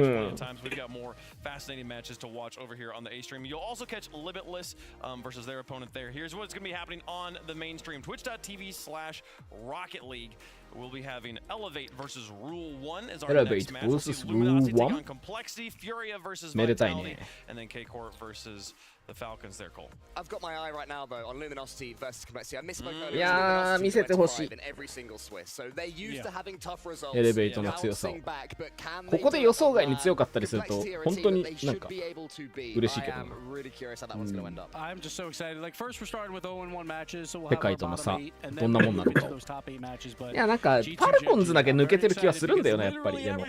Limitless versus their opponent there. Here's what's going to be happening on the main stream. Twitch.tv/Rocket League. We'll be having Elevate versus Rule 1 as our next match. Luminosity taking on Complexity, Furia versus Vitality, and then K-Corp versus the Falcons there, Cole. I've got my eye right now, though, on Luminosity versus Complexity. I misspoke earlier. いやー、見せてほしい。In every single Swiss. So they're used to having tough results. エレベートの強さを。ここで予想外に強かったりすると、本当になんか嬉しいけどな。I'm just so excited. Like first we're starting with 0-1 matches, so we'll 世界との差、どんなもんなのか。いや、なんか、パルコンズだけ抜けてる気はするんだよな、やっぱり。でも。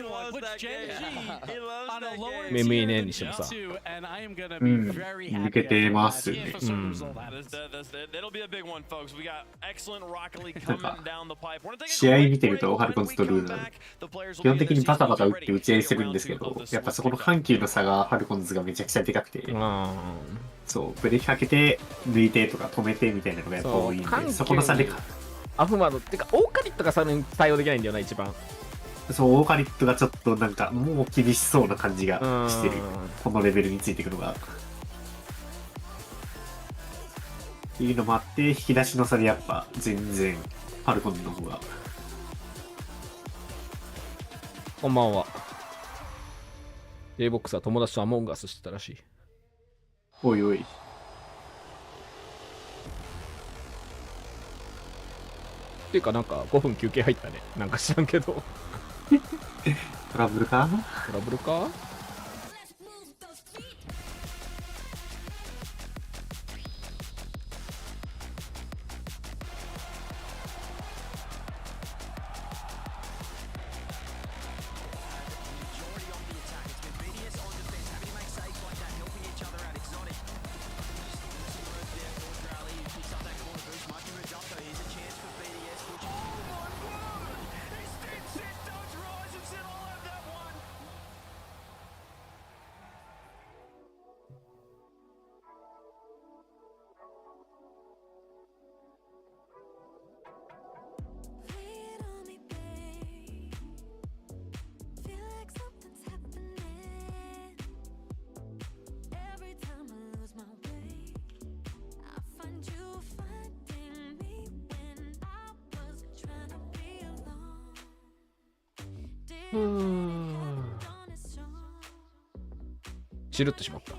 メムイネにしてもさ。抜けてますね。試合見てると、ファルコンズとルーナー。基本的にバタバタ打って打ち合いするんですけど、やっぱそこの緩急の差がファルコンズがめちゃくちゃでかくて、そう、ブレーキかけて、抜いてとか止めてみたいなのがやっぱ多いんで、そこの差でか。アフマドってか、オーカリットがさらに対応できないんだよな、一番。そう、オーカリットがちょっとなんか、もう厳しそうな感じがしてる。このレベルについていくのが。っていうのもあって、引き出しの差でやっぱ全然、ファルコンの方が。こんばんは。J-BOX は友達とアモンガスしてたらしい。おいおい。っていうかなんか5分休憩入ったね。なんか知らんけど。トラブルか？トラブルか？チルってしまった。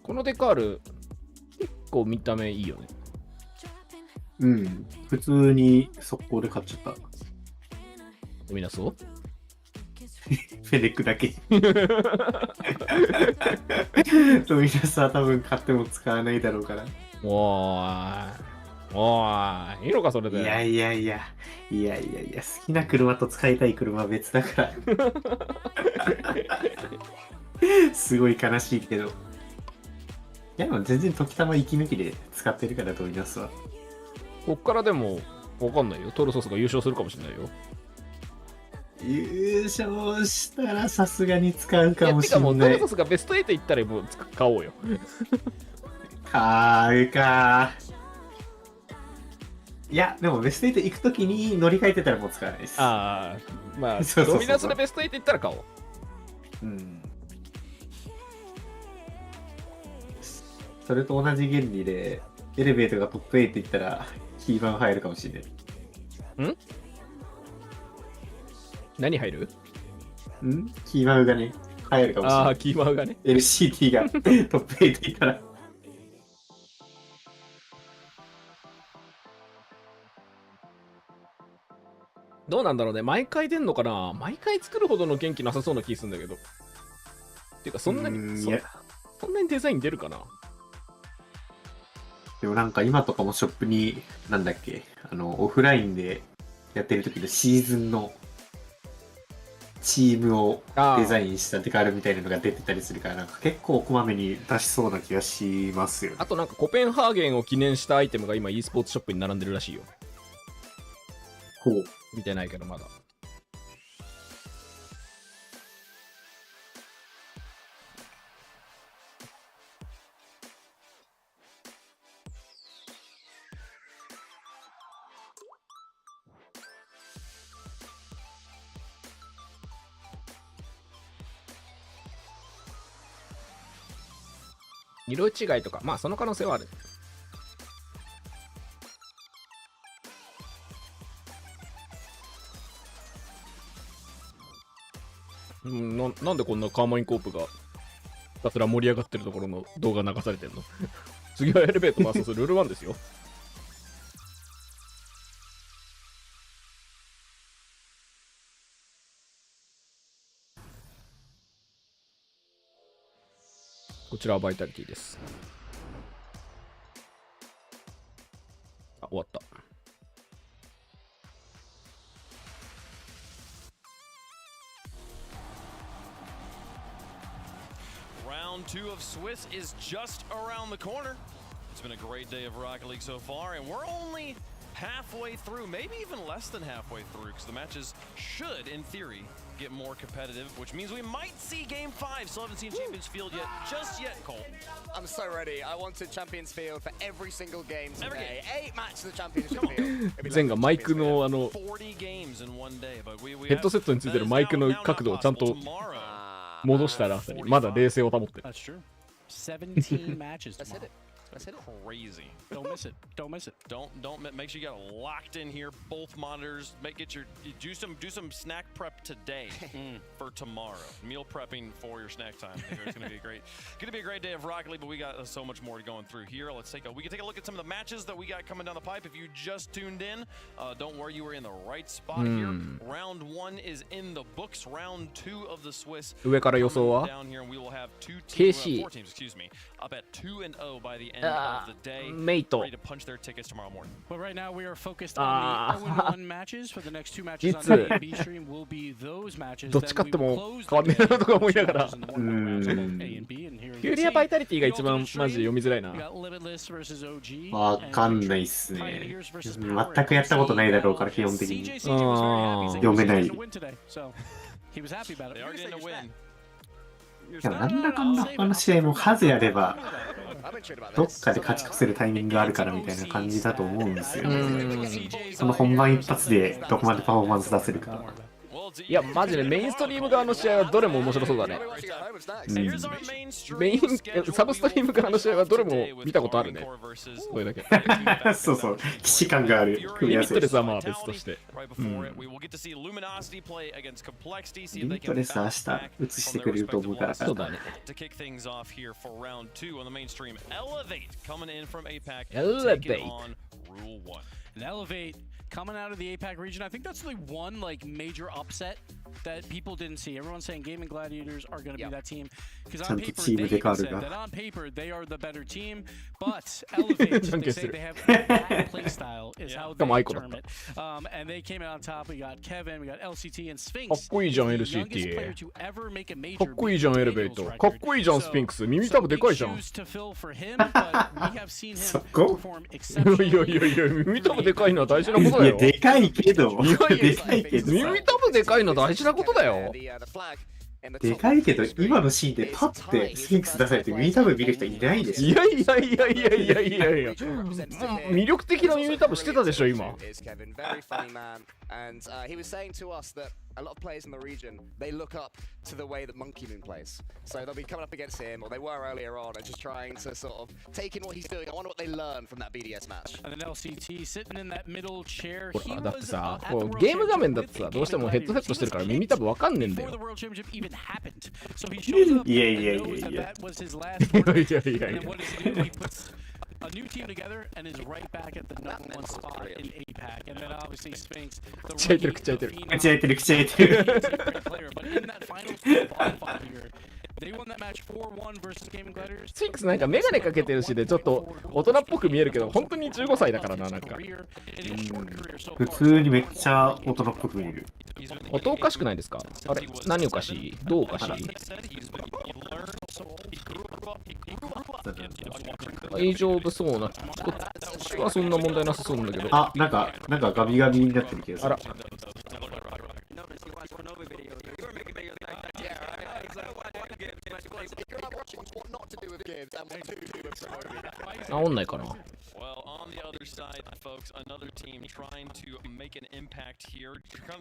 このデカール、結構見た目いいよね。うん。普通に速攻で買っちゃった。みんなそうフェネックだけ。とみなさ多分買っても使わないだろうから。おーいいのかそれで。いや、好きな車と使いたい車は別だから。すごい悲しいけど。いやでも全然時たま息抜きで使ってるからとみなすわ。こっからでもわかんないよ。トルソスが優勝するかもしれないよ。優勝したらさすがに使うかもしれない。てかもうトルソスがベスト8行ったらもう買おうよ。買うか。いやでもベスト8行くときに乗り換えてたらもう使わないです。ああ、まあドミナスでベスト8行ったら買おう。うん。それと同じ原理でエレベートがトップ8行ったらキーマン入るかもしれない。ん？何入る？キーマウがね、入るかもしれない。ああ、キーマウがね。LCT がトップ8行ったら。どうなんだろうね。毎回出んのかな。毎回作るほどの元気なさそうな気するんだけど。ていうかそんなにデザイン出るかな。でもなんか今とかもショップに、なんだっけ、オフラインでやってる時のシーズンのチームをデザインしたデカールみたいなのが出てたりするから、なんか結構こまめに出しそうな気がしますよね。あとなんかコペンハーゲンを記念したアイテムが今 e スポーツショップに並んでるらしいよ。ほう。見てないけどまだ。色違いとか、まあその可能性はある。なんでこんなカーマインコープがひたすら盛り上がってるところの動画流されてんの？次はエレベート回すルール1ですよ。こちらはバイタリティです。あ、終わった。Round 2 of Swiss is just around the corner. It's been a great day of Rocket League so far, and we're only halfway through, maybe even less than halfway through, because the matches should, in theory, get more competitive, which means we might see Game 5. Still haven't seen Champions Field yet, just yet, Cole. I'm so ready. I wanted Champions Field for every single game today. 8 matches of the Championship Field. 前がマイクの40 games in one day, but we ヘッドセットについてるマイクの角度をちゃんと戻したらまだ冷静を保ってる。That's true. 17 matches tomorrow. That's crazy. Don't miss it. Don't miss it. Don't make sure you got it locked in here. Both monitors. Do some snack prep today for tomorrow. Meal prepping for your snack time. It's gonna be a great day of Rocket League, but we got so much more going through here. We can take a look at some of the matches that we got coming down the pipe. If you just tuned in, don't worry, you were in the right spot here. Round 1 is in the books. Round 2 of the Swiss. 上から予想は Down here, and we will have 4 teams, excuse me, up at 2-0 by the end of the day. Mate. Ready to punch their tickets tomorrow morning. But right now we are focused on the 0-1 matches. For the next 2 matches on the A and B stream will be those matches. どっち勝っても変わんねえなとか思いながら。フューリアバイタリティが一番マジで読みづらいな。わかんないっすね。全くやったことないだろうから基本的に。読めない。でもなんだかんだ他の試合も数やればどっかで勝ち越せるタイミングがあるからみたいな感じだと思うんですよ。その本番一発でどこまでパフォーマンス出せるか。いやマジでメインストリーム側の試合はどれも面白そうだね。メインサブストリーム側の試合はどれも見たことあるね。これだけ。そうそう、既視感がある組み合わせ。リミットレスはまあ別として。リミットレスは明日映してくれると思うから。そうだね。Elevate coming out of the APAC region. I think that's the one like major upset that people didn't see. Everyone's saying Gaming Gladiators are going to be that team because on paper they even said that on paper they are the better team, but Elevate they say they have that play style is how they term it. And they came out on top. We got Kevin, we got LCT and Sphinx. かっこいいじゃん LCT。かっこいいじゃんエレベート。かっこいいじゃんスフィンクス。耳たぶでかいじゃん。そこ？いやいやいや耳たぶでかいのは大事なことだよ。いやでかいけど。でかいけど。耳たぶでかいの大事なことだよ。でかいけど今のシーンでパッてスフィンクス出されて耳たぶ見る人いないですよ。いやいやいやいやいやいやいや。魅力的な耳たぶしてたでしょ今。And he was saying to us that a lot of players in the region, they look up to the way that Monkey Moon plays. So they'll be coming up against him, or they were earlier on, and just trying to sort of take in what he's doing. I wonder what they learned from that BDS match. And then LCT sitting in that middle chair. ほらだってさ、ゲーム画面だってさ、どうしてもヘッドセットしてるから耳たぶわかんねえんだよ。いやいやいやいや。いやいやいや。A new team together and is right back at the #1 spot in APAC. And then obviously Sphinx, the player, but in that final qualifier here, they won that match 4-1 versus Gaming Gladiators. スフィンクスなんかメガネかけてるしでちょっと大人っぽく見えるけど本当に15歳だからななんか。普通にめっちゃ大人っぽく見える。音おかしくないですか？あれ何おかしい？どうおかしい？大丈夫そうな。こっちはそんな問題なさそうなんだけど。あ、なんかガビガビになってる気がする。あら。治んないかな。Well, on the other side, folks, another team trying to make an impact here,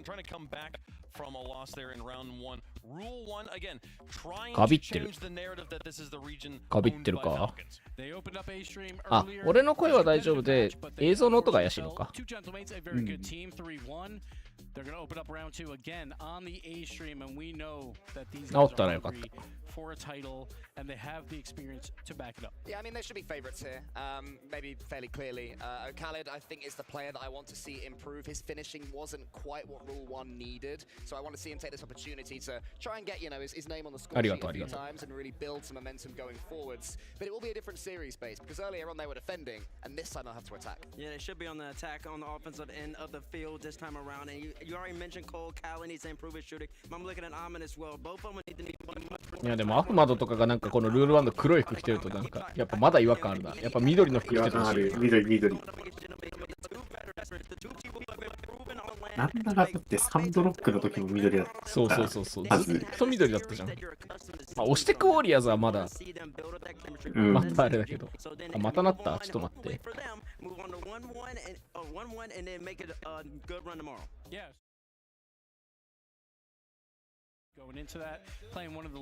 trying to come back from a loss there in round 1. Rule 1 again, trying to change the narrative that this is the region owned by Falcons. They opened up A stream あ、 earlier. 俺の声は大丈夫で映像の音が怪しいのか。Two gentlemates, a very good team, 3-1. They're going to open up round 2 again on the A stream, and we know that these guys are hungry for a title, and they have the experience to back it up. Yeah, I mean, they should be favorites here, maybe fairly clearly. Khaled, I think, is the player that I want to see improve. His finishing wasn't quite what Rule 1 needed, so I want to see him take this opportunity to try and get, you know, his name on the score sheet a few times and really build some momentum going forwards. But it will be a different series base, because earlier on they were defending, and this time they'll have to attack. Yeah, they should be on the attack on the offensive end of the field this time around, and you already mentioned Cole, Khaled needs to improve his shooting. I'm looking at Amin as well. Both of them need to need one. いやでもアフマドとかがなんかこのルール1の黒い服着てるとなんかやっぱまだ違和感あるな。やっぱ緑の服着てるし。緑。なんならだってサンドロックの時も緑だった。そう。ずっと緑だったじゃん。まあ、押してくウォリアーズはまだ、またあれだけど。あ、またなった？ちょっと待って。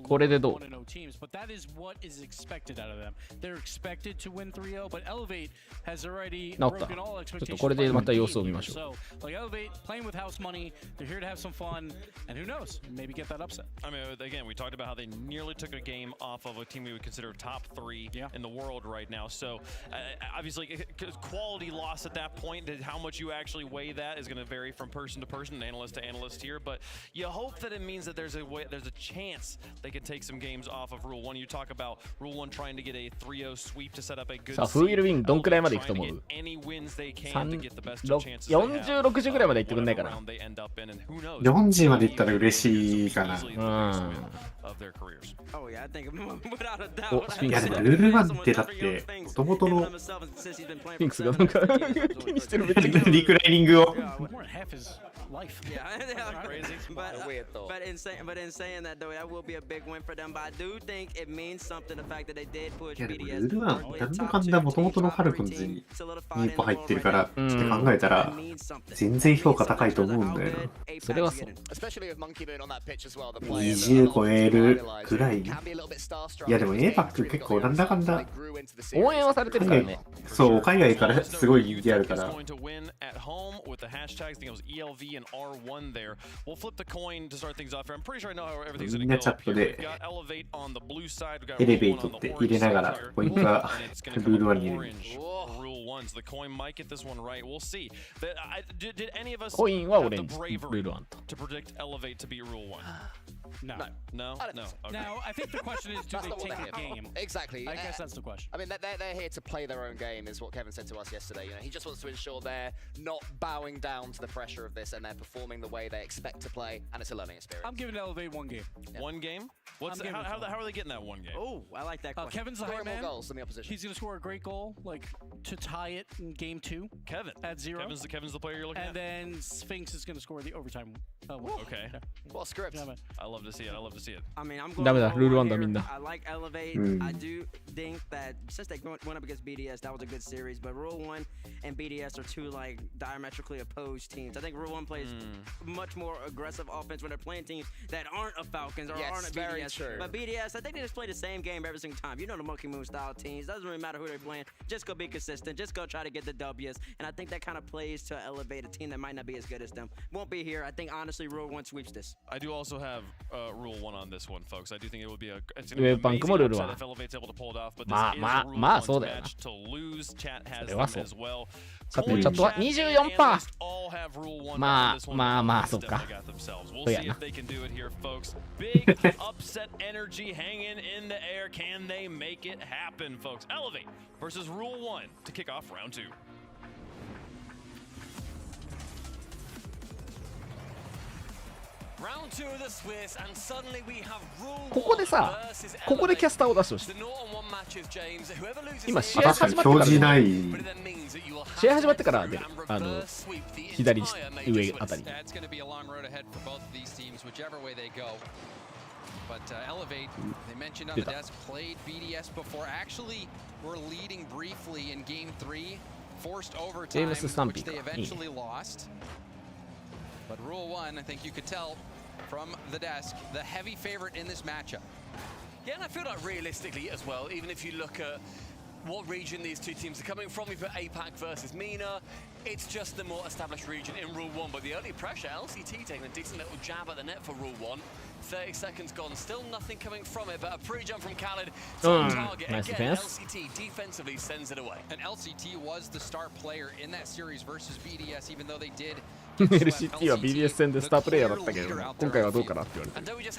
これでどう？治った。ちょっとこれでまた様子を見ましょう。I mean, again, we talked about how they nearly took a game off of a team we would consider top 3 in the world right now. So, obviously, quality loss at that point, how much you actually weigh that is going to vary from person to person, analyst to analyst here. But you hope that it means that there's a chance they can take some games off of Rule 1. You talk about Rule 1 trying to get a 3-0 sweep to set up a good さあ、フーイルウィンどんくらいまでいくと思う？40、60ぐらいまでいってくんないかな。40までいったら嬉しいかな。いやでもルール1ってだって元々のピンクスがなんか気にしてるめっちゃリクライニングを。But in saying that though, that will be a big win for them. But I do think it means something the fact that they did push BDS. ルール1なんだかんだ元々のハルクンズに2歩入ってるからって考えたら全然評価高いと思うんだよな。それはそう。20超えるぐらい。いやでも APAC 結構なんだかんだ応援はされてるからね。そう、海外からすごい人気あるから。みんなチャットでエレベートって入れながらポイントがルール1に入れる。コインはオレンジ、ルール1と。No. No? No. Okay. Now, I think the question is, do they take a game? Exactly. I guess that's the question. I mean, they're here to play their own game, is what Kevin said to us yesterday. You know, he just wants to ensure they're not bowing down to the pressure of this and they're performing the way they expect to play, and it's a learning experience. I'm giving Elevate one game. Yeah. One game? How are they getting that one game? Oh, I like that question. Kevin's the high man. More goals than the opposition. He's going to score a great goal, like, to tie it in game 2. Kevin. At 0. Kevin's the player you're looking at? And then Sphinx is going to score the overtime. Okay. Yeah. What script? I love to see it. I mean, I'm goingダメだ、ルール1だみんな。I like Elevate. I do think that since they went up against BDS, that was a good series. But Rule 1 and BDS are two like diametrically opposed teams. I think Rule 1 plays much more aggressive offense when they're playing teams that aren't a Falcons or aren't a BDS. True. But BDS, I think they just play the same game every single time. You know the Monkey Moon style teams. Doesn't really matter who they're playing. Just go be consistent. Just go try to get the W's. And I think that kind of plays to elevate a team that might not be as good as them. Won't be here. I think honestly, Rule 1 sweeps this. I do also have Rule 1 on this one, folks. I do think it would be a it's ウェブバンクもルール1。まあそうだよな。それはそう。さてチャットは 24%。まあそうか。そうやな。Big upset energy hanging in the air. Can they make it happen, folks? Elevate versus Rule 1 to kick off round 2. Round 2 of the Swiss, and suddenly we have Rule ここでさ、ここでキャスターを出してほしい。今試合始まってから試合始まってからで、左上あたり。But Elevate, they mentioned on the desk, played BDS before. Actually, were leading briefly in Game 3, forced overtime, which they eventually lost. But Rule 1, I think you could tell from the desk, the heavy favorite in this matchup. Yeah, and I feel like realistically as well, even if you look at what region these two teams are coming from, we put APAC versus MENA. It's just the more established region in Rule 1, but the early pressure, LCT taking a decent little jab at the net for Rule 1. 30 seconds gone, still nothing coming from it, but a pretty jump from Khaled to target. Nice Again, defense. LCT defensively sends it away. And LCT was the star player in that series versus BDS, even though they did. LCT は BDS 戦でスタープレイヤーだったけど、今回はどうかなって言われてる。ス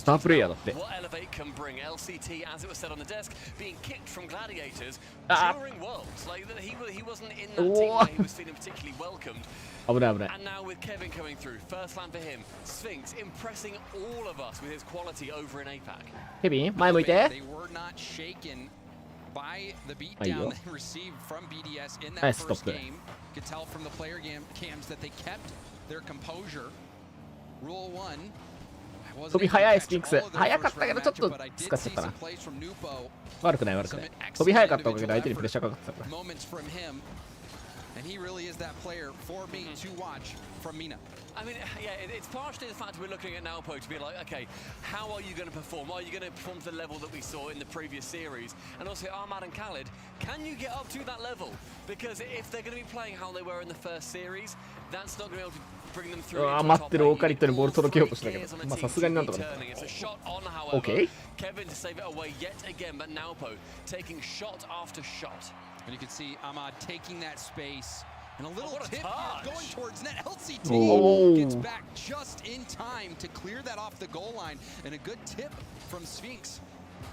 タープレイヤーだって。What Elevate can bring, LCT, as it was said on the desk, being kicked from Gladiators during Worlds. Like he wasn't in that team where he was feeling particularly welcomed. 危ない危ない。 And now with Kevin coming through, first land for him, Sphinx impressing all of us with his quality over in APAC. ケビン、前向いて。 They were not shaken by the beatdown they received from BDS in that first game. You could tell from the player cams that they kept their composure. Rule 1. 飛び早いスピンクス。早かったけどちょっと使っちゃったな。悪くない悪くない。飛び早かったおかげで相手にプレッシャーかかってたから。And he really is that player for me to watch from Mina. I mean, yeah, it's partially the fact we're looking at Nalpo to be like, okay, how are you going to perform? Are you going to perform to the level that we saw in the previous series? And also Ahmad and Khalid, can you get up to that level? Because if they're going to be playing how they were in the first series, that's not going to be able to bring them through. 待ってるオーカリットにボール届けようとしたけど、まあさすがになんとかね。Okay. Kevin to save it away yet again, but Nalpo taking shot after shot. And you can see Ahmad taking that space. And a little tip going towards net. LCT gets back just in time to clear that off the goal line. And a good tip from Sphinx.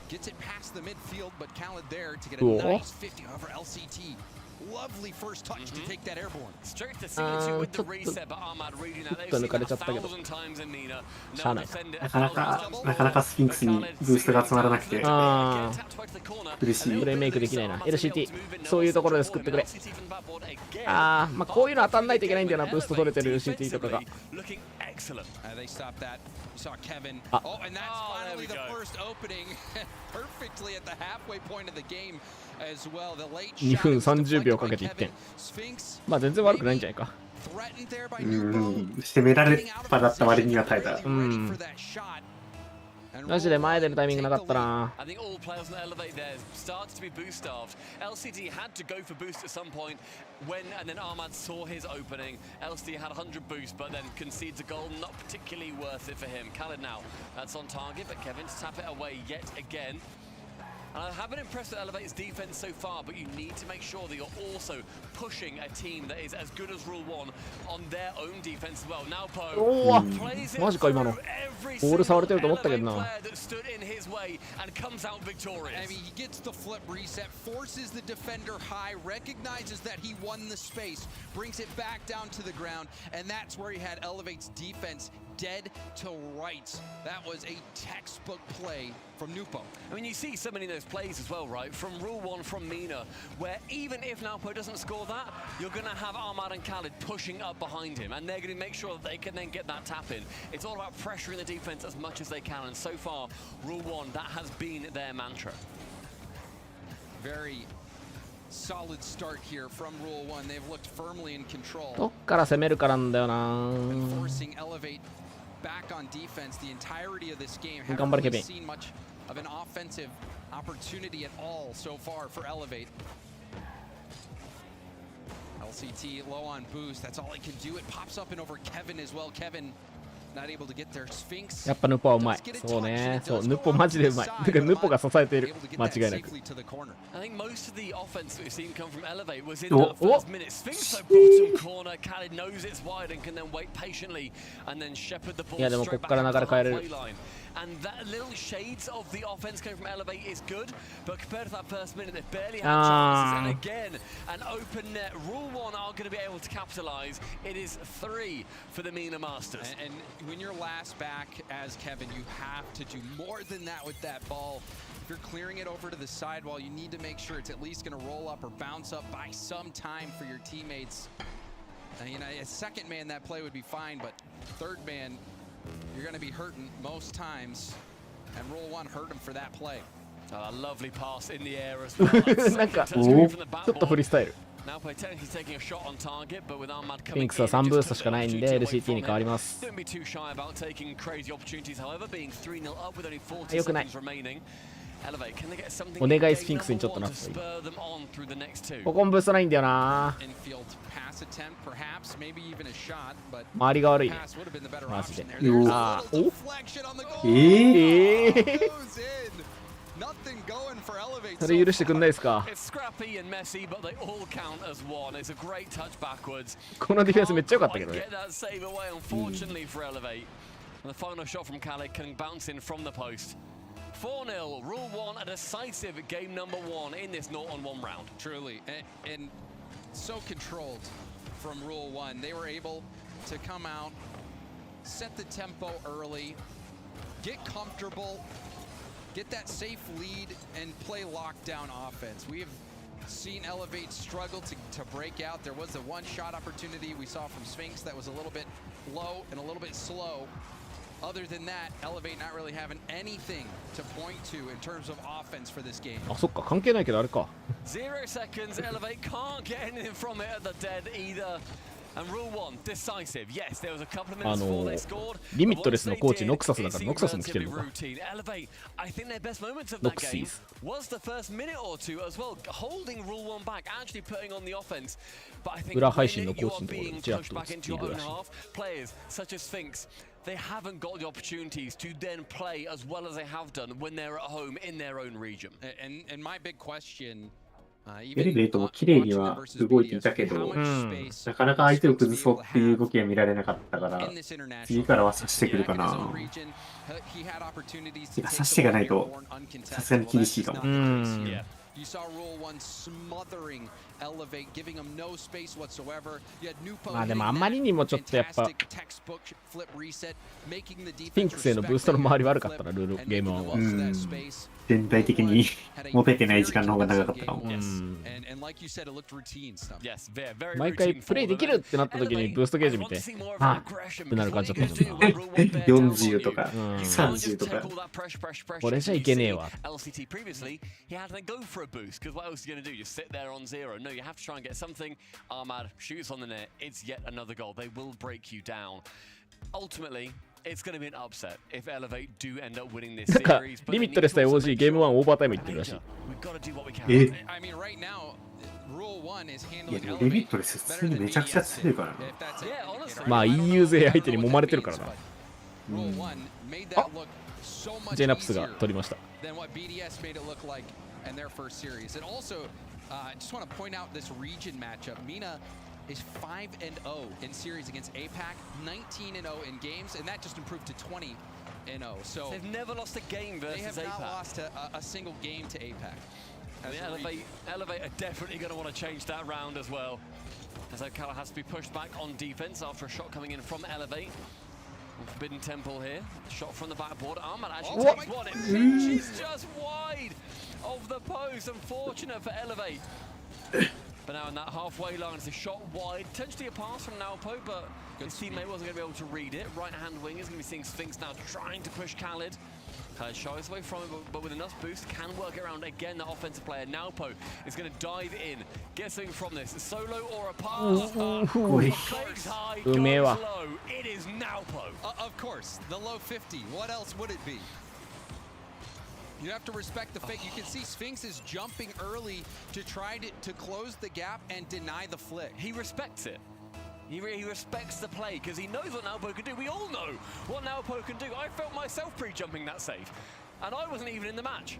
Gets it past the midfield, but Khalid there to get a nice 50 over LCT. Lovely first touch to take that airborne. Straight to C2 with the reset, but Ahmad reading that. They've seen that 1,000 times in Mina. Now defend it. なかなかスフィンクスにブーストが集まらなくて苦しい。ブレイメイクできないな。LCT そういうところで救ってくれ。まあこういうの当たんないといけないんだよな。ブースト取れてる LCT とかが。Excellent. They stopped that. You saw Kevin. Oh, and that's finally the first opening. Perfectly at the halfway point of the game as well. The late 2分30秒かけて1点。まあ全然悪くないんじゃないか。攻められっぱだった割には耐えた。マジで前出るタイミングなかったな。I think all players on the elevate there started to be boost starved. LCD had to go for boost at some point when, and then Ahmad saw his opening. LCD had 100 boost, but then concedes a goal, not particularly worth it for him. Khalid now, that's on target, but Kevin to tap it away yet again. And I have been impressed with Elevate's defense so far, but you need to make sure that you're also pushing a team that is as good as Rule 1 on their own defense as well. Now Po plays it through every single player that stood in his way and comes out victorious. I mean, he gets the flip reset, forces the defender high, recognizes that he won the space, brings it back down to the ground, and that's where he had Elevate's defense dead to rights. That was a textbook play from Nupo. I mean, you see so many of those plays as well, right? From Rule 1, from Mina, where even if Nalpo doesn't score that, you're going to have Ahmad and Khalid pushing up behind him, and they're going to make sure that they can then get that tap in. It's all about pressuring the defense as much as they can, and so far, Rule 1, that has been their mantra. Very solid start here from Rule 1. They've looked firmly in control. どっから攻めるかなんだよな。 Forcing Elevate back on defense the entirety of this game. Haven't really seen much of an offensive opportunity at all so far for Elevate. LCT low on boost. That's all he can do. It pops up and over Kevin as well. Kevin not able to get there. Sphinx. やっぱヌポはうまい。そうね。そう、ヌポマジでうまい。だからヌポが支えている。間違いなく。I think most of the offense that we've seen come from Elevate was in that first minute. Sphinx so bottom corner. Khalid knows it's wide and can then wait patiently and then shepherd the ball straight back into the halfway line. And that little shades of the offense coming from Elevate is good, but compared to that first minute, they barely had chances. And again, an open net. Rule 1 are going to be able to capitalize. It is 3 for the Mina Masters. And when you're last back as Kevin, you have to do more than that with that ball. If you're clearing it over to the sidewall, you need to make sure it's at least going to roll up or bounce up by some time for your teammates. You know, a second man, that play would be fine, but third man, you're going to be hurting most times. And Rule 1 hurt him for that play. A lovely pass in the air as well. なんかちょっとフリースタイル。Now play technically taking a shot on target, but with Ahmad coming in, ピンクスは3ブーストしかないんで LCT に変わります。 Don't be too shy about taking crazy opportunities. However, being 3-0 up with only 40 seconds remaining. Elevate, can they get something? お願いスフィンクスにちょっとなっていい。ここもブーストないんだよな。周りが悪いね。マジで。あーお。それ許してくんないですか。このディフェンスめっちゃ良かったけどね。The final shot from Khalid can bounce in from the post. 4-0, Rule 1, a decisive game number 1 in this 0-on-1 round. Truly, and so controlled from Rule 1. They were able to come out, set the tempo early, get comfortable, get that safe lead, and play lockdown offense. We have seen Elevate struggle to break out. There was the one shot opportunity we saw from Sphinx that was a little bit low and a little bit slow. Other than that, Elevate not really having anything to point to in terms of offense for this game. あ、そっか、関係ないけどあれか。 0 seconds, Elevate can't get anything from it at the dead either. And rule 1, decisive. Yes, there was a couple of minutes before they scored. リミットレスのコーチノクサスだからノクサスも来てるのか。 Elevate, I think their best moments of that game was the first minute or two as well, holding rule 1 back, actually putting on the offense. But I think when you are being pushed back into your own half, players such as Sphinx, they haven't got the opportunities to then play as well as they have done when they're at home in their own region. And my big question. エレベートも綺麗には動いていたけど、なかなか相手を崩そうっていう動きは見られなかったから、次からは刺してくるかな。刺していかないとさすがに厳しいかも。You saw Rule 1 smothering Elevate, giving them no space whatsoever. You had Nupo まあでもあまりにもちょっとやっぱ textbook flip reset, making the スフィンクスへのブーストの周り悪かったな、ルールゲーム1は。全体的に持ててない時間の方が長かったかも。毎回プレイできるってなった時にブーストゲージ見て、あっってなる感じだったもんな。40とか30とか。これじゃいけねえわ。LCT previously, he had to go for a boost because what else are you going to do? Just sit there on 0. No, you have to try and get something. Armad shoots on the net. It's yet another goal. They will break you down. Ultimately, it's going to be an upset if Elevate do end up winning this series. リミットレス対 OG ゲーム1オーバータイムいってるらしい。いやでもリミットレス普通にめちゃくちゃ強いからね。まあ EU 勢相手に揉まれてるからな。あ、ジェナプスが取りました。And their first series. And also, just want to point out this region matchup. MENA is 5-0 in series against APAC, 19-0 in games, and that just improved to 20-0. So they've never lost a game versus APAC. They have not lost a single game to APAC. Elevate are definitely going to want to change that round as well. As Okala has to be pushed back on defense after a shot coming in from Elevate. Forbidden Temple here. Shot from the backboard. Armad actually takes one. It finishes just wide of the post. Unfortunate for Elevate. But now in that halfway line, it's a shot wide. Potentially a pass from Naupo, but his teammate wasn't going to be able to read it. Right-hand wing is going to be seeing Sphinx now trying to push Khaled. Shies away from it, but with enough boost, can work around again. The offensive player, Naupo, is going to dive in. Get something from this. A solo or a pass. Fakes high, goes low. It is Naupo. Of course, the low 50. What else would it be? You have to respect the fake. You can see Sphinx is jumping early to try to close the gap and deny the flick. He respects it. He respects the play because he knows what Naupo can do. We all know what Naupo can do. I felt myself pre-jumping that save, and I wasn't even in the match.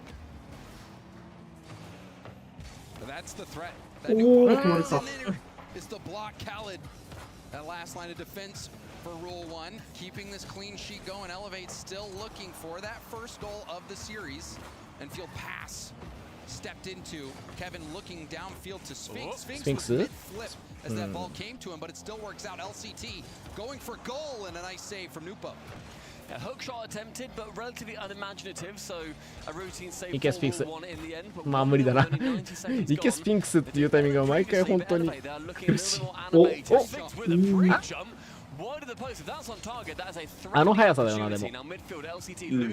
But that's the threat. It's the block Khaled. That last line of defense for Rule 1, keeping this clean sheet going. Elevate still looking for that first goal of the series. And field pass stepped into Kevin looking downfield to Sphinx. Sphinx was mid-flip as that ball came to him, but it still works out. LCT going for goal and a nice save from Nupo. A hook shot attempted, but relatively unimaginative, so a routine save for Rule 1 in the end. まあ無理だな。イケスピンクスっていうタイミングが毎回本当に苦しい。あの速さだよな、でも。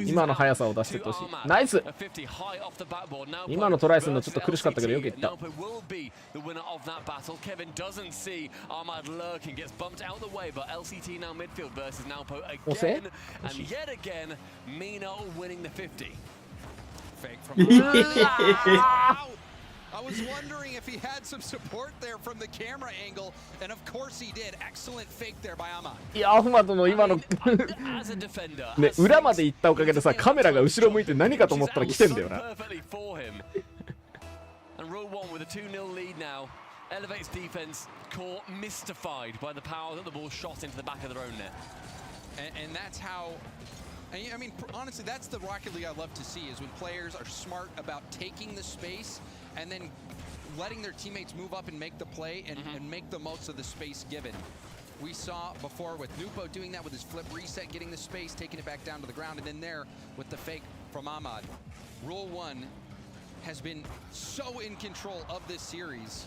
今の速さを出してほしい。ナイス。今のトライするのちょっと苦しかったけどよくいった。押せI was wondering if he had some support there from the camera angle, and of course he did. Excellent fake there by Ahmad. いや、アフマドの今のね、裏まで行ったおかげでさ、カメラが後ろ向いて何かと思ったら来てんだよな。And Rule 1 with a 2-0 lead now. Elevate's defense caught mystified by the power that the ball shot into the back of their own net. And that's how. I mean, honestly, that's the Rocket League I love to see, is when players are smart about taking the space and then letting their teammates move up and make the play and make the most of the space given. We saw before with Nupo doing that with his flip reset, getting the space, taking it back down to the ground, and then there with the fake from Ahmad. Rule 1 has been so in control of this series.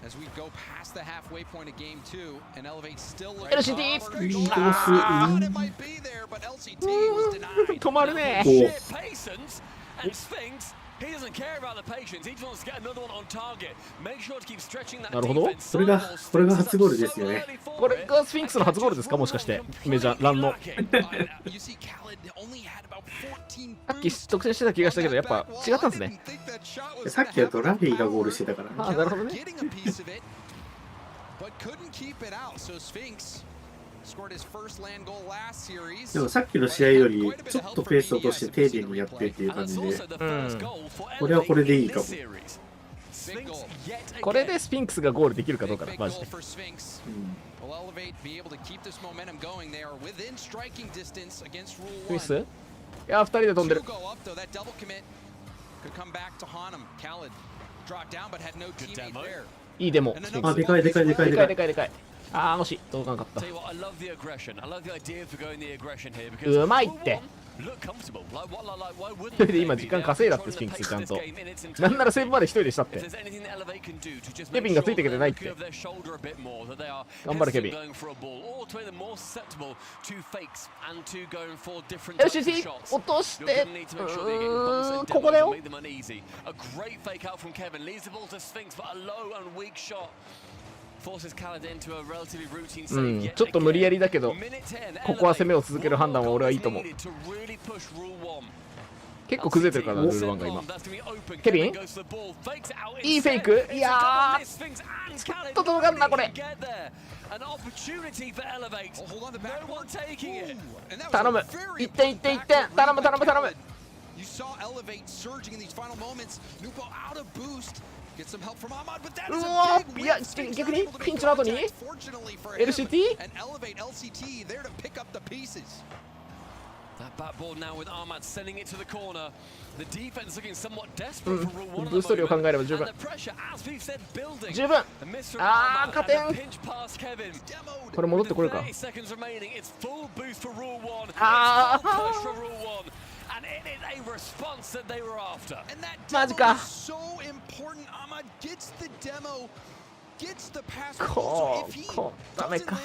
As we go past the halfway point of game 2, and Elevate still looking LCT! thought it might be there, but LCT was denied. 止まるね。 Patience and Sphinx. He doesn't care about the patience. He just wants to get another one on target. Make sure to keep stretching that なるほど。これが初ゴールですよね。これがスフィンクスの初ゴールですか、もしかして。メジャーランの。さっき得点してた気がしたけど、やっぱ違ったんですね。さっきだとラフィーがゴールしてたから。ああ、なるほどね。でもさっきの試合よりちょっとペースを落として丁寧にやってっていう感じで、これはこれでいいかも。これでスフィンクスがゴールできるかどうかだ、マジで。スフィンクス？いや、2人で飛んでる。いいデモ。あ、でかいでかいでかいでかい。でかいでかい。ああ、惜しい。届かなかった。うまいって。一人で今時間稼いだって、スフィンクスちゃんと。なんならセーブまで一人でしたって。ケビンがついてきてないって。頑張れケビン。LCT 落として、ここだよ。うん、ちょっと無理やりだけど、ここは攻めを続ける判断は俺はいいと思う。結構崩れてるからな、ルール1が今。ケビンいいフェイク。いやー、ちょっと届かんな、これ。頼む。1点1点1点。頼む頼む頼む。うわー、いや、逆にピンチの後に LCT？ ブースト量考えれば十分。十分。あー、加点。これ戻ってこれるか。あー。マジか。こう、ダメか。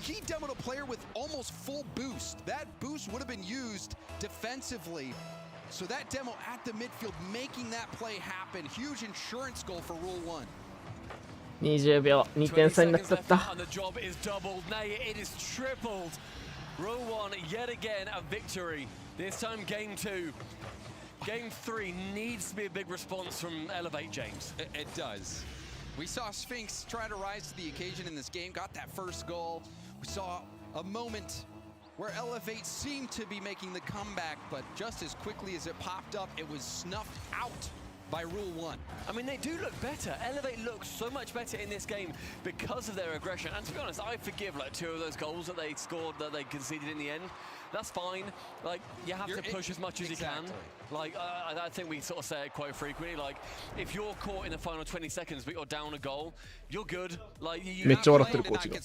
He demoed a player with almost full boost. That boost would have been used defensively. So that demo at the midfield making that play happen. Huge insurance goal for Rule 1. 20秒、2点差になっちゃった。Rule 1 yet again a victory. This time game 2. Game 3 needs to be a big response from Elevate, James. It does. We saw Sphinx try to rise to the occasion in this game, got that first goal. We saw a moment where Elevate seemed to be making the comeback, but just as quickly as it popped up, it was snuffed out by Rule 1. I mean, they do look better. Elevate looks so much better in this game because of their aggression. And to be honest, I forgive like 2 of those goals that they scored, that they conceded in the end. That's fine. Like, you have to push as much as you can. Like, I think we sort of say it quite frequently. Like, if you're caught in the final 20 seconds but you're down a goal, you're good. Like, you めっちゃ笑ってるコーチが。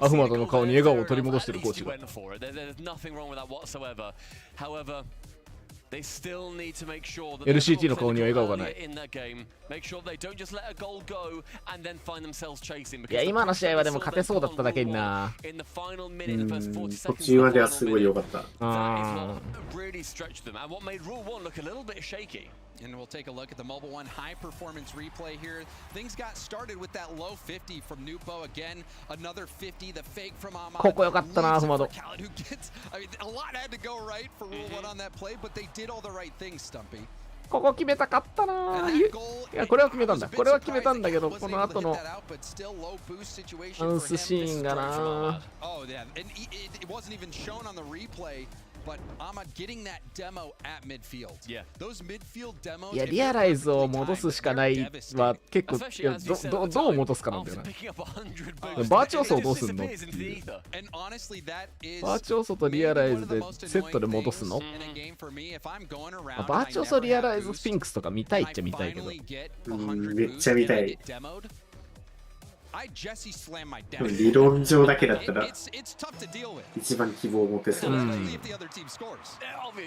アフマドの顔に笑顔を取り戻してるコーチが。There's nothing wrong with that whatsoever. However, they still need to make sure that LCT の顔には笑顔がない。in that game. Make sure they don't just let a goal go and then find themselves chasing. いや、今の試合はでも勝てそうだっただけにな。途中まではすごい良かった。Really stretched them and what made Rule 1 look a little bit shaky. And we'll take a look at the Mobile 1 high performance replay here. Things got started with that low 50 from Nupo again. Another 50, the fake from Ahmad. ここ良かったな、アフマド。I mean, a lot had to go right for Rule 1 on that play, but they did all the right things, Stumpy. ここ決めたかったな。いや、これは決めたんだ。これは決めたんだけど、この後のアンスシーンがな。Oh yeah, and it wasn't even shown on the replay. But Ahmad getting that demo at midfield. Yeah. Those midfield demos. いや、リアライズを戻すしかないは結構、いや、どう戻すかなんだよな。バーチオソをどうすんのっていう。バーチオソとリアライズでセットで戻すの？バーチオソリアライズスフィンクスとか見たいっちゃ見たいけど。めっちゃ見たい。理論上だけだったら一番希望を持てそう。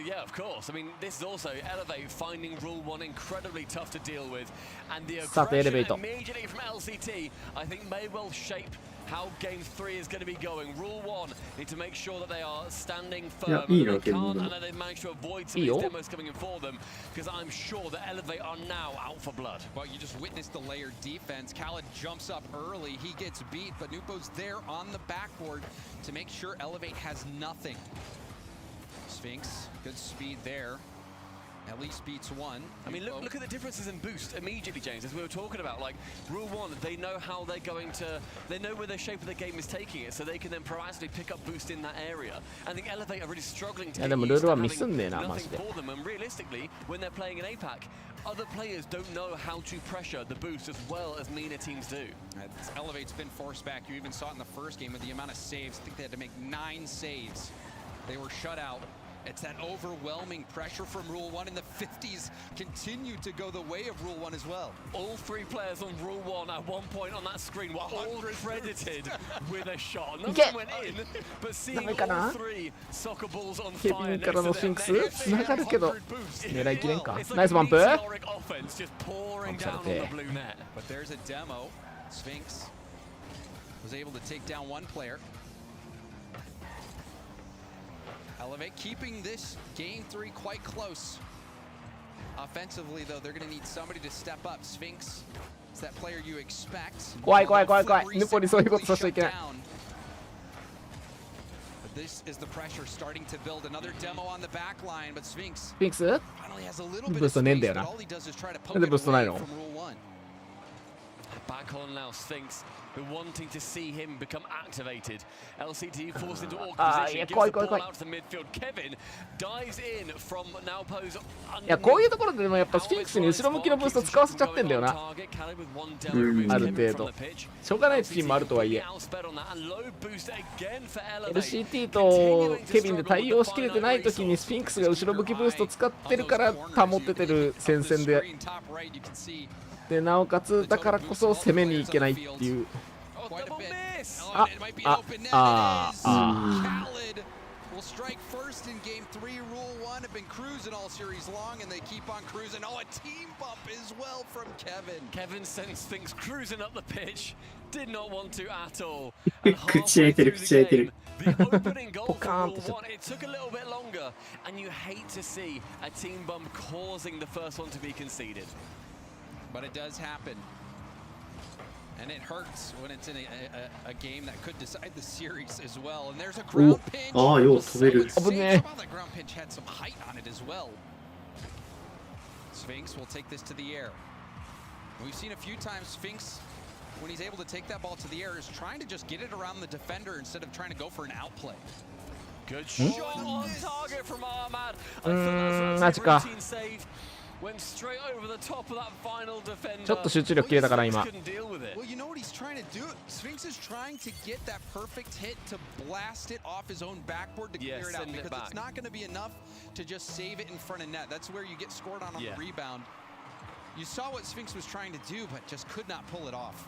Yeah, of course. I mean, this is also Elevate finding Rule 1 incredibly tough to deal with, and the aggression immediately from LCT, I think may well shape how Game 3 is going to be going. Rule 1 need to make sure that they are standing firm, and they can't, and that they manage to avoid some of these demos coming in for them, because I'm sure that Elevate are now out for blood. Well, you just witnessed the layered defense. Khaled jumps up early, he gets beat, but Nupo's there on the backboard to make sure Elevate has nothing. Sphinx, good speed there. At least beats one. I mean, look at the differences in boost immediately, James, as we were talking about. Like, Rule 1, they know how they're going to... They know where the shape of the game is taking it, so they can then proactively pick up boost in that area. I think Elevate are really struggling to get used to having nothing for them. And realistically, when they're playing in APAC, other players don't know how to pressure the boost as well as MENA teams do. Elevate's been forced back. You even saw it in the first game with the amount of saves. I think they had to make 9 saves. They were shut out. It's that overwhelming pressure from Rule 1, and the 50s continue to go the way of Rule 1 as well. All 3 players on Rule 1 at one point on that screen were all credited with a shot. Nothing went in, but seeing all 3 soccer balls on fire next to them, Nice bump. offense just pouring down on the blue net. But there's a demo. Sphinx was able to take down one player. Elevate keeping this Game 3 quite close. Offensively, though, they're going to need somebody to step up. Sphinx is that player you expect. But this is the pressure starting to build. Another demo on the back line, but Sphinx finally has a little bit of space, but all he does is try to poke it away from Rule 1. Back on now, Sphinx, who wanting to see him become activated. LCT forced into awkward position, gives the ball out to the midfield. Kevin dives in from now pose. いや、こういうところでもやっぱスフィンクスに後ろ向きのブースト使わせちゃってんだよな。ある程度。しょうがないチームもあるとはいえ。LCT とケビンで対応しきれてないときにスフィンクスが後ろ向きブースト使ってるから保ててる戦線で。でなおかつだからこそ攻めに行けないっていう。Will strike first in Game 3. Rule 1 have been cruising all series long, and they keep on cruising. Oh, a team bump as well from Kevin. Kevin sends things cruising up the pitch. Did not want to at all. 口開いてる、口開いてる。The opening goal for Rule 1, it took a little bit longer, and you hate to see a team bump causing the first one to be conceded. But it does happen. And it hurts when it's in a game that could decide the series as well. And there's a ground pinch. Oh, yo,飛べる。How about that ground pinch had some height on it as well. Sphinx will take this to the air. We've seen a few times Sphinx, when he's able to take that ball to the air, is trying to just get it around the defender instead of trying to go for an outplay. Good shot on target from Ahmad. I thought that's a routine save. Went straight over the top of that final defender. ちょっと集中力切れたから今。 Well, you know what he's trying to do? Sphinx is trying to get that perfect hit to blast it off his own backboard to clear it out, because it's not going to be enough to just save it in front of net. That's where you get scored on the rebound. You saw what Sphinx was trying to do, but just could not pull it off.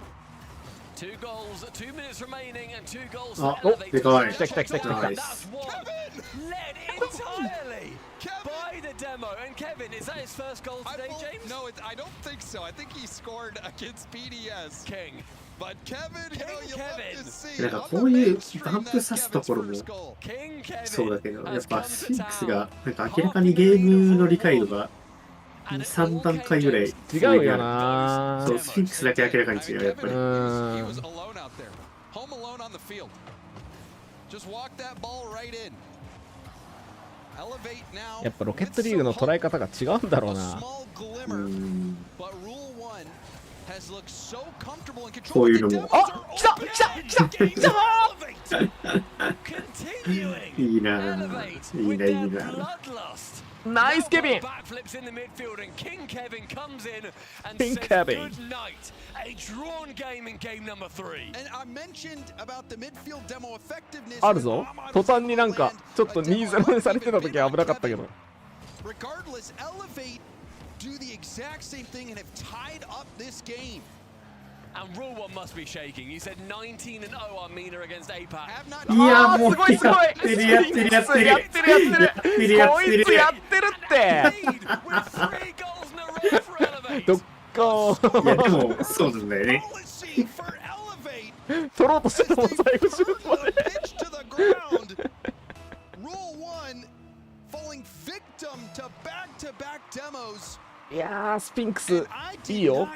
2 goals, 2 minutes remaining, and 2 goals. Oh, they got it. That's one led entirely by the demo. And Kevin, is that his first goal today, James? No, I don't think so. I think he scored against BDS. King. But Kevin, you know, you love to see. なんかこういうバンプさすところもそうだけど、やっぱスフィンクスがなんか明らかにゲームの理解度が2、3段階ぐらい違うよな。そう、スフィンクスだけ明らかに違う、やっぱり。やっぱロケットリーグの捉え方が違うんだろうな。こういうのも。あ、来た来た来た来たいいな、いいな、いいな。Nice, Kevin. Backflips in the midfield, and King Kevin comes in and King says Kevin. good night. A drawn game in game number 3. And I mentioned about the midfield demo effectiveness. あるぞ。途端になんかちょっと 2-0 にされてた時は危なかったけど。Regardless, Elevate do the exact same thing and have tied up this game. And Rule 1 must be shaking. You said 19-0 Armina against APAC. いやもうやってるやってるやってるやってるやってるやってるやってるってどっかいやでもそうなんだよね取ろうとしてたもん最後シュートまでいやースフィンクスいいよ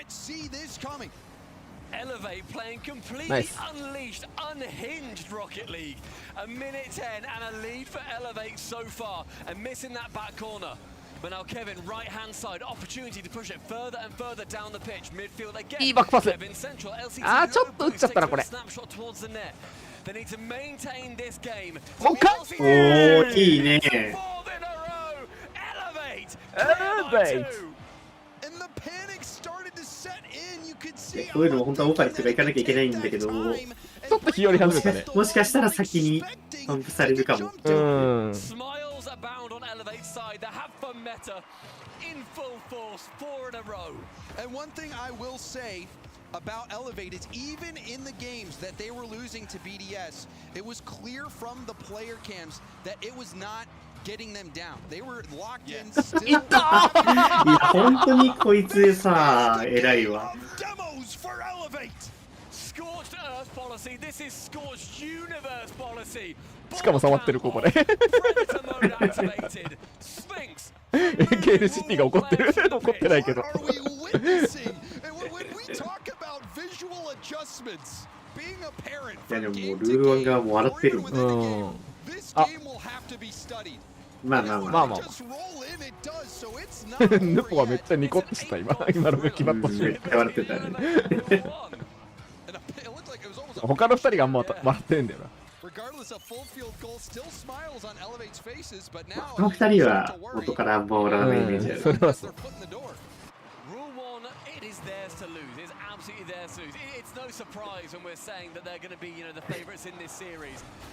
Elevate playing completely unleashed, unhinged Rocket League. A minute 10 and a lead for Elevate so far, and missing that back corner. But now Kevin, right hand side, opportunity to push it further and further down the pitch. Midfield again. いいバックパス。 Kevin central, LCT あーちょっと打っちゃったなこれ。 snapshot towards the net. They need to maintain this game. もう一回。おーいいね。Elevate. こういうのも本当はオカリスが行かなきゃいけないんだけど、ちょっと日和始めたね。もしかしたら先にパンプされるかも。Smiles abound on Elevate side. They have fun meta in full force, 4 in a row. And one thing I will say about Elevate is even in the games that they were losing to BDS, it was clear from the player cams that it was not getting them down. They were locked in still. いや本当にこいつさ偉いわ。しかも触ってるここで。KLCT が怒ってる。怒ってないけど。いやでももうルールワンがもう笑ってるもん。あ。まあまあまあ。まあまあ。ヌポはめっちゃニコってした今のが決まったし。めっちゃ笑ってたね。他の二人があんま笑ってんだよな。この二人は元からあんま笑わないイメージある。それはそう。こ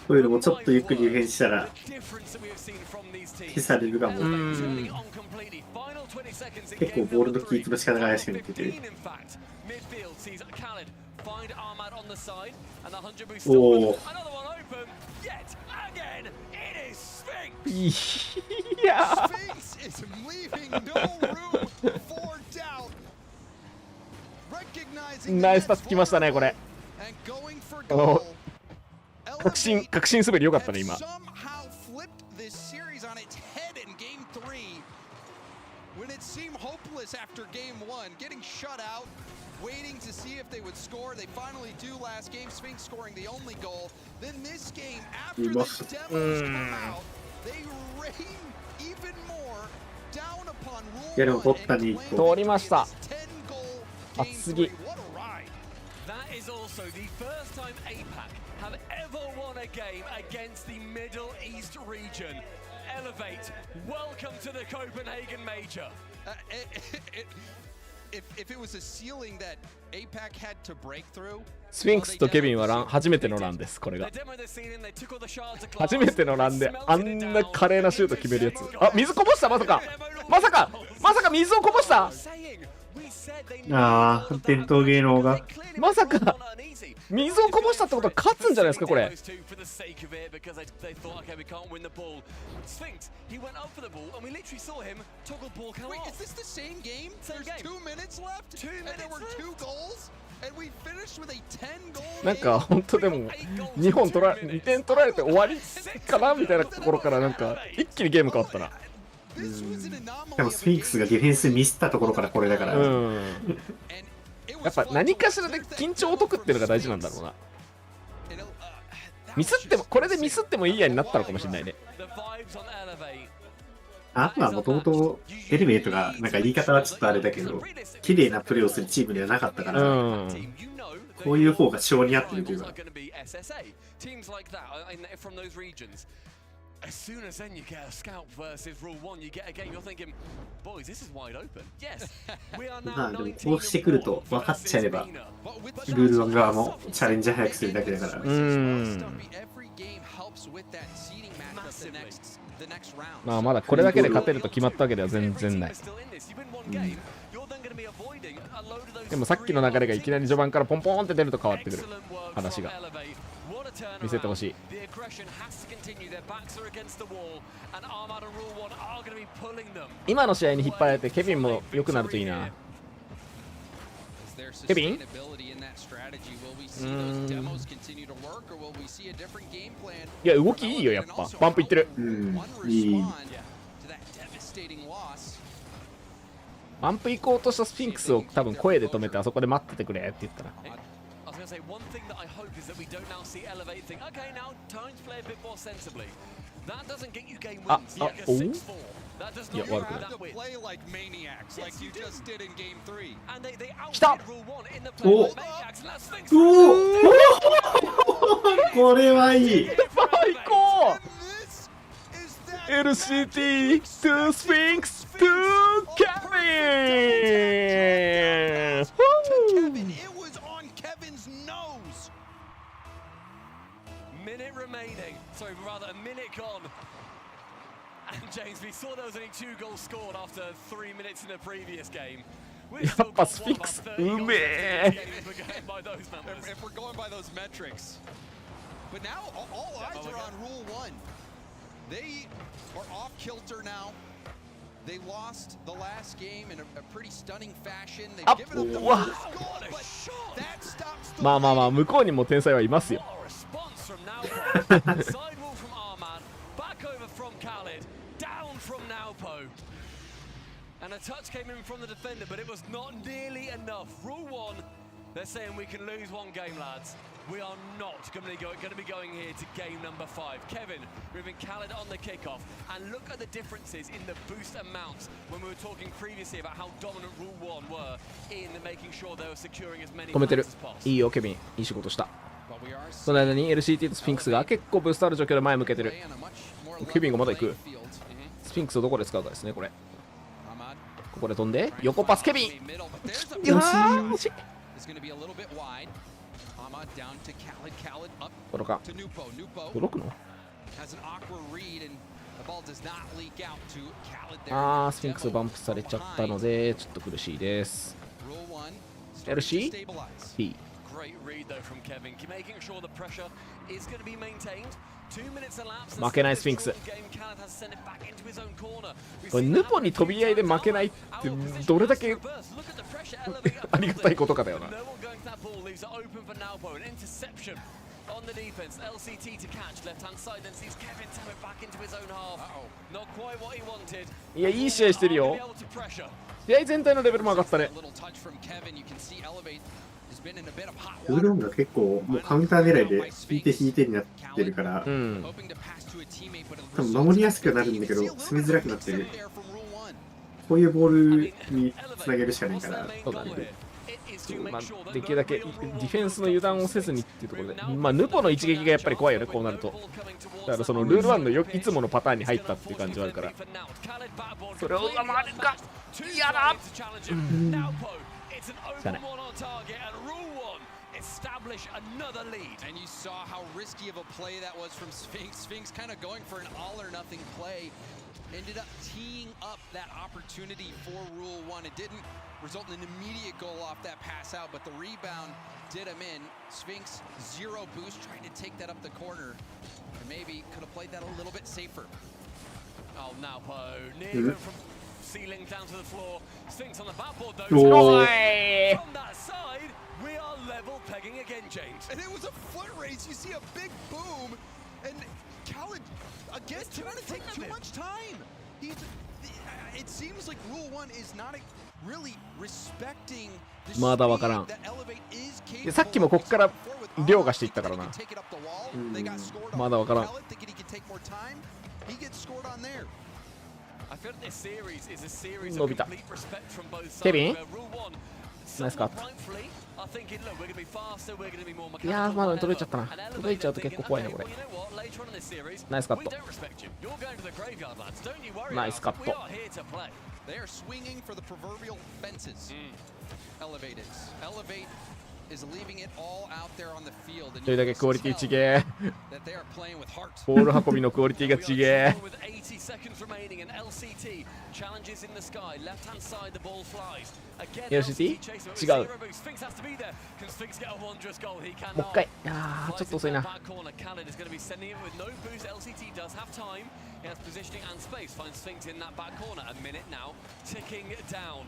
ういうのもちょっとゆっくりディフェンスしたら消されるかも。結構ボールのキープの仕方が怪しくなってて。おお。いやナイスパスきましたねこれ。確信滑り良かったね今。Waiting to see if they would score. They finally do last game. Sphinx scoring the only goal. Then this game, after the demos come out, they rain even more down upon Rule いやでも取ったね。通りました。あ次。That is also the first time APAC have ever won a game against the Middle East region. Elevate, welcome to the Copenhagen Major. If it was a ceiling that APAC had to break through, スフィンクスとケビンは初めてのランです。これが初めてのランであんな華麗なシュート決めるやつ。あ、水こぼした。まさか水をこぼした。ああ伝統芸能がまさか水をこぼしたってことは勝つんじゃないですかこれ。なんか本当でも2点取られて終わりかなみたいなところからなんか一気にゲーム変わったな。でもスフィンクスがディフェンスミスったところからこれだから。やっぱ何かしらで緊張を解くっていうのが大事なんだろうな。これでミスってもいいやになったのかもしれないね。あとはもともとエレメントがなんか言い方はちょっとあれだけど綺麗なプレーをするチームではなかったから、こういう方が性に合ってるというか。As soon as then you get a scout versus rule 1, you get a game, you're thinking, boys, this is wide open. Yes, we are まあ now でも 19 こうしてくると分かっちゃえばルール1側もチャレンジ早くするだけだから。まあまだこれだけで勝てると決まったわけでは全然ない。でもさっきの流れがいきなり序盤からポンポンって出ると変わってくる話が。見せてほしい。今の試合に引っ張られてケビンも良くなるといいな。ケビン？いや動きいいよやっぱ。バンプいってる。いい。バンプ行こうとしたスフィンクスを多分声で止めてあそこで待っててくれって言ったら。あ、あ、おう？いや、悪くない。来た！おおこれはいい。最高！ LCT to Sphinx to Kevin! Minute remaining, sorry, rather a minute gone. And James, we saw there was only 2 goals scored after 3 minutes in the previous game. やっぱスフィンクスうめえ。 If we're going by those metrics. But now all eyes are on rule 1. They are off kilter now. They lost the last game in a pretty stunning fashion. They've given up the first goal, but that stops the まあまあまあ向こうにも天才はいますよ。Sidewall from Arman, back over from Khalid, down from Naupo. And a touch came in from the defender, but it was not nearly enough. Rule 1, they're saying we can lose 1 game, lads. We are not going to be going here to game number 5. Kevin moving Khalid on the kickoff, and look at the differences in the boost amounts when we were talking previously about how dominant Rule 1 were in making sure they were securing as many 止めてる。 as possible. いいよケビン、いい仕事した。その間に LCT とスフィンクスが結構ブーストある状況で前向けてる。ケビンがまだ行く。スフィンクスをどこで使うかですねこれ。ここで飛んで横パスケビン。よーし。届かん。届くの？あースフィンクスバンプされちゃったのでちょっと苦しいです。LC？ い。Great read though from Kevin, making sure the pressure is going to be maintained. 2 minutes elapsed. 負けないスフィンクス。これヌポに飛び合いで負けないってどれだけありがたいことかだよな。On the defense, LCT to catch left hand side, then sees Kevin turn it back into his own half. Not quite what he wanted. いやいい試合してるよ。試合全体のレベルも上がったね。ウーロンが結構もうカウンター狙いで引いて引いてになってるから、多分守りやすくなるんだけど攻めづらくなってる。こういうボールにつなげるしかないから。そうだね。まあ、できるだけディフェンスの油断をせずにっていうところで、まあ、ヌポの一撃がやっぱり怖いよね、こうなると。だからそのルール1のいつものパターンに入ったっていう感じはあるから、それを上回るか、嫌だ。しゃあない。Establish another lead. And you saw how risky of a play that was from Sphinx. Sphinx kind of going for an all or nothing play. Ended up teeing up that opportunity for Rule 1. It didn't result in an immediate goal off that pass out, but the rebound did him in. Sphinx, 0 boost, trying to take that up the corner. Or maybe could have played that a little bit safer. Oh, Naupo, near from ceiling down to the floor. Sphinx on the backboard though. From that side, we are level pegging again, James. And it was a foot race. You see a big boom, and Khalid again trying to take too much time. It seems like Rule 1 is not really respecting the まだわからん。さっきもここから凌駕していったからな。まだわからん。伸びた。ケビンナイスカット。いやー、まだ届いちゃったな。届いちゃうと結構怖いな、これ。ナイスカット。ナイスカット。They are swinging for the proverbial fences. Elevated. Elevate is leaving it all out there on the field. というだけクオリティ違え。ボール運びのクオリティが違え。LCT？ 違う。もう一回。いやー、ちょっと遅いな。He has positioning and space, finds Sphinx in that back corner. A minute now, ticking down.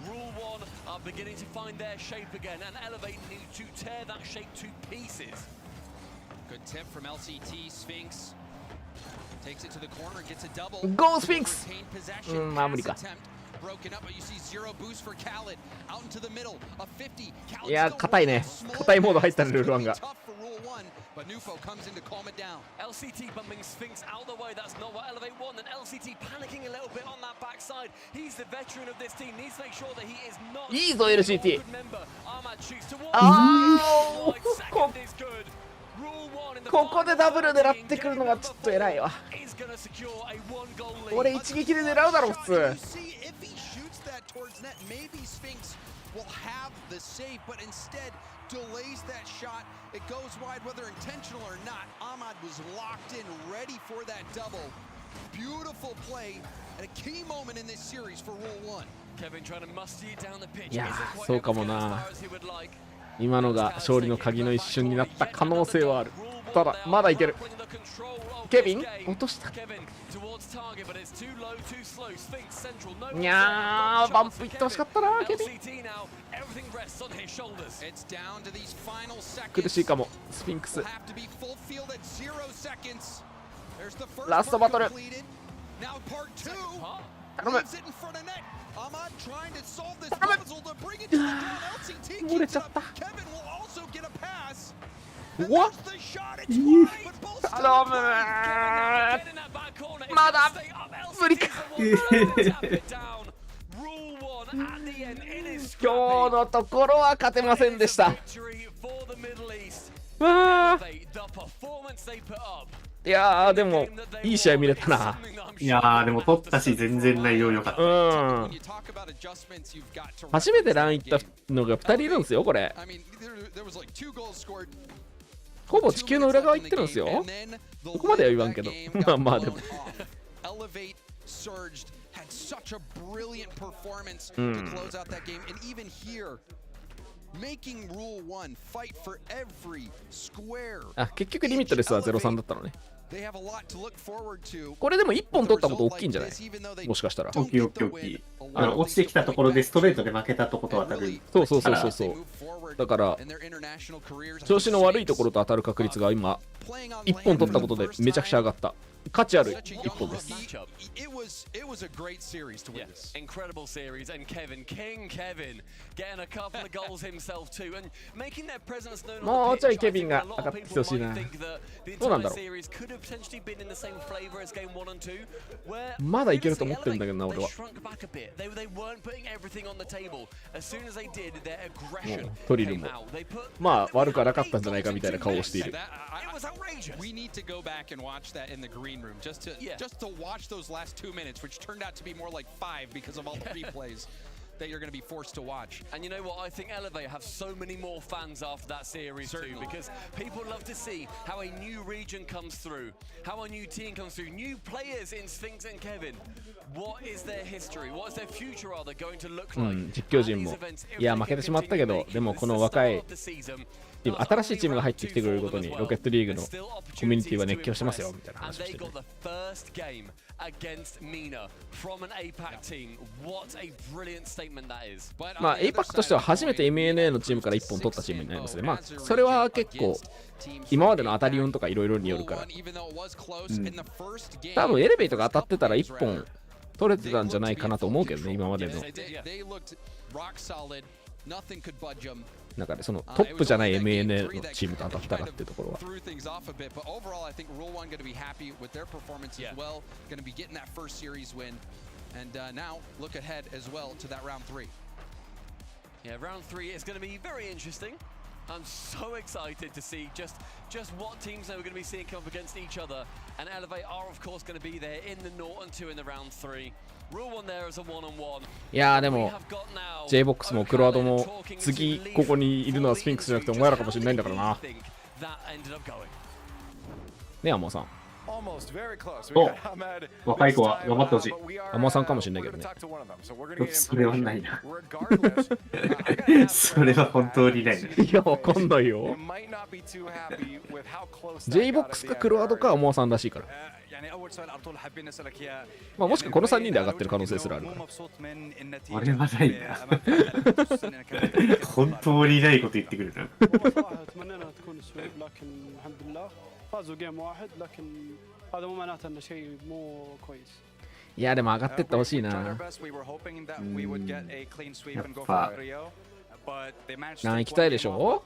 Rule 1 are beginning to find their shape again, and Elevate need to tear that shape to pieces. Good tip from LCT. Sphinx takes it to the corner and gets a double. Go Sphinx! まあ無理か。Broken up, but you see zero boost for Khaled out into the middle. A 50. いや、硬いね。硬いモード入ったね、ルール1が。But Nufo comes in to calm it down. LCT bumping Sphinx out the way. That's not what Elevate want. And LCT panicking a little bit on that backside. He's the veteran of this team. Needs to make sure that he is not. いいぞ LCT。ここでダブル狙ってくるのはちょっと偉いわ。俺一撃で狙うだろ普通。Delays that shot. It goes wide, whether intentional or not. Ahmad was locked in, ready for that double. Beautiful play at a key moment in this series for Rule 1. Kevin trying to muster it down the pitch. いやー、そうかもな。今のが勝利の鍵の一瞬になった可能性はある。ただ、まだいける。ケビン落とした。にゃー、バンプいってほしかったな、ケビン。苦しいかも、スフィンクス。ラストバトル。頼む。漏れちゃった。What? 頼む。まだ無理か。今日のところは勝てませんでした。わー。いやー、でもいい試合見れたな。いやー、でも取ったし全然内容良かった。うん。初めてラン行ったのが2人いるんですよ、これ。ほぼ地球の裏側行ってるんですよ。そこまでは言わんけど。まあまあでも。あ、結局リミットレスは03だったのね。これでも1本取ったこと大きいんじゃない？もしかしたら。大きい大きい大きい。落ちてきたところでストレートで負けたとこと当たる。そうそうそうそうそう。だから調子の悪いところと当たる確率が今1本取ったことでめちゃくちゃ上がった。価値ある1本です。Incredible series and King Kevin getting a couple of goals himself too and making their presence known. もうちょいケビンが上がってきてほしいな。どうなんだろう。まだいけると思ってるんだけどな、俺は。もうトリルもまあ悪くはなかったんじゃないかみたいな顔をしている。We need to go back and watch that in the green room just to watch those last 2 minutes, which turned out to be more like 5 because of all the replays that you're going to be forced to watch. And you know what? I think Elevate have so many more fans after that series too, because people love to see how a new region comes through, how a new team comes through, new players in Sphinx and Kevin. What is their history? What is their future are they going to look like? 実況陣もいや負けてしまったけど、でもこの若いチーム、新しいチームが入ってきてくれることにロケットリーグのコミュニティは熱狂してますよみたいな話をしてる。まあ APAC としては初めて MNA のチームから1本取ったチームになりますね。まあそれは結構今までの当たり運とかいろいろによるから、多分エレベートが当たってたら1本取れてたんじゃないかなと思うけどね、今までの。なんかね、そのトップじゃない MNA のチームと当たったらっていうところは。Yeah, round 3 is going to be very interesting. I'm so excited to see just what teams that we're going to be seeing come up against each other. And Elevate are, of course, going to be there in the Norton 2 in the round 3. Rule 1 there is a one-on-one. いやーでも J-BOX もクロアドも次ここにいるのはスフィンクスじゃなくてお前らかもしれないんだからな。ね、アモさん。お、若い子は頑張ってほしい。アモさんかもしれないけどね。それはないな。それは本当にないな。いや、わかんないよ。J-BOX かクロアドかアモさんらしいから。まあもしくはこの3人で上がってる可能性すらあるから。俺はないな。本当にないこと言ってくるな。いやでも上がってってほしいな。やっぱ何行きたいでしょ。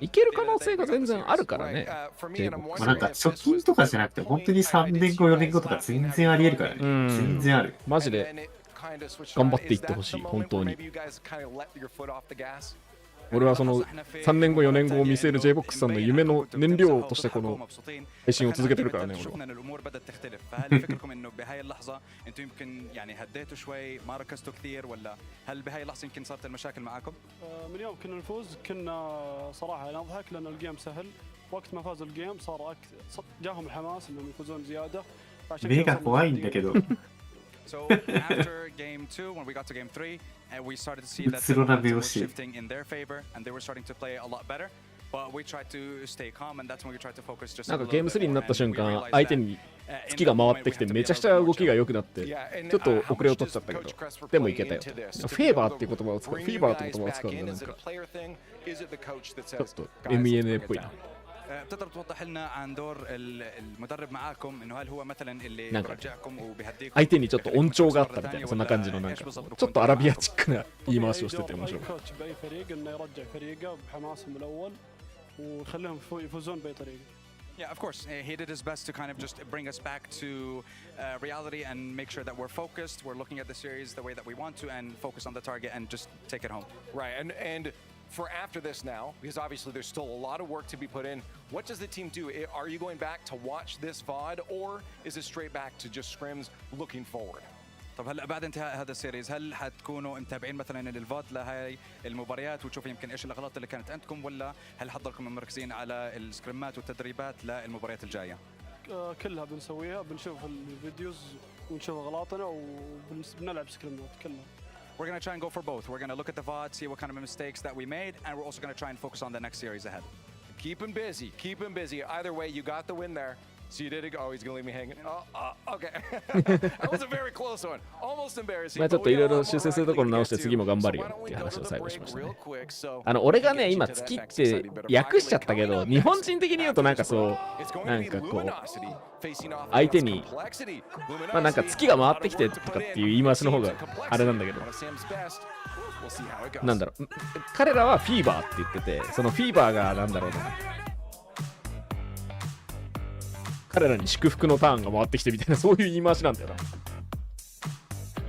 いける可能性が全然あるからね。なんか貯金とかじゃなくて本当に3年後4年後とか全然ありえるからね。全然ある。マジで頑張っていってほしい。本当に。俺はその3年後4年後を見据える J-BOX さんの夢の燃料としてこの配信を続けてるからね。俺は目が怖いんだけど。So after game 2, when we got to game 3, we started to see that the was shifting in their favor, and they were starting to play a lot better. But we tried to stay calm, and that's when we tried to focus just. なんかゲーム3になった瞬間、相手に月が回ってきてめちゃくちゃ動きが良くなって、ちょっと遅れを取っちゃったけど、でもいけたよ。フェーバーっていう言葉を使う、フィーバーって言葉を使うんだなんか。ちょっと MENA っぽいな。بتقدر توضح لنا عن دور المدرب معاكم انه هل هو مثلا اللي بيرجعكم وبيهديكم 相手にちょっと音調があったみたいなそんな感じのなんかちょっとアラビアチックな言い回しをしてて面白い。Yeah, of course. He did his best to kind of just bring us back to reality and make sure that we're focused, we're looking at the series the way that we want to and focus on the target and just take it home. Right. And for after this now, because obviously there's still a lot of work to be put in, what does the team do? Are you going back to watch this VOD or is it straight back to just scrims looking forward? طب هلا بعد انتهاء هذا السيريز هل حتكونوا متابعين مثلا للفوت لهي المباريات وتشوفوا يمكن ايش الاغلاط اللي كانت عندكم ولا هل حضركم مركزين على السكريمات والتدريبات للمباريات الجايه؟ كلها بنسويها بنشوف الفيديوز ونشوف اغلاطنا وبنلعب سكريمات كلها. We're going to try and go for both. We're going to look at the VOD, see what kind of mistakes that we made, and we're also going to try and focus on the next series ahead. Keep him busy. Keep him busy. Either way, you got the win there. So you did it. Oh, he's going to leave me hanging. Okay. That was a very close one. Almost embarrassing. まあちょっといろいろ修正するところ直して次も頑張るよっていう話を最後しましたね。俺がね今月って訳しちゃったけど日本人的に言うとなんかそうなんかこう相手にまあなんか月が回ってきてとかっていう言い回しの方があれなんだけどなんだろう彼らはフィーバーって言っててそのフィーバーがなんだろうな彼らに祝福のターンが回ってきてみたいなそういう言い回しなんだよな。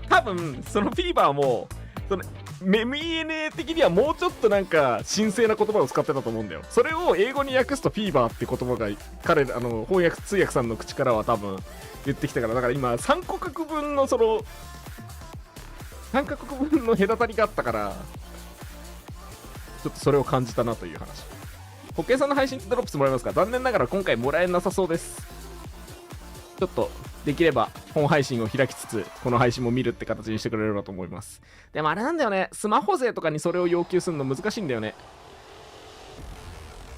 多分そのフィーバーもそのMENA的にはもうちょっとなんか神聖な言葉を使ってたと思うんだよ。それを英語に訳すとフィーバーって言葉が彼翻訳通訳さんの口からは多分言ってきたからだから今3カ国分のその3カ国分の隔たりがあったからちょっとそれを感じたなという話。ホッケーさんの配信ドロップスもらえますか？残念ながら今回もらえなさそうです。ちょっとできれば本配信を開きつつこの配信も見るって形にしてくれればと思います。でもあれなんだよねスマホ勢とかにそれを要求するの難しいんだよね。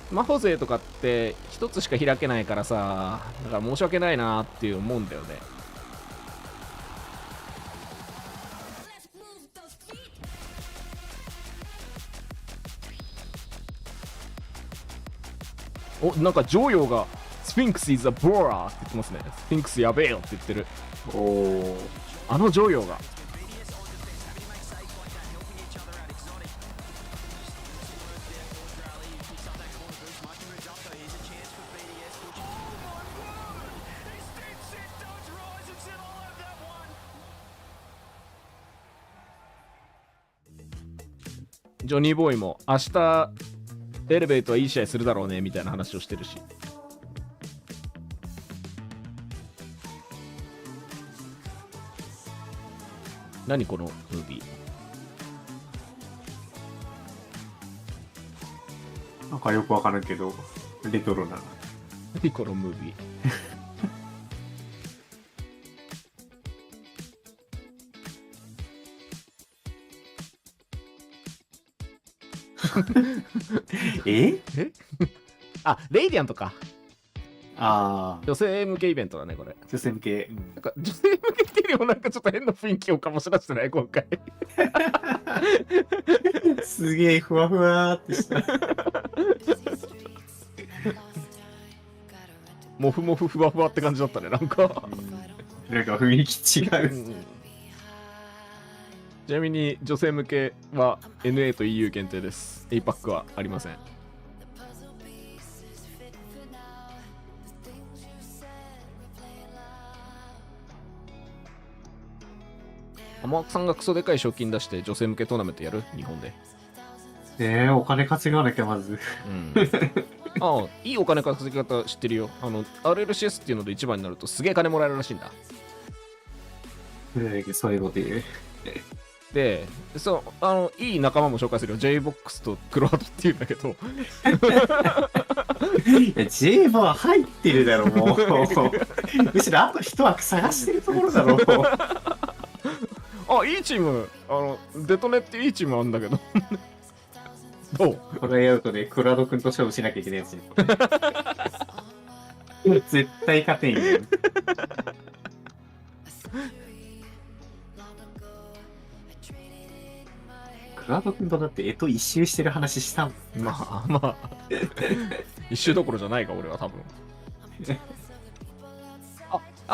スマホ勢とかって一つしか開けないからさだから申し訳ないなっていう思うんだよね。おなんかジョーヨーがスフィンクス is a bora って言ってますね。スフィンクスやべえよって言ってる。おおあのジョーヨーがジョニーボーイも明日エレベートはいい試合するだろうねみたいな話をしてるし。何このムービー。なんかよくわからんけど、レトロな。何このムービー。えあ、レイディアントか。ああ。女性向けイベントだね、これ。女性向け。なんか女性向けっていうよりもなんかちょっと変な雰囲気を醸し出してない、今回。すげえふわふわーってした。もふもふふわふわって感じだったね、なんか。なんか雰囲気違う。ちなみに女性向けは NA と EU 限定です。APAC はありません。天草さんがクソでかい賞金出して女性向けトーナメントやる日本で。お金稼がなきゃまず。ああ、いいお金稼ぎ方知ってるよ。RLCS っていうので一番になるとすげえ金もらえるらしいんだ。そういうこと言う。で、いい仲間も紹介するよ。J-BOX とクロアトっていうんだけど。J は入ってるだろ、もう。むしろあと一枠探してるところだろう。あ、いいチーム。デトネっていいチームあるんだけど。どうトライアウトでクラド君と勝負しなきゃいけないやつ。絶対勝てんよ。クラド君とだって一周してる話したん。まあ一周どころじゃないか俺は多分。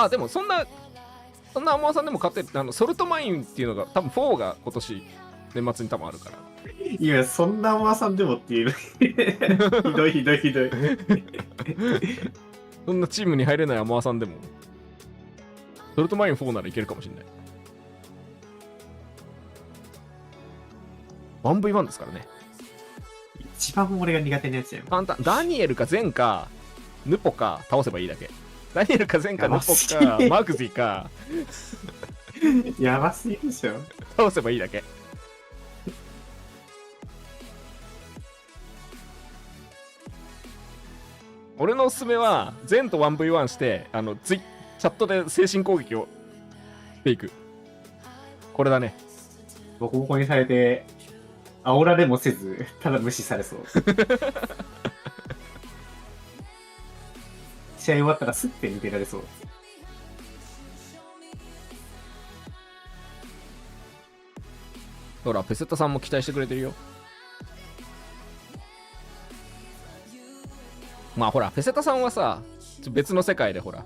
でもそんなアモアさんでも勝てる。ソルトマインっていうのが多分4が今年年末に多分あるから。いや、そんなアモアさんでもっていう。ひどいひどいひどい。そんなチームに入れないアモアさんでもソルトマイン4ならいけるかもしれない。1v1 ですからね。一番俺が苦手なやつやん。簡単。ダニエルかゼンかヌポか倒せばいいだけ。ダニエルかゼンかヌポかマグゼかやばすぎでしょ。倒せばいいだけ。俺のおすすめはゼンと 1v1 してチャットで精神攻撃をしていく。これだね。ボコボコにされて煽られもせずただ無視されそう。試合終わったらスッて抜けられそう。ほらペセッタさんも期待してくれてるよ。まあほらペセタさんはさ別の世界でほら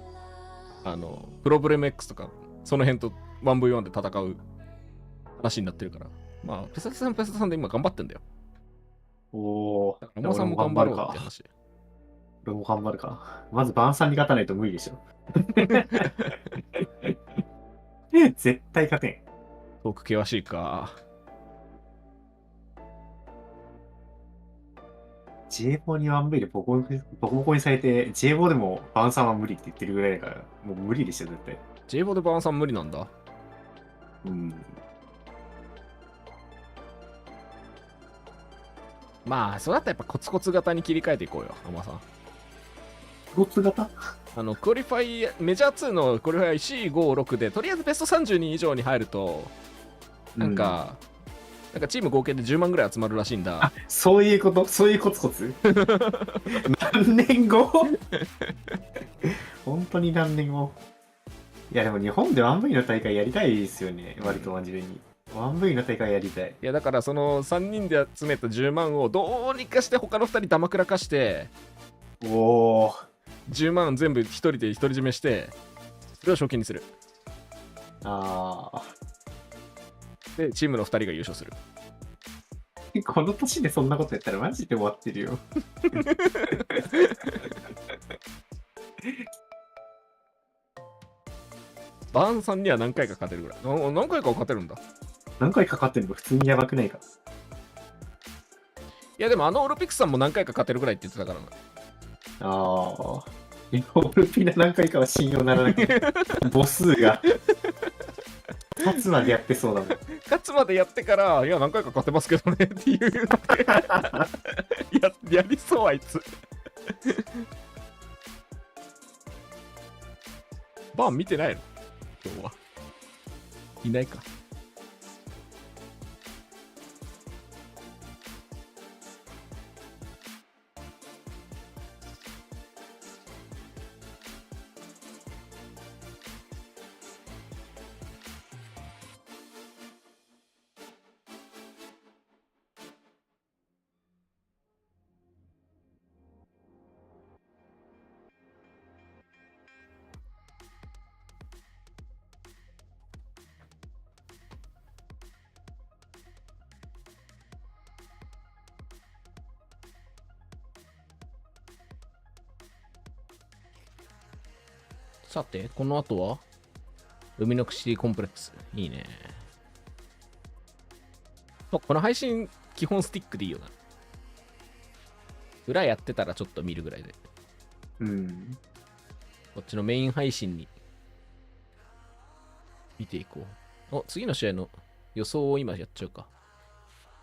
プロブレム X とかその辺と 1v1 で戦う話になってるから、まあペセタさんで今頑張ってんだよ。おお。アモさんも頑張ろうって話。俺も頑張るか。まずバンさんに勝たないと無理でしょ。絶対勝てん。トーク険しいか。J4 に 1V でボコボコにされて、J4 でもバンさんは無理って言ってるぐらいだから、もう無理でしょ、絶対。J4 でバンさん無理なんだ。うん。まあ、そうだったらやっぱコツコツ型に切り替えていこうよ、アマさん。コツ型クオリファイ、メジャー2のクオリファイ C56 で、とりあえずベスト32以上に入ると、なんかチーム合計で10万ぐらい集まるらしいんだ。あ、そういうこと？そういうコツコツ何年後本当に何年後。いやでも日本で 1V の大会やりたいですよね、割とマジでに。1V の大会やりたい。いやだからその3人で集めた10万をどうにかして他の2人ダマくらかして、おお。10万全部1人で独り占めして、それを賞金にする。ああ。で、チームの2人が優勝する。この年でそんなことやったらマジで終わってるよ。バーンさんには何回か勝てるぐらい。何回か勝てるんだ。何回か勝ってるの普通にやばくないか。いやでもオルピックさんも何回か勝てるぐらいって言ってたからな。ああ。オルピナ何回かは信用ならなくて、母数が。勝つまでやってそうだもん。勝つまでやってから、いや、何回か勝てますけどねっていうやりそう、あいつ。バーン見てないの今日は。いないか。さて、この後は海のシティコンプレックス。いいね。この配信、基本スティックでいいよな。裏やってたらちょっと見るぐらいで。うん。こっちのメイン配信に見ていこう。お、次の試合の予想を今やっちゃうか。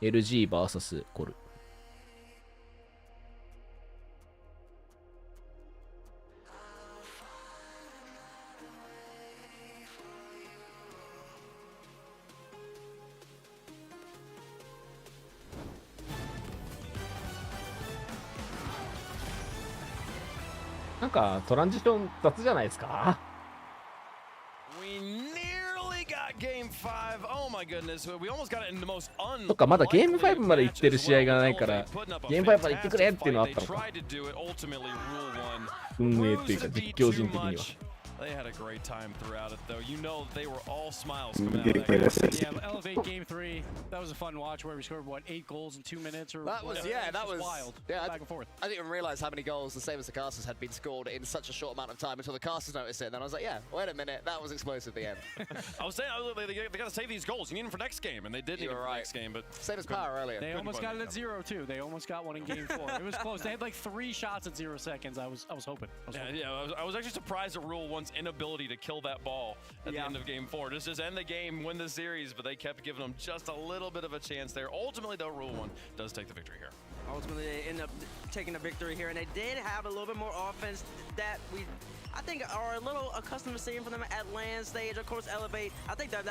LGVS コル。なんかトランジション雑じゃないですか。とかまだゲーム5まで行ってる試合がないからゲーム5まで行ってくれっていうのあったのか。運営っていうか実況人的には。They had a great time throughout it, though. You know, they were all smiles coming out of that. Yeah, Elevate Game 3. That was a fun watch where we scored, what, 8 goals in 2 minutes? Or that was, that was wild. Yeah, back and forth. I didn't even realize how many goals, the same as the casters, had been scored in such a short amount of time until the casters noticed it. And then I was like, yeah, wait a minute, that was explosive at the end. I was saying, they got to save these goals. You need them for next game. And they did need them for next game. But same as Power earlier. They almost got it at 0, too. They almost got one in Game 4. It was close. They had like 3 shots at 0 seconds. I was hoping. I was actually surprised at Rule 1's inability to kill that ball at the end of Game 4. Just end the game, win the series, but they kept giving them just a little bit of a chance there. Ultimately, though, Rule 1 does take the victory here. Ultimately, they end up taking the victory here, and they did have a little bit more offense that I think are a little accustomed to seeing from them at LAN stage. Of course, Elevate. I think that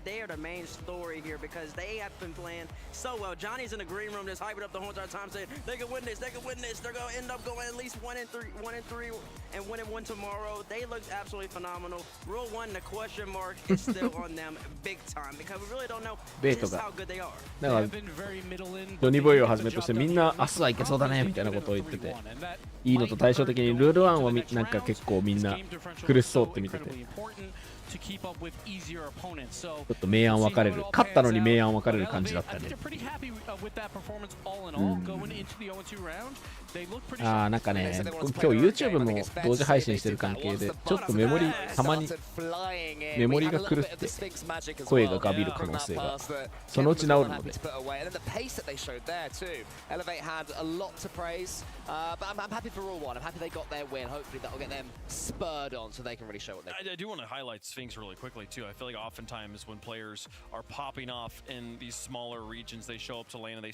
they are the main story here because they have been playing so well. Johnny's in the green room, just hyping up the whole entire time, saying they can win this, they can win this. They're gonna end up going at least 1-3, and winning 1 tomorrow. They look absolutely phenomenal. Rule 1, the question mark is still on them big time because we really don't know just how good they are. だからジョニーボーイをはじめとしてみんな明日はいけそうだねみたいなことを言ってて、いいのと対照的にルール1はなんか結構みんな苦しそうって見てて、ちょっと明暗分かれる、勝ったのに明暗分かれる感じだったね。ああ、なんかね、今日 YouTube も同時配信してる関係でちょっとメモリたまにメモリが狂って声がガビる可能性がそのうち治るので。I do want to highlight Sphinx really quickly too. I feel like oftentimes when players are popping off in these smaller regions, they show up to lane and they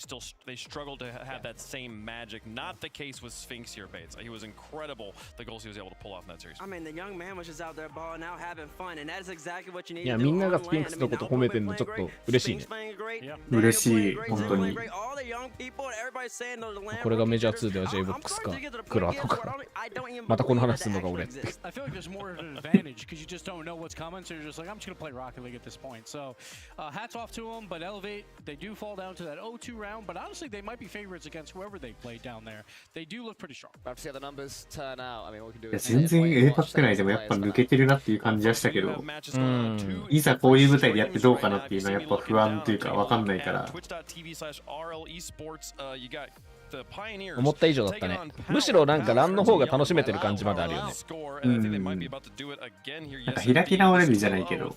struggle to have that same magic. Not the case with Sphinx here, Bates. He was incredible, the goals he was able to pull off in that series. I mean, the young man was just out there balling out, having fun, and that is exactly what you need. いや、みんながスフィンクスのこと褒めてるのちょっと嬉しいね。嬉しい、本当に。これがメジャー2では J-BOX かクラとか。またこの話するのが俺って。I feel like there's more of an advantage because you just don't know what's coming, so you're just like, I'm just gonna play Rocket League at this point. So, hats off to them, but Elevate, they do fall down to that 0-2 round, but honestly, they might be favorites against whoever they play down there. They do look pretty strong. 全然 APAC 内でもやっぱ抜けてるなっていう感じはしたけど、いざこういう舞台でやってどうかなっていうのはやっぱ不安というか分かんないから。思った以上だったね。むしろなんかランの方が楽しめてる感じまであるよね。なんか開き直れるじゃないけど、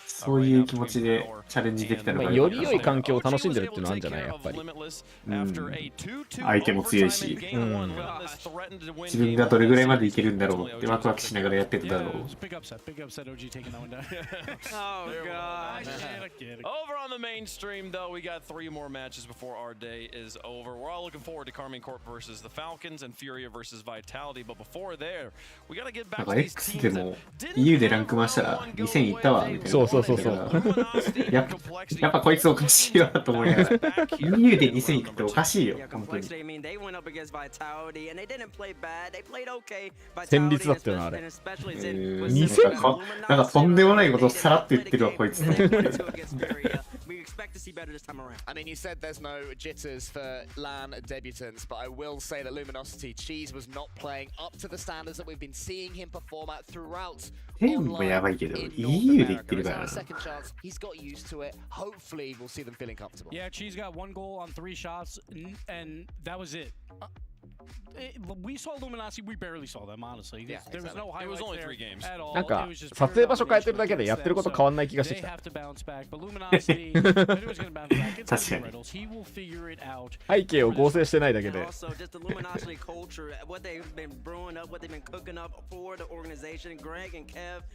そういう気持ちでチャレンジできたのがより良い環境を楽しんでるっていうのはあるんじゃないやっぱり。相手も強いし、自分がどれぐらいまでいけるんだろうってワクワクしながらやってただろう。Over on the mainstream, though, we got 3 more matches before our day is over. We're all looking forward to Karmine Corp versus the Falcons and Furia versus Vitality. But before there, we got to get back to these teams. でも EU でランク増したら2000いったわみたいな。そう。やっぱこいつおかしいわと思いながら。EU で2000いくっておかしいよ本当に。戦率だったよなあれ。2000なんかとんでもないことをさらっと言ってるわこいつ。We expect to see better this time around. I mean, you said there's no jitters for LAN debutants, but I will say that Luminosity Cheese was not playing up to the standards that we've been seeing him perform at throughout. 天もやばいけど EU で言ってるからな。 Second chance, he's got used to it. Hopefully, we'll see them feeling comfortable. Yeah, Cheese got 1 goal on 3 shots, and that was it. We saw Luminosity, we barely saw them, honestly. Yeah, there was no highlights at all. なんか撮影場所変えてるだけでやってること変わんない気がしてきた。確かに。背景を合成してないだけで。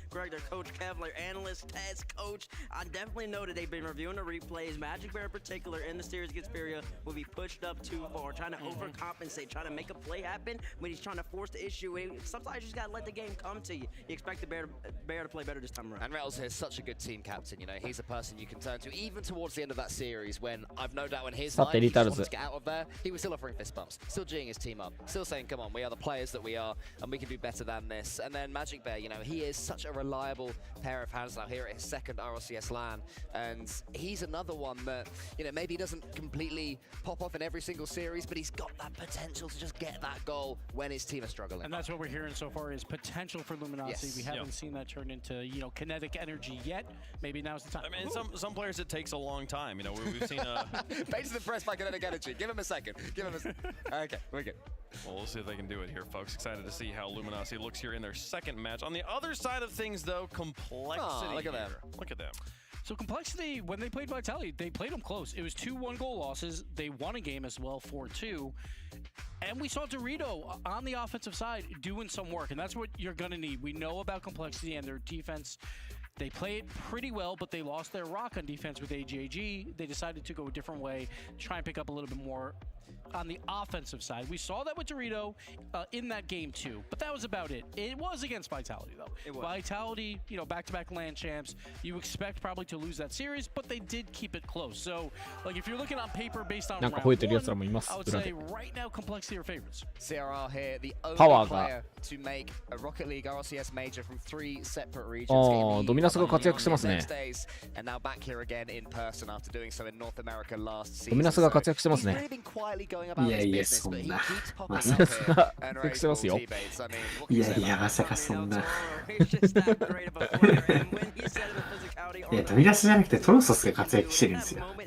Greg, their coach, Kev, their analyst, Ted's coach. I definitely know that they've been reviewing the replays. Magic Bear in particular in the series against Furia will be pushed up too far, trying to overcompensate, trying to make a play happen when he's trying to force the issue. Sometimes you just gotta let the game come to you. You expect the Bear to play better this time around. And Rattles is such a good team captain, you know, he's a person you can turn to even towards the end of that series when I've no doubt when his life he just wanted to get out of there, he was still offering fist bumps, still G'ing his team up, still saying, come on, we are the players that we are and we can do better than this. And then Magic Bear, you know, he is such a reliable pair of hands now here at his second RLCS LAN, and he's another one that, you know, maybe doesn't completely pop off in every single series, but he's got that potential to just get that goal when his team is struggling. And that's what we're hearing so far is potential for Luminosity. Yes. We haven't seen that turn into, you know, kinetic energy yet. Maybe now's the time. I mean, some players it takes a long time. You know, we've seen Bates impressed by kinetic energy. Give him a second. Give him a second. Okay, we're good. Well, we'll see if they can do it here, folks. Excited to see how Luminosity looks here in their second match. On the other side of things, though, Complexity. Look at them. Look at them. So Complexity, when they played Vitality, they played them close. It was 2 1-goal losses. They won a game as well, 4-2. And we saw Dorito on the offensive side doing some work, and that's what you're going to need. We know about Complexity and their defense. They played pretty well, but they lost their rock on defense with AGAG. They decided to go a different way, try and pick up a little bit more on the offensive side. We saw that with Dorito in that game too, but that was about it. It was against Vitality though. It was. Vitality, you know, back-to-back LAN champs. You expect probably to lose that series, but they did keep it close. So, like, if you're looking on paper based on round 1, I would say right now Complexity are favorites. CRR here, the only player to make a Rocket League RLCS major from 3 separate regions. ドミナスが活躍してますね。 And now back here again in person after doing so in North America last season. ドミナスが活躍してますね。いやいや、そんな。まさか活躍してますよ。いやいや、まさかそんな。いや、ドミナスじゃなくてトロソスが活躍してるんですよ。い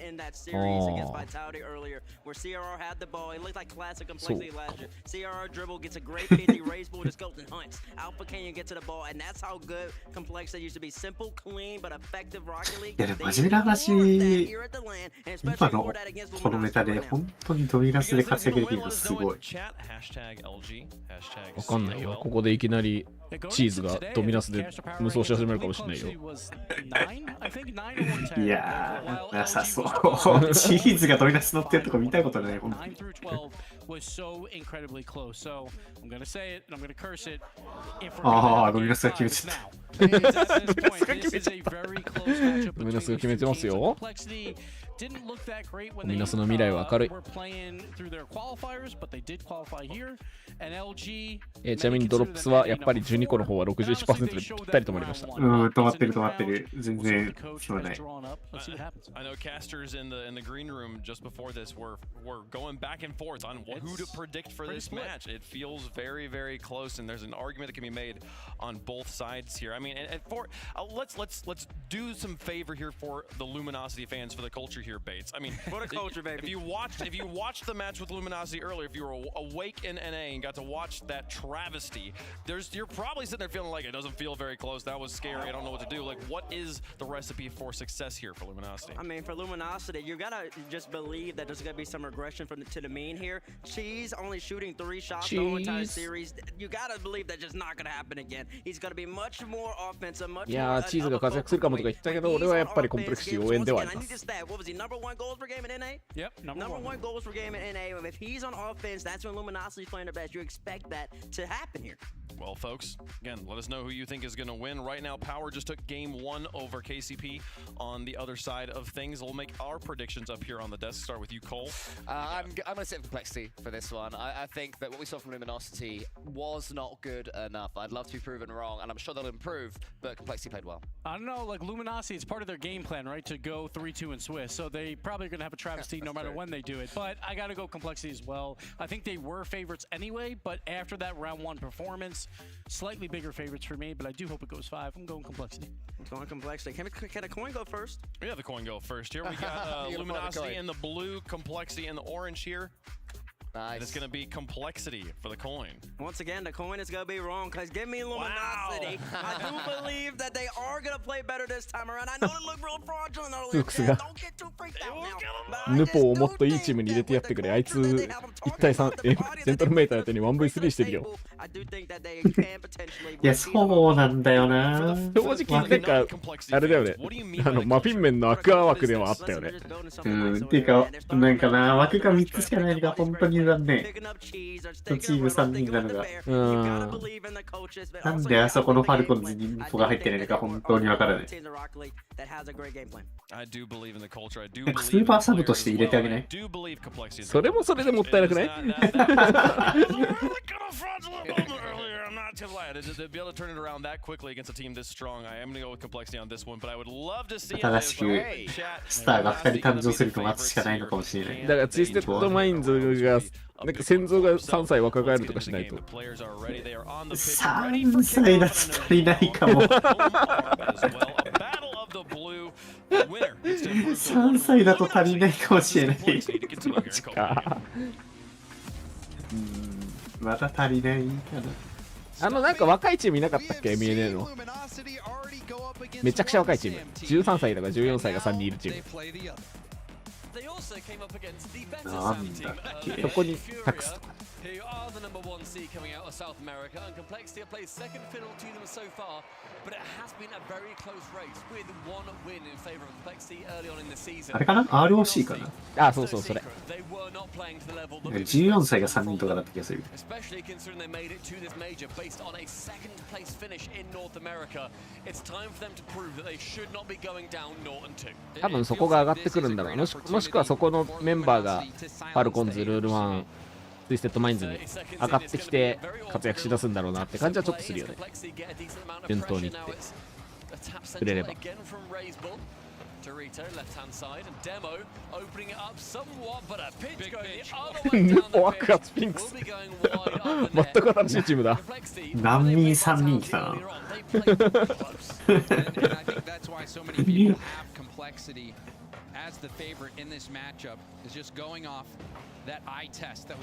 や、でも真面目な話、今のこのネタで本当にドミナスで活躍できるのすごい。わかんないよ。ここでいきなりチーズがドミナスで無双し始めるかもしれないよ。いやー、なさそう。チーズがドミナス乗ってるとこ見たことない。本当に。ああ、ドミナスが決めちゃった。ドミナスが決めてますよ。ドミナスの未来は明るい。ちなみにドロップスはやっぱり12個の方は 61% でぴったり止まりました。止まってる止まってる。全然そうない。I know casters in the green room just before this were going back and forth on who to predict for this match. It feels very, very close, and there's an argument that can be made on both sides here. I mean, and for let's do some favor here for the Luminosity fans, for the culture culture here, Bates. I mean, what a culture, baby. If you watched the match with Luminosity earlier, if you were awake in NA and got to watch that travesty, you're probably sitting there feeling like it doesn't feel very close. That was scary. I don't know what to do. Like, what is the recipe for success here for Luminosity? I mean, for Luminosity, you gotta just believe that there's gonna be some regression to the mean here. Cheese only shooting 3 shots the whole entire series. You gotta believe that's just not gonna happen again. He's gonna be much more offensive, much more. いやー、チーズが活躍するかもとか言ったけど、俺はやっぱりコンプレクシー応援ではあります。What was he, number 1 goals per game in NA? Yep, number 1 goals per game in NA. If he's on offense, that's when Luminosity's playing their best. You expect that to happen here. Well, folks, again, let us know who you think is going to win. Right now, Power just took game 1 over KCP on the other side of things. We'll make our predictions up here on the desk. Start with you, Cole. I'm going to sit with Complexity for this one. I think that what we saw from Luminosity was not good enough. I'd love to be proven wrong, and I'm sure they'll improve, but Complexity played well. I don't know, like Luminosity, it's part of their game plan, right, to go 3-2 in Swiss, so they probably are going to have a travesty no matter when they do it. But I got to go Complexity as well. I think they were favorites anyway, but after that round 1 performance, slightly bigger favorites for me, but I do hope it goes 5. I'm going Complexity. Going Complexity. Can a coin go first? Yeah, the coin go first here. We got Luminosity in the blue, Complexity in the orange here. Nice. And it's going to be Complexity for the coin. Once again, the coin is going to be wrong because give me Luminosity. I do believe that they are going to play better this time around. I know they look real fraudulent earlier. Don't get too freaked out now. ヌポをもっといいチームに入れてやってくれ。あいつ1対3、セントルメーター相手に 1v3 してるよ。いや、そうなんだよな。正直、なんか、あれだよね。マフィン麺のアクア枠ではあったよね。っていうか、なんかな、枠が3つしかないのが本当に残念。チーム3人なのが。なんであそこのファルコンズにヌポが入ってないのか本当にわからない。スーパーサブとして入れてあげない？それもそれでもったいなくない？ To be able to turn it around that quickly against a team this strong, I am going to go with Complexity on this one, but I would love to see 新しくスターが2人誕生すると待つしかないのかもしれない。だからツイステッドマインズがなんか先祖が3歳若返るとかしないと。3歳だと足りないかも。3歳だと足りないかもしれない。マジか。また足りないかな。なんか若いチームいなかったっけ MNA の。めちゃくちゃ若いチーム。13歳とか14歳が3人いるチーム。なんだっけ。そこに託すとか。who are the number 1 seed coming out of South America, and Complexity have played second fiddle to them so far, but it has been a very close race with 1 win in favor of Complexity early on in the season. あれかな ?ROC かなあ、そうそう、それ。14歳が3人とかだった気がする。Especially considering they made it to this major based on a second place finish in North America. It's time for them to prove that they should not be going down 0-2. 多分そこが上がってくるんだろう。もしくはそこのメンバーがファルコンズ、ルール1、ツイステッドマインズに上がってきて活躍しだすんだろうなって感じはちょっとするよね。順当にいってくれれば。ヌポアクアスピンクス全く新しいチームだ。難民3人来たな。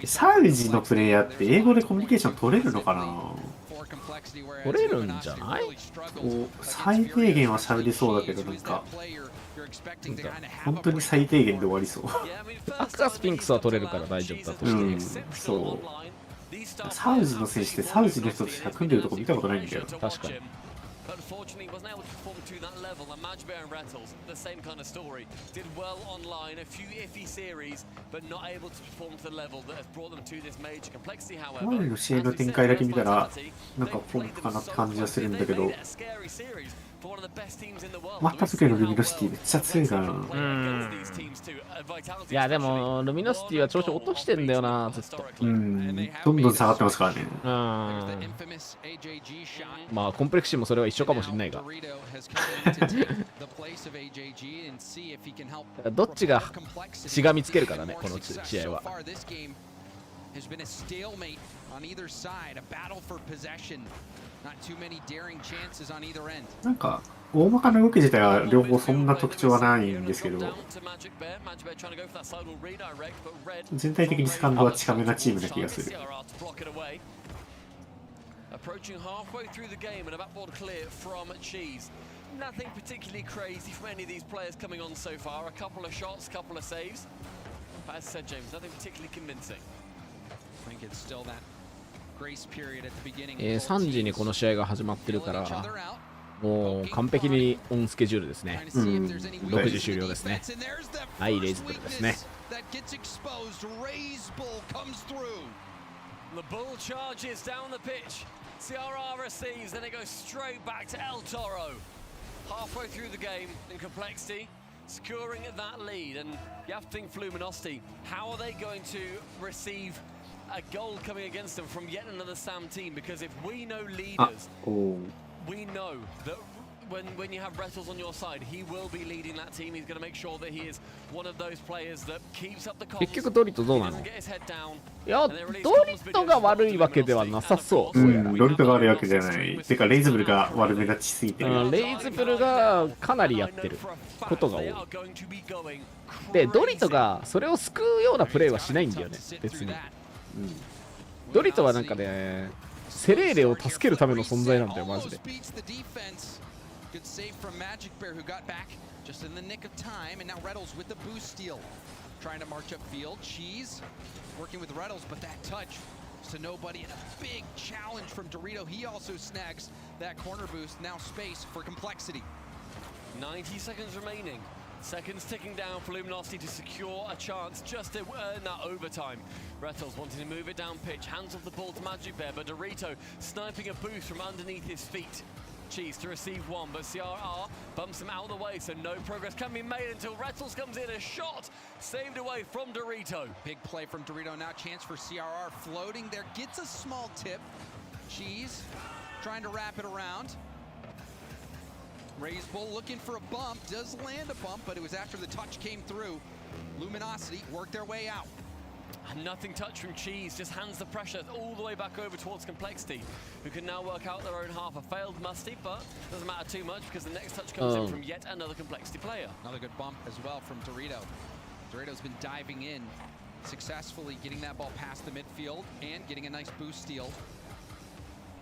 サウジのプレイヤーって英語でコミュニケーション取れるのかな？取れるんじゃない？最低限は喋りそうだけどなんか本当に最低限で終わりそう。アクアスピンクスは取れるから大丈夫だとして。そう。サウジの選手ってサウジの人としか組んでるとこ見たことないんだよ。確かに。Unfortunately, he wasn't able to perform to that level. And Major1 and Rattles, the same kind of story. Did well online, a few iffy series, but not able to perform to the level that has brought them to this major complexity. However, 前の試合の展開だけ見たらなんかポンプかなって感じがするんだけど、また時のルミノシティめっちゃ強いからな。いやでもルミノシティは調子落としてんだよなずっと。どんどん下がってますからね。まあコンプレクシーもそれは一緒かもしれないが。どっちがしがみつけるからねこの試合は。has been a stalemate on either side, a battle for possession. Not too many daring chances on either end. なんか大まかな動き自体は両方そんな特徴はないんですけど、全体的にセカンドは近めなチームな気がする。Approaching halfway through the game and a backboard clear from Cheese. Nothing particularly crazy from any of these players coming on so far. A couple of shots, a couple of saves. But as said, James, nothing particularly convincing. I think it's still that grace period at the beginning. 3時にこの試合が始まってるから、もう完璧にオンスケジュールですね。6時終了ですね。はい、レイズブルですね。The ball charges down the pitch. CRR receives, then it goes straight back to El Toro. Halfway through the game in complexity, securing that lead. And you have to think for Luminosity, how are they going to receive a goal coming against them from yet another SAM team? Because if we know leaders, we know that when you have Rettles on your side, he will be leading that team. He's going to make sure that he is one of those players that keeps up the comms. 結局ドリトどうなの？いや、ドリトが悪いわけではなさそう。ドリトが悪いわけじゃない。てかレイズブルが悪目立ちすぎてる。レイズブルがかなりやってることが多い。で、ドリトがそれを救うようなプレーはしないんだよね、別に。ドリトはなんかね、セレーレを助けるための存在なんだよ、マジで。Good save from Magic Bear, who got back just in the nick of time, and now Rettles with the boost steal, trying to march up field. Cheese working with Rettles, but that touch to nobody, and a big challenge from Dorito. He also snags that corner boost. Now space for complexity. 90 seconds remaining. Seconds ticking down for Luminosity to secure a chance just to earn that overtime. Rettles wanting to move it down pitch, hands off the ball to Magic Bear, but Dorito sniping a boost from underneath his feet. Cheese to receive one, but CRR bumps him out of the way, so no progress can be made until Rettles comes in. A shot saved away from Dorito. Big play from Dorito. Now chance for CRR floating there. Gets a small tip. Cheese trying to wrap it around. Raised Bull looking for a bump. Does land a bump, but it was after the touch came through. Luminosity worked their way out. And nothing touched from Cheese, just hands the pressure all the way back over towards Complexity, who can now work out their own half. A failed Musty, but doesn't matter too much because the next touch comes in from yet another Complexity player. Another good bump as well from Dorito. Dorito's been diving in, successfully getting that ball past the midfield and getting a nice boost steal.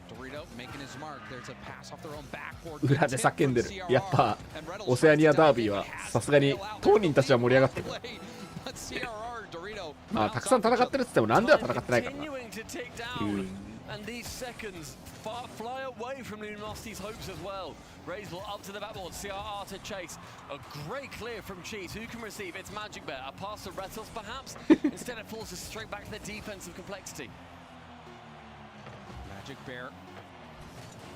Dorito making his mark. There's a pass off their own backboard. 裏で叫んでる。やっぱオセアニアダービーはさすがに当人たちは盛り上がってる。まあたくさん戦ってるって言ってもランでは戦ってないからな。And these seconds fly away from Luminosity's hopes as well. Raisel up to the backboard, CRR to chase. A great clear from Cheese. Who can receive? It's Magic Bear. A pass to Rettles perhaps. Instead it falls straight back to the defensive complexity. Magic Bear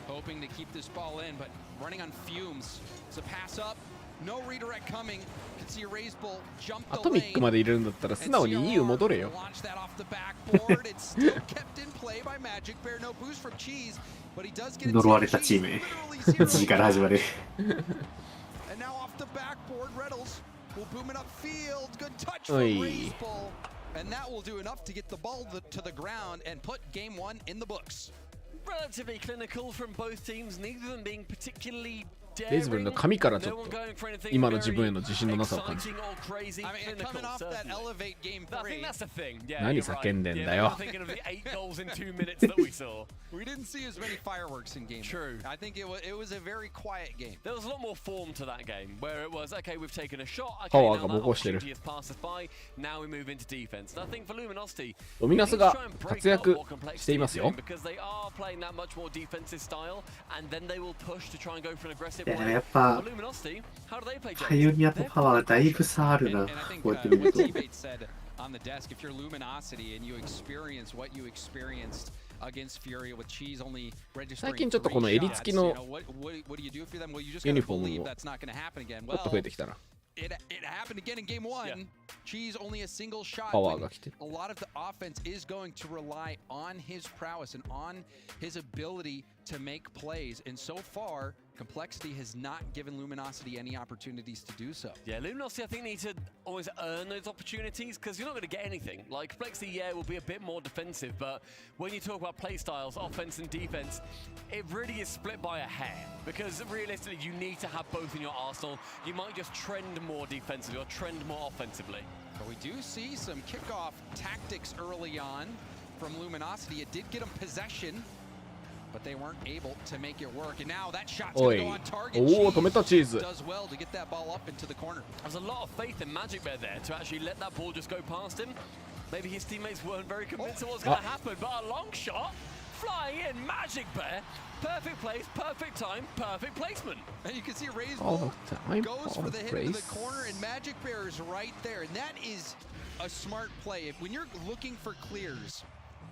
hoping to keep this ball in, but running on fumes. It's a pass up. No redirect coming. Can see a raise bull jump the lane. アトミックまで入れるんだったら素直に EU 戻れよ。Launch that off the backboard. It's still kept in play by Magic Bear. No boost from Cheese, but he does get it. 呪われたチームへ。1時から始まる。And now off the backboard, Rettles will boom it upfield. Good touch from raise bull, and that will do enough to get the ball to the ground and put game one in the books. Relatively clinical from both teams, neither of them being particularlyレイズブルの髪からちょっと今の自分への自信のなさを感じる。何叫んでんだよ。We didn't see as many fireworks in game. True. I think it was a very quiet game. There was a lot more form to that game, where it was okay. We've taken a shot. Okay, パワー now が that ボコしてる。 opportunity has passed us by. Now we move into defense. And I think for Luminosity, ドミナスが活躍していますよ。 because they are playing that much more defensive style, and then they will push to try and go for an aggressive. やっぱパイオニアとパワーだいぶ差あるな。こうやって見ると。On the desk, if you're Luminosity and you experience what you experienced against Furia with Cheese only registering 最近ちょっとこの襟付きの what do you do for them? Well, you just ユ gotta ニフォー believe ムも that's not gonna happen again. もっと増えてきたな。 It happened again in game one. Cheese only a single shot. パワーが来てる。 A lot of the offense is going to rely on his prowess and on his ability to make plays, and so far, Complexity has not given Luminosity any opportunities to do so. Yeah, Luminosity, I think, need to always earn those opportunities because you're not going to get anything. Like, Complexity, yeah, will be a bit more defensive, but when you talk about play styles, offense and defense, it really is split by a hair because realistically, you need to have both in your arsenal. You might just trend more defensively or trend more offensively. But we do see some kickoff tactics early on from Luminosity. It did get them possession, but they weren't able to make it work. And now that shot's going to go on target. Cheese does well to get that ball up into the corner. There's a lot of faith in Magic Bear there to actually let that ball just go past him. Maybe his teammates weren't very convinced of what's going to happen, but a long shot, flying in, Magic Bear. Perfect place, perfect time, perfect placement. And you can see Raiseball goes for the hit into the corner, and Magic Bear is right there. And that is a smart play. When you're looking for clears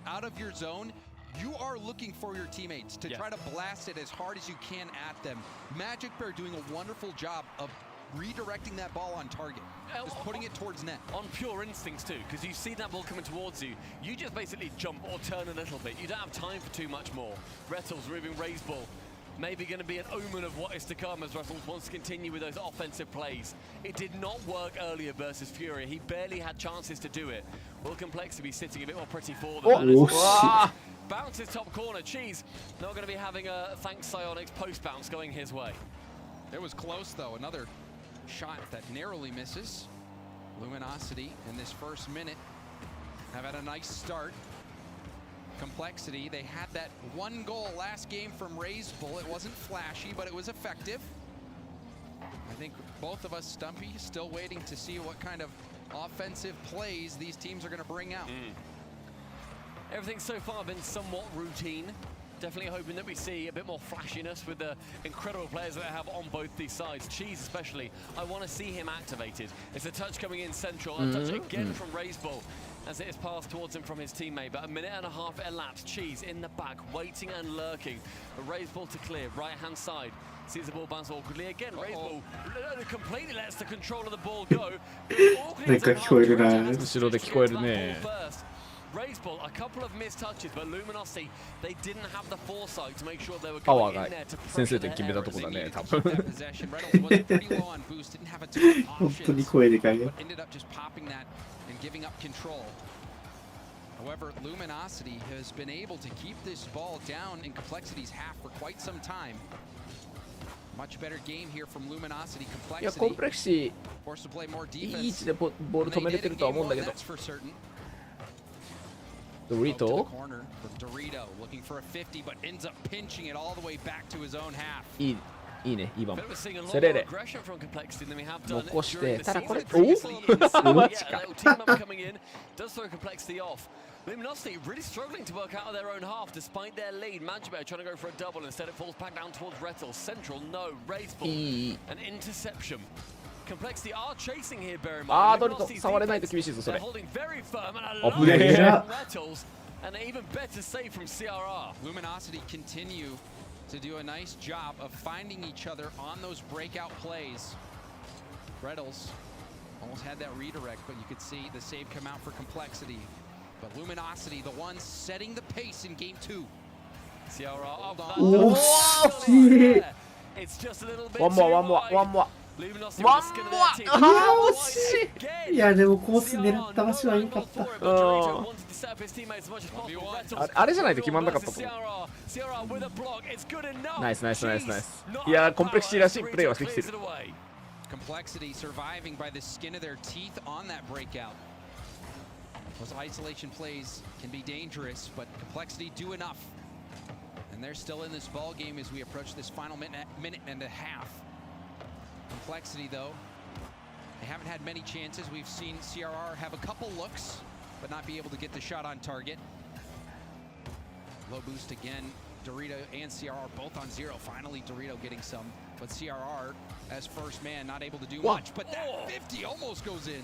out of your zone, you are looking for your teammates to try to blast it as hard as you can at them. Magic Bear doing a wonderful job of redirecting that ball on target, just putting it towards net. On pure instincts too, because you see that ball coming towards you, you just basically jump or turn a little bit. You don't have time for too much more. Rettles moving Raiseball. Maybe going to be an omen of what is to come as Rettles wants to continue with those offensive plays. It did not work earlier versus Fury. He barely had chances to do it. Will Complexity be sitting a bit more pretty for them? Bounces top corner. Cheese not going to be having a thanks Psionics post bounce going his way. It was close though. Another shot that narrowly misses. Luminosity in this first minute have had a nice start. Complexity, they had that one goal last game from Raiseball. It wasn't flashy, but it was effective. I think both of us, Stumpy, still waiting to see what kind of offensive plays these teams are going to bring out. Everything so far been somewhat routine. Definitely hoping that we see a bit more flashiness with the incredible players that they have on both these sides. Cheese especially, I want to see him activated. It's a touch coming in central, a touch again from Raiseball as it is passed towards him from his teammate. But a minute and a half elapsed. Cheese in the back, waiting and lurking. A Raiseball to clear, right-hand side. Sees the ball bounce awkwardly again. Raiseball completely lets the control of the ball go. Raiseball, a couple of missed touches, but Luminosity, they didn't have the foresight to make sure they were going in there to pressure their errors. Ended up just popping that and giving up control. However, Luminosity has been able to keep this ball down in Complexity's half for quite some time. Much better game here from Luminosity. Complexity forced to play more defense. That's for certain. Dorito. Corner from Dorito looking for a 50, but ends up pinching it all the way back to his own half. いいね、いい場面。セレレ。残して、ただこれ、マジか。Luminosity really struggling to work out of their own half despite their lead. Majibet trying to go for a double. Instead it falls back down towards Rettel. Central, no. Raiseball. An interception. Complexity are chasing here, bear in mind. They're holding very firm and a lot of Rettles. And an even better save from CRR. Luminosity continue to do a nice job of finding each other on those breakout plays. Rettles almost had that redirect, but you could see the save come out for Complexity. But Luminosity, the ones setting the pace in game 2. CRR. It's just a little bit one more. Luminosity いやでもコース狙った場所は良かった。あれじゃないと決まんなかったと思う。ナイス。いやコンプレクシーらしいプレーはしてきてる。Complexity surviving by the skin of their teeth on that breakout. Those isolation plays can be dangerous, but Complexity do enough. And they're still in this ball game as we approach this final minute and a half. Complexity, though, they haven't had many chances. We've seen CRR have a couple looks, but not be able to get the shot on target. Low boost again. Dorito and CRR both on 0. Finally, Dorito getting some, but CRR as first man not able to do much. But that 50 almost goes in.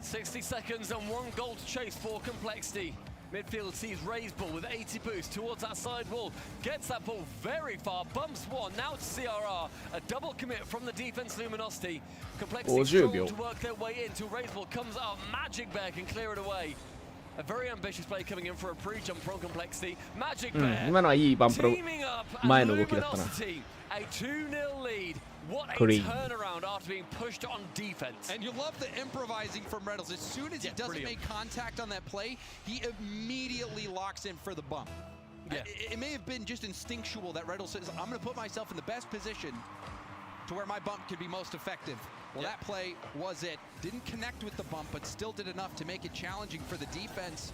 60 seconds and 1 goal to chase for Complexity. Midfield sees Raiseball with 80 boost towards that side wall. Gets that ball very far. Bumps one. Now to CRR. A double commit from the defense Luminosity. Complexity struggle to work their way into Raiseball. Comes out. Magic Bear can clear it away. A very ambitious play coming in for a pre-jump from Complexity. Magic Bear 今のはいいバンプの teaming up 前 and の動きだったな。 Luminosity. A 2-0 lead. What a Green. turnaround after being pushed on defense. And you love the improvising from Reynolds. As soon as he doesn't make contact on that play, he immediately locks in for the bump. Yeah. It may have been just instinctual that Reynolds says, I'm going to put myself in the best position to where my bump could be most effective. Well, that play was it. Didn't connect with the bump, but still did enough to make it challenging for the defense.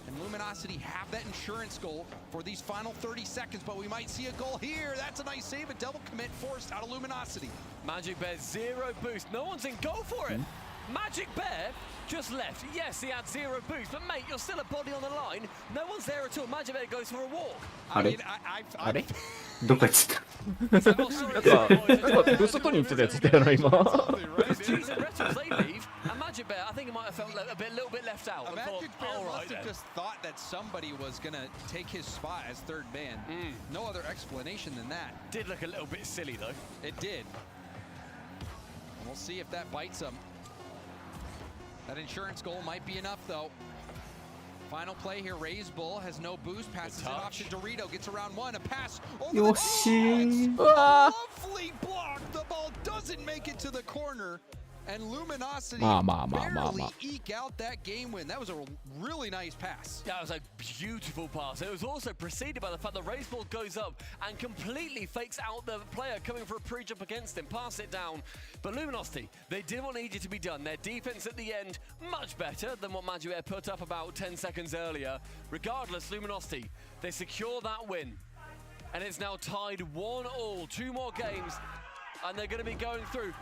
And Luminosity have that insurance goal for these final 30 seconds, but we might see a goal here. That's a nice save, a double commit forced out of Luminosity. Magic Bear, 0 boost. No one's in goal for it. Magic Bear just left. Yes, he had 0 boost, but mate, you're still a body on the line. No one's there at all. Magic Bear goes for a walk. あれ あれどっか行っちゃった。なんかブースト取りに行ってたやついたよな今。Cheese and Retals, they leave, and Magic Bear, I think he might have felt a little bit left out. Magic Bear must have just thought that somebody was going to take his spot as third man. No other explanation than that. Did look a little bit silly though. It did. And we'll see if that bites him. That insurance goal might be enough though. Final play here, Raise Bull has no boost, passes it off to Dorito, gets around one, a pass over the lovely block, the ball doesn't make it to the corner, and Luminosity barely eke out that game win. That was a really nice pass. That was a beautiful pass. It was also preceded by the fact that Raise Ball goes up and completely fakes out the player coming for a pre-jump against him, pass it down. But Luminosity, they did what needed to be done. Their defense at the end, much better than what Major put up about 10 seconds earlier. Regardless, Luminosity, they secure that win. And it's now tied 1-1, 2 more games, and they're going to be going through.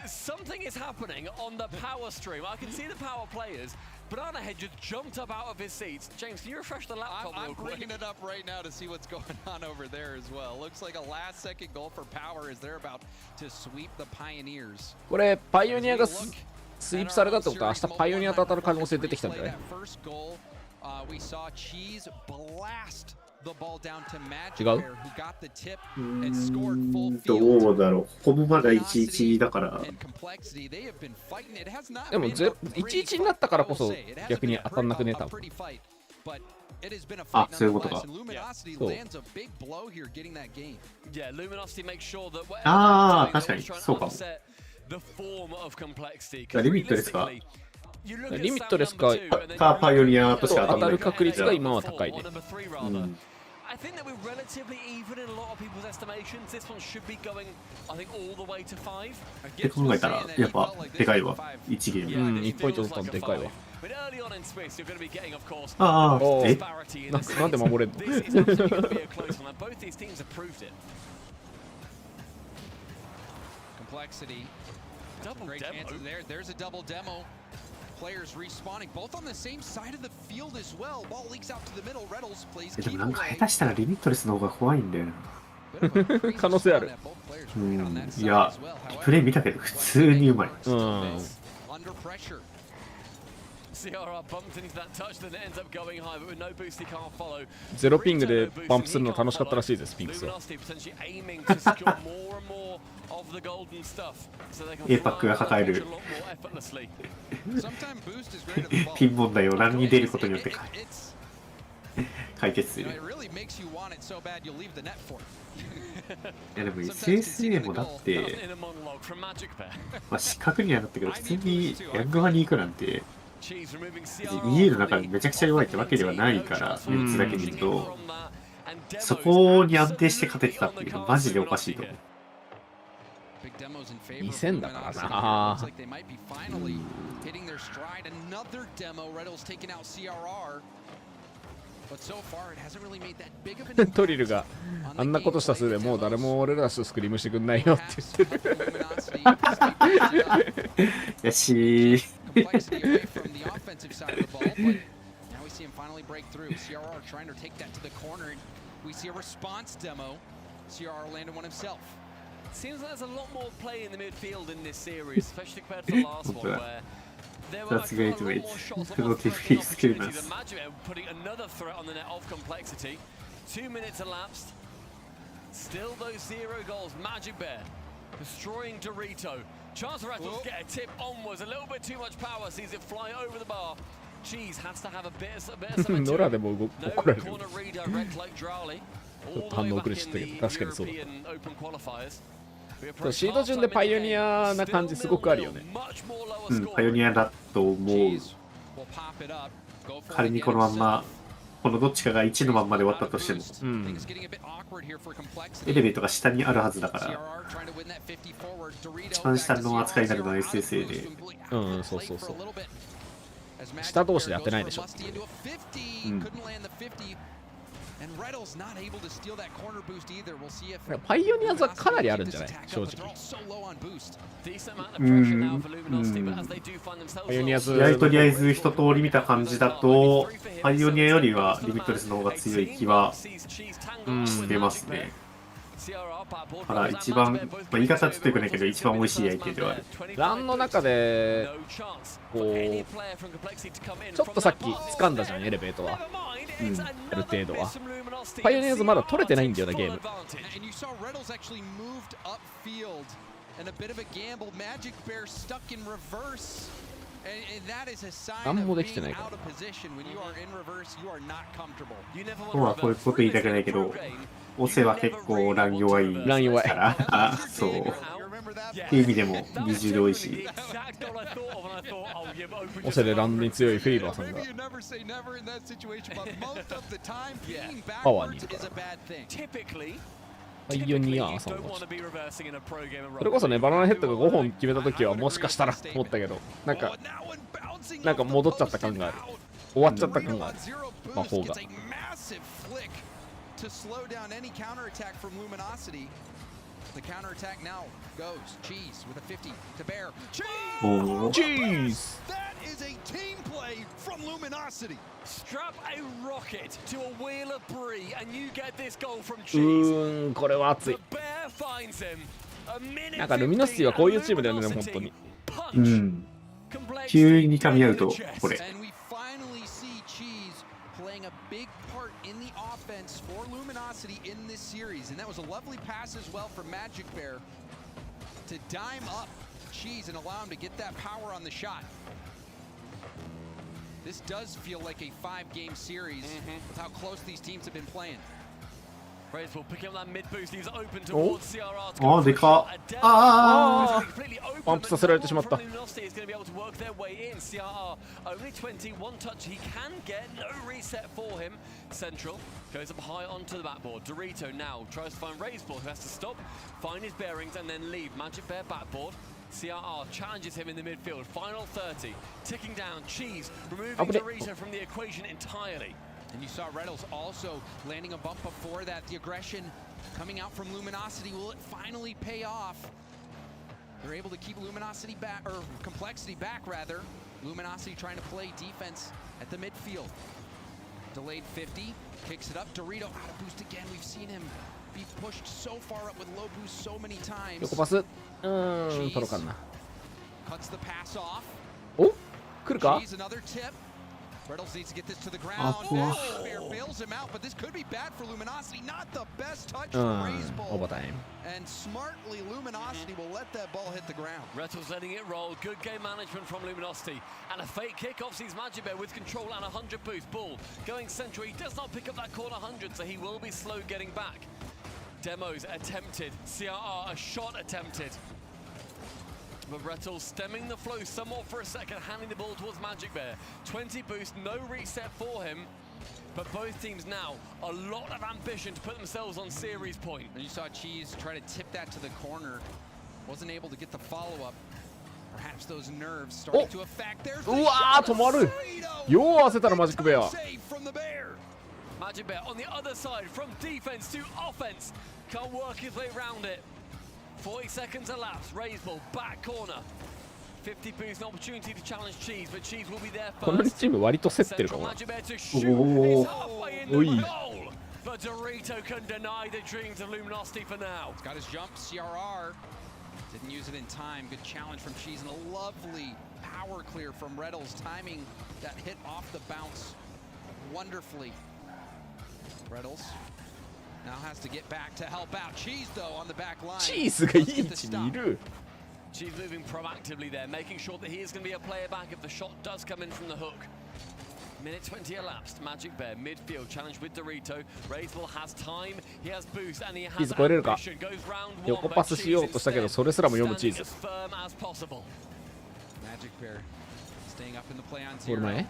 Something is happening on the power stream. I can see the power players. Banana Head just jumped up out of his seats. James, can you refresh the laptop real quick? I'm bringing it up right now to see what's going on over there as well. Looks like a last-second goal for Power as they're about to sweep the Pioneers. これパイオニアがスイープされたってことは明日パイオニアと当たる可能性出てきたんじゃない？ First goal, we saw Cheese blast the ball down to Magic 違 Bear う who got the tip and scored full どうだろう。ほぼまだ 1-1 だから。 and Complexity. They have been fighting. It has not でも been 1-1 になったからこそ逆に当たんなくね多分。 pretty fight, but it has been a あ、 fight そういうことか。 nonetheless. And Luminosity そう。 lands a big blow here getting that game. Yeah, Luminosity makes sure that ああ、確かに。 trying そう to かも。 upset the form of Complexity. リミットですか？ You look at リミットレスか stat number 2, and then かパイオニアとしか当たらない。当たる確率が今は高いね。 or number 3 rather. I think that we're relatively even in a lot of people's estimations. This one should be going, I think, all the way to 5. って考えたらやっぱでかいわ。1ゲーム。1ポイント取ったのでかいわ。 But early on in space, you're going to be getting, of course, ああ、え disparity in the なんで守れんの This is absolutely going to be a close one. And both these teams have proved it. Complexity. Double Great demo. chances there. There's a double demo. Players respawning, both on the same side of the field as well. Ball leaks out to the middle. Reynolds plays で keep もなんか away. 下手したらリミットレスの方が怖いんだよな。可能性ある。いや、プレイ見たけど普通にうまい。CRR bumped into that touch, then it ends up going high, but with no boost, he can't follow. ゼロピングでバンプするの楽しかったらしいです、ピンクスは。 Luminosity potentially aiming to secure more and more of the golden stuff, so they can APAC が抱える a lot more effortlessly. ピン問題をランに出ることによって解決する。いやでも SSA もだって、まあ、失格にはなったけど普通にヤングマに行くなんて EA の中でめちゃくちゃ弱いってわけではないから4つだけ見るとそこに安定して勝ててたっていうのはマジでおかしいと思う。2000だからな。トリルがあんなことしたせいでもう誰も俺らとスクリームしてくんないよって言ってる。よしSeems like there's a lot more play in the midfield in this series, especially compared to the last one where there were That's great, mate. putting another threat on the net of Complexity. 2 minutes elapsed. Still those 0 goals. Magic Bear destroying Dorito. Chance for Rattles to get a tip onwards. A little bit too much power. Sees it fly over the bar. ノラでも怒られる。ちょっと反応遅れちゃったけど、確かにそうだった。シード順でパイオニアな感じすごくあるよね。うん、パイオニアだと思う。仮にこのまんま、このどっちかが1のまんまで終わったとしても、うん、エレベートが下にあるはずだから、一番下の扱いになるのは SSA で。うん、そうそうそう。下同士で当てないでしょ。うん。パイオニアズはかなりあるんじゃない正直。パイオニアズとりあえず一通り見た感じだと、パイオニアよりはリミットレスの方が強い気はしてますね。だから一番、まあ、言い方はちょっとよくないけど、一番美味しい相手ではある。ランの中で、こう、ちょっとさっき掴んだじゃん、エレベートは。うん、ある程度は。パイオニアズまだ取れてないんだよな、ゲーム。何もできてないから。まあ、こういうこと言いたくないけど、オセは結構ラン弱いから、そう。っていう意味でも20で多いし。オセでランに強いフェイバーさんがパワーにいるから。パイオニアさんもそれこそね、バナナヘッドが5本決めた時はもしかしたらと思ったけど、なんか戻っちゃった感がある。終わっちゃった感がある、魔法が。The counterattack now goes. Cheese with a 50 to bear. Cheese! That is a team play from Luminosity. Strap a rocket to a wheel of brie and you get this goal from Cheese. これは熱い。なんかルミノシティはこういうチームだよね、本当に。うん。急に噛み合うとこれ。Playing a big part in the offense for Luminosity in this series, and that was a lovely pass as well from Magic Bear to dime up Cheese and allow him to get that power on the shot. This does feel like a 5-game series with how close these teams have been playing. Raiseful picking up that mid boost. He's open towards CRR. でかっ。パンプさせられてしまった。Is going to be able to work their way in. CRR only 20, one touch he can get. No reset for him. Central goes up high onto the backboard. Dorito now tries to find Raiseful, who has to stop, find his bearings, and then leave. Magic Bear backboard. CRR challenges him in the midfield. Final 30, ticking down. Cheese removing Dorito from the equation entirely. And you saw Reynolds also landing a bump before that. The aggression coming out from Luminosity. Will it finally pay off? They're able to keep Luminosity back, or Complexity back rather. Luminosity trying to play defense at the midfield. Delayed 50, kicks it up. Dorito out of boost again. We've seen him be pushed so far up with low boost so many times. 横パス。届かんな。Cuts the pass off. お、来るか？ Another tip. Reynolds needs to get this to the ground. Bear bails him out, but this could be bad for Luminosity. Not the best touch for Raiseful. Overtime. And smartly, Luminosity will let that ball hit the ground. Reynolds letting it roll. Good game management from Luminosity. And a fake kickoff sees Magic Bear with control and 100 boost. Ball going central. He does not pick up that corner 100, so he will be slow getting back. Demos attempted. CRR a shot attempted. But Rettel stemming the flow somewhat for a second, handing the ball towards Magic Bear. 20 boost, no reset for him. But both teams now, a lot of ambition to put themselves on series point. And you saw Cheese try to tip that to the corner. Wasn't able to get the follow-up. Perhaps those nerves starting to affect. There's the shot. 止まる。よう合わせたらマジックベア。Magic Bear on the other side, from defense to offense. Can't work his way around it. 40 seconds elapsed. Raiseful back corner. 50 boost, an opportunity to challenge Cheese, but Cheese will be there first. このチーム割と競ってるかも。Magic Bear to shoot. He's halfway in the goal. But Dorito can deny the dreams of Luminosity for now. He's got his jump. CRR didn't use it in time. Good challenge from Cheese and a lovely power clear from Reynolds, timing that hit off the bounce wonderfully. Reynolds now has to get back to help out. Cheese though on the back line. Cheese がいい位置にいる。Cheese moving proactively there, making sure that he is going to be a player back if the shot does come in from the hook. Minute 20 elapsed. Magic Bear midfield challenge with Dorito. Raiseball has time. He has boost and he has ambition. Goes round one. 横パスしようとしたけどそれすらも読むチーズ。ボール前。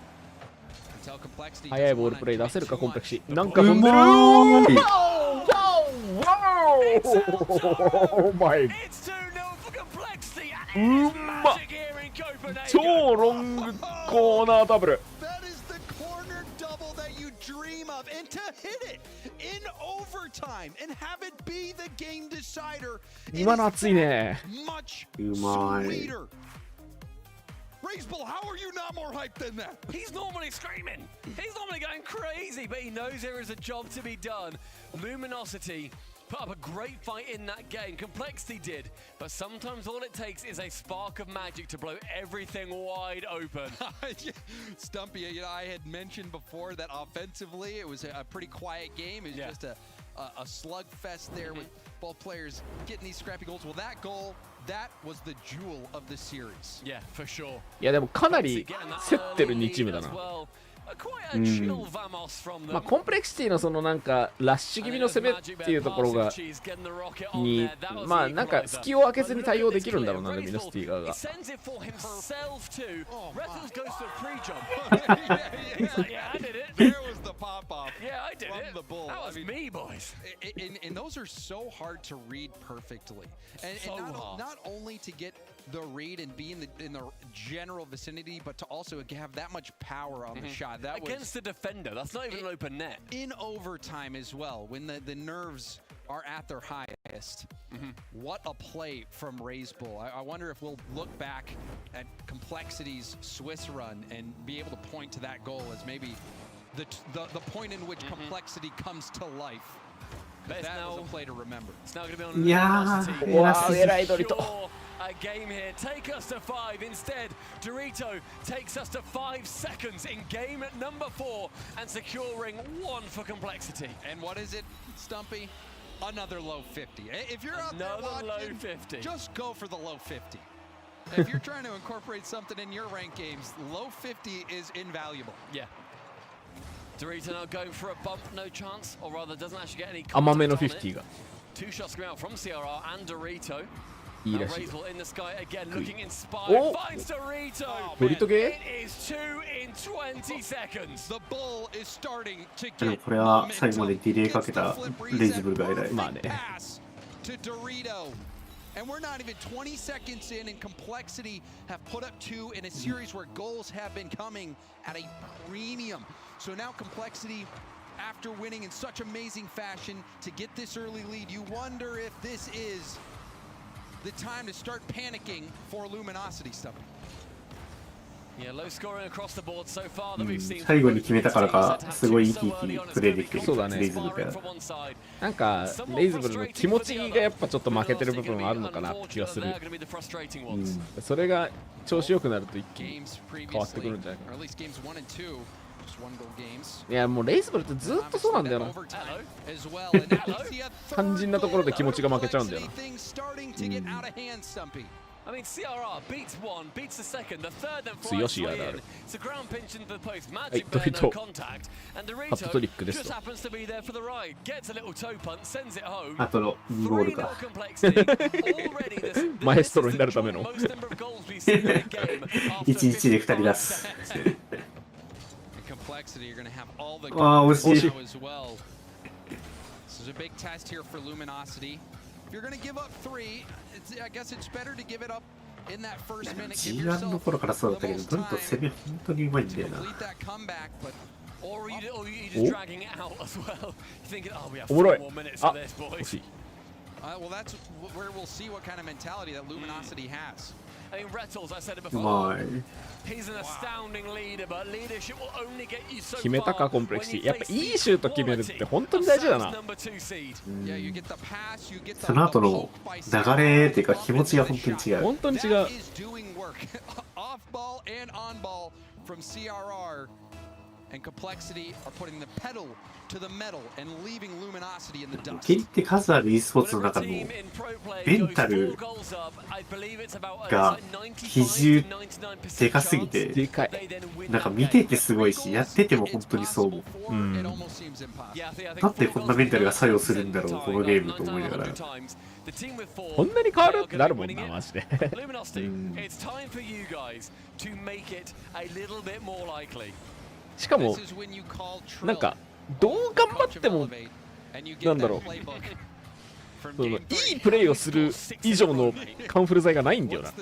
速いボールプレイ出せるかコンプレクシー。なんか飛んでる。お前。うまっ。超ロングコーナーダブル。Dream of and to hit it in overtime and have it be the game decider. 今の熱いね。うまい。Raiseball, how are you not more hyped than that? He's normally screaming. He's normally going crazy, but he knows there is a job to be done. Luminosity put up a great fight in that game. Complexity did, but sometimes all it takes is a spark of magic to blow everything wide open. Stumpy, you know, I had mentioned before that offensively it was a pretty quiet game. It was just a slugfest there with both players getting these scrappy goals. Well, that goal, that was the jewel of the series. Yeah, for sure. いやでもかなり競ってる2チームだな。まあコンプレクシティのそのなんかラッシュ気味の攻めっていうところがにまあなんか隙を開けずに対応できるんだろうなルミノシティ側が。And those are so hard to read perfectly. And not only to get the read and be in the general vicinity, but to also have that much power on the shot. That against the defender, that's not even an open net. In overtime as well, when the nerves are at their highest. What a play from Raiseball. I wonder if we'll look back at Complexity's Swiss run and be able to point to that goal as maybe the point in which Complexity comes to life. That was a play to remember. It's now going to be on Luminosity. Wow,偉いドリト。A game here. Take us to 5. Instead, Dorito takes us to 5 seconds in game number 4 and securing 1 for Complexity. And what is it, Stumpy? Another low 50. If you're out there watching, low 50. Just go for the low 50. If you're trying to incorporate something in your ranked games, low 50 is invaluable. Yeah. Dorito now going for a bump, no chance, or rather doesn't actually get any contact 甘めの on it. 50が。 Two shots coming out from CRR and Dorito. いいらしい。 Raiseball in the sky again, looking inspired. Finds Dorito. ドリトゲ It is 2 in 20 seconds. The bull is starting to でも get これは最後までディレイかけたレイズブルが偉い。まあね。 to Dorito. And we're not even 20 seconds in, and Complexity have put up 2 in a series where goals have been coming at a premium. So now Complexity, after winning in such amazing fashion to get this early lead, you wonder if this is the time to start panicking for Luminosity stuff. Yeah, low scoring across the board so far that we've seen. 最後に決めたからかすごい生き生きプレーできてる。そうだね。レイズブルが。なんかレイズブルの気持ちがやっぱちょっと負けてる部分はあるのかなって気がする。それが調子良くなると一気に変わってくるんじゃないかな。いやもうレイズブルってずっとそうなんだよな。肝心なところで気持ちが負けちゃうんだよな。I mean, CRR beats 1, beats the second, the third then flies in. RR. It's a ground pinch into the post. Magic Bear no contact. And Dorito just happens to be there for the ride. Gets a little toe punt, sends it home. あとの2ゴールか。マエストロになるための。1-1で2人出す。ああ、惜しい。This is a big test here for Luminosity. If you're going to give up 3, I guess it's better to give it up in that first minute. G1 の頃からそうだったけど、ドリト攻め本当にうまいんだよな。Or you just dragging it out as well. Thinking, oh, we have おもろい。 4 more minutes of this, 惜 boys. しい。Well, that's where we'll see what kind of mentality that Luminosity has. I mean, Rettles, I said it before. うまい。 He's an astounding leader, but leadership will only get you so far. 決めたかコンプレクシティ。やっぱいいシュート決めるって本当に大事だな。その後の流れっていうか気持ちが本当に違う。本当に違う。Off ball and on ball from CRR. and Complexity are putting the pedal to the metal and leaving Luminosity in the dust. 蹴りって数ある e スポーツの中のメンタルが比重でかすぎて、でかい。なんか見ててすごいし、やってても本当にそう思う。うん。だってこんなメンタルが作用するんだろう、このゲームと思いながら。こんなに変わるってなるもんな、マジで。しかも、なんか、どう頑張っても、なんだろう、いいプレーをする以上のカンフル剤がないんだよな。す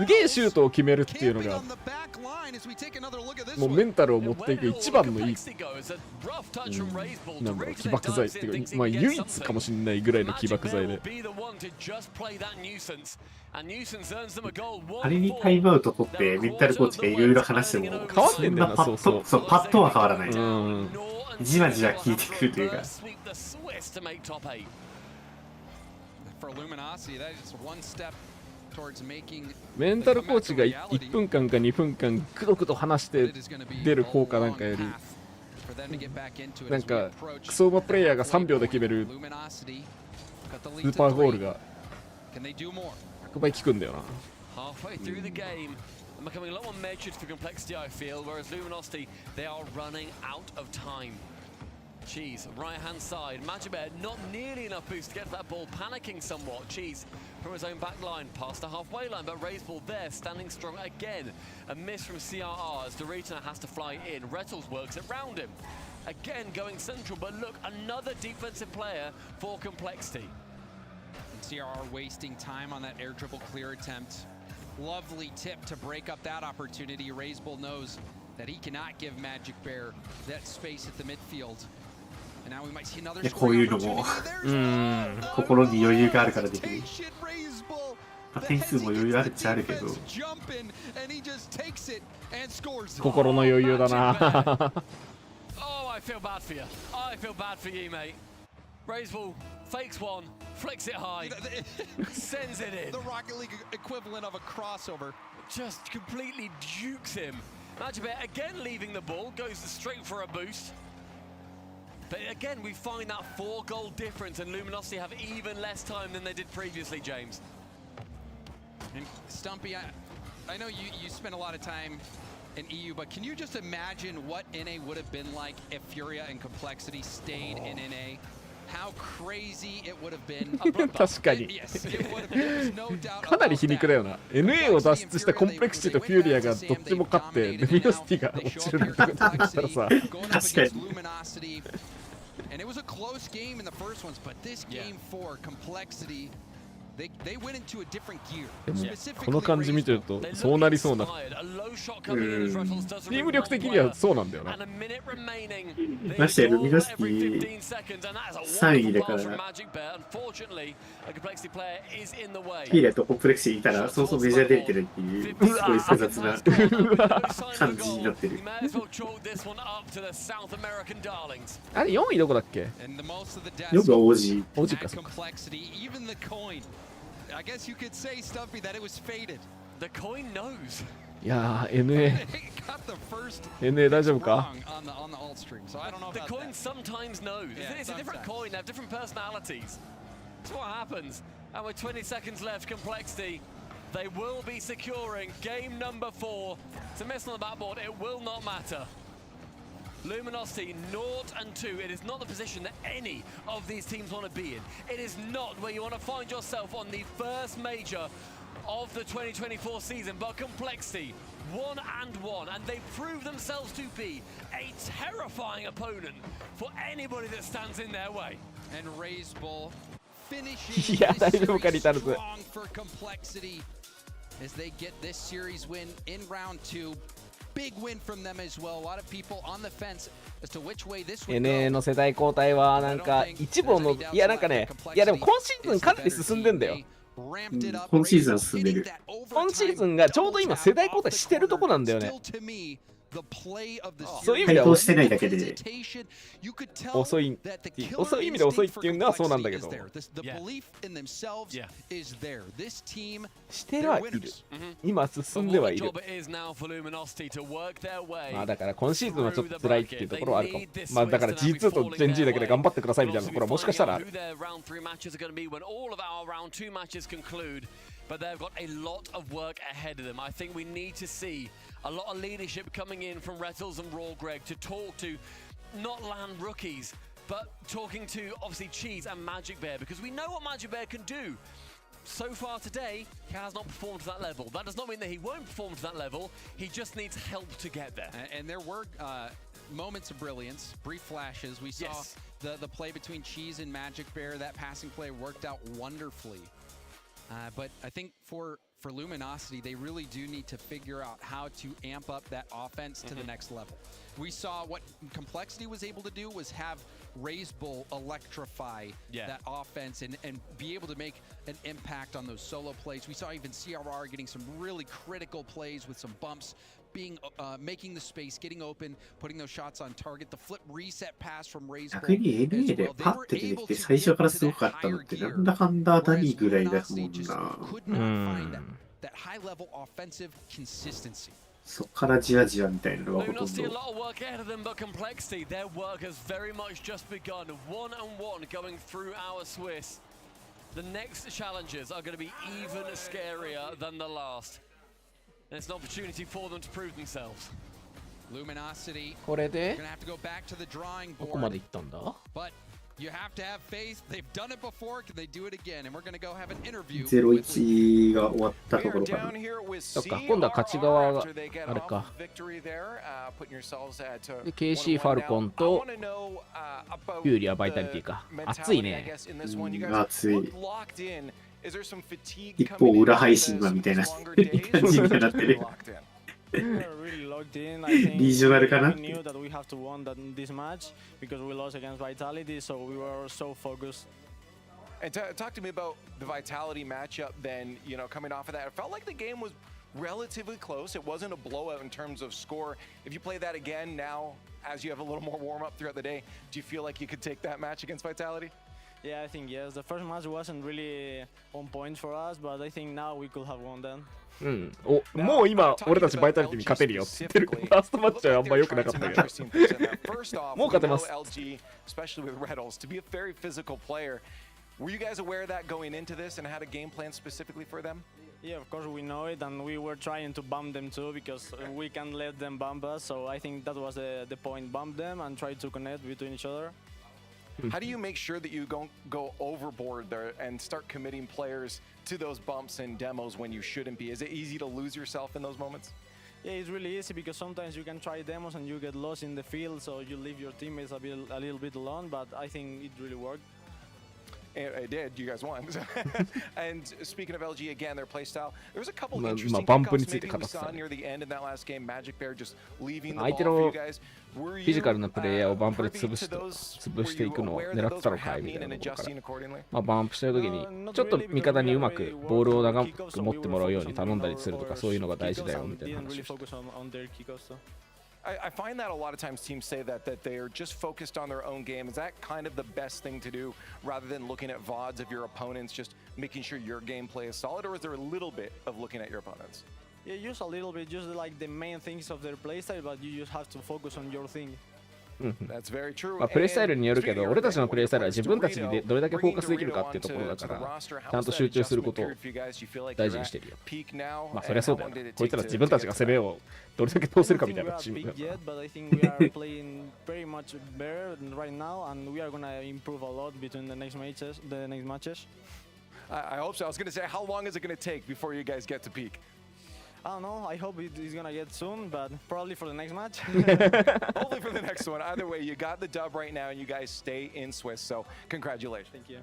げえシュートを決めるっていうのが、もうメンタルを持っていく一番のいい、なんだろう、起爆剤っていうか、まあ唯一かもしれないぐらいの起爆剤で。仮にタイムアウト取ってメンタルコーチがいろいろ話しても変わってんだよな、そうそう。そう、パッとは変わらない。じわじわ効いてくるというか。メンタルコーチが1分間か2分間くどくど話して出る効果なんかより、なんかクソうまプレイヤーが3秒で決めるスーパーゴールが100倍効くんだよな。Becoming a lot more measured for Complexity, I feel, whereas Luminosity, they are running out of time. Cheese, right-hand side, Major1 not nearly enough boost to get to that ball, panicking somewhat. Cheese from his own back line, past the halfway line, but Ray's ball there, standing strong again. A miss from CRR as Dorita has to fly in. Rettles works it round him. Again, going central, but look, another defensive player for Complexity. And CRR wasting time on that air dribble clear attempt. Lovely tip to break up that opportunity. Ray's bull knows that he cannot give Magic Bear that space at the midfield. And now we might see another こういうのも心に余裕があるからできる。点数も余裕あるっちゃあるけど。心の余裕だな。Oh, I feel bad for you. I feel bad for you, mate. Ray's ball fakes one, flicks it high, sends it in. The Rocket League equivalent of a crossover. Just completely jukes him. Major1 again leaving the ball, goes straight for a boost. But again, we find that 4-goal difference, and Luminosity have even less time than they did previously, James. And Stumpy, I know you spent a lot of time in EU, but can you just imagine what NA would have been like if Furia and Complexity stayed in NA? How crazy it would have been. 確かにかなり皮肉だよな。 NA を脱出したコンプレクシティとフューリアがどっちも勝ってルミノシティが落ちるってことだったらさ、確かに。And it was a close game in the first ones, but this game for Complexity, they went into a different gear. でもこの感じ見てるとそうなりそうな。チーム力的にはそうなんだよな。ましてルミノシティ3位だから、フィーレとコンプレクシーいたらそうそうメジャー出てるっていうすごい複雑な感じになってる。あれ4位どこだっけ？4がOG。OG か。I guess you could say, Stumpy, that it was fated. The coin knows. いやー、NA 大丈夫か？ The coin sometimes knows. It's a different coin, they have different personalities. That's what happens. And with 20 seconds left, Complexity, they will be securing game number 4. It's a miss on the backboard, it will not matter. Luminosity 0-2. It is not the position that any of these teams want to be in. It is not where you want to find yourself on the first major of the 2024 season. But Complexity 1-1, and they prove themselves to be a terrifying opponent for anybody that stands in their way. And Ray's Bull finishing strong for Complexity as they get this series win in round 2. Big win from them as well. A lot of people on the fence as to which way this would go. NA の世代交代はなんか一部のいやなんかね、いやでも今シーズンかなり進んでんだよ。今シーズン進んでる。今シーズンがちょうど今世代交代してるとこなんだよね。そういう意味では遅い意味で遅いっていうのはそうなんだけど、してはいる。今進んではいる。まあだから今シーズンはちょっと辛いっていうところはあるかも。まあだから G2 と Gen.G だけで頑張ってくださいみたいなところはもしかしたらある。But they've got a lot of work ahead of them. I think we need to see a lot of leadership coming in from Rettles and Raw Greg to talk to not LAN rookies, but talking to obviously Cheese and Magic Bear, because we know what Magic Bear can do. So far today, he has not performed to that level. That does not mean that he won't perform to that level. He just needs help to get there. And there were moments of brilliance, brief flashes. We saw the play between Cheese and Magic Bear. That passing play worked out wonderfully. But I think for Luminosity, they really do need to figure out how to amp up that offense to the next level. We saw what Complexity was able to do was have Raze Bull electrify that offense and be able to make an impact on those solo plays. We saw even CRR getting some really critical plays with some bumps, making the space, getting open, putting those shots on target. The flip reset pass from Raze Bull. 逆に NA でパッて出てきて最初からすごかったのってなんだかんだダニーぐらいだもんな。そっからじわじわみたいなのがほとんど。The next challenges are going to be even scarier than the last. And it's an opportunity for them to prove themselves. Luminosity. これで gonna have to go back to the drawing どこまで行ったんだ But you have to have faith. They've done it before. Can they do it again? And we're going to go have an interview. 0-1 が終わったところかな。そっか、今度は勝ち側があれか。で、KC ファルコンとフューリアバイタリティか。熱いね。熱い。一方、裏配信はみたいな感じになってる。リージョナルかな We knew that we have to win this match because we lost against Vitality, so we were so focused. And talk to me about the Vitality matchup then, you know, coming off of that. It felt like the game was relatively close. It wasn't a blowout in terms of score. If you play that again now, as you have a little more warm-up throughout the day, do you feel like you could take that match against Vitality? Yeah, I think yes. The first match wasn't really on point for us, but I think now we could have won then. もう今俺たちバイタリティに勝てるよって言ってる。ファーストマッチはあんま良くなかったけど。もう勝てます。Especially with Rettles, to be a very physical player. Were you guys aware of that going into this and had a game plan specifically for them? Yeah, of course we know it, and we were trying to bump them too because we can't let them bump us. So I think that was the point: bump them and try to connect between each other. How do you make sure that you don't go overboard there and start committing players to those bumps and demos when you shouldn't be? Is it easy to lose yourself in those moments? Yeah, it's really easy because sometimes you can try demos and you get lost in the field, so you leave your teammates a little bit alone. But I think it really worked. It did. You guys won. And speaking of LG again, their playstyle, there was a couple interesting kickoffs maybe we saw near the end in that last game. Magic Bear just leaving the ball for you guys. フィジカルなプレイヤーをバンプで潰していくのを狙ってたのかいみたいなところから、まあ、バンプしてる時にちょっと味方にうまくボールを長く持ってもらうように頼んだりするとかそういうのが大事だよみたいな話をして。I find that a lot of times teams say that they are just focused on their own game. Is that kind of the best thing to do rather than looking at VODs of your opponents, just making sure your gameplay is solid, or is there a little bit of looking at your opponents? Yeah, just a little bit, just like the main things of their playstyle, but you just have to focus on your thing. まあプレイスタイルによるけど、俺たちのプレイスタイルは自分たちにどれだけフォーカスできるかっていうところだから、ちゃんと集中することを大事にしてるよ。まあそりゃそうだよね。こいつら自分たちが攻めをどれだけ通せるかみたいなチームだから。But I think we are playing very much better right now, and we are gonna improve a lot between the next matches. I hope so. I was gonna say, how long is it gonna take before you guys get to peak? I don't know. I hope it is gonna get soon, but probably for the next match. Hopefully for the next one. Either way, you got the dub right now, and you guys stay in Swiss. So congratulations. Thank you.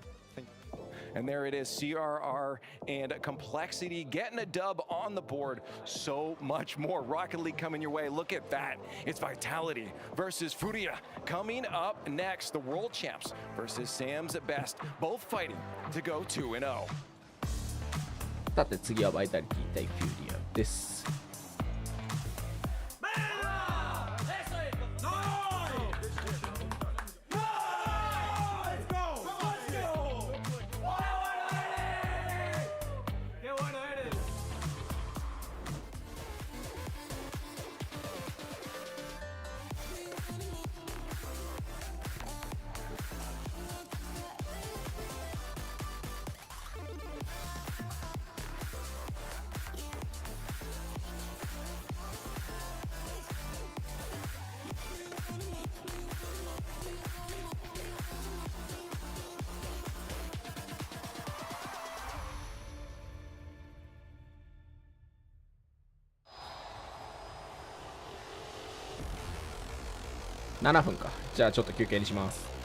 And there it is, CRR and Complexity getting a dub on the board. So much more Rocket League coming your way. Look at that. It's Vitality versus Furia. Coming up next, the World Champs versus Sam's Best. Both fighting to go 2-0. さて次はバイタリティ対フューリアです。7分か。じゃあちょっと休憩にします。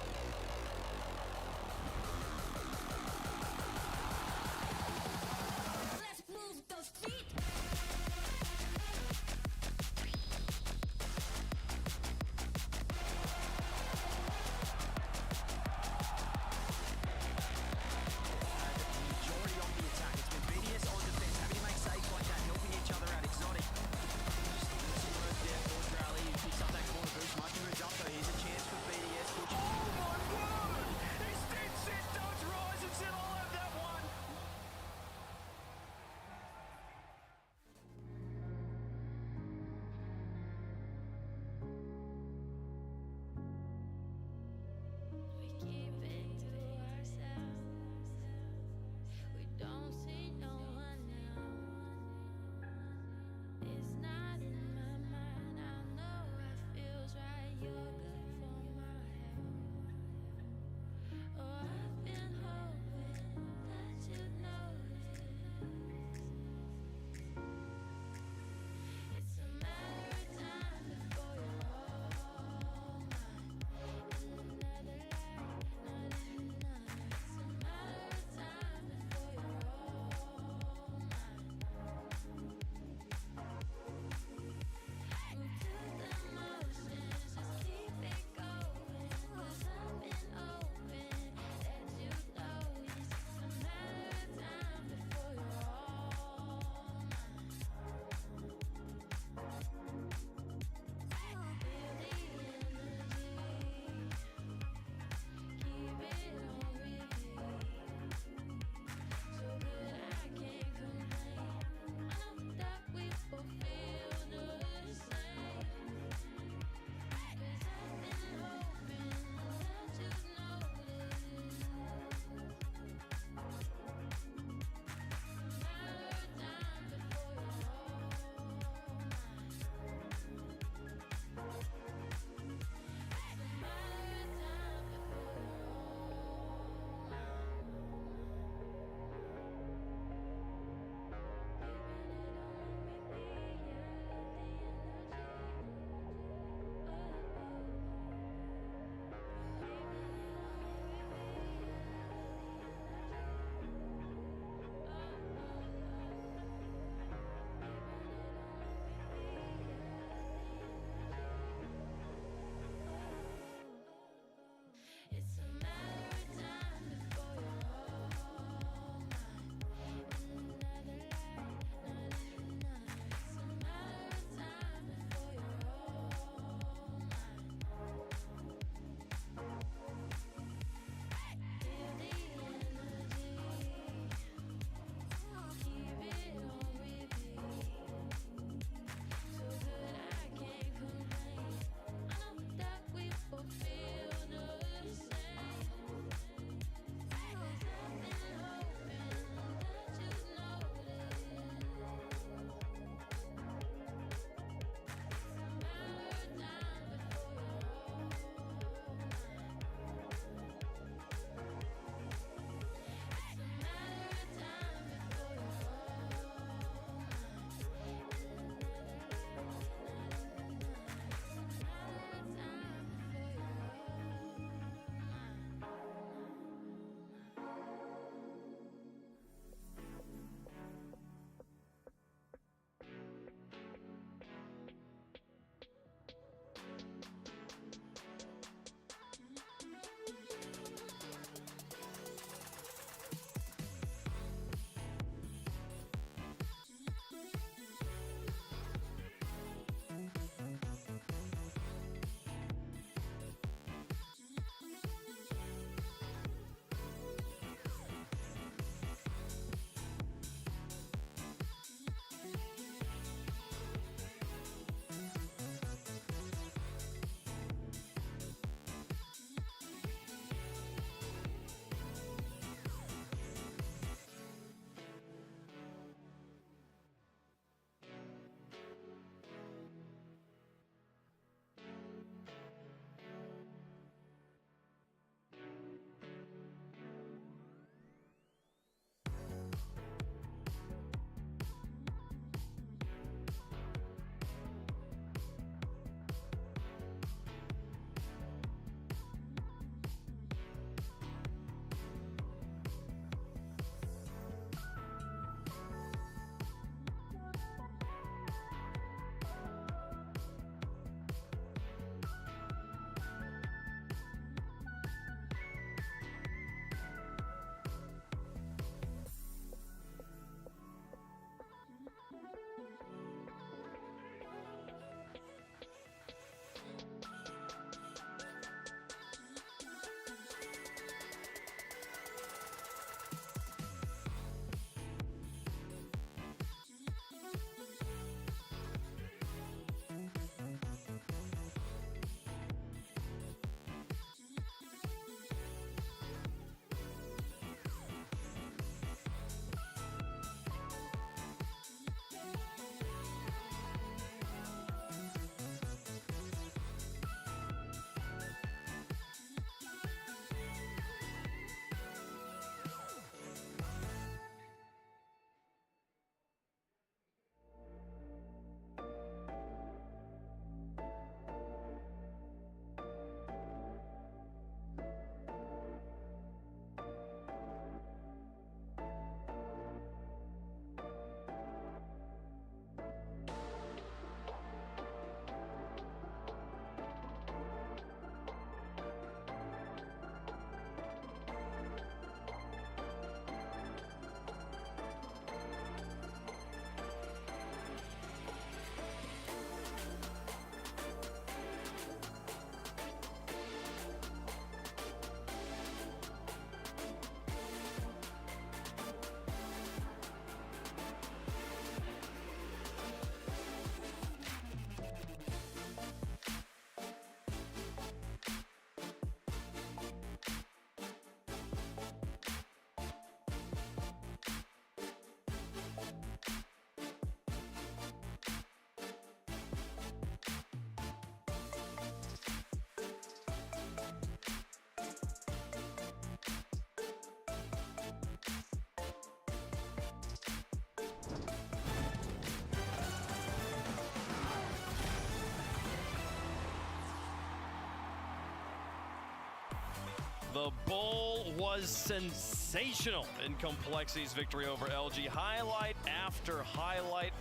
The Bull was sensational in Complexity's victory over LG. Highlight after highlight.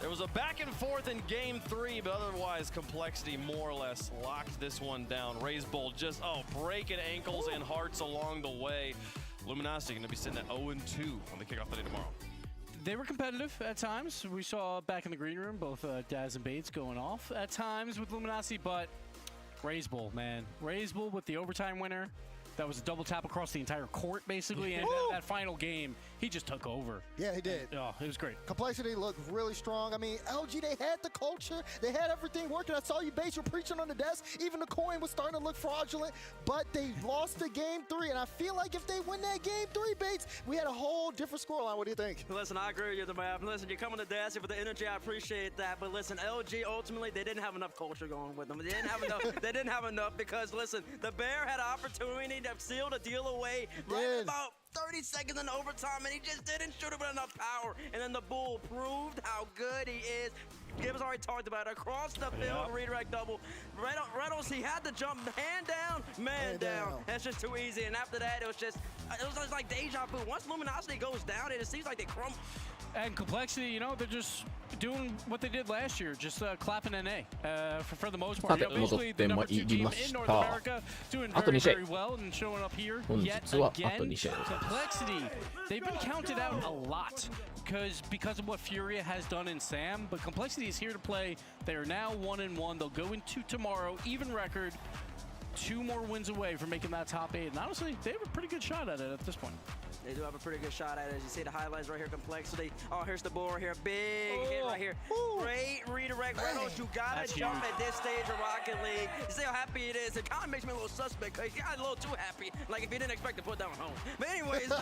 There was a back and forth in game 3, but otherwise Complexity more or less locked this one down. Raise Bull just, breaking ankles and hearts along the way. Luminosity going to be sitting at 0-2 when they kick off the day tomorrow. They were competitive at times. We saw back in the green room both Daz and Bates going off at times with Luminosity, but Raise Bull, man. Raise Bull with the overtime winner. That was a double tap across the entire court, basically, and that final game, he just took over. Yeah, he did. Oh, it was great. Complexity looked really strong. I mean, LG, they had the culture. They had everything working. I saw you, Bates, were preaching on the desk. Even the coin was starting to look fraudulent, but they lost the game 3, and I feel like if they win that game 3, Bates, we had a whole different scoreline. What do you think? Listen, I agree with you, man. Listen, you're coming to desk for the energy. I appreciate that, but listen, LG, ultimately, they didn't have enough culture going with them. They didn't have enough. They didn't have enough because, listen, the Bear had an opportunity to seal the deal away right about 30 seconds in overtime, and he just didn't shoot it with enough power. And then the Bull proved how good he is. Gibbs already talked about it. Across the field, redirect double. Reynolds, he had to jump hand down, man down. That's just too easy. And after that, it was like deja vu. Once Luminosity goes down, it seems like they crumble. And Complexity, you know, they're just doing what they did last year, just clapping an A for the most part. You know, basically, the number 2 team in North America doing very, very well and showing up here yet again. Complexity, they've been counted out a lot because of what Furia has done in SAM, but Complexity is here to play. They are now 1-1. They'll go into tomorrow, even record. 2 more wins away from making that top 8. And honestly, they have a pretty good shot at it at this point. They do have a pretty good shot at it. As you see the highlights right here, Complexity. Oh, here's the Bull right here. Big hit right here. Great redirect. Reynolds, you gotta jump at this stage of Rocket League. You see how happy it is. It kind of makes me a little suspect because he got a little too happy. Like if he didn't expect to put that one home. But anyways, so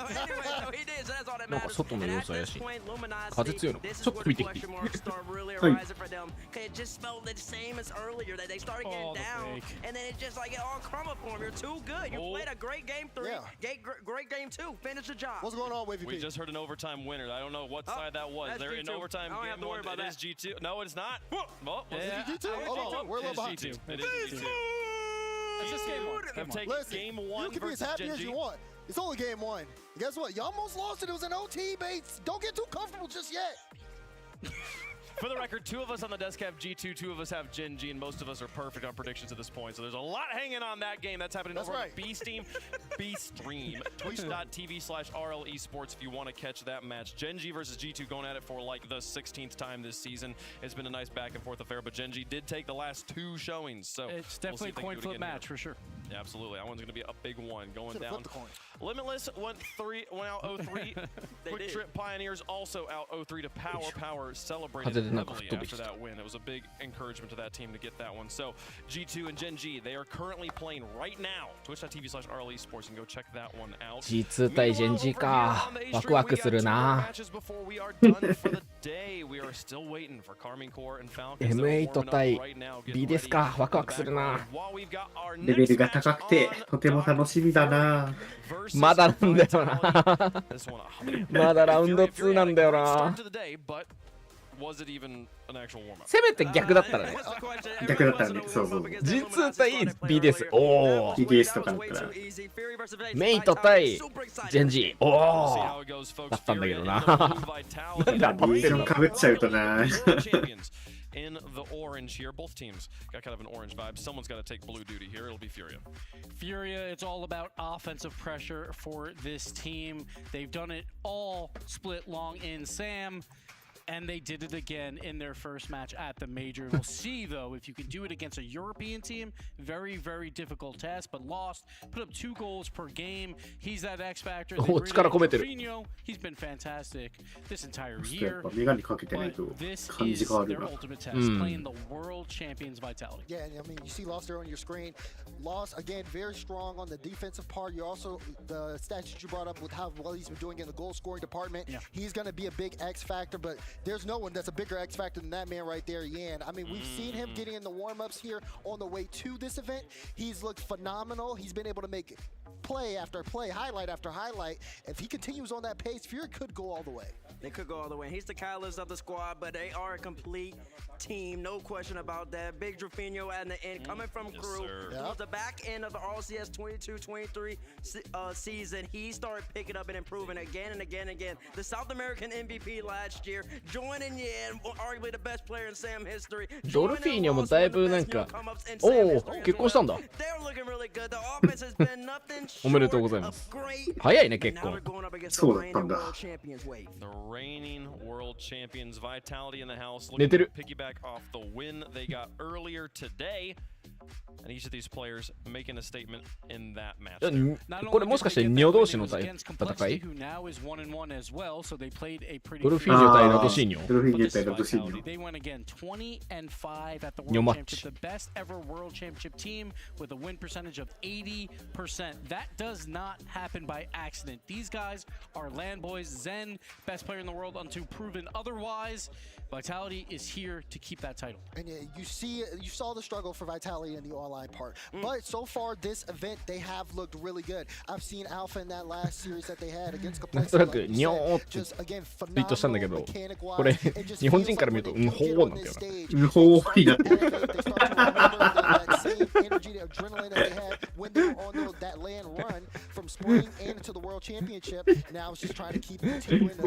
he did. So that's all that matters. And at this point, Luminosity, this is where the question marks start really arising for them. Because it just felt the same as earlier. That they started getting down. And then it just like it all crumbled for them. You're too good. You played a great game 3. Great game 2. Finish the job. What's going on, Wavy We just heard an overtime winner. I don't know what side that was. They're in overtime. Game 1. It is G2. No, it's not. Well, is it G2? Hold on. We're a little behind. It is G2. It's just game 1. Listen, game 1 you can be as happy as you want. It's only game 1. Guess what? You almost lost it. It was an OT, Bates. Don't get too comfortable just yet. For the record, 2 of us on the desk have G2, 2 of us have Gen G, and most of us are perfect on predictions at this point. So there's a lot hanging on that game. That's happening over on B-Stream, twitch.tv/RL Esports if you want to catch that match. Gen G versus G2 going at it for like the 16th time this season. It's been a nice back and forth affair, but Gen G did take the last 2 showings. So it's definitely a coin flip match for sure. Yeah, absolutely. That one's going to be a big one going down. Limitless went out 0-3. Quick Trip Pioneers also out 0-3 to Power. Power celebrated heavily after that win. It was a big encouragement to that team to get that one. So G2 and Gen G, they are currently playing right now. Twitch.tv/RL Esports and go check that one out. G2 対 Gen G か。ワクワクするな。M8 対 B ですか。ワクワクするな。レベルが高くてとても楽しみだな。まだなんだよな。まだラウンド2なんだよな。せめて逆だったらね。逆だったらね。そうそう。G2 対 B です。おお。TDS とかだったら。メイト対ジェンジ。おお。だったんだけどな。なんで当たってるのかぶっちゃうとな。In the orange here, both teams got kind of an orange vibe. Someone's got to take blue duty here. It'll be Furia. Furia, it's all about offensive pressure for this team. They've done it all split long in SAM. And they did it again in their first match at the Major. We'll see, though, if you can do it against a European team. Very, very difficult task, but lost. Put up 2 goals per game. He's that X factor. He's been fantastic this entire year. But this is their ultimate test, playing the world champions vitality. Yeah, I mean, you see Lost there on your screen. Lost, again, very strong on the defensive part. You also, the stats that you brought up with how well he's been doing in the goal scoring department. Yeah. He's going to be a big X factor, but there's no one that's a bigger X factor than that man right there, Yan. I mean, we've seen him getting in the warm-ups here on the way to this event. He's looked phenomenal. He's been able to make play after play, highlight after highlight. If he continues on that pace, Fury could go all the way. They could go all the way. He's the catalyst of the squad, but they are a complete team, no question about that. Big Drafinho at the end, coming from crew. Towards the back end of the RLCS 22-23 season, he started picking up and improving again and again and again. The South American MVP last year, joining in arguably the best player in SAM history. ドルフィーニョもだいぶなんか、おお、結婚したんだ。おめでとうございます。早いね、結婚。そうだったんだ。The reigning world champions, Vitality in the house, 寝てる。 piggyback off the win they got earlier today. And each of these players making a statement in that match. これもしかしてニョ同士の戦い？ドルフィーニョ対ラドシーニョ。ドルフィーニョ対ラドシーニョ。ニョマッチ。 best ever world championship team with a win percentage of 80%. That does not happen by accident. These guys are LAN boys. Zen, best player in the world until proven otherwise. Vitality is here to keep that title. And you saw the struggle for Vitality in the online part. But so far this event, they have looked really good. I've seen Alpha in that last series that they had against COPPENHAGEN. ニョーってツイートしたんだけど、これ日本人から見るとうんほーなんだよな。うんほーになってる。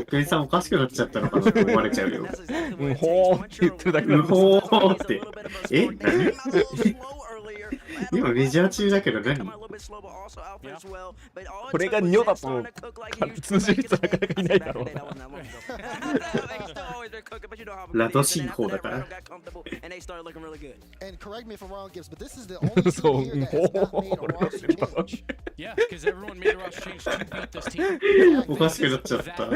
クイさんおかしくなっちゃったのかなって思われちゃうよ。うんほーって言ってるだけだ。うんほーって。え、何？今メジャー中だけど何？これがニョだと通じる人なかなかいないだろうな。ラド進行だから。And correct me if I'm wrong, Gibbs, but this is the only team here that has not made a roster change. Yeah, because everyone made a roster change to beat this team. おかしくなっちゃった。 I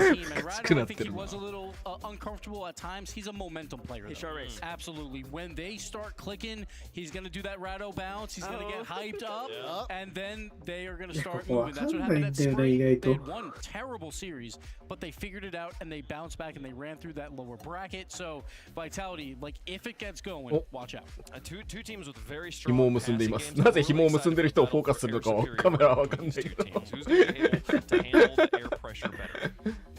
think he was a little uncomfortable at times. He's a momentum player. He sure is. Absolutely. When they start clicking, he's going to do that Rado bounce. He's going to get hyped up, and then they are going to start moving. That's what happened at Spring. They had one terrible series, but they figured it out and they bounced back and they ran through that lower bracket. So Vitality, like if it gets going, watch out. Two teams with very strong 紐を結んでいます。なぜ紐を結んでる人をフォーカスするのかはカメラはわかんないけど。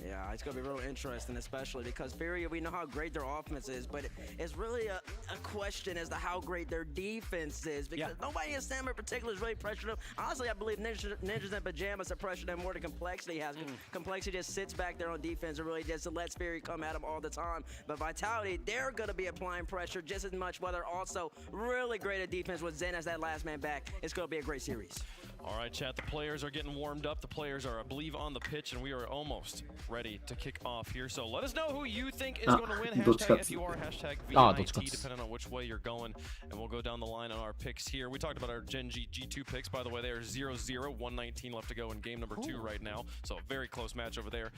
Yeah, it's going to be real interesting, especially because Furia, we know how great their offense is, but it's really a question as to how great their defense is, because nobody in SAM in particular is really pressuring them. Honestly, I believe Ninjas and Pajamas are pressuring them more than Complexity has. Complexity just sits back there on defense and really just lets Fury come at them all the time. But Vitality, they're going to be applying pressure just as much, while they're also really great at defense with Zen as that last man back. It's going to be a great series. All right, chat, the players are getting warmed up. The players are, I believe, on the pitch, and we are almost ready to kick off here. So let us know who you think is going to win. Hashtag FUR, hashtag VIT, depending on which way you're going. And we'll go down the line on our picks here. We talked about our Gen G G2 picks. By the way, they are 0-0, 119 left to go in game number 2 right now. So a very close match over there.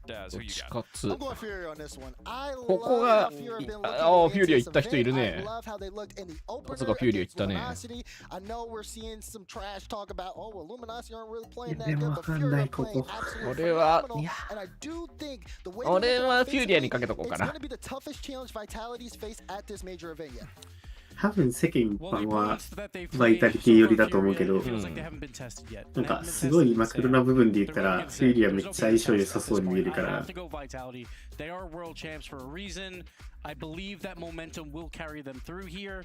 Daz, who you got? I'm going Fury on this one. I love ここが、how Fury have been looking ああ、フューリア行った人いる I ね。 love how they looked in the まさかフューリア行ったね。 Luminosity. I know we're seeing some trash talk about, oh, well, Luminosity aren't really playing that good, but Fury are playing absolutely phenomenal. And I do think the way 俺はフューリアにかけとこう it's か going な。 to be the toughest challenge Vitality's faced at this major event yet. 多分世間一般はバイタリティ寄りだと思うけど、なんかすごいマクロな部分で言ったらフューリアめっちゃ相性良さそうに見えるから。 They are world champs for a reason. I believe that momentum will carry them through here.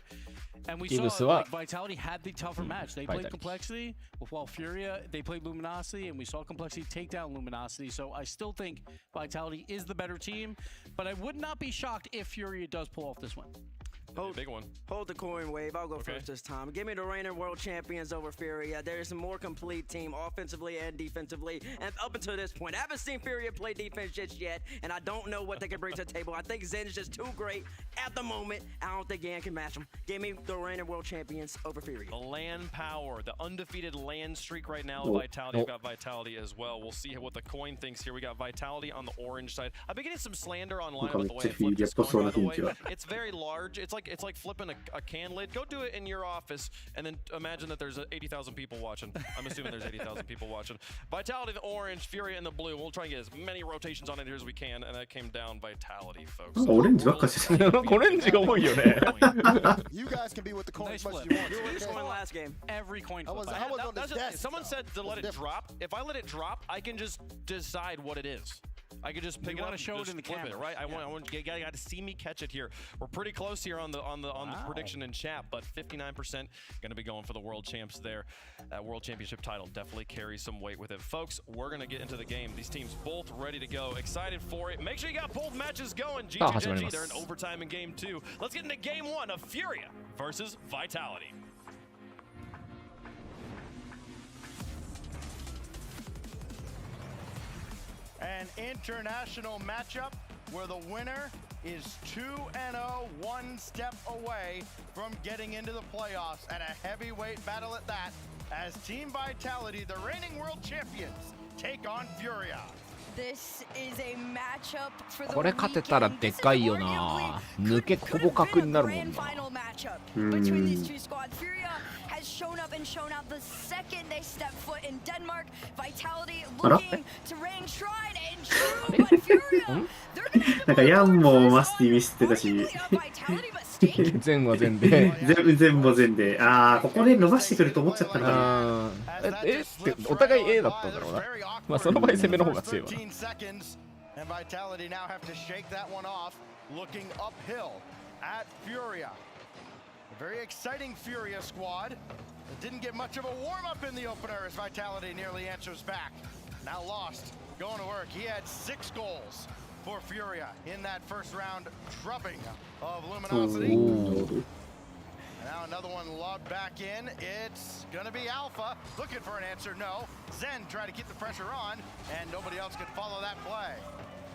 And we saw like, Vitality had the tougher match. They played Complexity, while Furia, they played Luminosity, and we saw Complexity take down Luminosity. So I still think Vitality is the better team, but I would not be shocked if Furia does pull off this one. Big one. Hold the coin wave. I'll go first this time. Give me the reigning world champions over Furia. There is a more complete team offensively and defensively. And up until this point, I haven't seen Furia play defense just yet. And I don't know what they can bring to the table. I think Zen's just too great at the moment. I don't think Yan can match them. Give me the reigning world champions over Furia. The LAN power, the undefeated LAN streak right now. Vitality, we've got Vitality as well. We'll see what the coin thinks here. We got Vitality on the orange side. I've been getting some slander online about the way I flipped this coin, by the way. It's very large. It's like flipping a can lid. Go do it in your office, and then imagine that there's 80,000 people watching. I'm assuming there's 80,000 people watching. Vitality the orange, Fury in the blue. We'll try and get as many rotations on it here as we can, and that came down Vitality, folks. オレンジばっかしてる。オレンジが多いよね。 You guys can be with the coin as much as you want. You were the coin last game. Every coin flip. I was on this desk. Someone said to let it drop. If I let it drop, I can just decide what it is. I could just pick it up and just flip it, right? I want you got to see me catch it here. We're pretty close here on the prediction in chat, but 59% going to be going for the world champs there. That world championship title definitely carries some weight with it. Folks, we're going to get into the game. These teams both ready to go. Excited for it. Make sure you got both matches going. G2 Genji, they're in overtime in game 2. Let's get into game 1 of Furia versus Vitality. An international matchup where the winner is 2-0, one step away from getting into the playoffs, and a heavyweight battle at that, as Team Vitality, the reigning world champions, take on Furia. This is a matchup for the これ勝てたらでかいよな。抜けほぼ確になるもんな。Between these two squads, Furia has shown up and shown out the second they step foot in Denmark. Vitality looking to reign shrine and true, but Furia, なんかヤンもマスティミスってたし全は全で全も全でああここで伸ばしてくると思っちゃったなってお互い A だったんだろうなまあその場合攻めの方が強いわな And Vitality now have to shake that one off, looking uphill at Furia. A very exciting Furia squad that didn't get much of a warm-up in the opener as Vitality nearly answers back. Now lost, going to work. He had 6 goals for Furia in that first round drubbing of Luminosity. Now another one lobbed back in. It's gonna be Alpha looking for an answer. No. Zen trying to keep the pressure on, and nobody else could follow that play.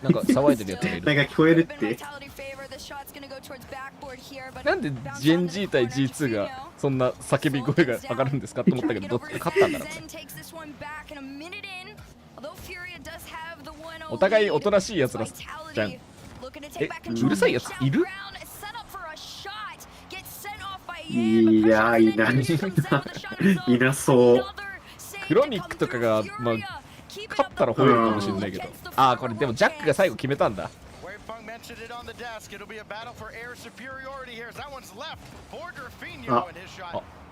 なんか騒いでるやつがいる。なんか聞こえるって。なんで GenG 対 G2 がそんな叫び声が上がるんですかと思ったけど、どっち勝ったんだろうね。お互いおとなしいやつらじゃん。うるさいやついる？いやいないいなそうクロニックとかがまあ勝ったら吠えるかもしれないけどああこれでもジャックが最後決めたんだ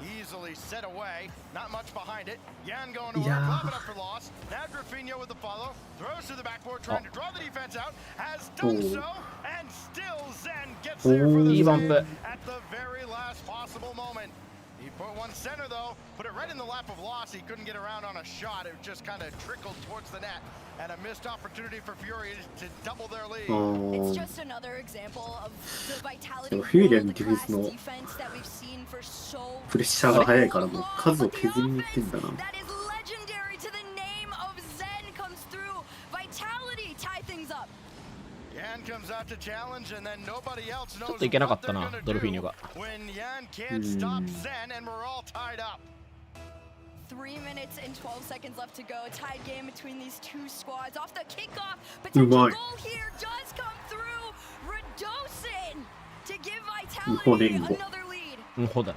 Easily set away, not much behind it. Yan going to Yeah. work, up for loss. Now Drafinho with the follow, throws to the backboard, trying to draw the defense out, has done so, and still Zen gets there for the win at the very last possible moment. He put one center though, put it right in the lap of loss. He couldn't get around on a shot. It just kind of trickled towards the net. And a missed opportunity for Fury to double their lead. It's just another example of the Vitality world-class defense that we've seen for so プレッシャーが早いからもう数を削りにいってんだな。That is legendary to the name of Zen comes through. Vitality tie things up. Yan comes out to challenge and then nobody else ちょっ knows といけなか what った they're な gonna ドルフィーニョ do が when Yan can't stop Zen and we're all tied up. 3 minutes and 12 seconds left to go. A tied game between these two squads. Off the kickoff, う potential まい goal here does come through. Radosin to give Vitality another lead. うんほだ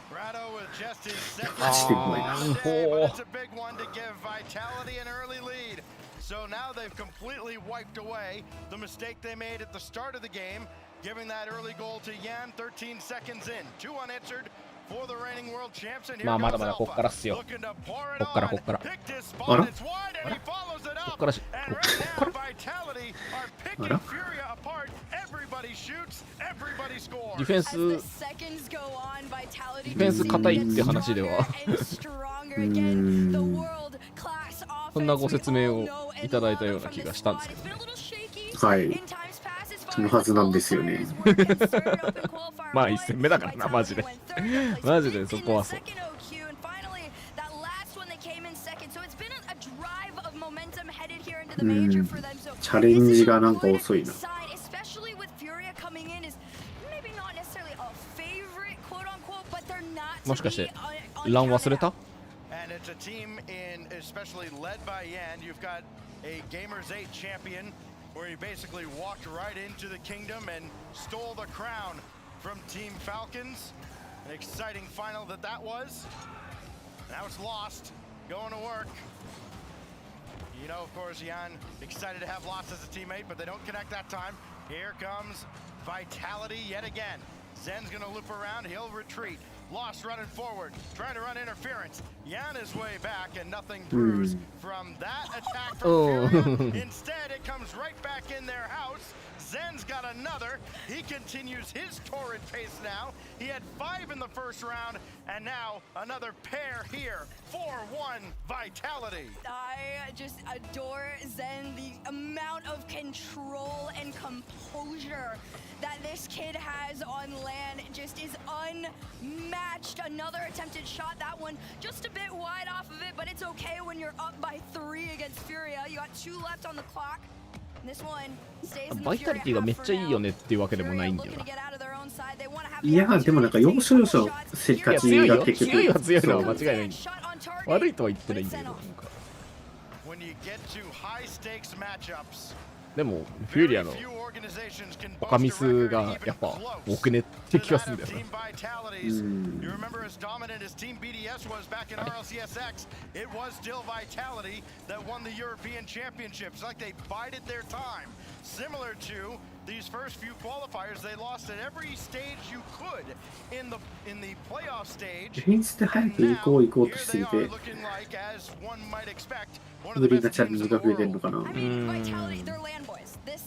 Brado with just his second マジでうまい goal な of the day, but it's a big one to give Vitality an early lead. So now they've completely wiped away the mistake they made at the start of the game, giving that early goal to Yan 13 seconds in. 2 unanswered for the reigning world champs, and here まあまだ goes まだこっからっすよ Alpha, looking to pour it こっから on. こっから Picked his あ spot, ら it's wide, and he follows it こっ up. からし And こ right っ now, から Vitality are あ picking ら Furia apart. Everybody shoots, everybody scores. ディフェンス As the seconds go on, Vitality ディフェンス硬いって話では and stronger again. The world-class そんなご offense 説 we 明 all を know い and ただい love たような from 気 the がしたん squad. ですけ It's ど been a little shaky はい in times past as その far は as ずなんですよね players were getting started up in qualifier まあ one. 1戦目だからなマジで Vitality went third, that マ placed ジでそ in こは the そう second OQ, and finally that last one they came in second. So it's been a drive of momentum headed here into the う major ん for them. So チャレンジがなんか遅いな sign, especially with Furia coming in, is maybe not necessarily a favorite, quote unquote, but they're not も to しかし be てラン忘れた And it's a team in, especially led by Yan. You've got a Gamers 8 champion where he basically walked right into the kingdom and stole the crown from Team Falcons. An exciting final that was. Now it's lost, going to work. You know, of course, Yan excited to have lost as a teammate, but they don't connect that time. Here comes Vitality yet again. Zen's gonna loop around, he'll retreat. Lost running forward, trying to run interference. Yan is way back and nothing brews from that attack from Furia. Instead, it comes right back in their house. Zen's got another. He continues his torrid pace now. He had 5 in the first round, and now another pair here. 4-1 Vitality. I just adore Zen, the amount of control and composure that this kid has on LAN just is unmatched. Another attempted shot, that one just a bit wide off of it, but it's okay when you're up by 3 against Furia. You got 2 left on the clock.バイタリティがめっちゃいいよねっていうわけでもないんだよな。いやでもなんか要所要所競り勝ちが結局強いは強いのは間違いないんだ。悪いとは言ってないんだけどなんか。でもフューリアのオカミスがやっぱ多くねって気がするんだよな。You remember as dominant as Team BDS was back in RLCS, it was still Vitality that won the European Championships. Like they bided their time. Similar to these first few qualifiers, they lost at every stage you could in the playoff stage. フェンスで早く行こうとしすぎて無理なチャレンジが増えてるのかな。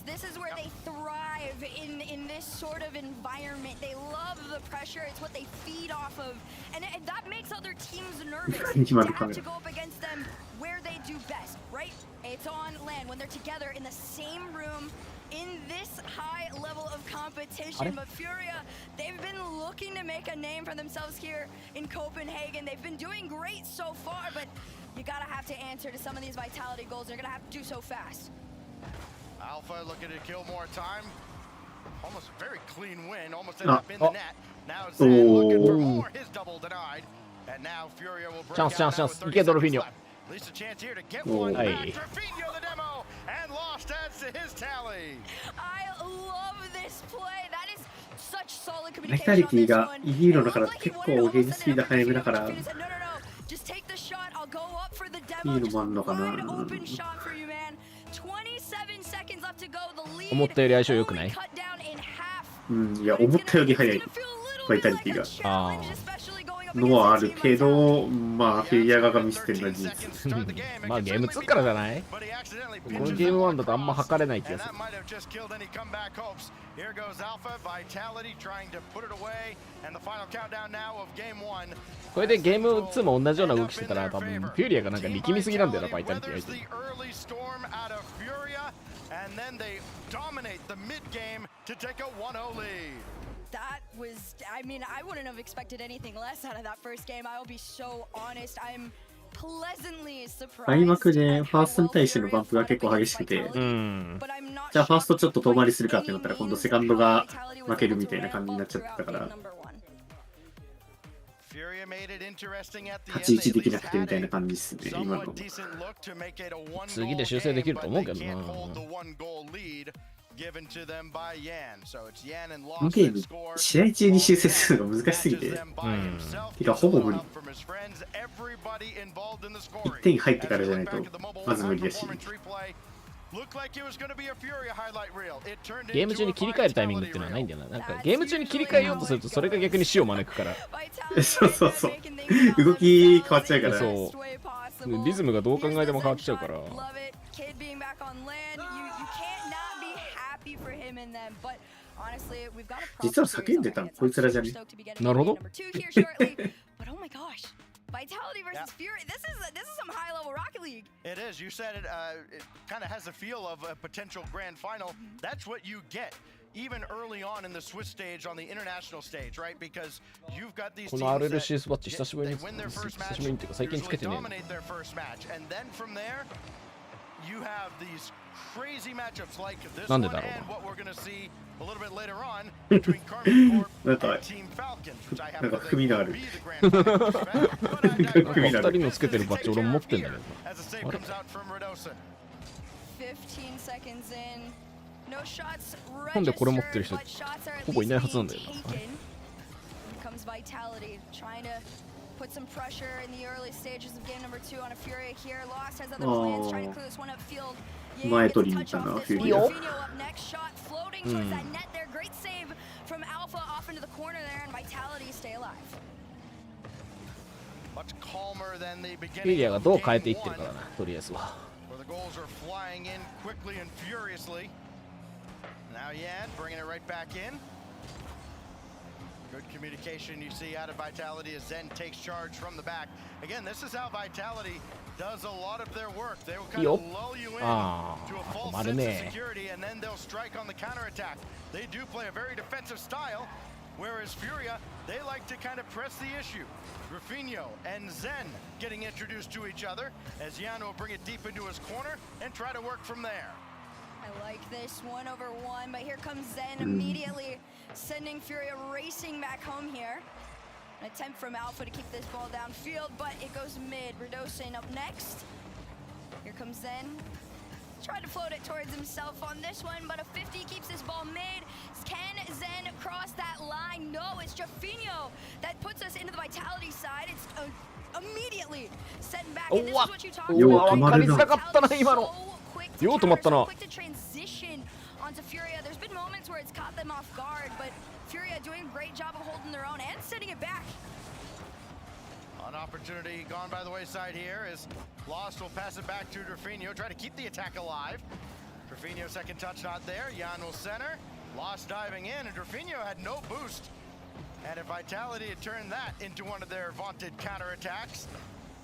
This is where they thrive in this sort of environment. They love the pressure. It's what they feed off of. And that makes other teams nervous to have to go up against them where they do best, right? It's on LAN when they're together in the same room in this high level of competition. But Furia, they've been looking to make a name for themselves here in Copenhagen. They've been doing great so far, but you gotta have to answer to some of these Vitality goals. They're gonna have to do so fast. Alpha looking to kill more time. Almost a very clean win. Almost ended up in the net. Now Zen looking for more. His double denied. And now Furia will break out. Chance. いけドルフィニョ。At least a chance here to get one back. Rafinho the demo and lost adds to his tally. I love this play. That is such solid バイタリティがいいのだから結構ゲームスピード速めだからいいのもあんのかな。思ったより相性良くない？いや思ったより速いバイタリティがのはあるけど、まあフィギュア側が見せてるのは事実。まあゲーム2からじゃない？このゲーム1だとあんま測れない気がする。これでゲーム2も同じような動きしてたら多分フューリアがなんか力みすぎなんだよな、バイタリティがいて。That was, I mean, I wouldn't have expected anything less out of that first game. I'll be so honest. I'm pleasantly surprised. 開幕でファーストに対してのバンプが結構激しくて、じゃあファーストちょっと遠回りするかってなったら今度セカンドが負けるみたいな感じになっちゃってたから、8-1できなくてみたいな感じですね、今の。次で修正できると思うけどな。このゲーム、試合中に修正するのが難しすぎて、てかほぼ無理。1点入ってからじゃないと、まず無理だし。ゲーム中に切り替えるタイミングっていうのはないんだよな。なんかゲーム中に切り替えようとするとそれが逆に死を招くから。そうそうそう。動き変わっちゃうから。そう。リズムがどう考えても変わっちゃうから。実は叫んでたのこいつらじゃね。なるほど。Vitality versus Fury. This is some high-level Rocket League. It is. You said it. It kind of has the feel of a potential grand final. That's what you get, even early on in the Swiss stage, on the international stage, right? Because you've got these teams that win their first match, usually dominate their first match, and then from there, you have these crazy matchups like this one and what we're going to see a little bit later on between Carmen Corp and Team Falcons, which I happen to be the grand final event. But I digress. As the save comes out from Redosa. 15 seconds in. No shots registered, but shots are at least being taken. Comes Vitality, trying to put some pressure in the early stages of game number 2 on a Fury here. Lost has other plans, trying to clear this one up field. 前取りに行ったな、フューリア。フィリアがどう変えていってるかだな、とりあえずは。Good communication you see out of Vitality as Zen takes charge from the back. Again, this is how Vitality does a lot of their work. They will kind of lull you in to a false sense of security, and then they'll strike on the counterattack. They do play a very defensive style, whereas Furia, they like to kind of press the issue. Rafinho and Zen getting introduced to each other as Jan will bring it deep into his corner and try to work from there. I like this 1-over-1, but here comes Zen immediately sending Furia racing back home here. An attempt from Alpha to keep this ball downfield, but it goes mid. Radosin up next. Here comes Zen. Tried to float it towards himself on this one, but a 50 keeps this ball mid. Can Zen cross that line? No, it's Jafinho that puts us into the Vitality side. It's immediately sent back. And this is what you talked about. Quick to transition onto Furia. There's been moments where it's caught them off guard, but Furia doing a great job of holding their own and sending it back. An opportunity gone by the wayside here as Lost will pass it back to Rafinho, try to keep the attack alive. Rafinho second touch not there. Jan will center. Lost diving in, and Rafinho had no boost. And if Vitality had turned that into one of their vaunted counterattacks,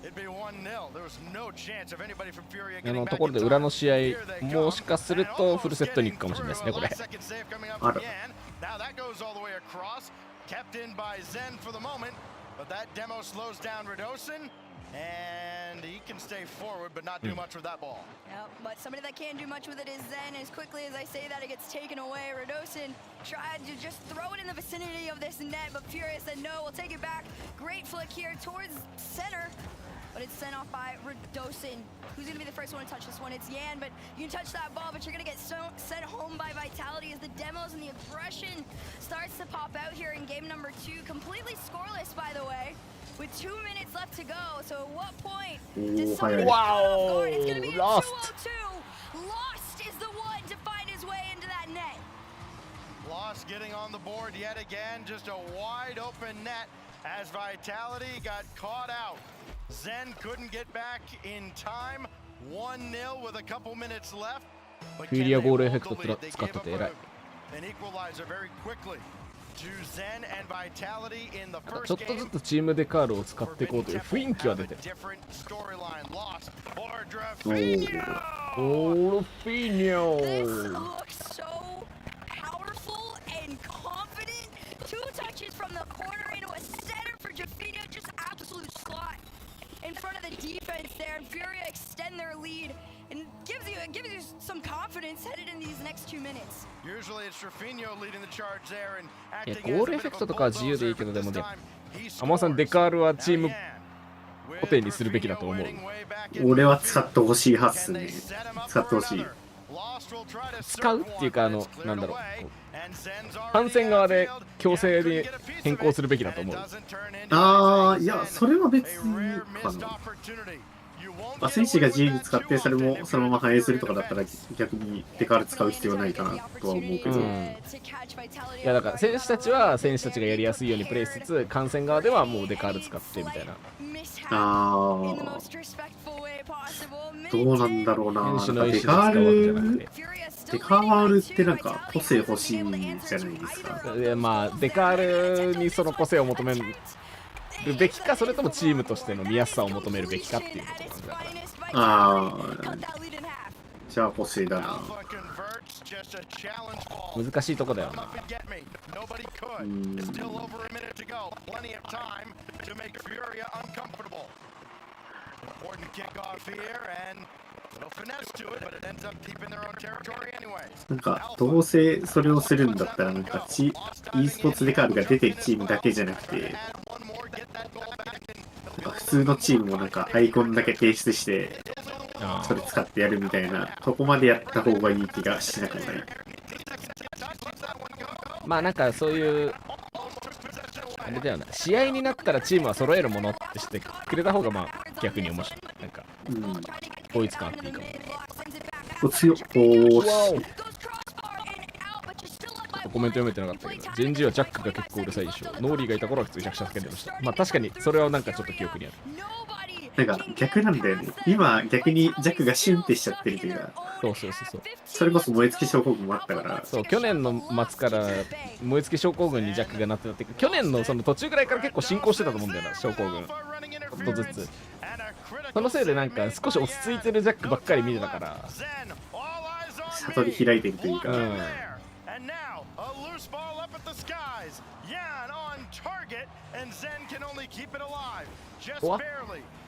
it'd be 1-0. There was no chance of anybody from Furia getting back. ところで裏の試合、もしかするとフルセットに行くかもしれないですね、これ。Now that goes all the way across, kept in by Zen for the moment, but that demo slows down Radosin, and he can stay forward but not do much with that ball. Yep, but somebody that can't do much with it is Zen. As quickly as I say that, it gets taken away. Radosin tried to just throw it in the vicinity of this net, but Furia said no, we'll take it back. Great flick here towards center, but it's sent off by Radosin. Who's going to be the first one to touch this one? It's Yan, but you can touch that ball, but you're going to get sent home by Vitality as the demos and the aggression starts to pop out here in game number 2. Completely scoreless, by the way, with 2 minutes left to go. So at what point does somebody get caught off guard? It's going to be a 2-0-2. Lost is the one to find his way into that net. Lost getting on the board yet again. Just a wide open net as Vitality got caught out. Zen couldn't get back in time. 1-0 with a couple minutes left. But can they hold the lead? They gave up an equalizer very quickly to Zen and Vitality in the first game. ちょっとずつチームデカールを使っていこうという雰囲気は出てる。Different storyline. Lost for Rafinho. Rafinho. This looks so powerful and confident. 2 touches from the corner into a center for Jafinho. Just absolute slot in front of the defense there, and Furia extend their lead and gives you some confidence headed in these next 2 minutes. Usually it's Rafinho leading the charge there and いや acting ゴールエフェクトとかは自由でいいけど、でもね、アマさんデカールはチーム固定にするべきだと思う。俺は使ってほしいはずね。使ってほしい。使うっていうか、なんだろう、反戦側で強制に変更するべきだと思う。ああ、いや、それは別にかな。まあ、選手が自由に使ってそれもそのまま反映するとかだったら逆にデカール使う必要ないかなとは思うけど、いやだから選手たちは選手たちがやりやすいようにプレイしつつ、観戦側ではもうデカール使ってみたいな。ああ、どうなんだろうな。なんかデカールってなんか個性欲しいじゃないですか。まあデカールにその個性を求めるべきか、それともチームとしての見やすさを求めるべきかっていうことなんだから。ああ、じゃあ欲しいだな。難しいとこだよな。なんかどうせそれをするんだったらなんかe スポーツデカールが出てるチームだけじゃなくて、普通のチームもなんかアイコンだけ提出してそれ使ってやるみたいなとこまでやった方がいい気がしなくない。まあなんかそういうあれだよな、試合になったらチームは揃えるものってしてくれた方がまあ逆に面白い。なんか追いつかなくていいかも。お強っ。おーし。コメント読めてなかったけど、ジェンジはジャックが結構うるさいでしょ。ノーリーがいた頃は普通にめちゃくちゃ叫んでました。まあ確かにそれはなんかちょっと記憶にある。なんか逆なんだよね。今逆にジャックがシュンってしちゃってるというか。そうそうそうそう。それこそ燃え尽き症候群もあったから。そう、去年の末から燃え尽き症候群にジャックがなってたって、去年のその途中ぐらいから結構進行してたと思うんだよな、症候群。ちょっとずつ。そのせいでなんか少し落ち着いてるジャックばっかり見てたから。悟り開いてるというか。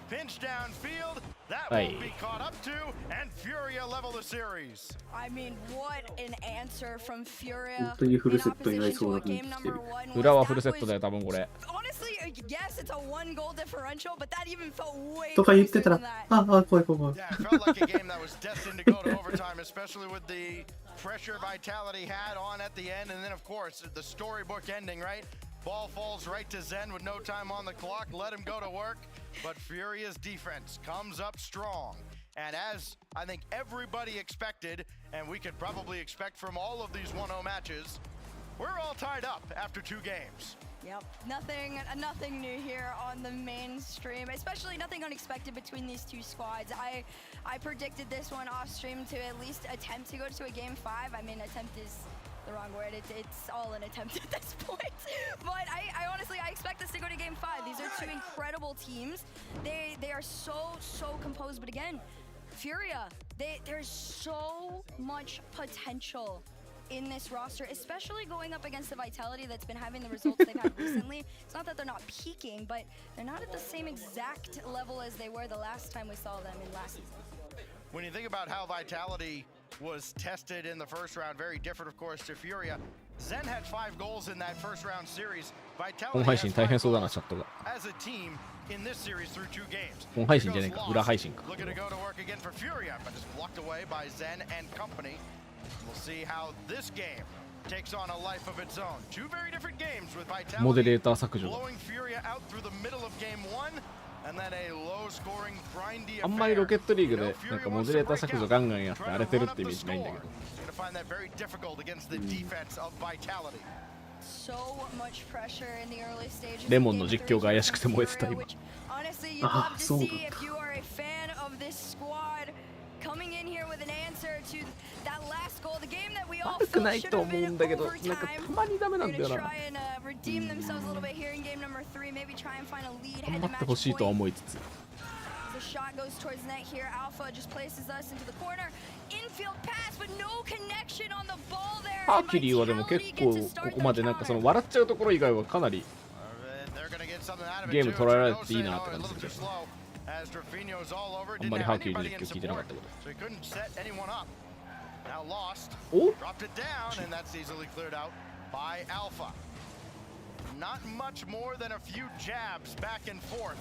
Pinch downfield, that won't be caught up to, and Furia level the series. I mean, what an answer from Furia. 本当にフルセットになりそうな雰囲気してる。裏はフルセットだよ、多分これ。Honestly, yes, it's a one goal differential, but that even felt way とか言ってたら、あ、怖い怖い。Yeah, it felt like a game that was destined to go to overtime, especially with the pressure Vitality had on at the end, and then of course the storybook ending, right? Ball falls right to Zen with no time on the clock. Let him go to work. But Furia's defense comes up strong. And as I think everybody expected, and we could probably expect from all of these 1-0 matches, we're all tied up after 2 games. Yep, nothing new here on the mainstream, especially nothing unexpected between these two squads. I predicted this one off stream to at least attempt to go to a game 5. I mean, attempt is the wrong word. It's all an attempt at this point. But I honestly, I expect us to go to game 5. These are two incredible teams. They are so composed. But again, Furia, there's so much potential in this roster, especially going up against the Vitality that's been having the results they've had recently. It's not that they're not peaking, but they're not at the same exact level as they were the last time we saw them in last season. When you think about how Vitality was tested in the first round, very different, of course, to Furia. Zen had 5 goals in that first round series. Vitality has 5 goals as a team in this series through 2 games. Looking to go to work again for Furia, but is blocked away by Zen and company. We'll see how this game takes on a life of its own. 2 very different games with Vitality blowing Furia out through the middle of game 1. あんまりロケットリーグでなんかモデレーター削除ガンガンやって荒れてるってイメージないんだけど。レモンの実況が怪しくて燃えてた今。ああ、そうだった。悪くないと思うんだけど、なんかたまにダメなんだよな。頑張ってほしいとは思いつつ。ハーキュリーはでも結構ここまでなんかその笑っちゃうところ以外はかなりゲーム捉えられていいなって感じするけど。あんまりハーキュリーの実況聞いてなかったけど。Now lost. Dropped it down, and that's easily cleared out by Alpha. Not much more than a few jabs back and forth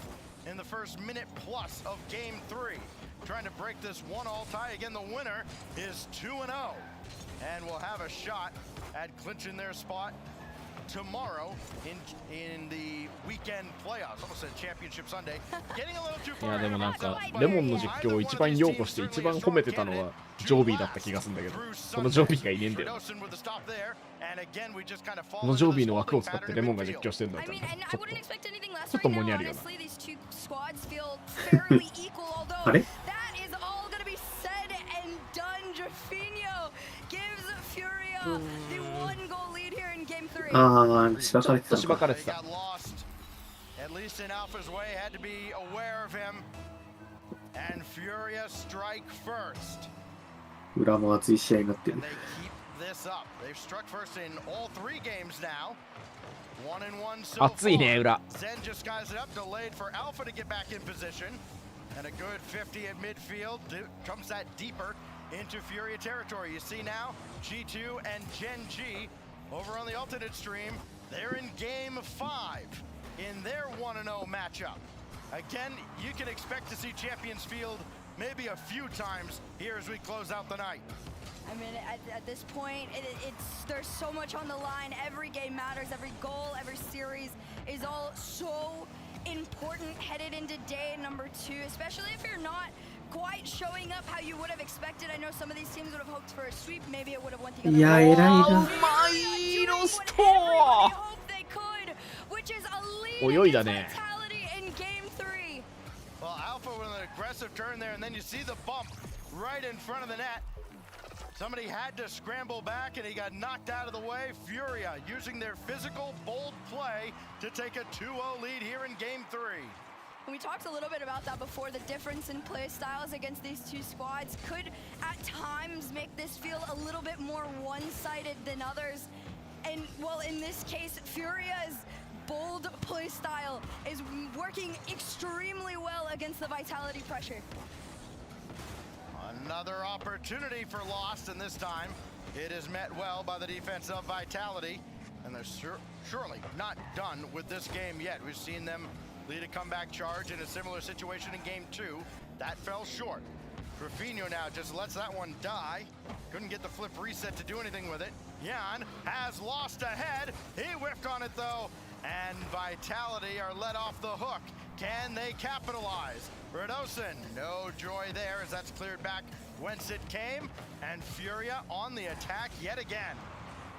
in the first minute plus of Game 3. Trying to break this 1-1 tie. Again, the winner is 2-0. And will have a shot at clinching their spot tomorrow in the weekend playoffs. Almost said Championship Sunday. Getting a little too far. いやでもなんかレモンの実況を一番擁護して一番褒めてたのはジョービーだった気がするんだけど、そのジョービーがいねえんだよ。このジョービーの枠を使ってレモンが実況してるんだったらちょっともにあるよな。あれ？ああ、しばかれてた。しばかれてた。At least in Alpha's way, had to be aware of him. And Furia strike first. 裏も熱い試合になってる。They keep this up. They've struck first in all 3 games now. 1-1 so far. 熱いね裏。Zen just skies it up, delayed for Alpha to get back in position. And a good 50 at midfield. Comes that deeper into Furia territory. You see now, G2 and Gen G over on the alternate stream. They're in game 5 in their 1-0 matchup. Again, you can expect to see Champions Field maybe a few times here as we close out the night. I mean, at this point, there's so much on the line. Every game matters. Every goal, every series is all so important headed into day number 2, especially if you're not quite showing up how you would have expected. I know some of these teams would have hoped for a sweep. Maybe it would have went the other way. いや、偉いな。マイロストー。泳いだね。Well, Alpha with an aggressive turn there, and then you see the bump right in front of the net. Somebody had to scramble back, and he got knocked out of the way. Furia using their physical, bold play to take a 2-0 lead here in Game 3. We talked a little bit about that before. The difference in play styles against these two squads could at times make this feel a little bit more one-sided than others. And well, in this case, Furia's bold play style is working extremely well against the Vitality pressure. Another opportunity for Lost, and this time it is met well by the defense of Vitality. And they're surely not done with this game yet. We've seen them lead a comeback charge in a similar situation in Game 2. That fell short. Rafinha now just lets that one die. Couldn't get the flip reset to do anything with it. Jan has Lost ahead. He whiffed on it though. And Vitality are let off the hook. Can they capitalize? Redosin, no joy there as that's cleared back whence it came. And Furia on the attack yet again.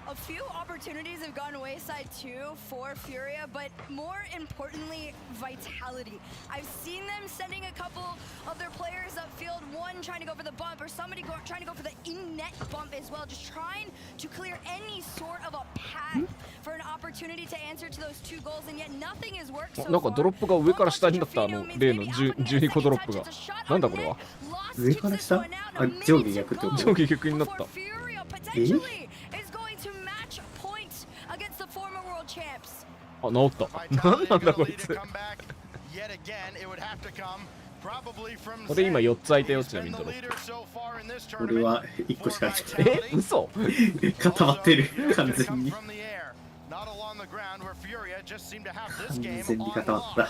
A few opportunities have gone wayside too for Furia, but more importantly, Vitality. I've seen them sending a couple of their players upfield, one trying to go for the bump, or somebody trying to go for the in-net bump as well, just trying to clear any sort of a path for an opportunity to answer to those two goals, and yet nothing has worked so far. なんかドロップが上から下になった例の12個ドロップが。なんだこれは？上から下？あ、上下逆ってこと？上下逆になった。あ、治った。なんなんだこいつ。俺今4つ空いたよ、ちなみにドロップ。俺は1個しか空いてない。え、嘘？固まってる、完全に。完全に固まった。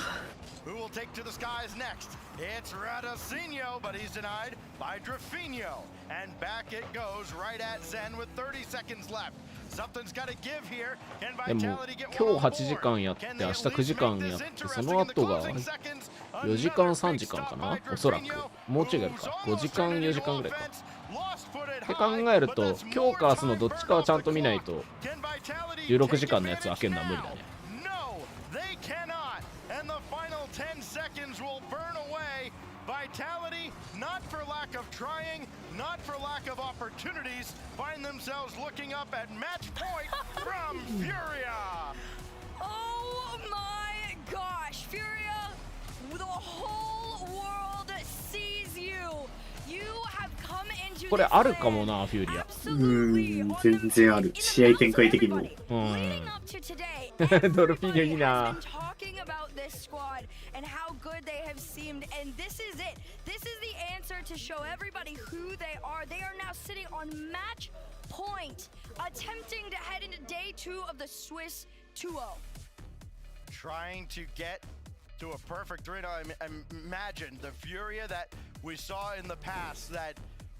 Who will take to the skies next? It's Radosino, but he's denied by Drafinho. And back it goes right at Zen with 30 seconds left. Something's got to give here. Can Vitality get one on the board? 今日8時間やって、明日9時間やって、その後が4時間3時間かな、おそらく。もうちょいやるか。5時間4時間ぐらいか。って考えると、今日か明日のどっちかはちゃんと見ないと、16時間のやつ開けるのは無理だね。10 seconds will burn away. Vitality, not for lack of trying, not for lack of opportunities, find themselves looking up at match point from Furia. Oh my gosh, Furia, the whole world sees you. You have come into これあるかもな、フューリア。全然ある。試合展開的にも。ドルフィーニョいいな。And how good they have seemed, and this is it. This is the answer to show everybody who they are. They are now sitting on match point, attempting to head into day 2 of the Swiss 2-0. Trying to get to a perfect 3-0. Imagine the Furia that we saw in the past, that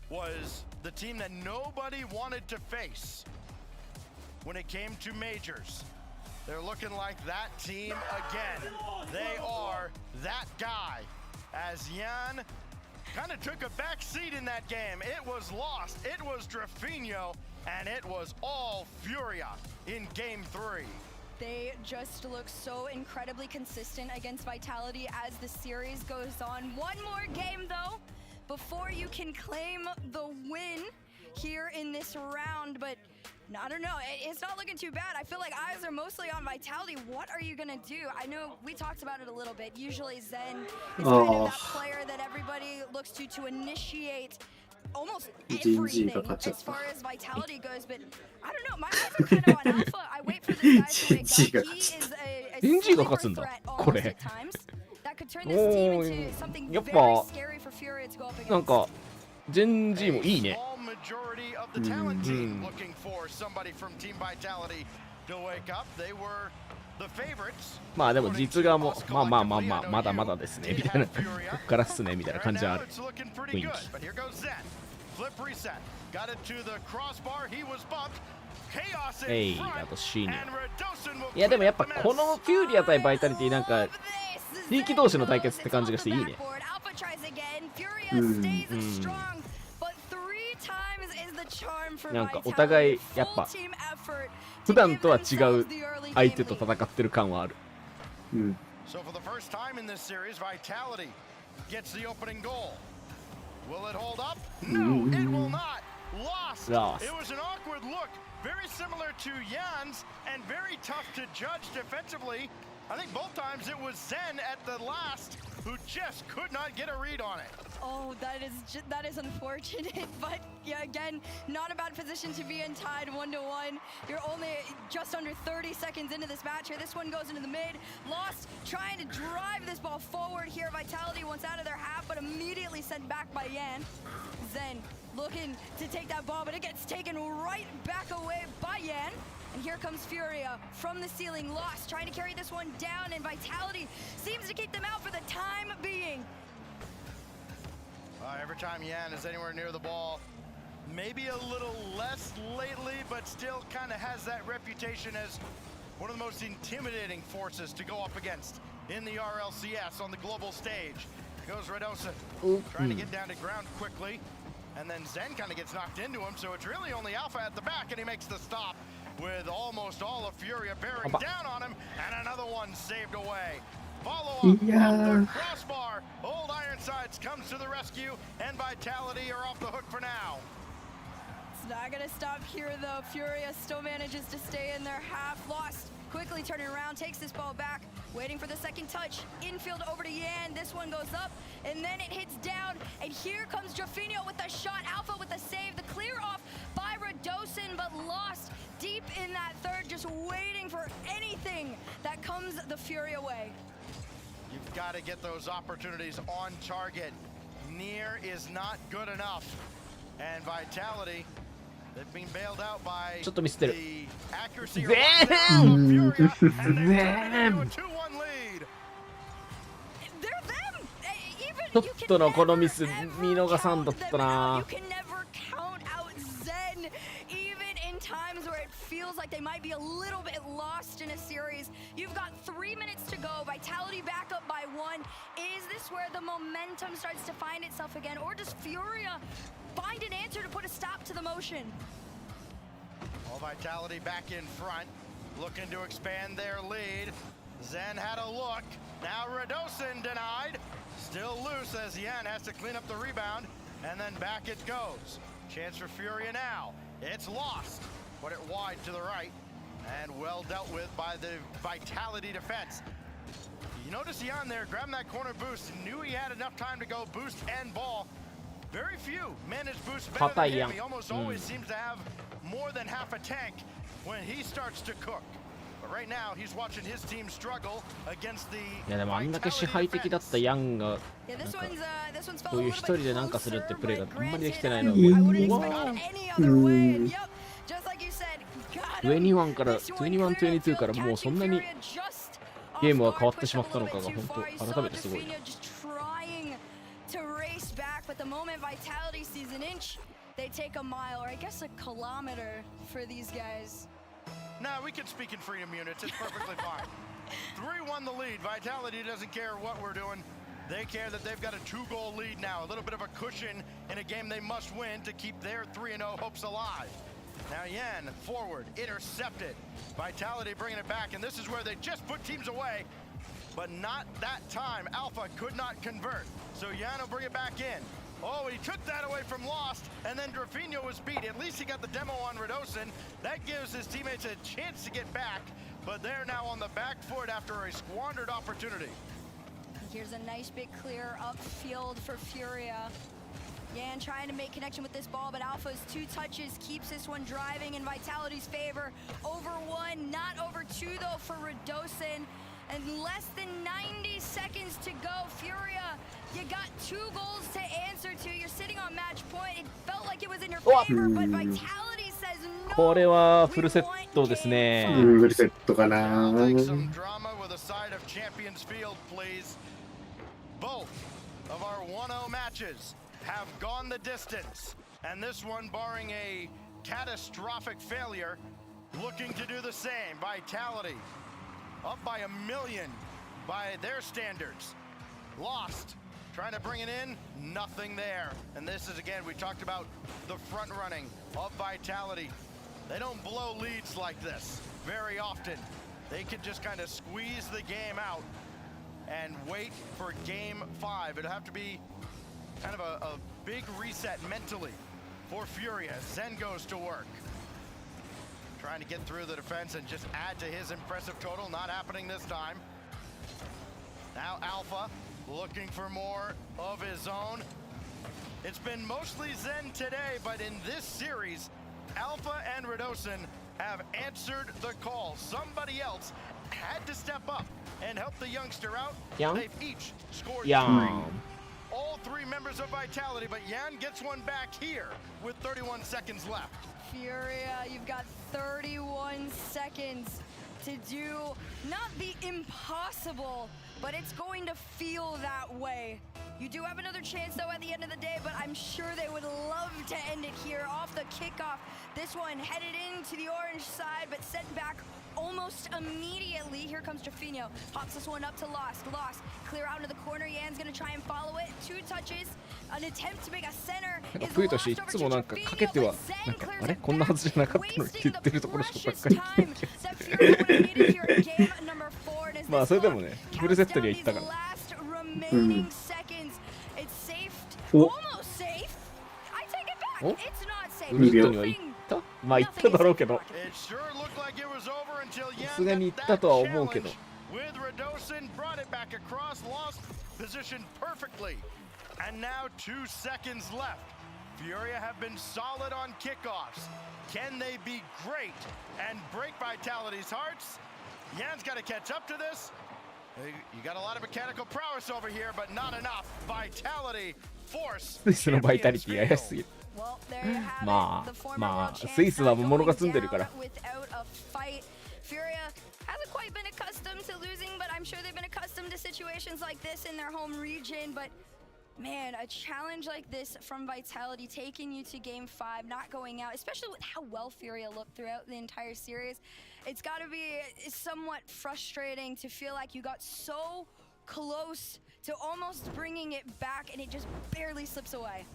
was the team that nobody wanted to face when it came to majors. They're looking like that team again. They are that guy. As Jan kind of took a back seat in that game. It was Lost, it was Drafinho, and it was all Furia in Game 3. They just look so incredibly consistent against Vitality as the series goes on. One more game though, before you can claim the win here in this round, but I don't know, it's not looking too bad. I feel like eyes are mostly on Vitality. What are you gonna do? I know we talked about it a little bit. Usually Zen is kind of that player that everybody looks to initiate almost everything as far as Vitality goes, but I don't know, my eyes are kind of on Alpha. I wait for this guy to wake up. He is a sleeper threat almost at times. That could turn this team into something very scary for Furia to go up against. なんかジェンジーもいいね。Majority of the talent team looking for somebody from Team Vitality to wake up. They were the favorites. まあでも実がもまだまだですねみたいな、こっからっすねみたいな感じはある雰囲気。あとシーニャ。いやでもやっぱこのフューリア対バイタリティなんか地域同士の対決って感じがしていいね。tries again. Furia stays strong, but 3 times is the charm for なんかお互いやっぱ普段とは違う相手と戦ってる感はある。So for the first time in this series, Vitality gets the opening goal. Will it hold up? No, it will not. Lost. It was an awkward look, very similar to Jan's, and very tough to judge defensively. I think both times it was Zen at the last who just could not get a read on it. Oh, that is unfortunate, but yeah, again, not a bad position to be in, tied 1-1. You're only just under 30 seconds into this match here. This one goes into the mid. Lost trying to drive this ball forward here. Vitality wants out of their half, but immediately sent back by Yan. Zen looking to take that ball, but it gets taken right back away by Yan. And here comes Furia from the ceiling. Lost trying to carry this one down, and Vitality seems to keep them out for the time being. Every time Yan is anywhere near the ball, maybe a little less lately, but still kind of has that reputation as one of the most intimidating forces to go up against in the RLCS on the global stage. Goes Redosa, trying to get down to ground quickly, and then Zen kind of gets knocked into him, so it's really only Alpha at the back, and he makes the stop with almost all of Furia bearing down on him, and another one saved away. Follow up off the crossbar. Old Ironsides comes to the rescue, and Vitality are off the hook for now. It's not gonna stop here though. Furia still manages to stay in their half. Lost quickly turning around, takes this ball back, waiting for the second touch. Infield over to Yan. This one goes up, and then it hits down. And here comes Drafinho with the shot. Alpha with the save. The clear off by Redosin, but Lost deep in that third, just waiting for anything that comes the Furia way. You've got to get those opportunities on target. Near is not good enough. And Vitality, they've been bailed out by the accuracy of Furia, and they're a 2-1 lead. They're them! ちょっとのこのミス見逃さんだったな。 Times where it feels like they might be a little bit lost in a series. You've got 3 minutes to go. Vitality back up by 1. Is this where the momentum starts to find itself again, or does Furia find an answer to put a stop to the motion? Well, Vitality back in front, looking to expand their lead. Zen had a look. Now Redosin denied. Still loose as Yan has to clean up the rebound, and then back it goes. Chance for Furia now. It's Lost. Put it wide to the right, and well dealt with by the Vitality defense. You notice Yan there, grabbing that corner boost, knew he had enough time to go boost and ball. Very few manage boosts better than him. He almost always seems to have more than half a tank when he starts to cook. But right now, he's watching his team struggle against the いやでもあんだけ支配的だったヤンがこういう一人でなんかするってプレーがあんまりできてないのが21から21、22からもうそんなにゲームは変わってしまったのかが本当改めてすごいな。But the moment Vitality sees an inch, they take a mile, or I guess a kilometer for these guys. No, we can speak in freedom units. It's perfectly fine. 3-1 the lead. Vitality doesn't care what we're doing. They care that they've got a 2-goal lead now. A little bit of a cushion in a game they must win to keep their 3-0 hopes alive. Now Yan forward, intercepted. Vitality bringing it back, and this is where they just put teams away. But not that time. Alpha could not convert. So Yan will bring it back in. Oh, he took that away from Lost, and then Drafinho was beat. At least he got the demo on Redosin. That gives his teammates a chance to get back, but they're now on the back foot after a squandered opportunity. Here's a nice big clear upfield for Furia. Yan trying to make connection with this ball, but Alpha's 2 touches keeps this one driving in Vitality's favor. Over 1, not over 2 though for Redosin. And less than 90 seconds to go. Furia, you got 2 goals to answer to. You're sitting on match point. It felt like it was in your favor, but Vitality says no. これはフルセットですね。フルセットかな。Some drama with a side of Champions Field, please. Both of our 1-0 matches have gone the distance, and this one, barring a catastrophic failure, looking to do the same. Vitality up by 1 million by their standards. Lost Trying to bring it in, nothing there. And this is, again, we talked about the front running of Vitality. They don't blow leads like this very often. They can just kind of squeeze the game out and wait for game 5. It'll have to be kind of a big reset mentally for Furia. Zen goes to work. Trying to get through the defense and just add to his impressive total. Not happening this time. Now Alpha looking for more of his own. It's been mostly Zen today, but in this series, Alpha and Radosin have answered the call. Somebody else had to step up and help the youngster out. They've each scored 3. All 3 members of Vitality, but Yan gets one back here with 31 seconds left. Furia, you've got 31 seconds to do not the impossible, but it's going to feel that way. You do have another chance though at the end of the day, but I'm sure they would love to end it here off the kickoff. This one headed into the orange side, but sent back almost immediately. Here comes Jafino, pops this one up to Lost. Lost, clear out into the corner. Yan's gonna try and follow it. 2 touches, an attempt to make a center. プーとしていつもなんかかけてはなんかあれこんなはずじゃなかったのにって言ってるところばっかりまあそれでもねフルセットには行ったからおおフルセットには行ったまあ行っただろうけどさすがに行ったとは思うけどAnd now 2 seconds left. Furia have been solid on kickoffs. Can they be great and break Vitality's hearts? Yan's got to catch up to this. You got a lot of mechanical prowess over here, but not enough. Vitality force. スイスのバイタリティ怪しすぎる。まあスイスは物が積んでるから。Furia hasn't quite been accustomed to losing, but I'm sure they've been accustomed to situations like this in their home region. But man, a challenge like this from Vitality, taking you to game 5, not going out, especially with how well Furia looked throughout the entire series, it's got to be somewhat frustrating to feel like you got so close to almost bringing it back and it just barely slips away.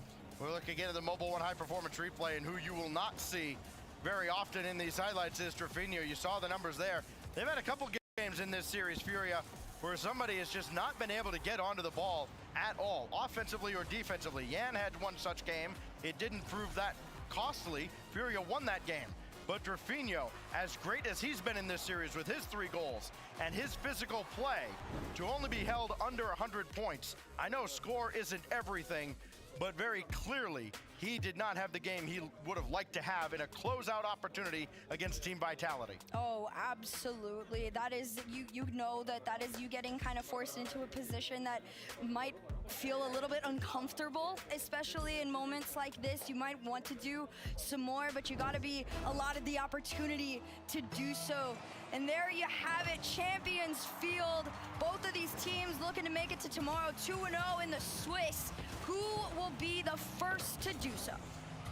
We're looking again at the Mobile 1 high-performance replay, and who you will not see very often in these highlights is Trofino. You saw the numbers there. They've had a couple games in this series, Furia, where somebody has just not been able to get onto the ball at all, offensively or defensively. Yan had one such game. It didn't prove that costly. Furia won that game. But Trofino, as great as he's been in this series with his 3 goals and his physical play, to only be held under 100 points. I know score isn't everything, but very clearly he did not have the game he would have liked to have in a closeout opportunity against Team Vitality. Oh, absolutely. That is, you know that is you getting kind of forced into a position that might feel a little bit uncomfortable, especially in moments like this. You might want to do some more, but you got to be allotted the opportunity to do so. And there you have it, Champions Field. Both of these teams looking to make it to tomorrow, 2-0 in the Swiss. Who will be the first to do so?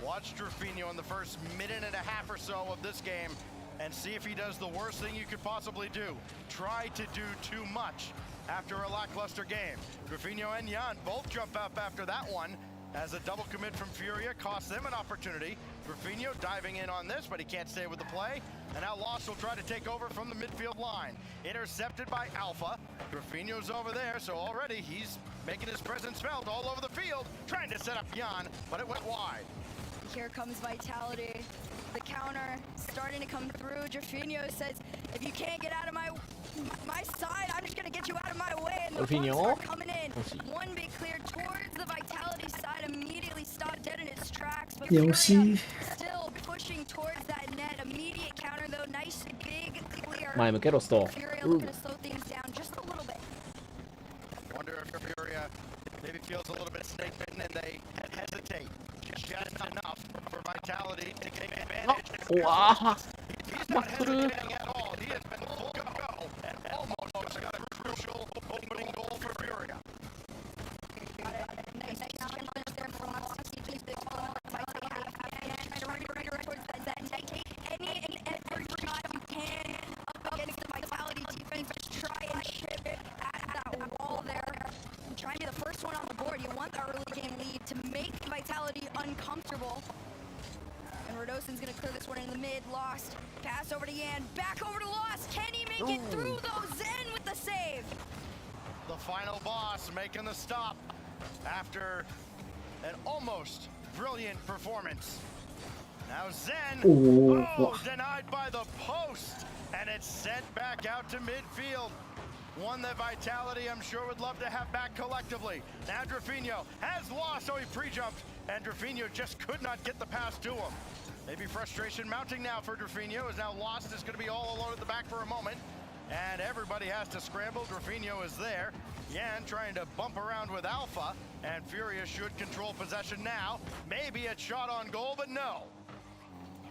Watch Trofino in the first minute and a half or so of this game and see if he does the worst thing you could possibly do. Try to do too much after a lackluster game. Trofino and Yan both jump up after that one as a double commit from Furia costs them an opportunity. Trofino diving in on this, but he can't stay with the play. And now Lost will try to take over from the midfield line. Intercepted by Alpha. Trofino's over there, so already he's making his presence felt all over the field, trying to set up Yan, but it went wide. Here comes Vitality. The counter starting to come through. Trofino says, if you can't get out of my side, I'm just going to get you out of my way. And the bugs are coming in. One big clear towards the Vitality side, immediately stopped dead in its tracks. But Furia still pushing towards that net. Immediate counter though, nice big clear. Furia looking to slow things down just a little bit. Wonder if Furia maybe feels a little bit snake bitten and they hesitate. Just enough for Vitality to take advantage. He's not hesitating at all. He has been full go and almost got a crucial opening goal for Furia. Nice challenge there from Lost. He keeps it on. Any and every shot you can up against the Vitality defense. Just try and chip it at that wall there. Try to be the first one on the board. Vitality uncomfortable. And Radosin's gonna clear this one in the mid. Lost. Pass over to Yan. Back over to Lost. Can he make it through though? Zen with the save. The final boss making the stop after an almost brilliant performance. Now Zen, denied by the post, and it's sent back out to midfield. One that Vitality, I'm sure, would love to have back collectively. Now Drafinho has lost, so he pre-jumped, and Drafinho just could not get the pass to him. Maybe frustration mounting now for Drafinho, as now Lost is going to be all alone at the back for a moment. And everybody has to scramble. Drafinho is there. Yan trying to bump around with Alpha, and Furia should control possession now. Maybe a shot on goal, but no.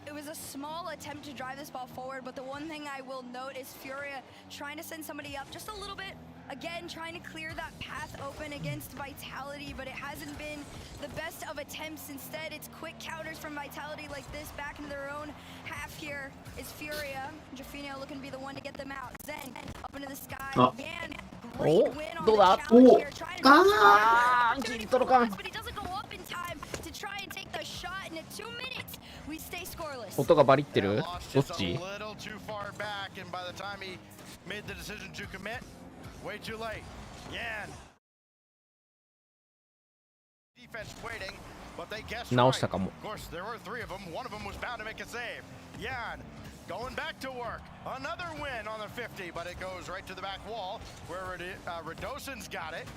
It was a small attempt to drive this ball forward, but the one thing I will note is Furia trying to send somebody up just a little bit. Again, trying to clear that path open against Vitality, but it hasn't been the best of attempts. Instead, it's quick counters from Vitality like this back into their own half. Here is Furia. Drafinho looking to be the one to get them out. Zen up into the sky. Yan, great win on the challenge here. Trying to but he doesn't go up in time to try and take the shot. And at 2 minutes, we stay scoreless. 音がバリってる？どっち？ little too far back, and by the time he made the decision to commit, way too late. Yan. Defense waiting, but they guessed right. Of course, there were 3 of them. One of them was bound to make a save. Yan going back to work. Another win on the 50, but it goes right to the back wall where Radosin's got it.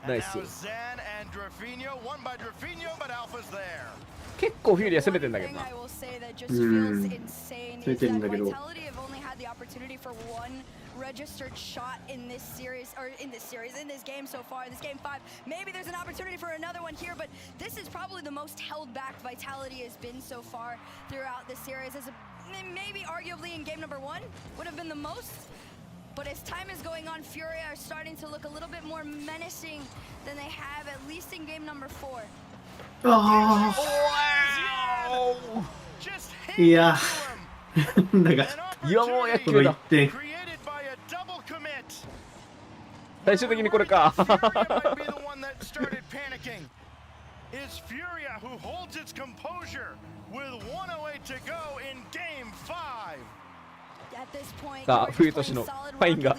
And now Zen and Drafinho, won by Drafinho, but Alpha's there. 結構フューリア攻めてんだけどな。I will say that just feels insane is that Vitality have only had the opportunity for 1 registered shot in this series, or in this game so far, this game 5. Maybe there's an opportunity for another one here, but this is probably the most held back Vitality has been so far throughout the series. As maybe arguably in game number 1 would have been the most. But as time is going on, Furia are starting to look a little bit more menacing than they have, at least in game number 4. Wow! いや、なんか、ようやくこの1点。最終的にこれか。It's Furia who holds its composure with 108 to go in game 5. さあ、冬年のファインが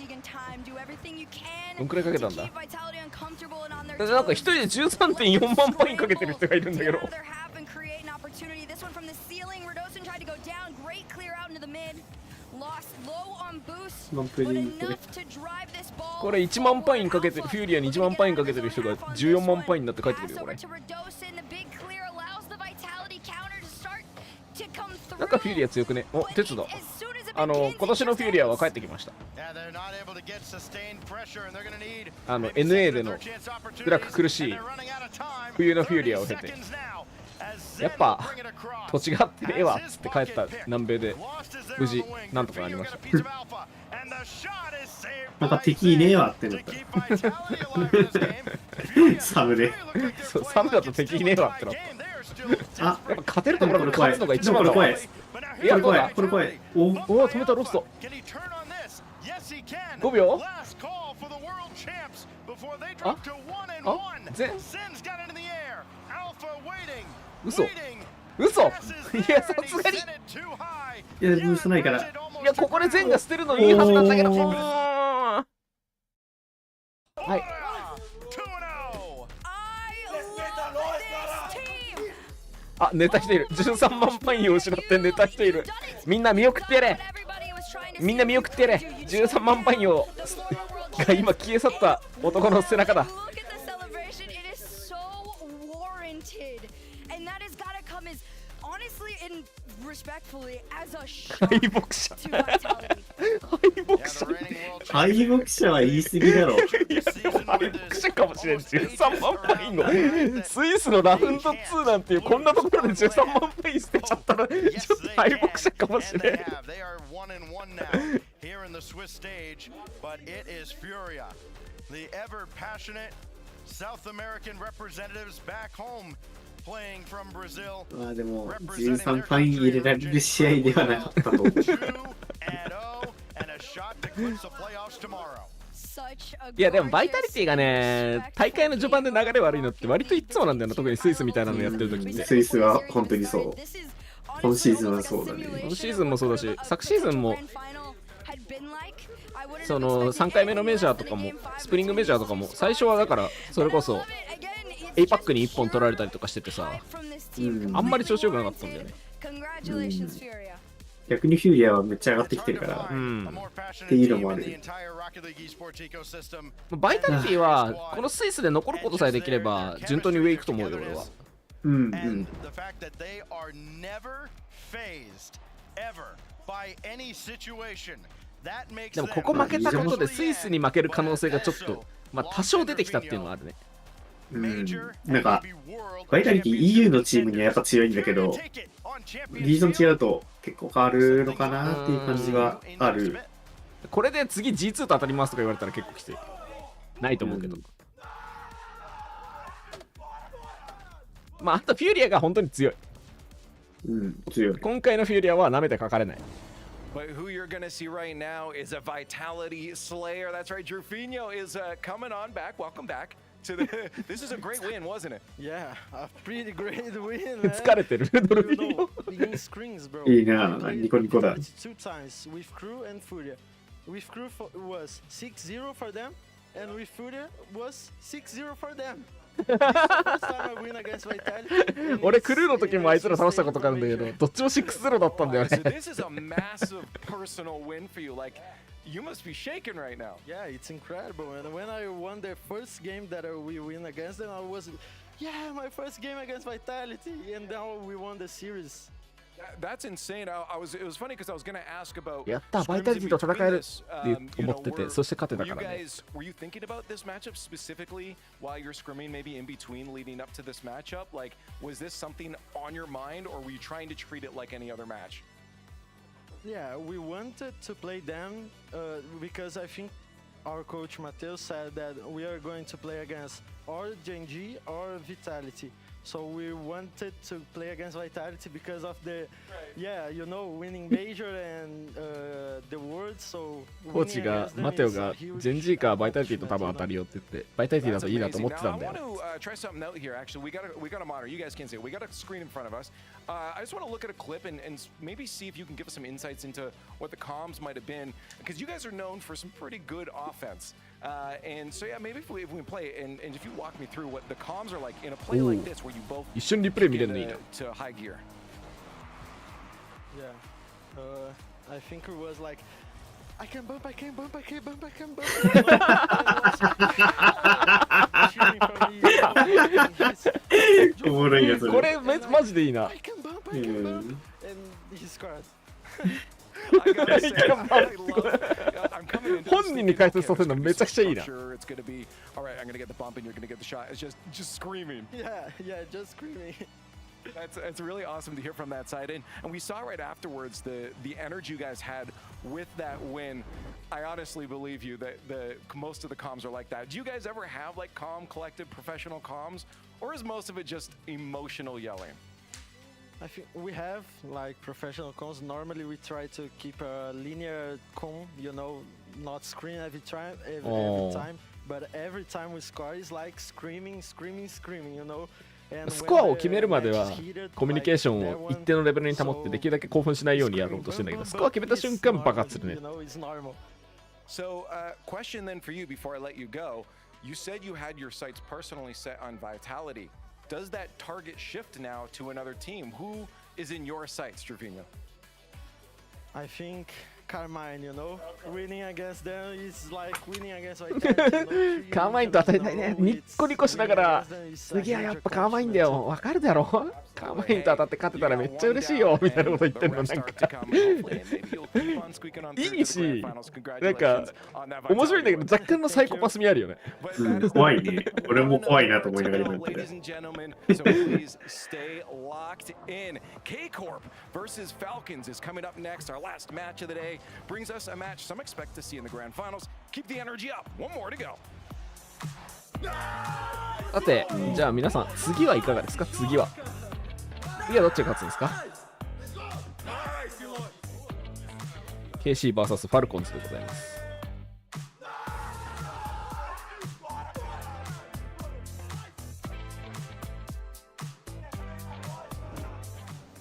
どんくらいかけたんだ。なんか一人で 13.4 万ファインかけてる人がいるんだけど。これ1万パインかけてる、フューリアに1万パインかけてる人が14万パインになって帰ってくるよこれ。なんかフューリア強くね。お、鉄だ。今年のフューリアは帰ってきました。NA での辛く苦しい冬のフューリアを経て、やっぱ土地があってええわっつって帰った南米で無事なんとかなりました。なんか敵いねえわってなったサムで。そう、サムだと敵いねえわってなった。あ、やっぱ勝てるところで勝つのが一番だわ。いや、これ怖い。おお、止めたロスト。5秒。あ、全。嘘。いや、さすがに。いや、ブーストないから。いや、ここで全が捨てるのいいはずなんだけど。はい。あ、寝た人いる。13万パインを失って寝た人いる。みんな見送ってやれ。みんな見送ってやれ。13万パインをが今消え去った男の背中だ。敗北者。敗北者は言い過ぎだろ。いやでも敗北者かもしれん。13万パインのスイスのラウンド2なんていうこんなところで13万パイン捨てちゃったらちょっと敗北者かもしれん。まあでも13パイン入れられる試合ではなかったと思う。いやでもバイタリティがね、大会の序盤で流れ悪いのって割といつもなんだよな、特にスイスみたいなのやってる時って。スイスは本当にそう。今シーズンはそうだね。今シーズンもそうだし、昨シーズンもその3回目のメジャーとかもスプリングメジャーとかも最初はだからそれこそ A パックに1本取られたりとかしててさ、あんまり調子良くなかったんだよね。逆にフューリアはめっちゃ上がってきてるから、っていうのもある。バイタリティはこのスイスで残ることさえできれば順当に上行くと思うよ俺は。でもここ負けたことでスイスに負ける可能性がちょっと、まあ多少出てきたっていうのはあるね。なんかバイタリティ EU のチームにはやっぱ強いんだけど、リージョン違うと結構変わるのかなっていう感じはある。これで次 G2 と当たりますとか言われたら結構きつい。ないと思うけど。まああとフューリアが本当に強い。強い。今回のフューリアは舐めてかかれない。But who you're going to see right now is a Vitality Slayer. That's right, Drufinho is coming on back. Welcome back to the. This is a great win, wasn't it? Yeah, a pretty great win. 疲れてるドルフィーノ。いいな、ニコニコだ。Two times with Crew and Furia. With Crew was 6-0 for them, and with Furia was 6-0 for them. 俺クルーの時もあいつら倒したことがあるんだけど、どっちも 6-0 だったんだよね。You must be shaking right now. Yeah, it's incredible. And when I won the first game that we win against them, I was, yeah, my first game against Vitality, and now we won the series. That's insane. It was funny because I was going to ask about. やったバイタリティと戦えるって思ってて、そして勝てたからね。Were you thinking about this matchup specifically while you're scrimming, maybe in between leading up to this matchup? Like, was this something on your mind, or were you trying to treat it like any other match? Yeah, we wanted to play them because I think our coach Matheus said that we are going to play against or Genji or Vitality. So we wanted to play against Vitality because of the, yeah, you know, winning major and the world. So コーチがマテオがジェンジーかバイタリティと多分当たるよって言ってバイタリティだといいなと思ってたんだよ。I want to try something out here. Actually, we got a monitor. You guys can't see it. We got a screen in front of us. I just want to look at a clip and maybe see if you can give us some insights into what the comms might have been, because you guys are known for some pretty good offense. And so yeah, maybe if we play and if you walk me through what the comms are like in a play like this where you both 一緒にリプレイ見れるのいいな。to high gear. Yeah, I think it was like I can bump, I can bump, I can bump, I can bump. おもろいやつ。これマジでいいな。I can bump, I can bump, and he scored. 本人に解説させるのめちゃくちゃいいな。Alright, I'm gonna get the bump and you're gonna get the shot. It's just screaming. Yeah, just screaming. That's really awesome to hear from that side. And we saw right afterwards the energy you guys had with that win. I honestly believe you that most of the comms are like that. Do you guys ever have like calm, collected, professional comms, or is most of it just emotional yelling? I think we have like professional comms. Normally we try to keep a linear comm, you know, not scream every time. But every time we score is like screaming, you know. スコアを決めるまではコミュニケーションを一定のレベルに保ってできるだけ興奮しないようにやろうとしてるんだけど、スコア決めた瞬間爆発するね。So, question then for you before I let you go. You said you had your sights personally set on Vitality. Does that target shift now to another team? Who is in your sights, Drufinho? I think Carmine, you know, winning against them is like winning against Vitality. カーマインと当たりたいね。ニッコニコしながら、次はやっぱカーマインだよ。わかるだろ。カーマインと当たって勝てたらめっちゃ嬉しいよみたいなこと言ってるのなんかいいし、なんか面白いんだけど若干のサイコパス味あるよね。怖いね。俺も怖いなと思いながら言ってる。K-Corp versus Falcons is coming up next. Our last match of the day brings us a match some expect to see in the grand finals. Keep the energy up. One more to go. さて、じゃあ皆さん次はいかがですか？次はどっちが勝つんですか？ KC vs ファルコンズでございます。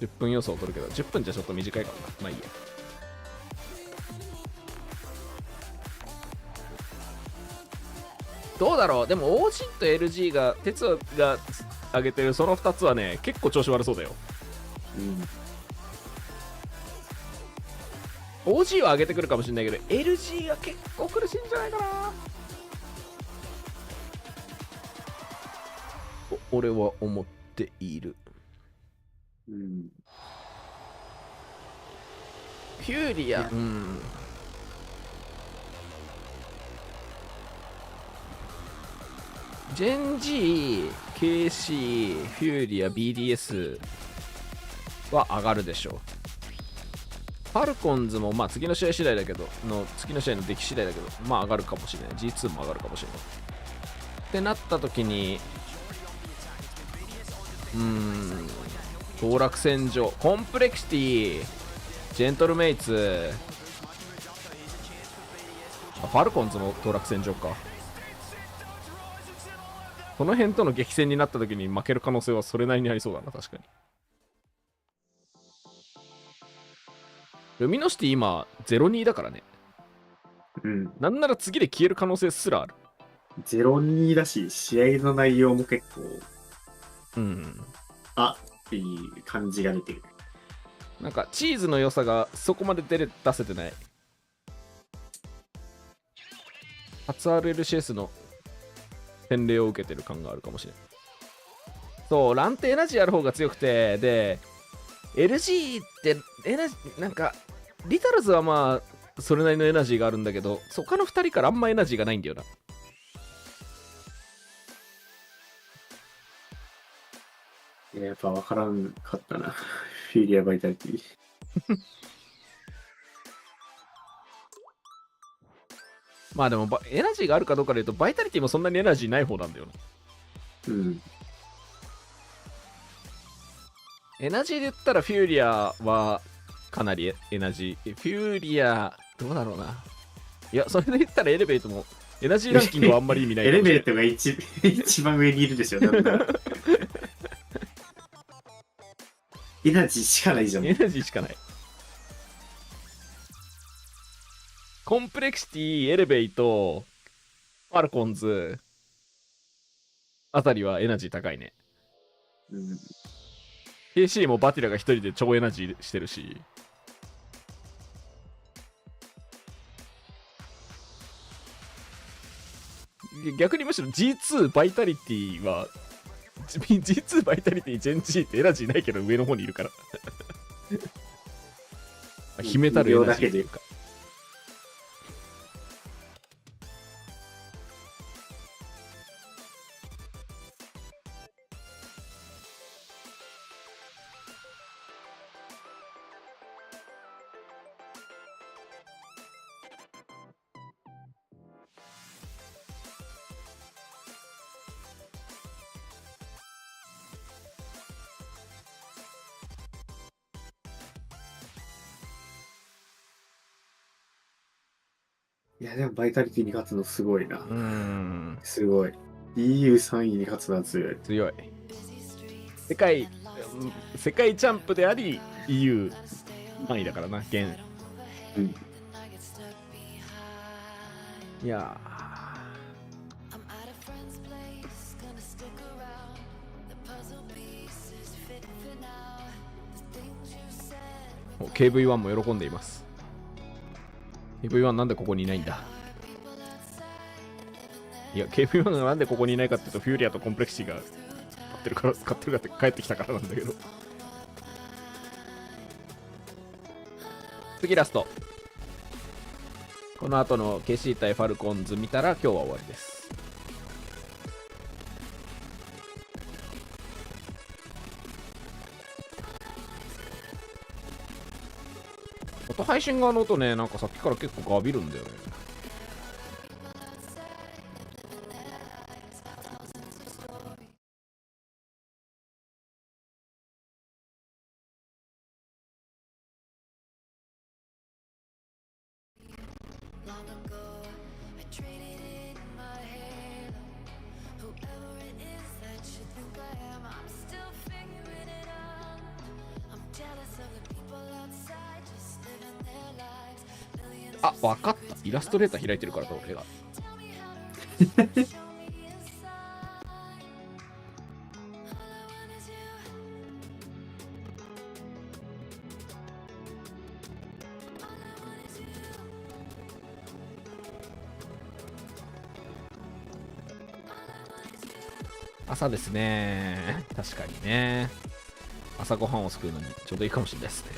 10分予想を取るけど、10分じゃちょっと短いかもな。まあいいや。どうだろう。でも OG と LG が、鉄が上げてるその2つはね、結構調子悪そうだよ。OG は上げてくるかもしれないけど、LG は結構苦しいんじゃないかな。俺は思っている。フューリア、ジェンジー、KC、フューリア、BDS は上がるでしょう。ファルコンズもまあ次の試合次第だけど、次の試合の出来次第だけど、まあ上がるかもしれない。G2 も上がるかもしれない。ってなった時に、当落戦場、コンプレクシティ、ジェントルメイツ、ファルコンズも当落戦場か。この辺との激戦になった時に負ける可能性はそれなりにありそうだな、確かに。ルミノシティ今 0-2 だからね。なんなら次で消える可能性すらある。0-2 だし、試合の内容も結構、っていう感じが出てる。なんかチーズの良さがそこまで出せてない。初 RLCS の洗礼を受けてる感があるかもしれない。そう、ランってエナジーある方が強くて、で、LG ってエナジー、なんか、リタルズはまあ、それなりのエナジーがあるんだけど、他の2人からあんまエナジーがないんだよな。やっぱ分からんかったな。フィーリアバイタリティ。まあでもエナジーがあるかどうかで言うと、バイタリティもそんなにエナジーない方なんだよな。エナジーで言ったらフューリアはかなりエナジー。フューリア、どうだろうな。いや、それで言ったらエレベートもエナジーランキングはあんまり意味ない。エレベートが一番上にいるでしょ。なんだエナジーしかないじゃん。エナジーしかない。コンプレクシティ、エレベイト、ファルコンズあたりはエナジー高いね。KC もバティラが一人で超エナジーしてるし。逆にむしろ G2 バイタリティはG2 バイタリティ、ジェンジーってエナジーないけど上の方にいるから秘めたるエナジーというか。いや、でもバイタリティに勝つのすごいな。すごい。EU3 位に勝つのは強い。強い。世界チャンプであり、EU3 位だからな、現。いやー。KV1 も喜んでいます。KV1 なんでここにいないんだ。いや、KV1 がなんでここにいないかっていうと、フューリアとコンプレクシティが勝ってるって帰ってきたからなんだけど。次ラスト。この後のKC対ファルコンズ見たら今日は終わりです。音配信側の音ね、なんかさっきから結構ガビるんだよね。あ、わかった。イラストレーター開いてるからと俺が。朝ですね。確かにね。朝ごはんを作るのにちょうどいいかもしれないですね。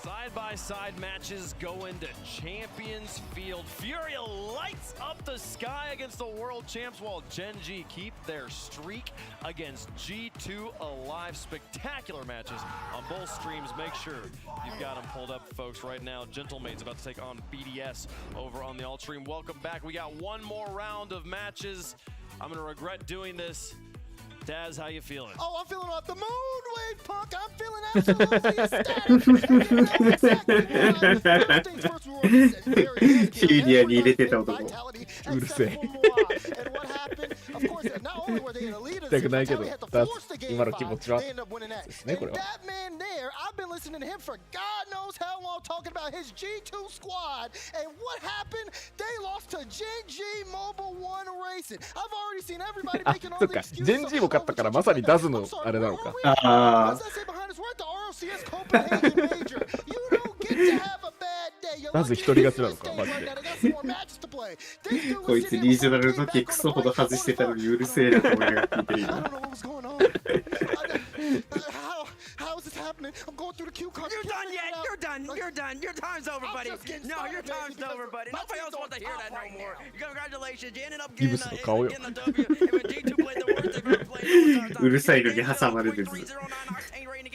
Side-by-side matches go into Champions Field. Furia lights up the sky against the world champs while Gen G keep their streak against G2 alive. Spectacular matches on both streams. Make sure you've got them pulled up, folks, right now. Gentlemate's about to take on BDS over on the alt stream. Welcome back. We got one more round of matches. I'm going to regret doing this. Daz, how you feeling? Oh, I'm feeling off the moon, Wave Punk. I'm feeling absolutely ecstatic. シーリアに入れてた男。うるせえ。痛くないけど、今の気持ちはですね、これは。I've been listening to him for God knows how long, talking about his G2 squad, and what happened? They lost to Gen G Mobile 1 Racing. I've already seen everybody making all the excuses. ジェンジも勝ったからまさにダズのあれなのか。ああ。We're at the RLCS Copenhagen Major. You don't get to have a bad day. ダズ一人勝ちなのか、マジで。こいつリージョナルの時クソほど外してたのにうるせえなと思いながら聞いてるよ。How is this happening? I'm going through the cue card. You're done yet? You're done. You're done. Your time's over, buddy. No, your time's over, buddy. Nobody else wants to hear that no more. Congratulations. You ended up getting a W. When G2 played the worst they've ever played. うるさいのに挟まれてる。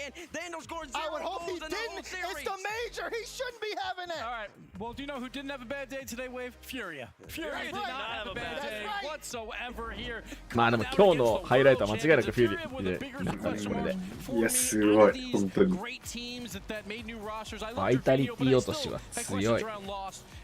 I would hope he didn't. It's the major. He shouldn't be having it. All right. Well, do you know who didn't have a bad day today, Wave? Furia. Furia did not have a bad day whatsoever here. まあでも今日のハイライトは間違いなくフューリーでなったね、これで。いや、すごい、本当に。バイタリティ落としは強い。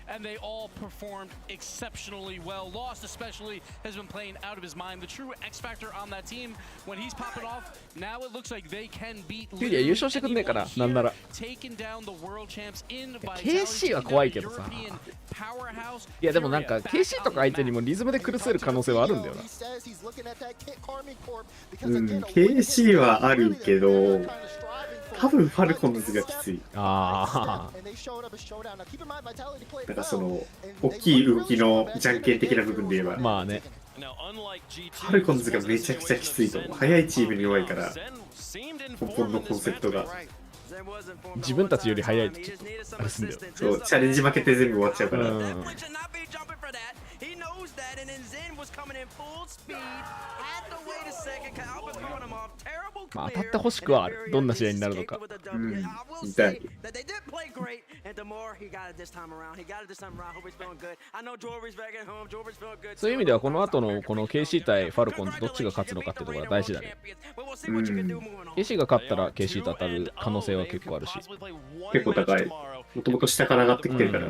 and they all performed exceptionally well. Lost especially has been playing out of his mind. The true X factor on that team when he's popping off. Now it looks like they can beat. フィリア優勝してくんねえかな、なんなら。Taking down the world champs in KC は怖いけどさ。いやでもなんか KC とか相手にもリズムで苦せる可能性はあるんだよな。KC はあるけど、多分ファルコンズがきつい。ああ。なんかその大きい動きのじゃんけん的な部分で言えば。まあね。ファルコンズがめちゃくちゃきついと思う。速いチームに弱いから、根本のコンセプトが。自分たちより速いとちょっとあれすんだよ。そう、チャレンジ負けて全部終わっちゃうから。まあ当たってほしくはある。どんな試合になるのか。痛い。そういう意味ではこの後のこの KC 対ファルコンズどっちが勝つのかってところが大事だね。KC が勝ったら KC と当たる可能性は結構あるし。結構高い。もともと下から上がってきてるから。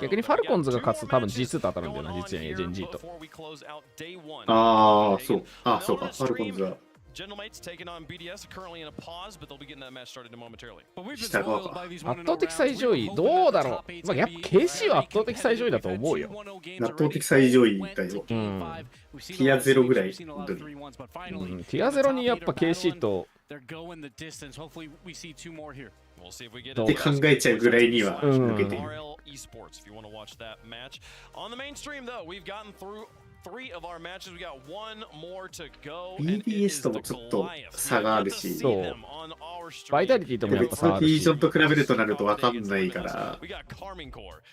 逆にファルコンズが勝つと多分 G2 と当たるんだよな、実演 AJNG と。ああ、そう。あ、そうか。ファルコンズは。下側か。圧倒的最上位、どうだろう。まあ、やっぱ KC は圧倒的最上位だと思うよ。圧倒的最上位だよ。ティア0ぐらい。ティア0にやっぱ KC と。って考えちゃうぐらいには抜けてる。BDS ともちょっと差があるし、そう。バイタリティともやっぱ差あるし。フィージョンと比べるとなると分かんないから、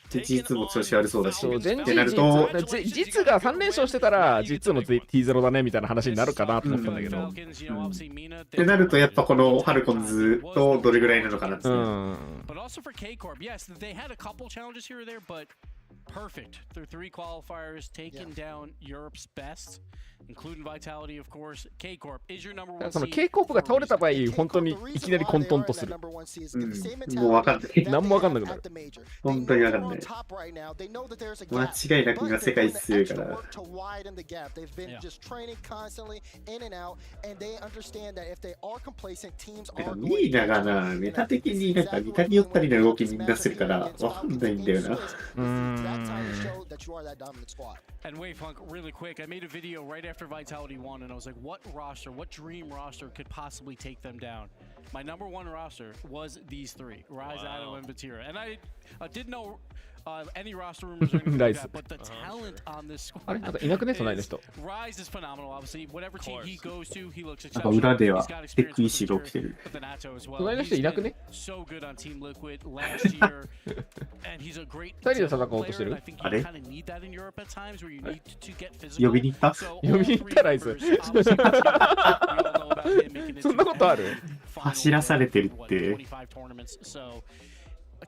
G2 も調子悪そうだし、ってなると、G2 が3連勝してたら G2 も T0 だねみたいな話になるかなと思ったんだけど。ってなるとやっぱこのファルコンズとどれぐらいなのかなって。Perfect through 3 qualifiers, taking down Europe's best, including Vitality, of course. K-Corp is your number one. その K-Corp が倒れた場合、本当にいきなり混沌とする。もう分かんない。何も分かんなくなる。本当に分かんない。間違いなく今世界強いから。ミーナがな、メタ的になんか似たり寄ったりの動きみんなするから分かんないんだよな。And wait, Funk, really quick. I made a video right after Vitality won, and I was like, what roster, what dream roster could possibly take them down? My number one roster was these three, Rise, Ado, and Vatira. And I didn't know any roster rumors or anything like that, but the talent on this squad. Rise is phenomenal, obviously. Whatever team he goes to, he looks exceptional. 裏ではテック意思が起きてる。隣の人いなくね？ So good on Team Liquid last year, and he's a great. 2人で戦おうとしてる？あれ？呼びに行った？呼びに行ったライズ。そんなことある？走らされてるって。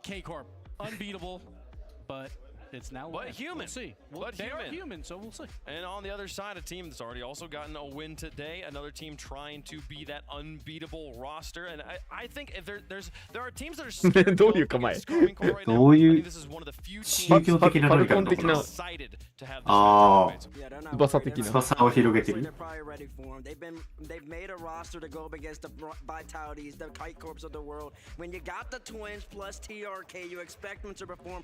K-Corp, unbeatable, but it's now human. We'll see. They are human, so we'll see. And on the other side, a team that's already also gotten a win today. Another team trying to be that unbeatable roster. And I think if there are teams that are scared どういう構え？どういう宗教的な何かのかな？ああ、翼的な。翼を広げてる。They've made a roster to go up against the Vitalities, the Kite Corps of the world. When you got the Twins plus TRK, you expect them to perform.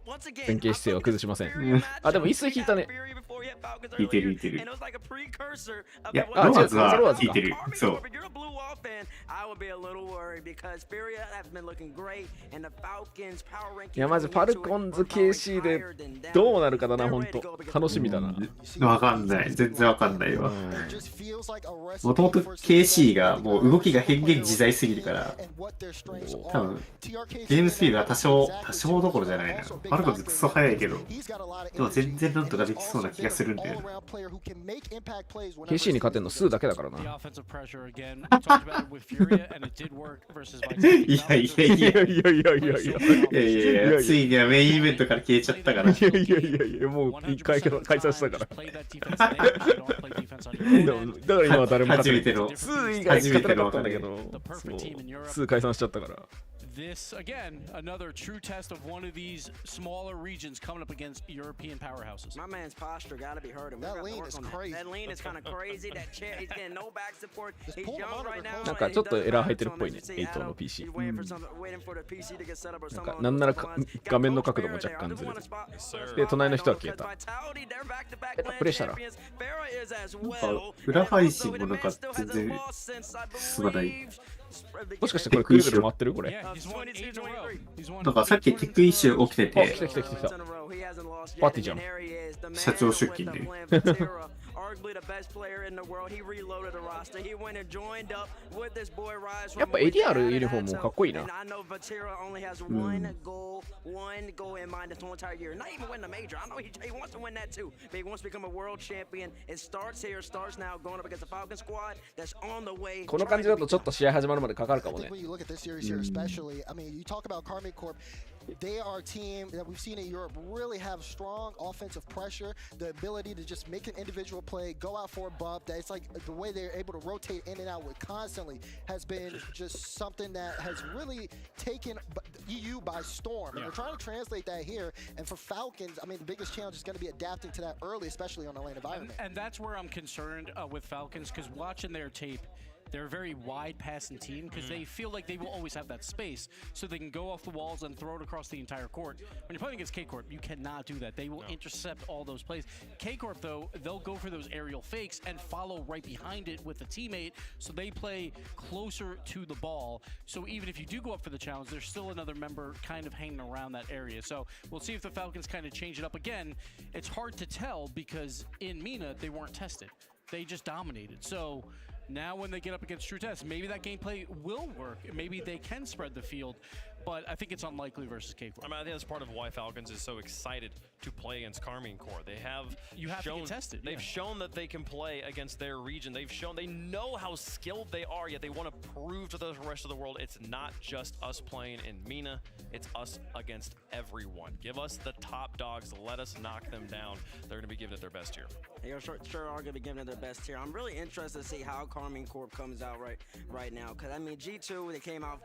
Once again, 連携姿勢は崩しません。あ、でも一水引いたね。引いてる引いてる。いや、ロワーズは引いてる。そう。いや、まずファルコンズ KC でどうなるかだな、本当。楽しみだな。わかんない。全然わかんないわ。もともと KC がもう動きが変幻自在すぎるから、多分ゲームスピードは多少どころじゃないな。ファルコンズクソ速いけど、でも全然なんとかできそうな気がするんだよな。KC に勝てんの数だけだからな。いやいやいやいやいやいやいや、ついにはメインイベントから消えちゃったから。いやいやいやいや、もう一回解散したから。だから今は誰も初めての数以外勝てなかったんだけど、数解散しちゃったから。this, again, another true test of one of these smaller regions coming up against European powerhouses. My man's posture got to be hurting. That lean is crazy. That lean is kind of crazy. That chair, he's getting no back support. He's young right now. なんかちょっとエラー入ってるっぽいね、8の PC。なんかなんなら画面の角度も若干ずれて。で、隣の人は消えた。プレイしたら。裏配信もなんか全然進まない。もしかしてこれくるくる回ってるこれ。なんかさっきテックイシュー起きてて。来た来た来た来た。パーティーじゃん。社長出勤で。やっぱ ADR ユニフォームもかっこいいな。この感じだとちょっと試合始まるまでかかるかもね。They are a team that we've seen in Europe really have strong offensive pressure, the ability to just make an individual play, go out for a bump. That it's like the way they're able to rotate in and out with constantly has been just something that has really taken EU by storm. And we're trying to translate that here. And for Falcons, I mean, the biggest challenge is going to be adapting to that early, especially on the lane environment. And that's where I'm concerned with Falcons, because watching their tape, they're a very wide passing team because they feel like they will always have that space so they can go off the walls and throw it across the entire court. When you're playing against K-Corp, you cannot do that. They will intercept all those plays. K-Corp, though, they'll go for those aerial fakes and follow right behind it with a teammate, so they play closer to the ball. So even if you do go up for the challenge, there's still another member kind of hanging around that area. So we'll see if the Falcons kind of change it up again. It's hard to tell because in MENA, they weren't tested. They just dominated. So now when they get up against true tests, maybe that gameplay will work. Maybe they can spread the field, but I think it's unlikely versus K-Corp. I mean, I think that's part of why Falcons is so excited to play against Karmine Corps. They have shown, to get tested. They've shown that they can play against their region. They've shown they know how skilled they are, yet they want to prove to the rest of the world it's not just us playing in MENA, it's us against everyone. Give us the top dogs, let us knock them down. They're going to be giving it their best here. They sure are going to be giving it their best here. I'm really interested to see how Karmine Corp comes out right now, because I mean G2, they came out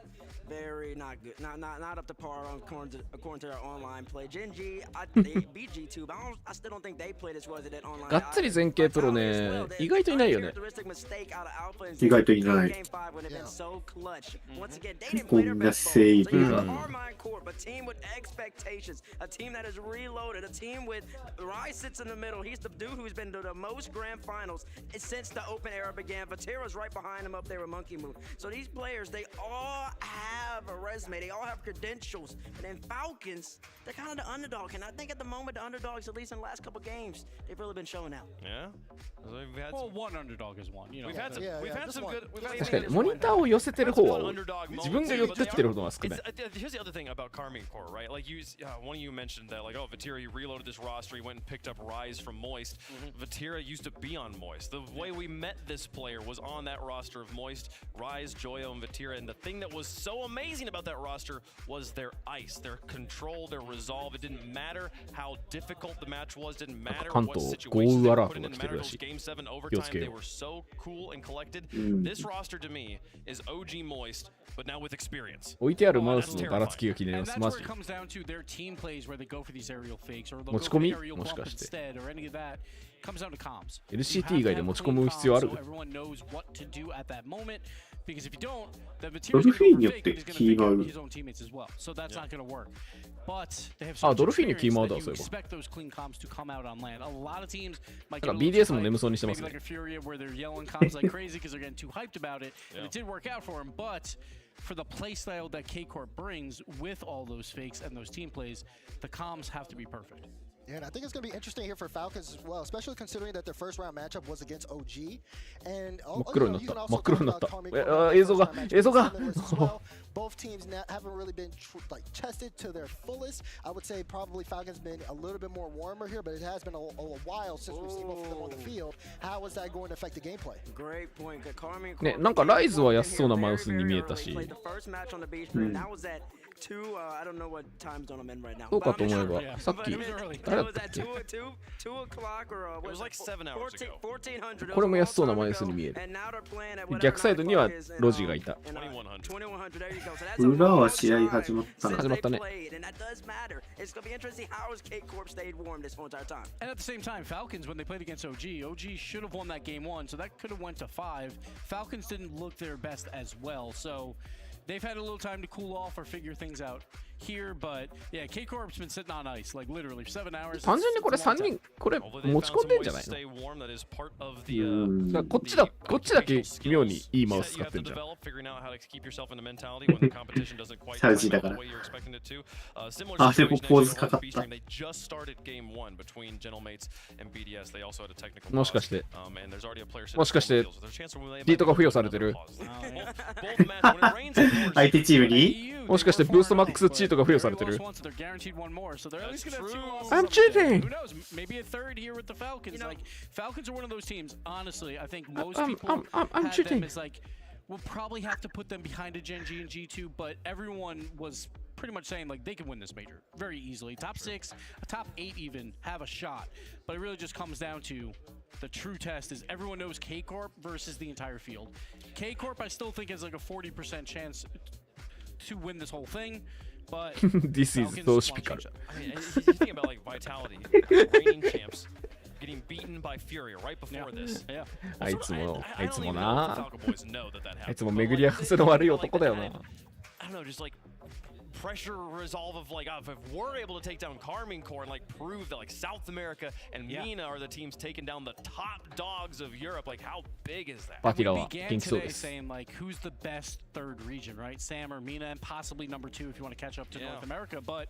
very not good, not up to par according to their online play. Gen G, they beat G2, but I still don't think they played as well as they did online. がっつり前傾プロね、意外といないよね。意外といない。結構みんなセーブが。A team with expectations, a team that is reloaded, a team with Rai sits in the middle. He's the dude who's been to the most grand finals since the open era began. Vatira's right behind him up there with Monkey Move. So these players, they all have a resume, they all have credentials. And then Falcons, they're kind of the underdog. And I think at the moment, the underdogs, at least in the last couple games, they've really been showing out. Yeah. Well, one underdog is one. You know, we've had some good. 確かにモニターを寄せてる方は自分が寄ってってることが少ない。Here's the other thing about Karmine Corps, right? Like one of you mentioned that, like, oh, Vatira, he reloaded this roster, he went and picked up Rise from Moist. Vatira used to be on Moist. The way we met this player was on that roster of Moist, Rise, Joyo, and Vatira. And the thing that was so amazing about that roster was their ice, their control, their resolve. It didn't matter how difficult the match was, didn't matter what situation they put in, didn't matter those Game 7 overtime. They were so cool and collected. This roster to me is OG Moist, but now with experience. 置いてあるマウスのばらつきが気になります。マジ。持ち込みもしかして。LCT 以外で持ち込む必要ある？ドルフィーによってキーマウあ、ドルフィーニキーマウだ、そういえば。なんか BDS も眠そうにしてますね。For the playstyle that K-Corp brings with all those fakes and those team plays, the comms have to be perfect. Yeah, and I think it's going to be interesting here for Falcons as well, especially considering that their first round matchup was against OG. And both teams haven't really been tested to their fullest. I would say probably Falcons been a little bit more warmer here, but it has been a while since we've seen both of them on the field. How is that going to affect the gameplay? Great point. ね、なんかライズは安そうなマウスに見えたし。I don't know what time zone I'm in right now. そうかと思えば、さっき、誰だったっけ？ 2 o'clock or It was like 7 hours ago. 1400. これも安そうなマイナスに見える。逆サイドにはロジがいた。裏は試合始まったな。始まったね。It's going to be interesting how has K-Corp stayed warm this whole entire time. And at the same time, Falcons, when they played against OG should have won that game 1, so that could have went to 5. Falcons didn't look their best as well, so they've had a little time to cool off or figure things out here, but yeah, K-Corp's been sitting on ice, like literally 7 hours. 単純にこれ3人、これ持ち込んでんじゃないの？こっちだけ妙にいいマウス使ってんじゃん。サウジだから。あ、でもポーズかかった。もしかして、チートが付与されてる？相手チームに？もしかしてブーストマックスチートが付与されてる？ I'm cheating! Maybe a third here with the Falcons. Like, Falcons are one of those teams, honestly, I think most people had them as like, we'll probably have to put them behind a Gen G and G2, but everyone was pretty much saying like they can win this major very easily. Top 6, top 8 even have a shot, but it really just comes down to the true test is everyone knows K-Corp versus the entire field. K-Corp I still think has like a 40% chance to win this whole thing, but this is so typical. I mean, you think about like Vitality, reigning champs, getting beaten by Fury right before this. あいつもな。あいつも巡り合わせの悪い男だよな。I don't know, just like pressure resolve of like, if we're able to take down Carmine Core and like prove that like South America and MENA are the teams taking down the top dogs of Europe, like how big is that? We began today saying like who's the best third region, right? Sam or MENA, and possibly number 2 if you want to catch up to North America. But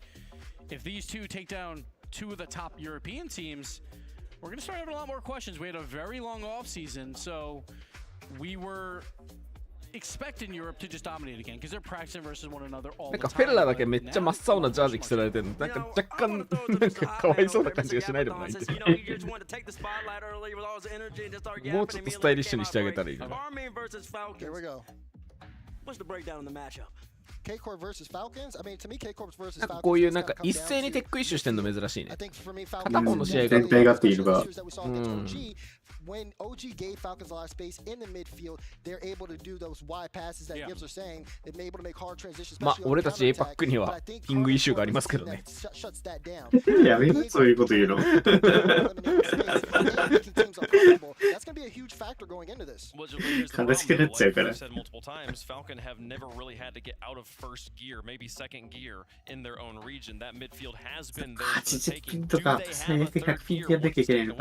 if these two take down 2 of the top European teams, we're gonna start having a lot more questions. We had a very long off season, so we were expecting Europe to just dominate again because they're practicing versus one another all the time. なんかフェルラだけめっちゃ真っ青なジャージ着せられてるの。なんか若干なんかかわいそうな感じがしないでもないって。もうちょっとスタイリッシュにしてあげたらいいじゃん。Here we go. What's the breakdown of the matchup? K-Corp versus Falcons. I mean, to me, K-Corp versus Falcons. なんかこういうなんか一斉にテックイッシュしてんの珍しいね。片方の試合が全体がっているが。When OG gave Falcons a lot of space in the midfield, they're able to do those wide passes that Gibbs are saying. They're able to make hard transitions. まあ俺たち APAC にはピングイシューがありますけどね。やめろそういうこと言うの。悲しくなっちゃうから。Falcon have never really had to get out of first gear, maybe second gear in their own region. That midfield has been there for the taking. Do they have a third gear?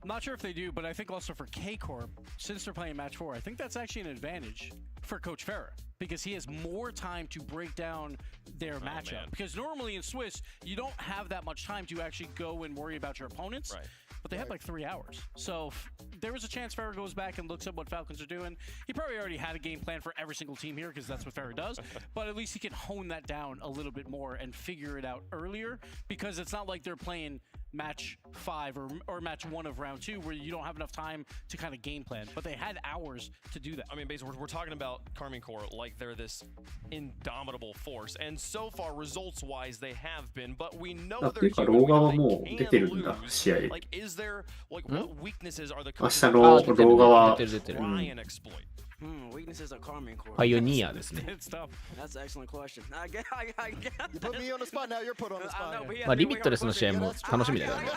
Not sure if they do, but I think also for K-Corp, since they're playing match 4, I think that's actually an advantage for Coach Farah because he has more time to break down their matchup. Because normally in Swiss, you don't have that much time to actually go and worry about your opponents. Right. But they had like 3 hours. So there was a chance Farah goes back and looks at what Falcons are doing. He probably already had a game plan for every single team here because that's what Farah does. But at least he can hone that down a little bit more and figure it out earlier because it's not like they're playing match 5 or match 1 of round 2 where you don't have enough time to kind of game plan. But they had hours to do that. I mean, basically, we're talking about Carmine Core like they're this indomitable force. And so far, results-wise, they have been. But we know they're human. They can lose. Like, is there, like, what weaknesses are the coaches try and exploit? Weaknesses of Carmine Core. パイオニアですね。 That's an excellent question. You put me on the spot, now you're put on the spot. まあリミットレスの試合も楽しみだよね。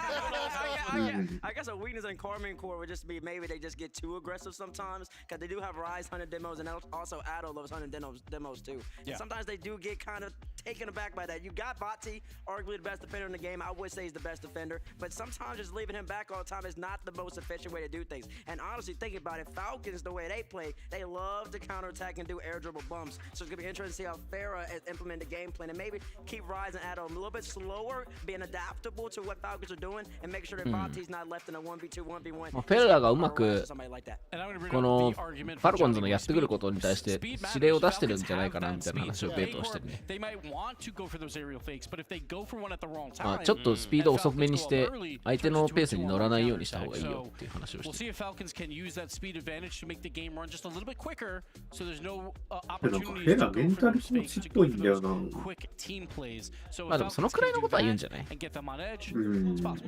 I guess a weakness in Carmine Core would just be maybe they just get too aggressive sometimes because they do have Rise hunted demos and also Addo loves hunted demos too. And sometimes they do get kind of taken aback by that. You got Vati, arguably the best defender in the game. I would say he's the best defender, but sometimes just leaving him back all the time is not the most efficient way to do things. And honestly, thinking about it, Falcons, the way they play, they love to counterattack and do air dribble bumps. So it's going to be interesting to see how Farah implement the game plan and maybe keep Rise and Addo a little bit slower, being adaptable to what Falcons are doing and make sure they're ペレラがうまくこのファルコンズのやってくることに対して指令を出してるんじゃないかなみたいな話をベートをしてるね。まあちょっとスピード遅めにして相手のペースに乗らないようにした方がいいよっていう話をしてる。なんかペラメンタルコーチっぽいんだよな。まあでもそのくらいのことは言うんじゃない？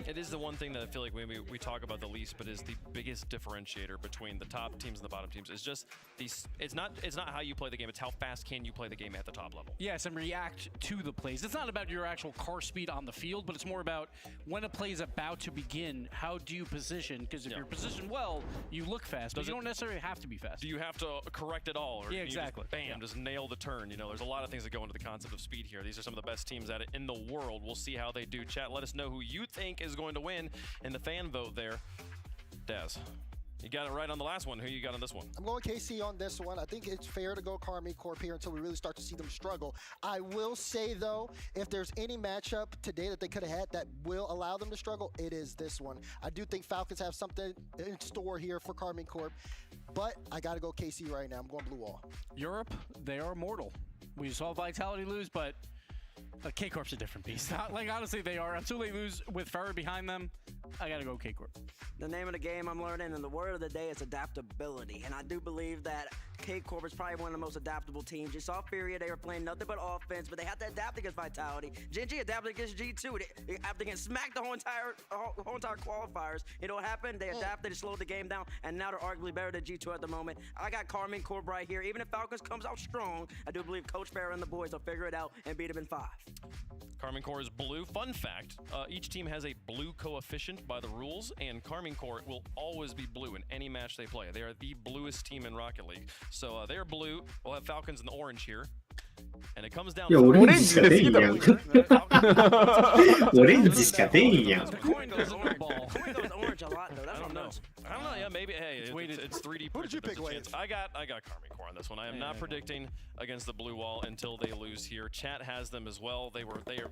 It is the one thing that I feel like we talk about the least, but is the biggest differentiator between the top teams and the bottom teams. Is just these. It's not how you play the game. It's how fast can you play the game at the top level. Yes, and react to the plays. It's not about your actual car speed on the field, but it's more about when a play is about to begin. How do you position? Because if you're positioned well, you look fast, but you don't necessarily have to be fast. Do you have to correct it all? Or yeah, exactly. Just nail the turn. You know, there's a lot of things that go into the concept of speed here. These are some of the best teams at it in the world. We'll see how they do. Chat, let us know who you think is going to win in the fan vote there. Daz, you got it right on the last one. Who you got on this one? I'm going KC on this one. I think it's fair to go Karmine Corp here until we really start to see them struggle. I will say, though, if there's any matchup today that they could have had that will allow them to struggle, it is this one. I do think Falcons have something in store here for Karmine Corp, but I got to go KC right now. I'm going Blue Wall. Europe, they are mortal. We saw Vitality lose, but K-Corp's a different beast. Like, honestly, they are. Until they lose with Ferrer behind them, I gotta go K-Corp. The name of the game I'm learning, and the word of the day is adaptability. And I do believe that K-Corp is probably one of the most adaptable teams. You saw Furia, they were playing nothing but offense, but they had to adapt against Vitality. Gen.G adapted against G2. They adapted against smacked the whole entire qualifiers. You know what happened? They adapted and slowed the game down, and now they're arguably better than G2 at the moment. I got Karmine Corp right here. Even if Falcons comes out strong, I do believe Coach Ferrer and the boys will figure it out and beat them in 5. Karmine Corp is blue. Fun fact, each team has a blue coefficient by the rules, and Karmine Corp will always be blue in any match they play. They are the bluest team in Rocket League. So they're blue. We'll have Falcons in the orange here. And it comes down to orangeしか出んやん。オレンジしか出んやん。Coin goes orange a lot though. I don't know. Yeah, maybe. Hey, it's 3D. Who did you pick? I got Karmine Corp on this one. I am not predicting against the blue wall until they lose here. Chat has them as well. They are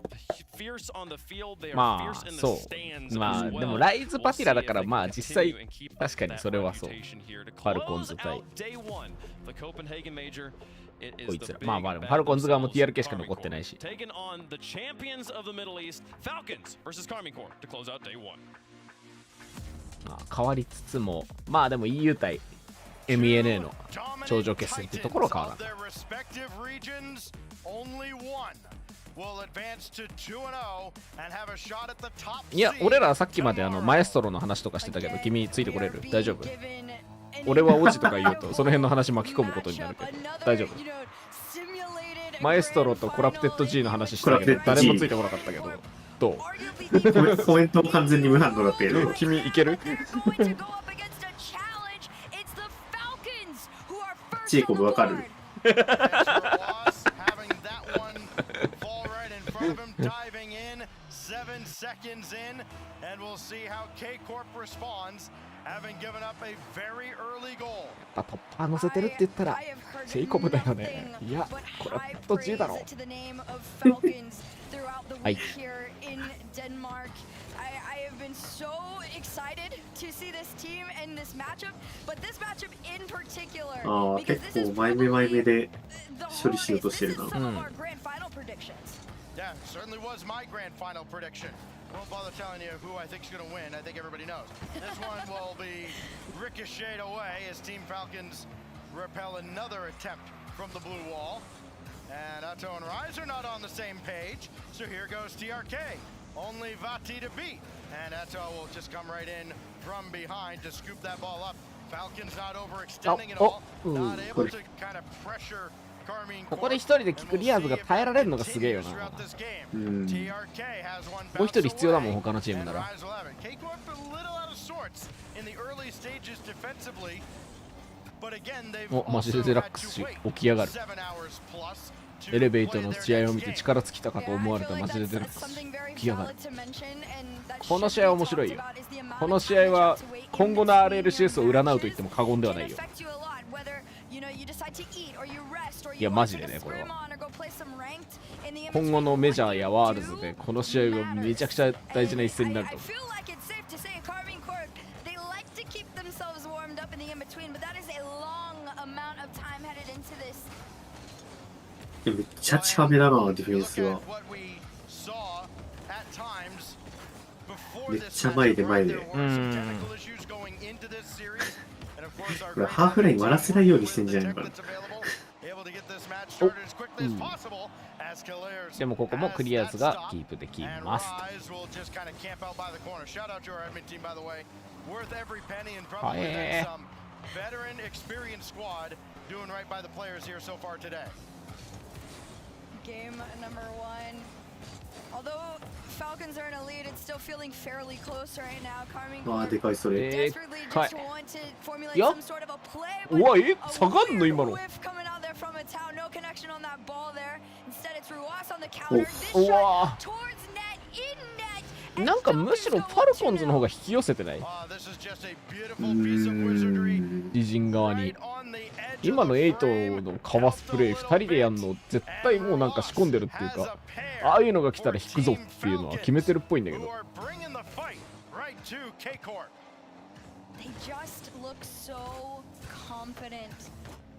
fierce on the field. They are fierce in the stands. まあでもライズパティラだからまあ実際確かにそれはそう。ファルコンズ対。こいつらまあまあでもファルコンズ側も TRK しか残ってないし。変わりつつもまあでも EU 対 MENA の頂上決戦っていうところは変わらない。いや俺らさっきまでマエストロの話とかしてたけど君ついてこれる？大丈夫？俺はオジとか言うとその辺の話巻き込むことになるけど大丈夫？マエストロとコラプテッド G の話したけど誰もついてこなかったけどどう？コメントも完全に無反応だったけど君いける？チーコブわかる？トッパー乗せてるって言ったらチェイコブだよね。いやこれはどっちだろう。はい。I have been so excited to see this team and this matchup, but this matchup in particular, because this is probably the hardest. This is some of our grand final predictions. Yeah, certainly was my grand final prediction. I won't bother telling you who I think is going to win. I think everybody knows. This one will be ricocheted away as Team Falcons repel another attempt from the blue wall. And Atto and Rise are not on the same page, so here goes TRK. Only Vati to beat. And Atto will just come right in from behind to scoop that ball up. Falcons not overextending at all. Not able to kind of pressure Karmine Corp. ここで一人でキクリアーズが耐えられるのがすげえよな。もう一人必要だもん他のチームなら。お、マジでデラックスし起き上がる。エレベーターの試合を見て力尽きたかと思われたマジでデラックス起き上がる。この試合は面白いよ。この試合は今後の RLCS を占うと言っても過言ではないよ。いやマジでねこれは今後のメジャーやワールズでこの試合はめちゃくちゃ大事な一戦になると思う。めっちゃ近めだな、ディフェンスは。めっちゃ前で前で。これハーフライン割らせないようにしてんじゃないのかな。でもここもクリアーズがキープできます。はい。Game number 1. Although Falcons are in a lead, it's still feeling fairly close right now. Carmine desperately just want to formulate some sort of a play. うわ、下がんの今の。 Coming out there from a town, no connection on that ball there. Instead, it's Ruas on the counter. This shot towards net, in net. なんかむしろファルコンズの方が引き寄せてない？自陣側に。今の8のかわすプレイ2人でやんの絶対もうなんか仕込んでるっていうか、ああいうのが来たら引くぞっていうのは決めてるっぽいんだけど。 They just look so confident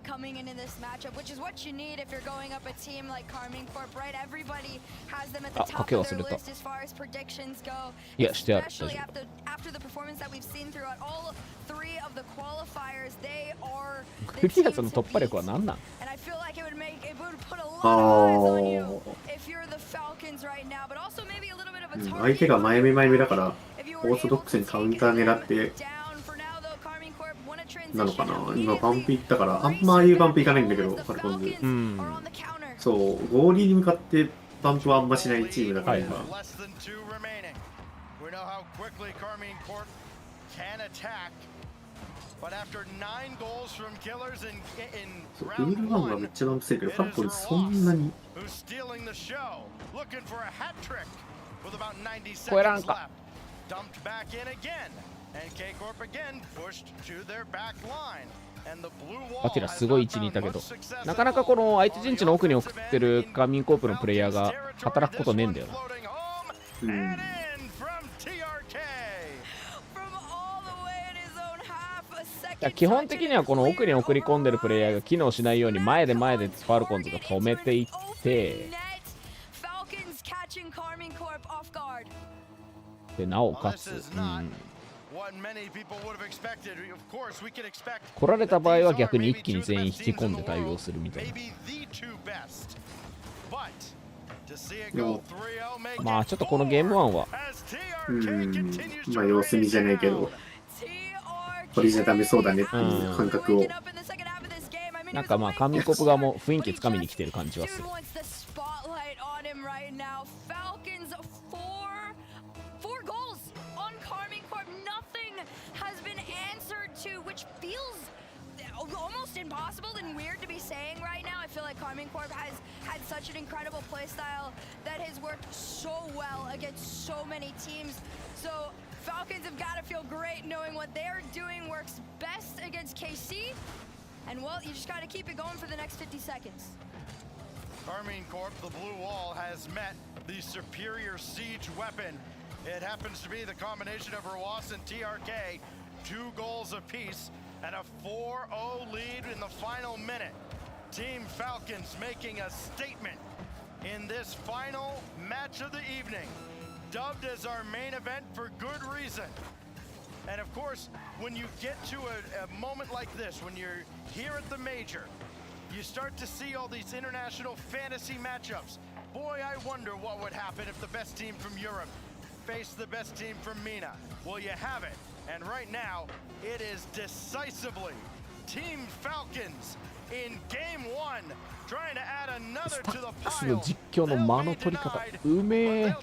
coming into this matchup, which is what you need if you're going up a team like Carmine Corp, right? Everybody has them at the top of their list as far as predictions go. Especially after the performance that we've seen throughout all 3 of the qualifiers, they are the team to beat. And I feel like it would put a lot of eyes on you if you're the Falcons right now, but also maybe a little bit of a target. 相手が前目だからオーソドックスにカウンター狙ってなのかな。今バンプいったからあんまああいうバンプいかないんだけど、ファルコンズ。そう、ゴーリーに向かってバンプはあんましないチームだから今。そう、ルール1がめっちゃバンプするけど、ファルコンズそんなに。超えらんか。バティラすごい位置にいたけど、なかなかこの相手陣地の奥に送ってるカーミンコープのプレイヤーが働くことねえんだよな。基本的にはこの奥に送り込んでるプレイヤーが機能しないように前でファルコンズが止めていってで、なおかつ、来られた場合は逆に一気に全員引き込んで対応するみたいな。でもまあちょっとこのゲーム1はまあ様子見じゃないけどこれじゃダメそうだねっていう感覚をなんかまあカーミンコップ側も雰囲気つかみに来てる感じはする。Almost impossible and weird to be saying right now. I feel like Carmine Corp has had such an incredible playstyle that has worked so well against so many teams. So Falcons have got to feel great knowing what they're doing works best against KC. And well, you just got to keep it going for the next 50 seconds. Carmine Corp, the blue wall, has met the superior siege weapon. It happens to be the combination of Ruas and TRK, 2 goals apiece. And a 4-0 lead in the final minute. Team Falcons making a statement in this final match of the evening. Dubbed as our main event for good reason. And of course, when you get to a moment like this, when you're here at the major, you start to see all these international fantasy matchups. Boy, I wonder what would happen if the best team from Europe faced the best team from MENA. Well, you have it. And right now, it is decisively Team Falcons in Game 1, trying to add another to the pile. 実況の間の取り方うめえ。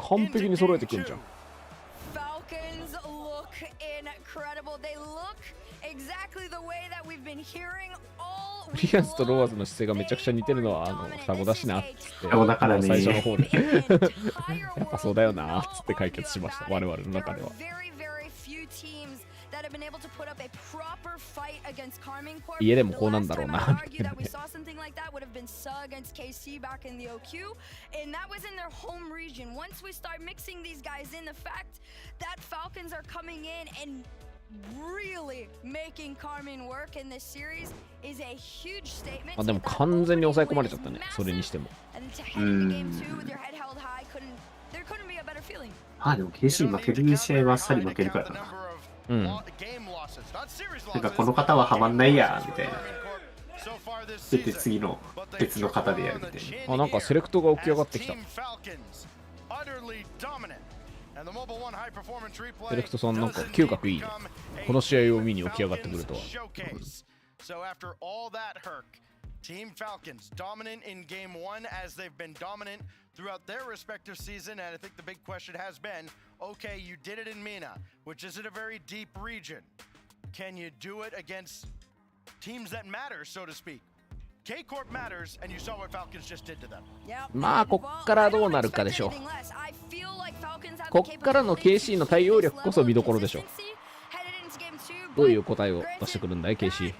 完璧に揃えてくんじゃん。Falcons look incredible. They look exactly the way that we've been hearing all. ブリアンスとロワーズの姿勢がめちゃくちゃ似てるのは双子だしなっつって双子だからね最初の方でやっぱそうだよなっつって解決しました我々の中では。家でもこうなんだろうなみたいなね。あ、でも完全に抑え込まれちゃったね、それにしても。あ、でも KC 負ける試合はあっさり負けるからな。なんかこの方はハマんないやみたいな。出て次の別の方でやるみたいな。あ、なんかセレクトが起き上がってきた。セレクトさんなんか嗅覚いいね。この試合を見に起き上がってくるとは。Team Falcons dominant in game 1 as they've been dominant throughout their respective season, and I think the big question has been, okay, you did it in MENA, which isn't a very deep region. Can you do it against teams that matter, so to speak? K-Corp matters, and you saw what Falcons just did to them. まあこっからどうなるかでしょう。こっからの KC の対応力こそ見どころでしょう。どういう答えを出してくるんだい KC。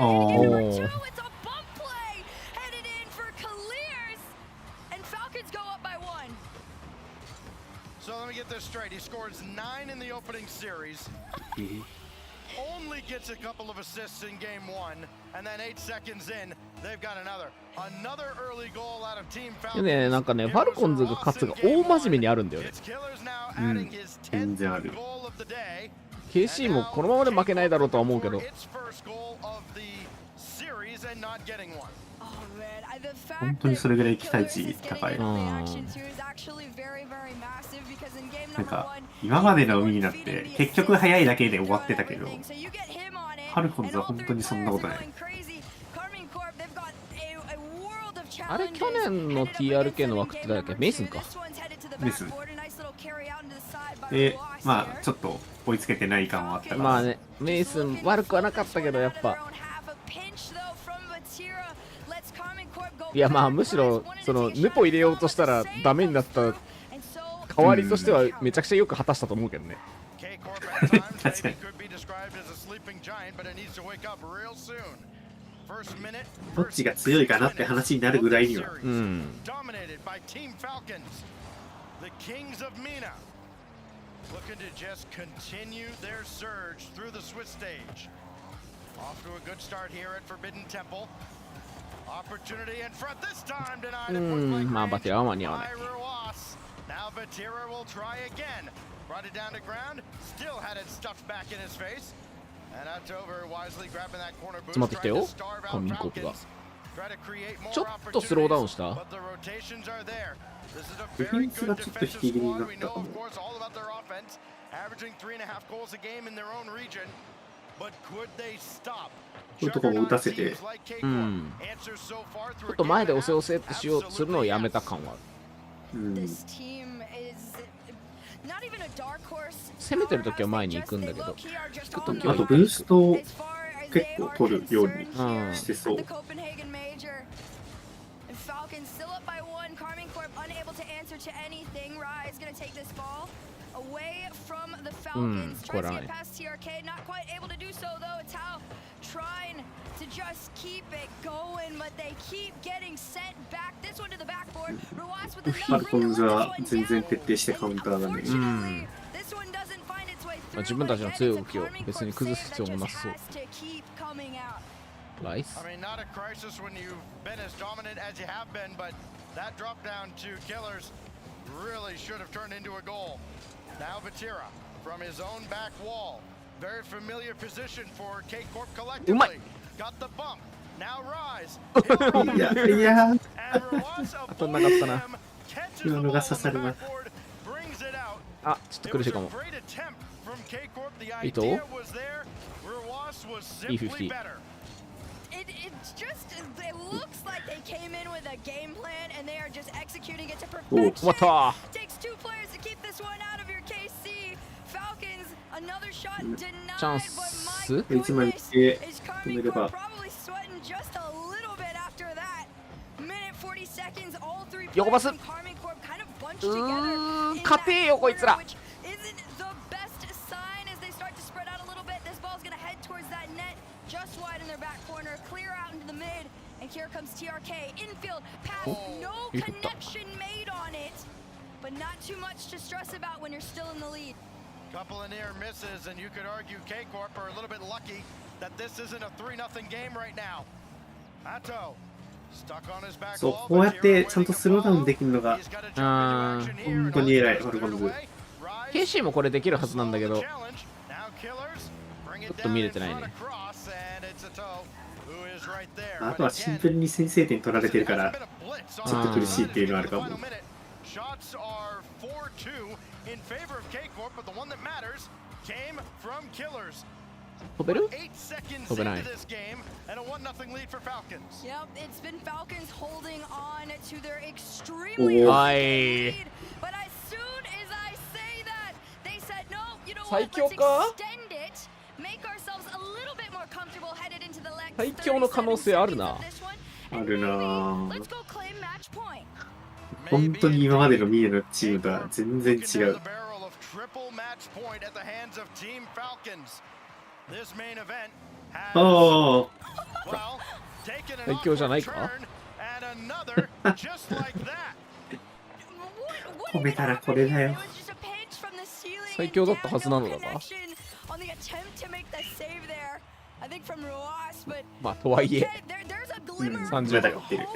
おー。So let me get this straight. He scores 9 in the opening series. Only gets a couple of assists in game 1, and then 8 seconds in, they've got another early goal out of Team Falcons. ね、なんかね、ファルコンズが勝つが大真面目にあるんだよね。全然ある。KC もこのままで負けないだろうとは思うけど。本当にそれぐらい期待値高い。なんか今までの海になって結局早いだけで終わってたけど、ファルコンズは本当にそんなことない。あれ去年の TRK の枠って誰だっけ？メイスンか。メイスン。で、まあちょっと追いつけてない感はあったから。まあね、メイスン悪くはなかったけどやっぱ。いやまあむしろそのヌポ入れようとしたらダメになった代わりとしてはめちゃくちゃよく果たしたと思うけどね。確かに。どっちが強いかなって話になるぐらいには。うん。まあバティラは間に合わない。Now Vatira will try again. Brought it down to ground. Still had it stuffed back in his face. And that's over. Wisely grabbing that corner boost. 詰まってきたよ。カミンコープが。ちょっとスローダウンした。ディフェンスがちょっと引き気味になったかも。こういうとこも打たせて、うん。ちょっと前で押せ押せってしようするのをやめた感はある。攻めてるときは前に行くんだけど、引くときはあとブーストを結構取るようにしてそう。うん、これはない。To just keep it going, but they keep getting sent back. This one to the backboard. Ruas with the ファルコンズは全然徹底してカウンターだね。This one doesn't find its way through. 自分たちの強い動きを別に崩す必要もなさそう。ライス。 I mean, not a crisis when you've been as dominant as you have been, but that drop down to Killers really should have turned into a goal. Now Vatira from his own back wall. Very familiar position for K-Corp collectively. Got the bump. Now Rise. いや当たんなかったな。今のが刺さるな。あ、ちょっと苦しいかも。糸E50。It's just, it looks like they came in with a game plan and they are just executing it to perfection. Takes 2 players to keep this one out of your KC. Falcons, another shot denied, but my goodness, is Carmi Corp probably sweating just a little bit after that. Minute 40 seconds, all 3 players from Carmi Corp kind of 勝てよこいつら。Just wide in their back corner, clear out into the mid, and here comes TRK. Infield, pass, no connection made on it, but not too much to stress about when you're still in the lead. Couple of near misses, and you could argue K-Corp are a little bit lucky that this isn't a 3-0 game right now. Atto, stuck on his back そう、 wall, こうやってちゃんとスローダウンできるのが本当に偉い、ファルコンズ。KC もこれできるはずなんだけど、ちょっと見れてないね。あとはシンプルに先制点取られてるからちょっと苦しいっていうのはあるかも。飛べる？飛べない。はい。最強か？最強の可能性あるな。あるな。本当に今までの三重のチームとは全然違う。ああ。最強じゃないか？褒めたらこれだよ。最強だったはずなのだが。まあとはいえ、30代やってる。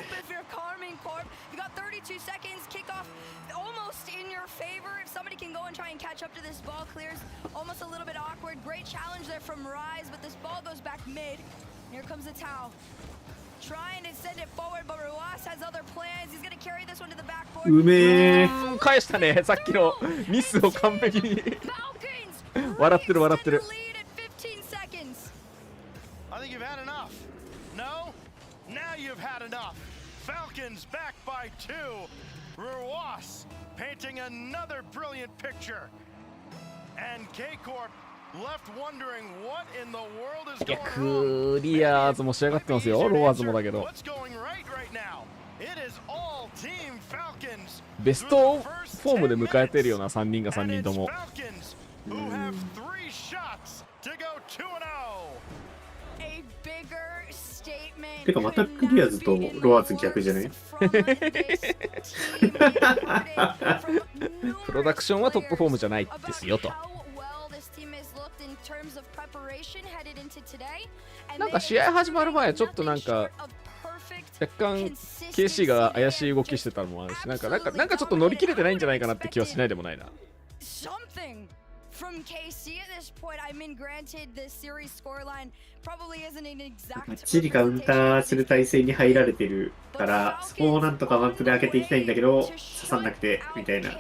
Somebody can go and try and catch up to this ball. Clears almost a little bit awkward. Great challenge there from Rise, but this ball goes back mid. Here comes the Tau. Trying to send it forward, but Ruas has other plans. He's going to carry this one to the backboard. うめー。返したね。さっきのミスを完璧に。笑ってる笑ってる。I think you've had enough. No? Now you've had enough. Falcons back by 2. Ruas painting another brilliant picture. And K-Corp left wondering what in the world is いや、 going on. クリアーズも仕上がってますよ。ロワーズもだけど。 What's going right now? It is all Team Falcons. ベストフォームで迎えてるような3人が3人とも。Who have 3 shots to go 2-0. てかまたクリアーズとロワーズ逆じゃない？プロダクションはトップフォームじゃないですよと。なんか試合始まる前ちょっとなんか若干 KC が怪しい動きしてたのもあるし、なんかちょっと乗り切れてないんじゃないかなって気はしないでもないな。From KC at this point, I mean, granted, the series scoreline probably isn't an exact. ばっちりカウンターする体勢に入られてるから、そこをなんとかマップで開けていきたいんだけど、刺さんなくてみたいな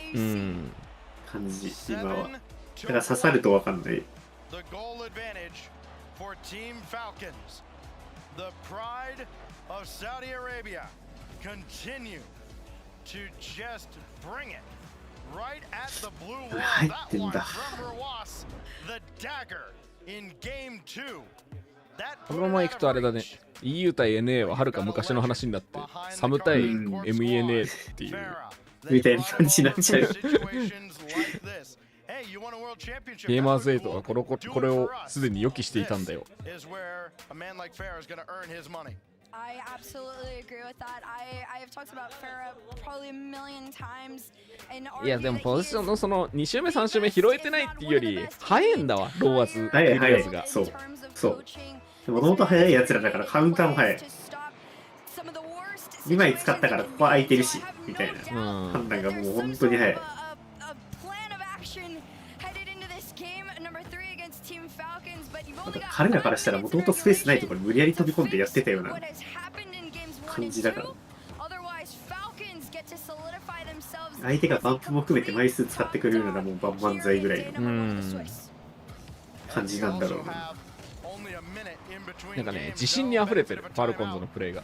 感じ、今は。だから刺さるとわかんない。The goal advantage for Team Falcons. The pride of Saudi Arabia continue to just bring it. Right at the blue wall, that one from Ruas, the dagger in game 2. このまま行くとあれだね。EU 対 NA ははるか昔の話になって、サム対 MENA っていうみたいな感じになっちゃう。ゲーマーズ8はこれをすでに予期していたんだよ。I absolutely agree with that. I have talked about Farah probably a million times. いやでもポジションのその2周目3周目拾えてないっていうより早いんだわ、ローアズ。早いが。そう。もともと早いやつらだからカウンターも早い。2枚使ったからここ空いてるしみたいな判断がもう本当に早い。彼らからしたらもともとスペースないところに無理やり飛び込んでやってたような感じだから、相手がバンプも含めて枚数使ってくれるならもう万々歳ぐらいの感じなんだろうな。なんかね、自信にあふれてるファルコンズのプレーが。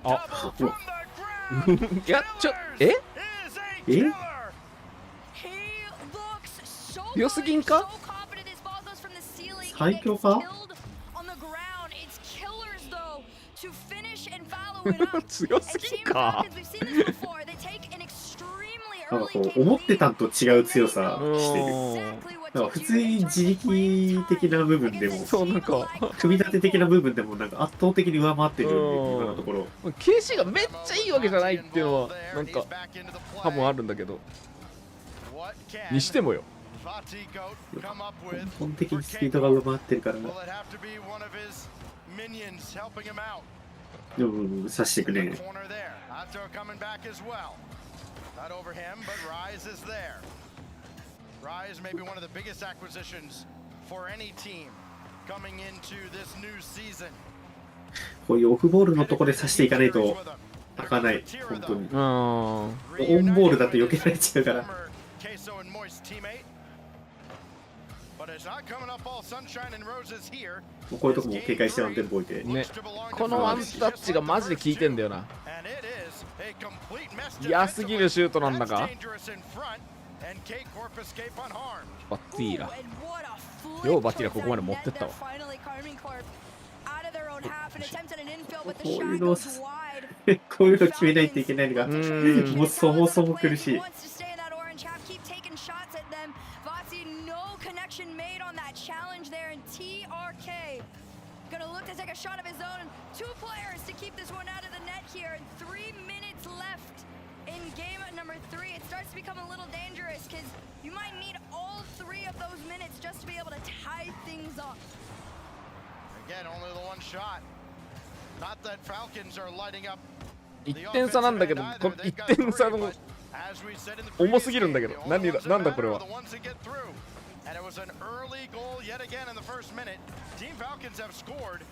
あいや強すぎんか？最強か？強すぎんか？なんかこう思ってたんと違う強さしてる。なんか普通に自力的な部分でも、そうなんか組み立て的な部分でもなんか圧倒的に上回ってるんで、今のところ。KC がめっちゃいいわけじゃないっていうのはなんか多分あるんだけど、にしてもよ。根本的にスピードが上回ってるから。でも刺してくれ。Rise may be one of the biggest acquisitions for any team coming into this new season. こういうオフボールのところで刺していかないと開かない、本当に。オンボールだと避けられちゃうから。もうこういうとこも警戒してワンテンポ置いて。ね、このワンタッチがマジで効いてんだよな。嫌すぎるシュートなんだか。バッティーラ。ようバッティーラここまで持ってったわ。こういうのこういうの決めないといけないのがもうそもそも苦しい。Gonna look to take a shot of his own. 2 players to keep this one out of the net here. And 3 minutes left in game number 3. It starts to become a little dangerous because you might need all 3 of those minutes just to be able to tie things up. Again, only the one shot. Not that Falcons are lighting up. 1点差なんだけど、この1点差の重すぎるんだけど、なんだこれは。And it was an early goal yet again in the first minute. Team Falcons have scored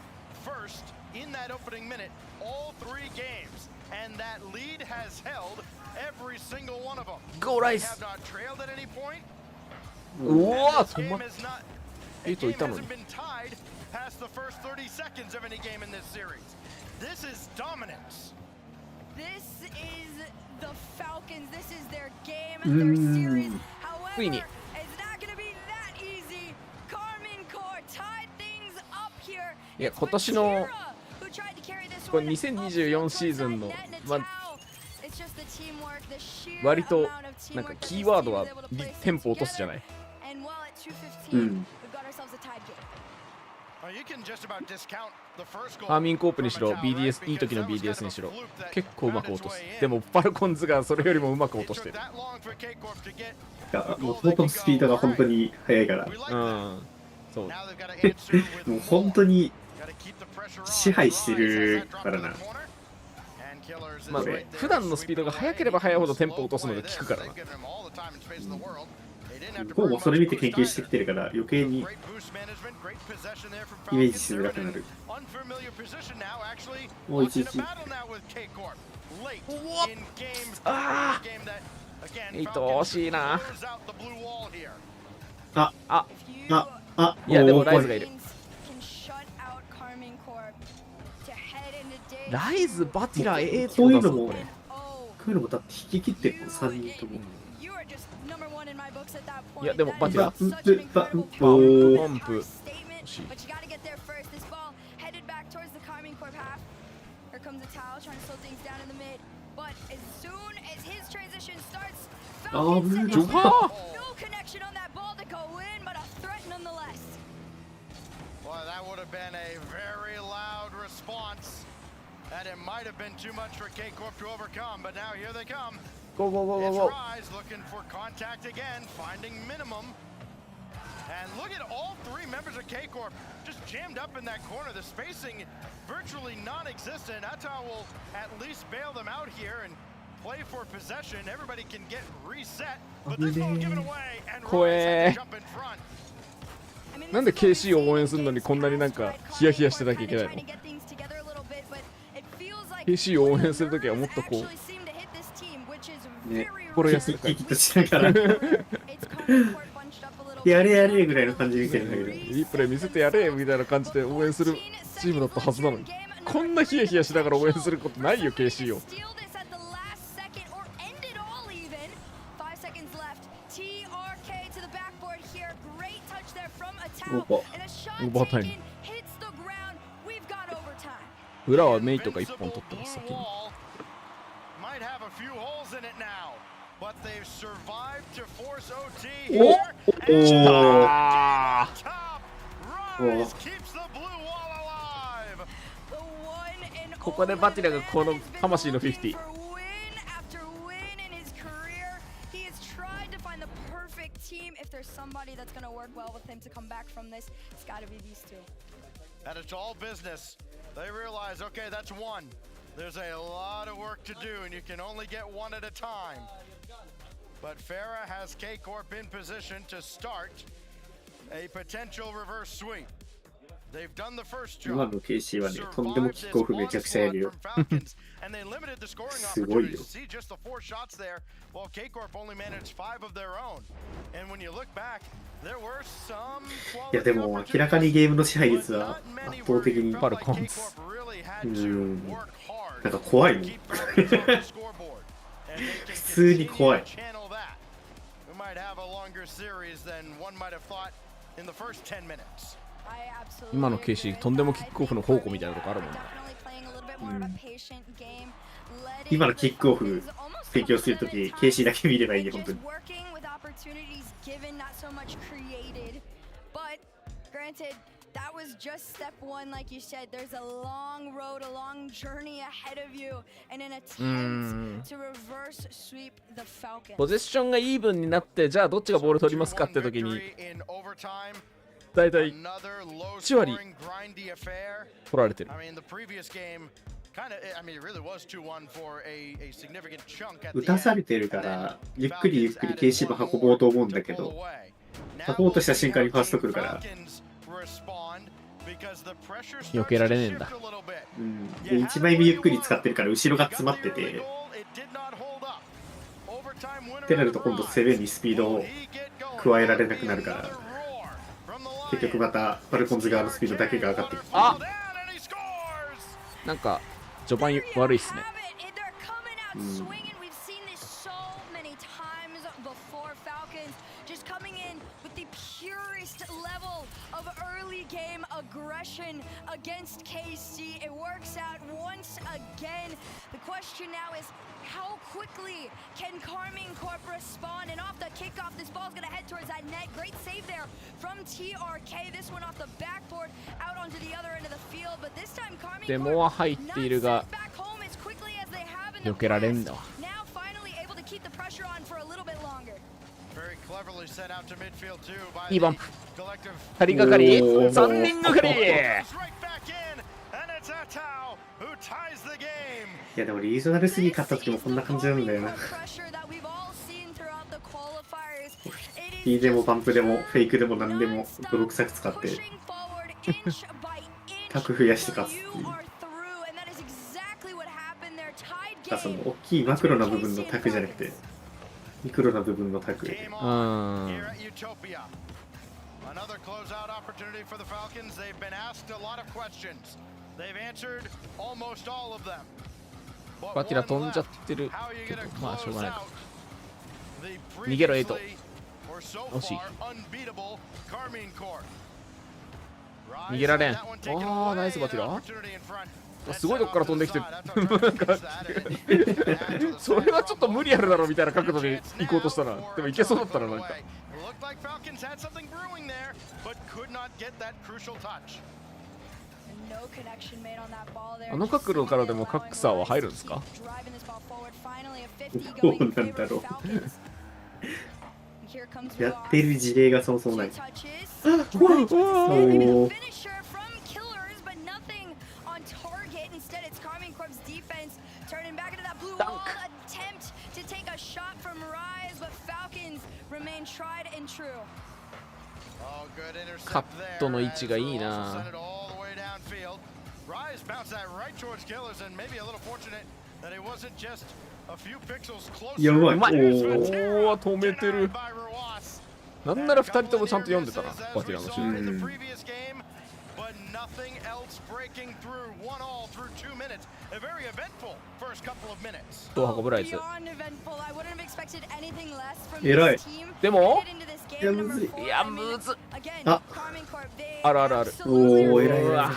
first in that opening minute all 3 games, and that lead has held every single one of them. Go Rice. They have not trailed at any point. うわ、止まった。8いたのに。 Been tied past the first 30 seconds of any game in this series. This is dominance. This is the Falcons. This is their game and their series. However, it's not going to be that easy. Carmine Core tied things up here. いや、今年のこれ2024シーズンの、まあ、割となんかキーワードはテンポ落とすじゃない。うん。アーミンコープにしろ BDS いい時の BDS にしろ結構うまく落とす。でもファルコンズがそれよりもうまく落としてる。もともとスピードが本当に速いから。うん。そう。もう本当に支配してるからな。まあね、普段のスピードが速ければ速いほどテンポ落とすのが効くからな。こうもそれ見て研究してきてるから余計にイメージしづらくなる。もういちいち。ああ。8惜しいな。いやでもライズがいる。ライズ、バティラ、こういうのもこういうのもだって引き切ってるの3人とも。いやでもバティラポンプ欲しい。ああ、ブルージョWell, that would have been a very loud response. And it might have been too much for K-Corp to overcome, but now here they come. Go, go, go, go, It's go. Rise looking for contact again, finding minimum. And look at all 3 members of K-Corp just jammed up in that corner. The spacing virtually non-existent. Ata will at least bail them out here and play for possession. Everybody can get reset, but this ball given away, and Rise had to jump in front. なんで KC を応援するのにこんなになんかヒヤヒヤしてなきゃいけないの？ KC を応援するときはもっとこうね、心休めたい。やれやれぐらいの感じ見てるんだけど、いいプレー見せてやれみたいな感じで応援するチームだったはずなのに、こんなヒヤヒヤしながら応援することないよ KC を。オーバータイム。裏はメイトが1本取ってます先に。but they've survived to force OT お here. お Rise keeps the blue wall alive. ここでバティラがこの魂の50。 Team, if there's somebody that's going to work well with him to come back from this, it's got to be these two. And it's all business. They realize, okay, that's one. There's a lot of work to do, and you can only get one at a time. But Farah has K-Corp in position to start a potential reverse sweep. They've done the first 今 job. の KC はね、とんでもキックオフめちゃくちゃやるよ。 And they limited the scoring すごいよ。 opportunities. See just the 4 shots there, while K-Corp only managed 5 of their own. And when you look back, there were some いやでも明らかにゲームの支配率は圧倒的にパルコンズ。なんか怖いもん。普通に怖い。 We might have a longer series than one might have thought in the first 10 minutes. 今の KC とんでもキックオフの宝庫みたいなとこあるもんな。今のキックオフ提供するとき KC だけ見ればいいよ本当に。That was just step one, like you said. There's a long road, a long journey ahead of you, and an attempt to reverse sweep the Falcons. ポゼッションがイーブンになって、じゃあどっちがボール取りますかって時に、だいたい1割取られてる。打たされてるからゆっくりゆっくり KC も運ぼうと思うんだけど、運ぼうとした瞬間にファースト来るから。避けられねえんだ。うん。で、1枚目ゆっくり使ってるから後ろが詰まってて。ってなると今度攻めにスピードを加えられなくなるから。結局またファルコンズ側のスピードだけが上がっていく。あ、なんか序盤悪いっすね。うん。Game aggression against KC. It works out once again. The question now is how quickly can Carmine Corp respond? And off the kickoff, this ball's gonna head towards that net. Great save there from TRK. This one off the backboard out onto the other end of the field. But this time Carmine Corp not sent back home as quickly as they have in the past. Now finally able to keep the pressure on for a little bit longer. いいバンプ。2人がかり、3人がかり。いやでもリージョナル3勝った時もこんな感じなんだよな。P でもバンプでもフェイクでも何でも泥臭く使ってタク増やして勝つっていう。その大きいマクロな部分のタクじゃなくてミクロな部分のタク。Another closeout opportunity for the Falcons. They've been asked a lot of questions. They've answered almost all of them. バティラ飛んじゃってるけど、まあしょうがないか。逃げろエイト。惜しい。逃げられん。ああ、ナイスバティラ。すごいとこから飛んできてなんかそれはちょっと無理あるだろうみたいな角度で行こうとしたら、でも行けそうだったらなんか。あの角度からでもカックサーは入るんですか？どうなんだろうやってる事例がそもそもない。Turning back into that blue wall attempt to take a shot from Rise, but Falcons remain tried and true. カットの位置がいいな。Rise bounced that right towards Killers and maybe a little fortunate that it wasn't just a few pixels closer. やばい。おお、止めてる。なんなら2人ともちゃんと読んでたな、バティラのシュート。Nothing else breaking through 1-all through 2 minutes. A very eventful first couple of minutes. どう運ぶライズ。偉い。でもいやむずい。いやむずい。あ、あるあるある。おお、偉い偉い。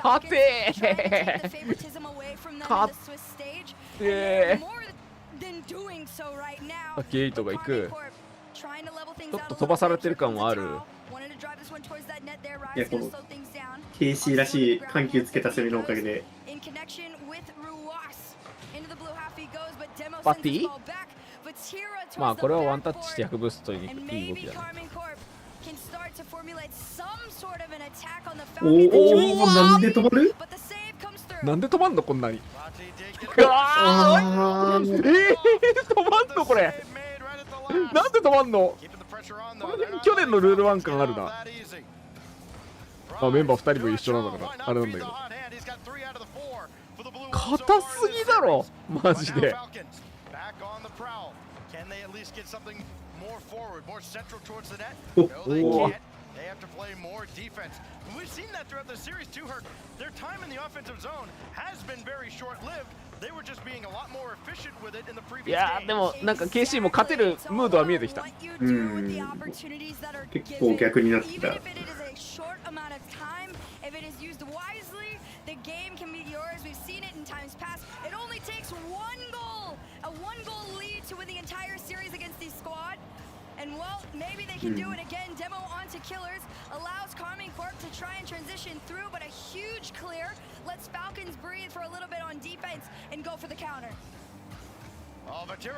勝てー。勝てー。さっき8が行く。ちょっと飛ばされてる感はある。いや、この KC らしい緩急つけた攻めのおかげで。バッティ？まあこれはワンタッチして100ブーストにいい動きだね。おお、なんで止まる？なんで止まんのこんなに。止まんのこれ。なんで止まんの？この辺去年のルールワン感あるな。あ、メンバー2人も一緒なんだからあれなんだけど。硬すぎだろマジで。おお。They have to play more defense. We've seen that throughout the series too, Herc. Their time in the offensive zone has been very short-lived. They were just being a lot more efficient with it in the previous games. いやでもなんか KC も勝てるムードは見えてきた。結構逆になってきた。The game can be yours. We've seen it in times past. It only takes one goal, a one-goal lead to win the entire series against the squad. And well, maybe they can do it again. Demo onto Killers allows Carmine Corp to try and transition through, but a huge clear lets Falcons breathe for a little bit on defense and go for the counter.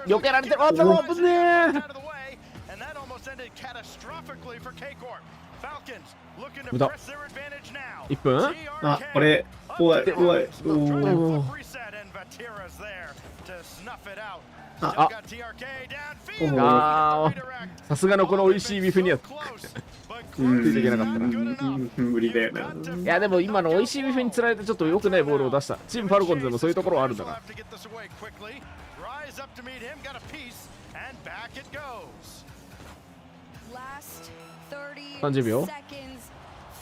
避けられてる。あ、でも危ねえ。And that almost ended catastrophically for K-Corp. Falcons looking to press their advantage now. 1分？あ、これ怖い怖い。おお。あ、さすがのこの美味しいビフにはついていけなかったな。無理だよな。いやでも今の美味しいビフにつられてちょっと良くないボールを出した。チームファルコンズでもそういうところはあるんだな。30秒。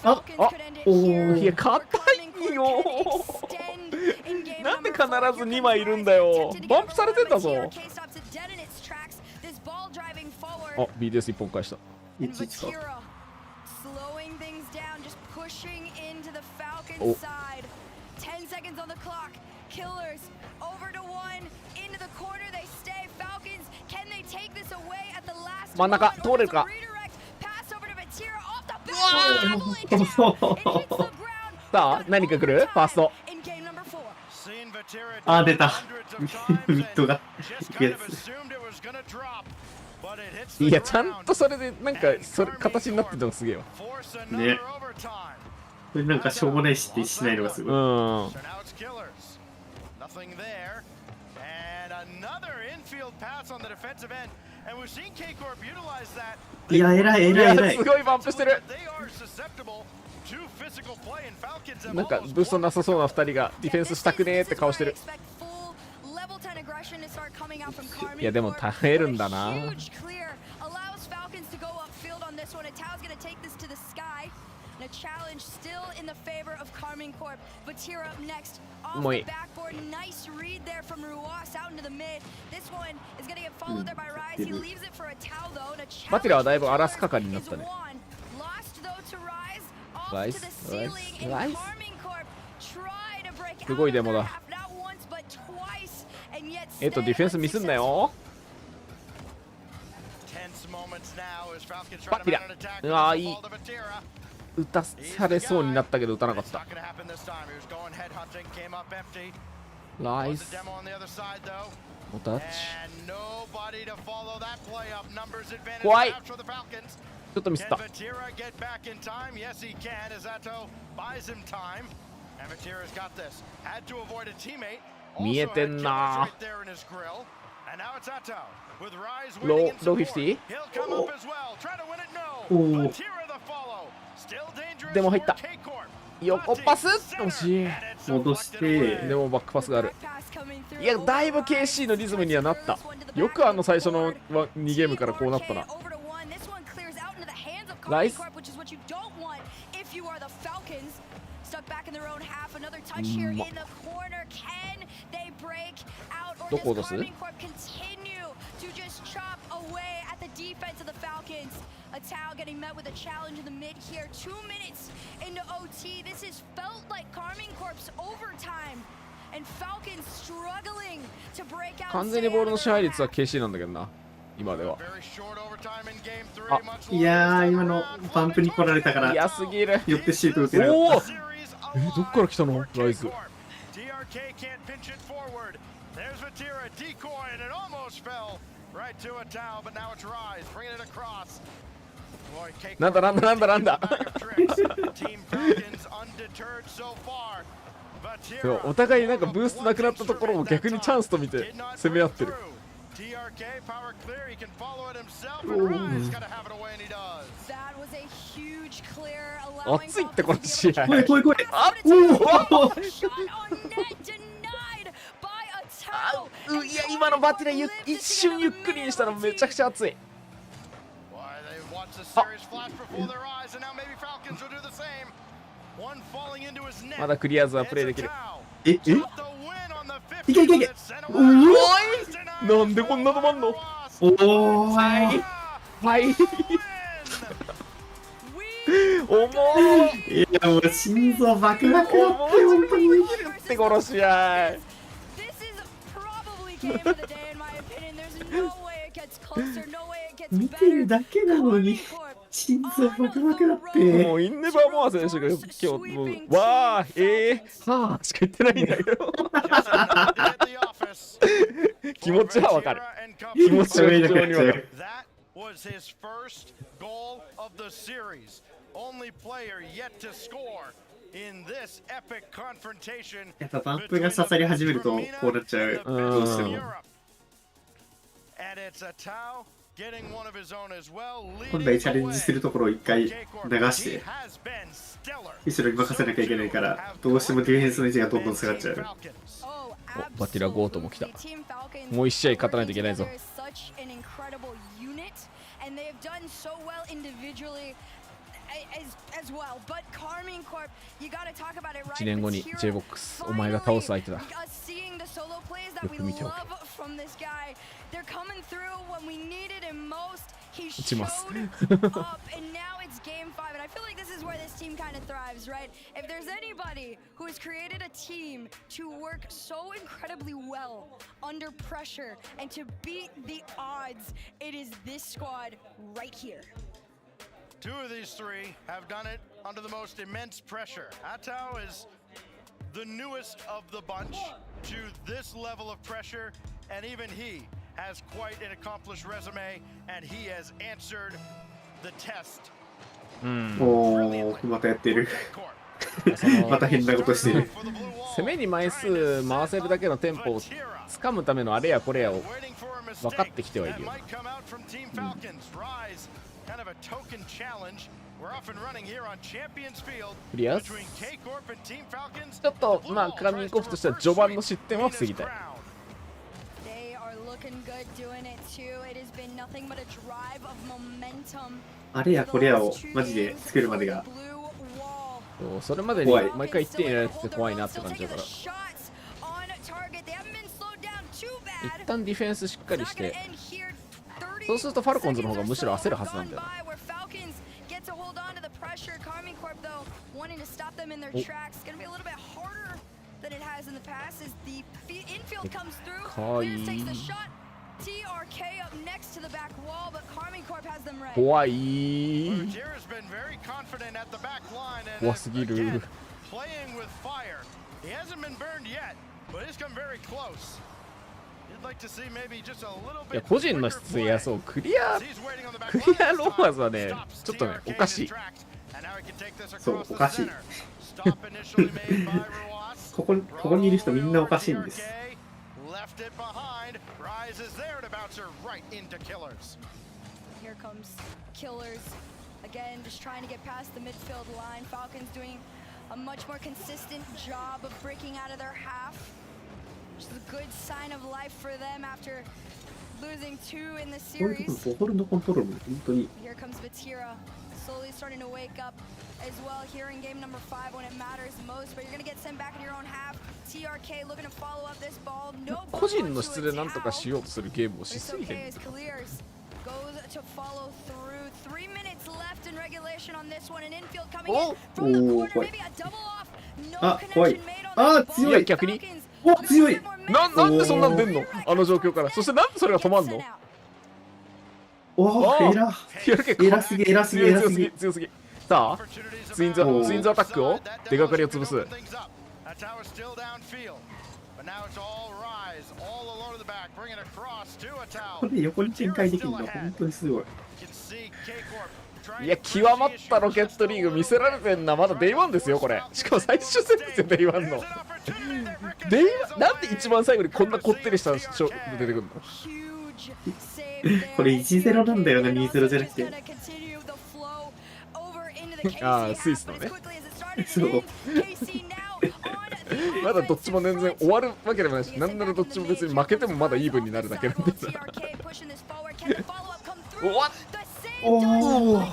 あ、おお、いや硬いよ。なんで必ず2枚いるんだよ。バンプされてんだぞ。あ、BDS 1本返した。1-1か。お。真ん中通れるか。さあ何か来る？ファースト。あ、出た。ミッドが。いやちゃんとそれでなんかそれ形になってるのがすげえわ。ね。それなんかしょうもないしないのがすごい。いや、偉い偉い偉い。すごいバンプしてる。なんかブーストなさそうな2人がディフェンスしたくねーって顔してる。いやでも耐えるんだな。もういい。バティラはだいぶ荒らす係になったね。ナイスナイス。すごいデモだ。ディフェンスミスんなよ。バティラ。うわーいい。打たされそうになったけど打たなかった。ナイス。おタッチ。怖い。ちょっとミスった。見えてんな。ロー50？おお。でも入った。横パス惜しい。戻してでもバックパスがある。いやだいぶ KC のリズムにはなった。よく最初の2ゲームからこうなったな。ナイス。どこ落とす？Atao getting met with a challenge in the mid here. 2 minutes into OT. This has felt like Carmine Corp's overtime. 完全にボールの支配率は KC なんだけどな、今では。いやー、今のバンプに来られたから、嫌すぎる。寄ってシート打てる。おお、どっから来たのライズ。なんだお互いなんかブーストなくなったところを逆にチャンスと見て攻め合ってる。熱いってこの試合。来い。いや、今のバティラ一瞬ゆっくりにしたのめちゃくちゃ熱い。まだクリアーズはプレイできる。いけおい、なんでこんな止まんの。おーい重い。いや、もう心臓バクバクだって、本当にできるってこの試合。見てるだけなのに心臓バクバクだって。もうインネバーモア選手が今日もうわーはあしか言ってないんだけど気持ちはわかる。気持ちは非常にわかる。やっぱバンプが刺さり始めるとこうなっちゃう。どうしても。本来チャレンジするところを一回流して後ろに任せなきゃいけないから、どうしてもディフェンスの位置がどんどん下がっちゃう。お、バティラゴートも来た。もう一試合勝たないといけないぞ。1年後に J-BOX お前が倒す相手だ。よく見ておけ。打ちます。Two of these three have done it under the most immense pressure. Atao is the newest of the bunch to this level of pressure, and even he has quite an accomplished resume, and he has answered the test. おー、またやってる。また変なことしてる。攻めに枚数回せるだけのテンポをつかむためのあれやこれやを分かってきてはいるよ。クリアちょっとまあカミンコフとしては序盤の失点は防ぎたい。あれやこれやをマジで作るまでがそれまでに毎回1点入れられてて怖いなって感じだから、一旦ディフェンスしっかりして、そうするとファルコンズの方がむしろ焦るはずなんだよな。かい怖い。怖すぎる。いや個人の質、いやそうクリアローマーズはねちょっとねおかしい。そうおかしい。ここにいる人みんなおかしいんです。Here comes Killers again, just trying to get past the midfield line. Falcons doing a much more consistent job of breaking out of their half, which is a good sign of life for them after losing 2 in the series. Here comes Vatira, slowly starting to wake up as well here in game number 5 when it matters most, but you're going to get sent back in your own half. TRK looking to follow up this ball. No 個人の質でなんとかしようとするゲームをしすぎてる。Goes to follow through. 3 minutes left in regulation on this one. An infield coming in from the corner. Maybe a double off. No connection made on that ball. 強い逆に。お、強い。なんでそんなん出んの、あの状況から。そしてなんでそれが止まんの。おー、偉すぎ、偉すぎ、偉すぎ。強すぎ。さあ、ツインズアタックを出がかりを潰す。これ横に展開できるのは本当にすごい。いや、極まったロケットリーグ見せられてんな。まだデイ1ですよ、これ。しかも最終戦ですよ、デイ1の。なんで一番最後にこんなこってりしたショー出てくるの。これ 1-0 なんだよな、2-0じゃなくて。ああ、スイスのね。そう。まだどっちも全然終わるわけでもないし、なんならどっちも別に負けてもまだイーブンになるだけなんでさ。おお。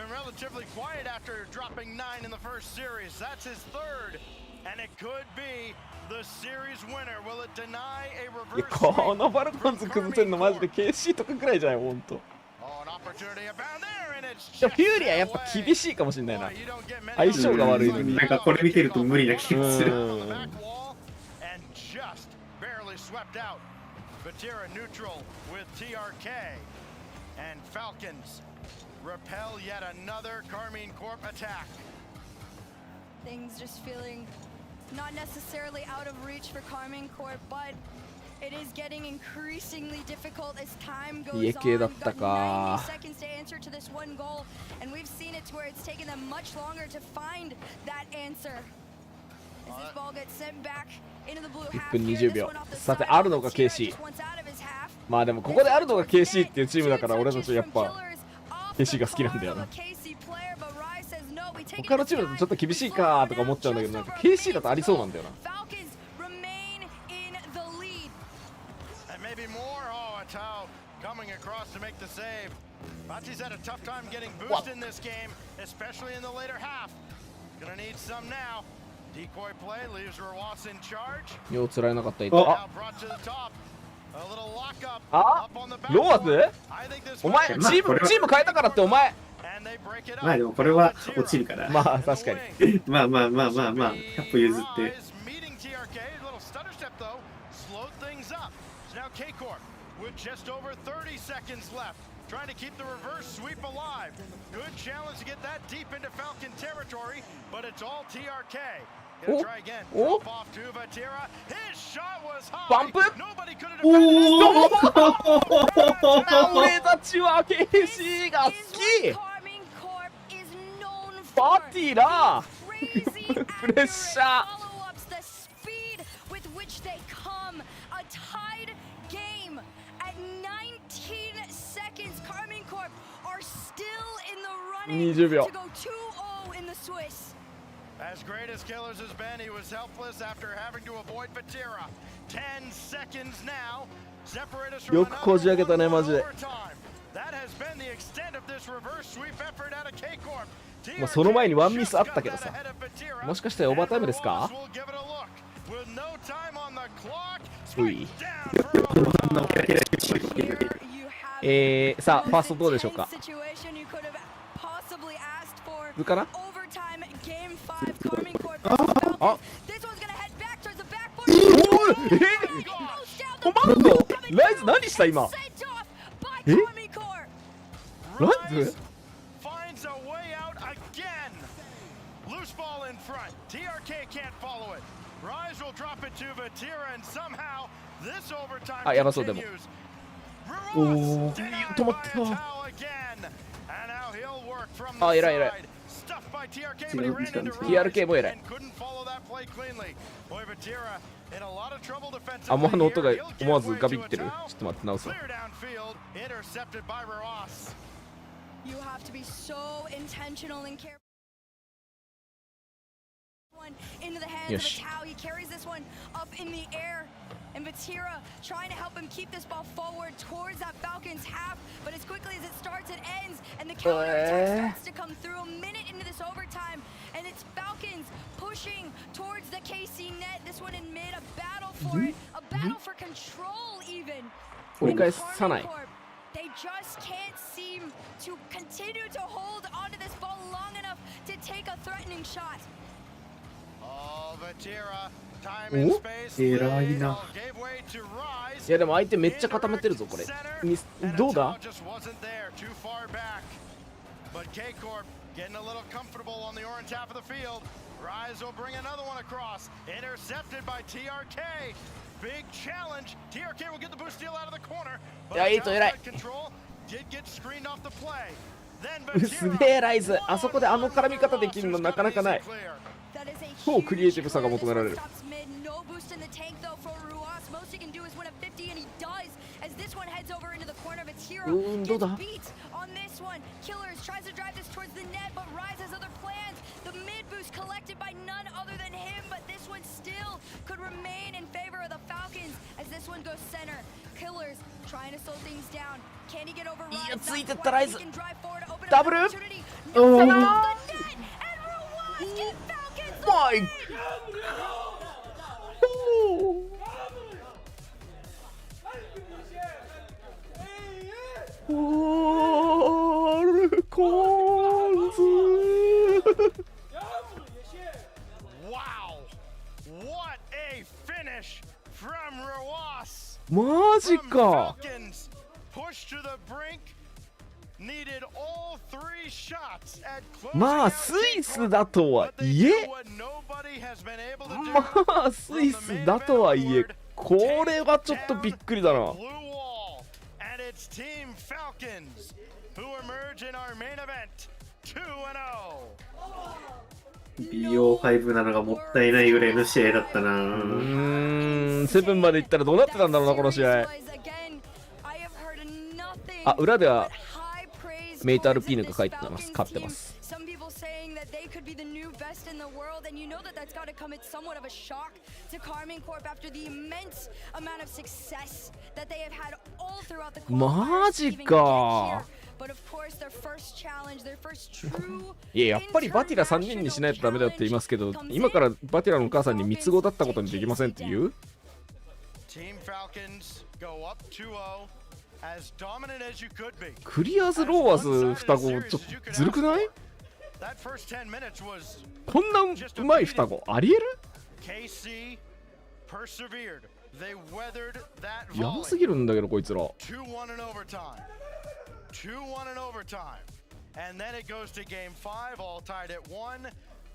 Relatively quiet after dropping 9 in the first series. That's his third, and it could be the series winner. Will it deny a reverse? いや、このバルコンズ崩せんのマジで KC とかくらいじゃない、ほんと。でもフューリアやっぱ厳しいかもしれないな。相性が悪いのに。なんかこれ見てると無理な気がする。Repel yet another Carmine Corp attack. Things just feeling not necessarily out of reach for Carmine Corp, but it is getting increasingly difficult as time goes on. We've got 90 seconds to answer to this one goal, and we've seen it to where it's taken them much longer to find that answer. As this ball gets sent back into the blue half. 1分20秒。さて、あるのが KC。まあでもここであるのが KC っていうチームだから俺たちやっぱ。KC が好きなんだよな。他のチームだとちょっと厳しいかとか思っちゃうんだけど、なんか KC だとありそうなんだよな。ようつられなかった。あ、ローアズ？お前チーム変えたからってお前。まあでもこれは落ちるから。まあ確かに。まあ100歩譲って。Trying to keep the reverse sweep alive. Good challenge to get that deep into Falcon territory, but it's all TRK. Gonna try again. Drop off to Vatira. His shot was high. Nobody could have defended. 俺たちは KC が好き。バティラ。プレッシャー。20秒。As great as Killers has been, he was helpless after having to avoid Vatira. 10 seconds now. Separate us from よくこじ開けたねマジで。That has been the extent of this reverse sweep effort out of K-Corp. まあその前にワンミスあったけどさ。もしかしてオーバータイムですか？うい。さあファーストどうでしょうか。どうかな？あ、コマンドライズ何した今？え？ライズあ、やばそうでも。おお、止まった。あ、偉い偉い。TRK も偉い。アモハの音が思わずガビってる。ちょっと待って直すわ。Into the hands of Tao. He carries this one up in the air. And Vatira trying to help him keep this ball forward towards that Falcons half. But as quickly as it starts, it ends. And the counter attack starts to come through a minute into this overtime. And it's Falcons pushing towards the KC net. This one in mid, a battle for it. A battle for control even. They just can't seem to continue to hold threatening shot. Oh, Vatira. お、偉いな。いやでも相手めっちゃ固めてるぞこれ。どうだ？But K-Corp getting a little comfortable on the orange half of the field. Rise will bring another one across. Intercepted by TRK. Big challenge. TRK will get the boost steal out of the corner. But control did get screened off the play. Then すげえライズ。あそこであの絡み方できるのなかなかない。超クリエイティブさが求められる。どうだKillers tries to drive this towards the net, but Rise has other plans. The mid boost collected by none other than him, but this one still could remain in favor of the Falcons as this one goes center. Killers trying to slow things down. Can he get over Rise? いや、ついてったライズ。 ダブル。おお。My Wow! What a finish from Roas! マジか。 Push to the brink. Needed all 3 shots at close. まあスイスだとはいえ、まあスイスだとはいえ、これはちょっとびっくりだな。It's Team Falcons who emerge in our main event 2-0. BO5 なのがもったいないぐらいの試合だったな。7まで行ったらどうなってたんだろうなこの試合。あ、裏ではメイトアルピーヌが書いてます。勝ってます。They could be the new best in the world, and you know that that's got to come at somewhat of a shock to Karmine Corp after the immense amount of success that they have had all throughout the qualifiers. マジか。But of course, their first challenge, their first true. いや、やっぱりバティラ3人にしないとダメだって言いますけど、今からバティラのお母さんに三つ子だったことにできませんって言う？ Team Falcons go up 2-0. As dominant as you could be. クリアズローアズ双子ちょっとずるくない？こんなうまい双子ありえる？やばすぎるんだけどこいつら。And then it goes to game 5, all tied at 1.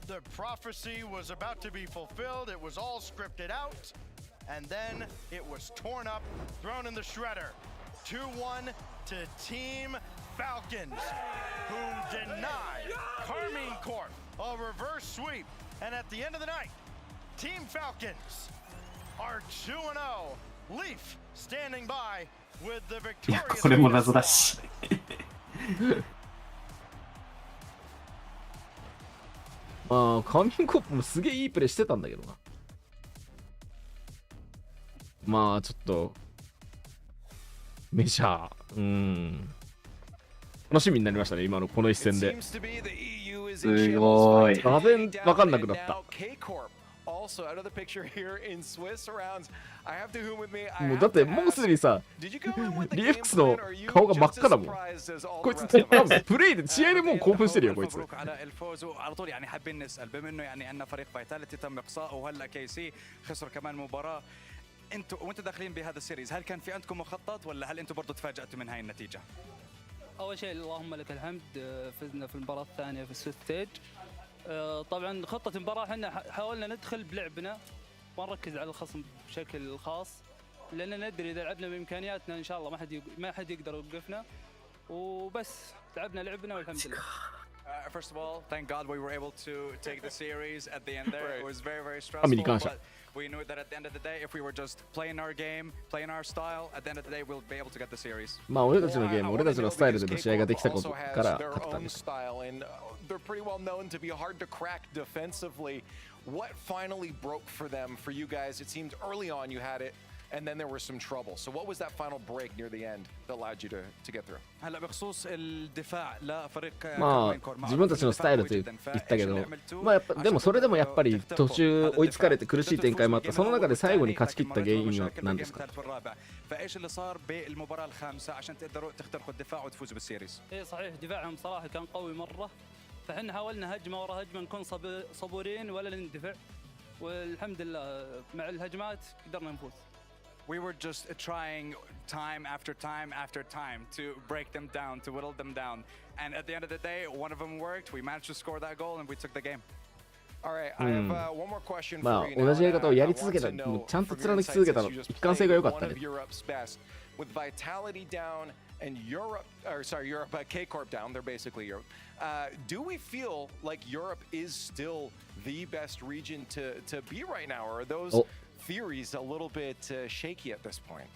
The prophecy was about to be fulfilled. It was all scripted out. And then it was torn up, thrown in the shredder. 2-1 to Team Falcons, who denied Karmine Corp a reverse sweep. And at the end of the night, Team Falcons are 2-0. Leaf standing by with the victorious. いや、これも謎だし。まあ、カーミンコップもすげえいいプレーしてたんだけどな。まあ、ちょっと、メジャー、楽しみになりましたね、今のこの一戦で。すごい。画面わかんなくなった。もうだってもうすでにさ、リエックスの顔が真っ赤だもん。こいつ多分プレイで試合でもう興奮してるよこいつ。انتوا وانتوا داخلين بهذا السيريز هل كان في عندكم مخطط ولا هل انتوا برضو تفاجأتوا من هاي النتيجة؟ أول شيء اللهم لك الحمد فزنا في المباراة الثانية في السويت ستيج. طبعا خطة المباراة احنا حاولنا ندخل بلعبنا ونركز على الخصم بشكل خاص لأن ندري إذا لعبنا بإمكانياتنا إن شاء الله ما حد يقدر يوقفنا وبس لعبنا لعبنا والحمد لله. First of all, thank God we were able to take the series at the end there. It was very, very stressful, but we knew that at the end of the day, if we were just playing our game, playing our style, at the end of the day, we'll be able to get the series. まあ俺たちのゲーム、俺たちのスタイルでの試合ができたことから勝ったんです。They're pretty well known to be hard to crack defensively. What finally broke for them, for you guys? It seemed early on you had it. And then there was some trouble. So what was that final break near the end that allowed you to get through? まあ自分たちのスタイルと言ったけど、まあやっぱでもそれでもやっぱり途中追いつかれて苦しい展開もあった。その中で最後に勝ち切った原因は何ですか？ فايش اللي صار بالمباراة الخامسة عشان تقدروا تخترقوا الدفاع وتفوزوا بالسيريز؟ ايه صحيح دفاعهم صراحة كان قوي مرة. فاحنا حاولنا هجمه ورا هجمه نكون صبورين ولا نندفع والحمد لله مع الهجمات قدرنا نفوز. We were just trying time after time after time to break them down, to whittle them down. And at the end of the day, one of them worked. We managed to score that goal and we took the game. All right, I have one more question ま for あ you now. 同じやり方をやり続けた、もうちゃんと貫き続けたの、一貫性が良かったね。 With vitality down and Europe, or sorry, Europe, K-Corp down, they're basically Europe. Do we feel like Europe is still the best region to be right now, or are those theories a little bit shaky at this point?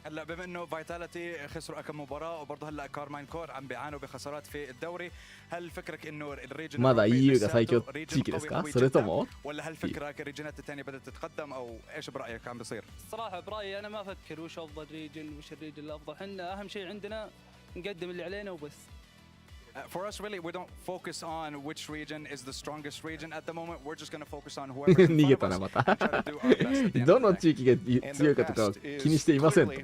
هلا بما انه فيتاليتي خسروا كم مباراه وبرضه هلا كارماين كور عم بيعانوا بخسارات في الدوري، هل فكرك انه الريجن まだ EU が最強地域ですか？それとも ولا هل فكرك الريجنات الثانيه بدات تتقدم او ايش برايك عم بيصير؟ الصراحه برايي انا ما افكر وش افضل ريجن وش الريجن الافضل، احنا اهم شيء عندنا نقدم اللي علينا وبس. For us, really, we don't focus on which region is the strongest region at the moment. We're just going to focus on whoever. 逃げたなまた。どの地域が強いかとか気にしていませんと。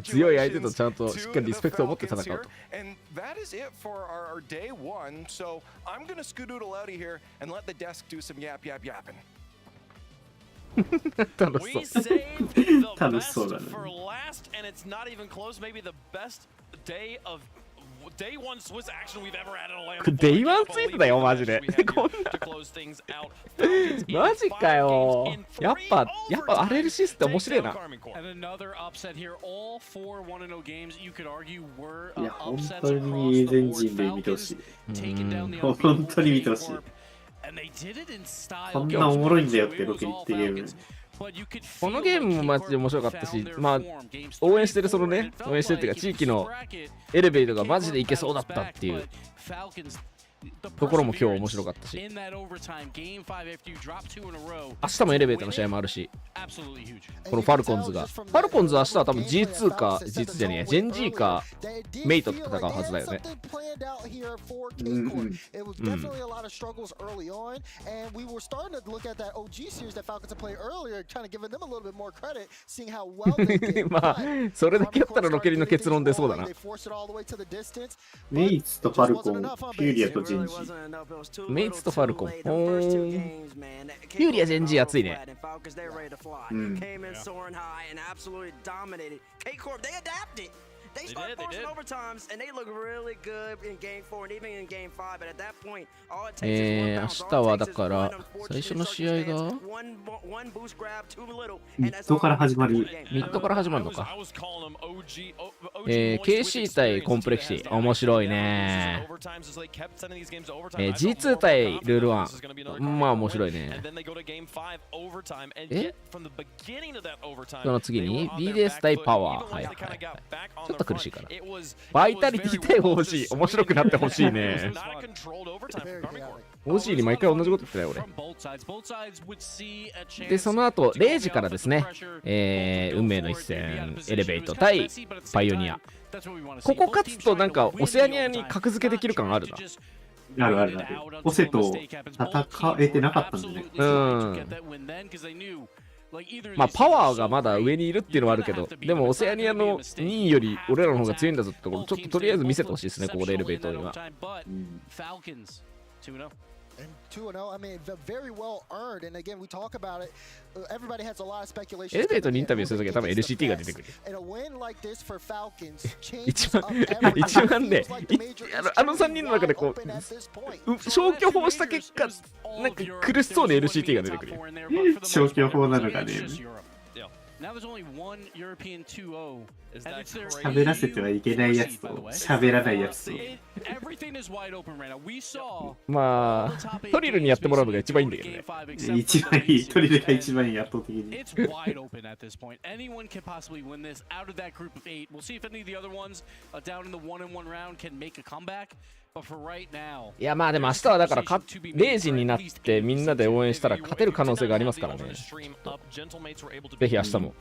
強い相手とちゃんとしっかりリスペクトを持って戦うと。And that is it for our day one. So I'm going to skedoodle out of here and let the desk do some yapping. 楽しそう。楽しそうだね。 For last, and it's not even close. Maybe the best day of Day one Swiss action we've ever had in a LAN. デイワンツイートだよマジで。こんな。マジかよ。やっぱ RLCS って面白いな。いや本当に全人類見てほしい。本当に見てほしい。こんなおもろいんだよってロケリってゲーム。このゲームもマジで面白かったし、まあ応援してるそのね、応援してるっていうか地域のエレベートがマジでいけそうだったっていうところも今日面白かったし、明日もエレベートの試合もあるし、このファルコンズは明日は多分 G2 か G2 じゃねえや、ジェン G かメイトと戦うはずだよね。まあそれだけやったらロケリの結論出そうだな。メイツとファルコン、フューリアとジェンジ。メイツとファルコン。フューリアジェンジ熱いね。They started forcing overtimes, and they look really good in game 4 and even in game 5. But at that point, all it takes is one bounce. 明日はだから最初の試合がミッドから始まる。ミッドから始まるのか。KC 対コンプレクシー面白いね。G2 対ルール1まあ面白いね。その次に BDS 対パワー。はいはいはい。ちょっと苦しいかな。バイタリティ対 OG 面白くなってほしいね。OG に毎回同じこと言ってない俺。でその後0時からですね、運命の一戦エレベート対パイオニア。ここ勝つとなんかオセアニアに格付けできる感あるな。あるあるある。オセと戦えてなかったんだね。まあパワーがまだ上にいるっていうのはあるけど、でもオセアニアの2位より俺らの方が強いんだぞってところちょっととりあえず見せてほしいですね、ここでエレベートには。And 2-0, I mean, very well earned. And again, we talk about it. Everybody has a lot of speculation. エレベートにインタビューするときは多分 LCT が出てくる。一番ね、あの3人の中でこう消去法した結果、なんか苦しそうに LCT が出てくる。消去法なのかね。喋らせてはいけないやつと喋らないやつと。まあトリルにやってもらうのが一番いいんだけどね。一番いい、トリルが一番いい、圧倒的に。いやまあでも明日はだから0時になってみんなで応援したら勝てる可能性がありますからね。ぜひ明日も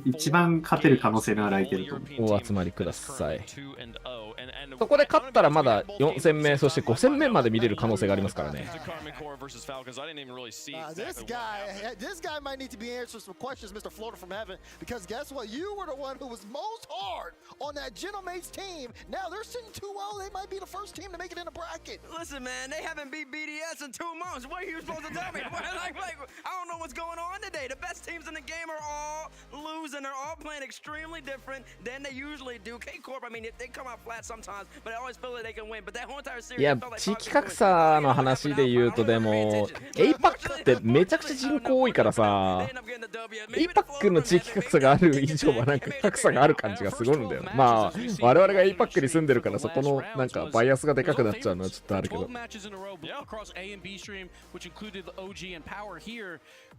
一番勝てる可能性のある相手だとお集まりください。そこで勝ったらまだ4戦目、そして5戦目まで見れる可能性がありますからね。This guy might need to be answering some questions, Mr. Floater from Heaven, because guess what? You were the one who was most hard on that Genomates team. Now they're sitting 2-0. They might be the first team to make it in the bracket. Listen, man, they haven't beat BDS in 2 months. What are you supposed to tell me? I don't know what's going on today. The best teams in the game are all losing. They're all playing extremely different than they usually do. K-Corp, I mean, they come out flat sometimes, but I always feel that they can win. But that whole entire series, いや、地域格差の話で言うと、でも APAC ってめちゃくちゃ人口多いからさ、APAC の地域格差がある以上はなんか格差がある感じがすごいんだよね。まあ我々が APAC に住んでるからそこのなんかバイアスがでかくなっちゃうのはちょっとあるけど。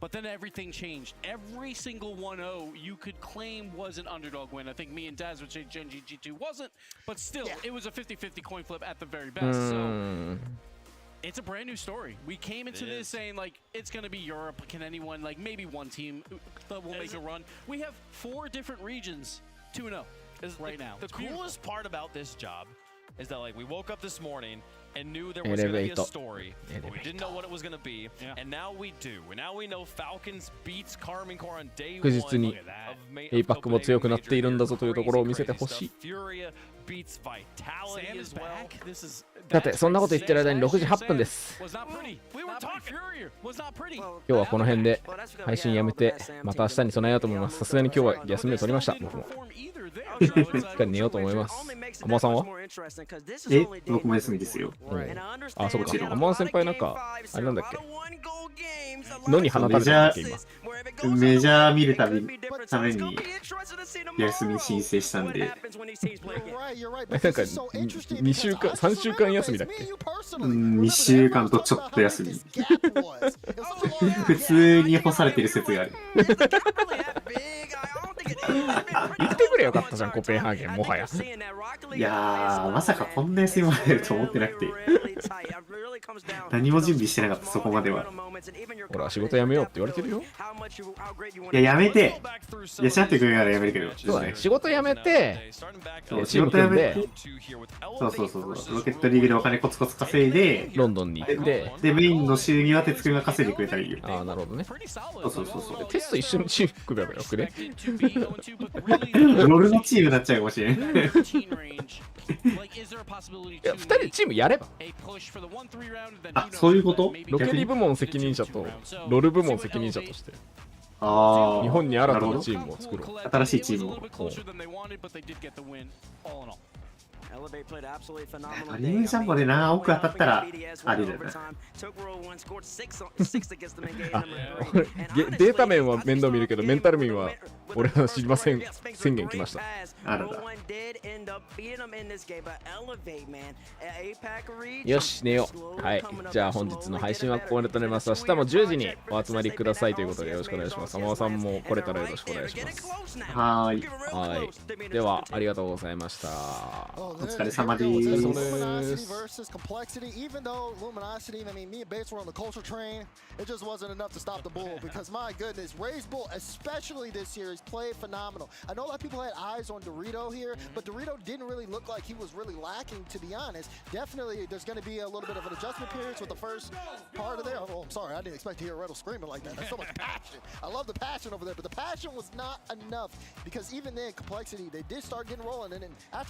But then everything changed. Every single 1-0 you could claim was an underdog win. I think me and Daz would say Gen G G2 wasn't, but still, it was a 50-50 coin flip at the very best. So it's a brand new story. We came into this saying like it's going to be Europe. Can anyone, like maybe one team that will make a run? We have 4 different regions, 2-0 right now. The coolest part about this job is that like we woke up this morning and knew there was going to be a story, but we didn't know what it was going to be, and now we do. Now we know Falcons beats Karmine Corp on day 確実に APAC も強くなっているんだぞというところを見せてほしい。だってそんなこと言ってる間に6時8分です。今日はこの辺で配信やめてまた明日に備えようと思います。さすがに今日は休みを取りました。僕もしっかり寝ようと思います。アマさんは？僕も休みですよ。あ、そうか。アマ先輩なんかあれなんだっけ？野に放たれたんだっけ今。メジャー見るために休み申請したんで。なんか2週間3週間休みだっけ？2週間とちょっと休み。普通に干されてる説がある。言ってくれよかったじゃん、コペンハーゲンもはや。いやー、まさかこんな休みまでると思ってなくて。何も準備してなかった、そこまでは。ほら、仕事辞めようって言われてるよ。いや、やめて。いや、しなってくれるならやめるけど。そうだね、仕事辞めて、仕事辞めて、そう、ロケットリーグでお金コツコツ稼いで、ロンドンに行って、で、メインの収入は哲くんが稼いでくれたらいいよ。ああ、なるほどね。そう。テスト一緒にチーム組めばよくね。ロルのチームになっちゃうかもしれん。いや、2人でチームやれば。あ、そういうこと？ロケリ部門責任者とロル部門責任者として。ああ。日本に新たなチームを作ろう。新しいチームを。リムジャンボでな、奥当たったらあれだよね。データ面は面倒見るけど、メンタル面は俺は知りません宣言きました。あらだ。よし、寝よう。はい。じゃあ本日の配信はここまでとなります。明日も10時にお集まりくださいということでよろしくお願いします。浜尾さんも来れたらよろしくお願いします。はい。では、ありがとうございました。お疲れ様です。Luminosity versus complexity. Even though Luminosity, I mean, me and Bates were on the culture train, it just wasn't enough to stop the bull. Because my goodness, Ray's bull, especially this series, played phenomenal. I know a lot of people had eyes on Dorito here, but Dorito didn't really look like he was really lacking, to be honest. Definitely, there's going to be a little bit of an adjustment period with the first part of there. Oh, I'm sorry, I didn't expect to hear Riddle screaming like that. That's so much passion. I love the passion over there, but the passion was not enough because even then, complexity, they did start getting rolling, and then after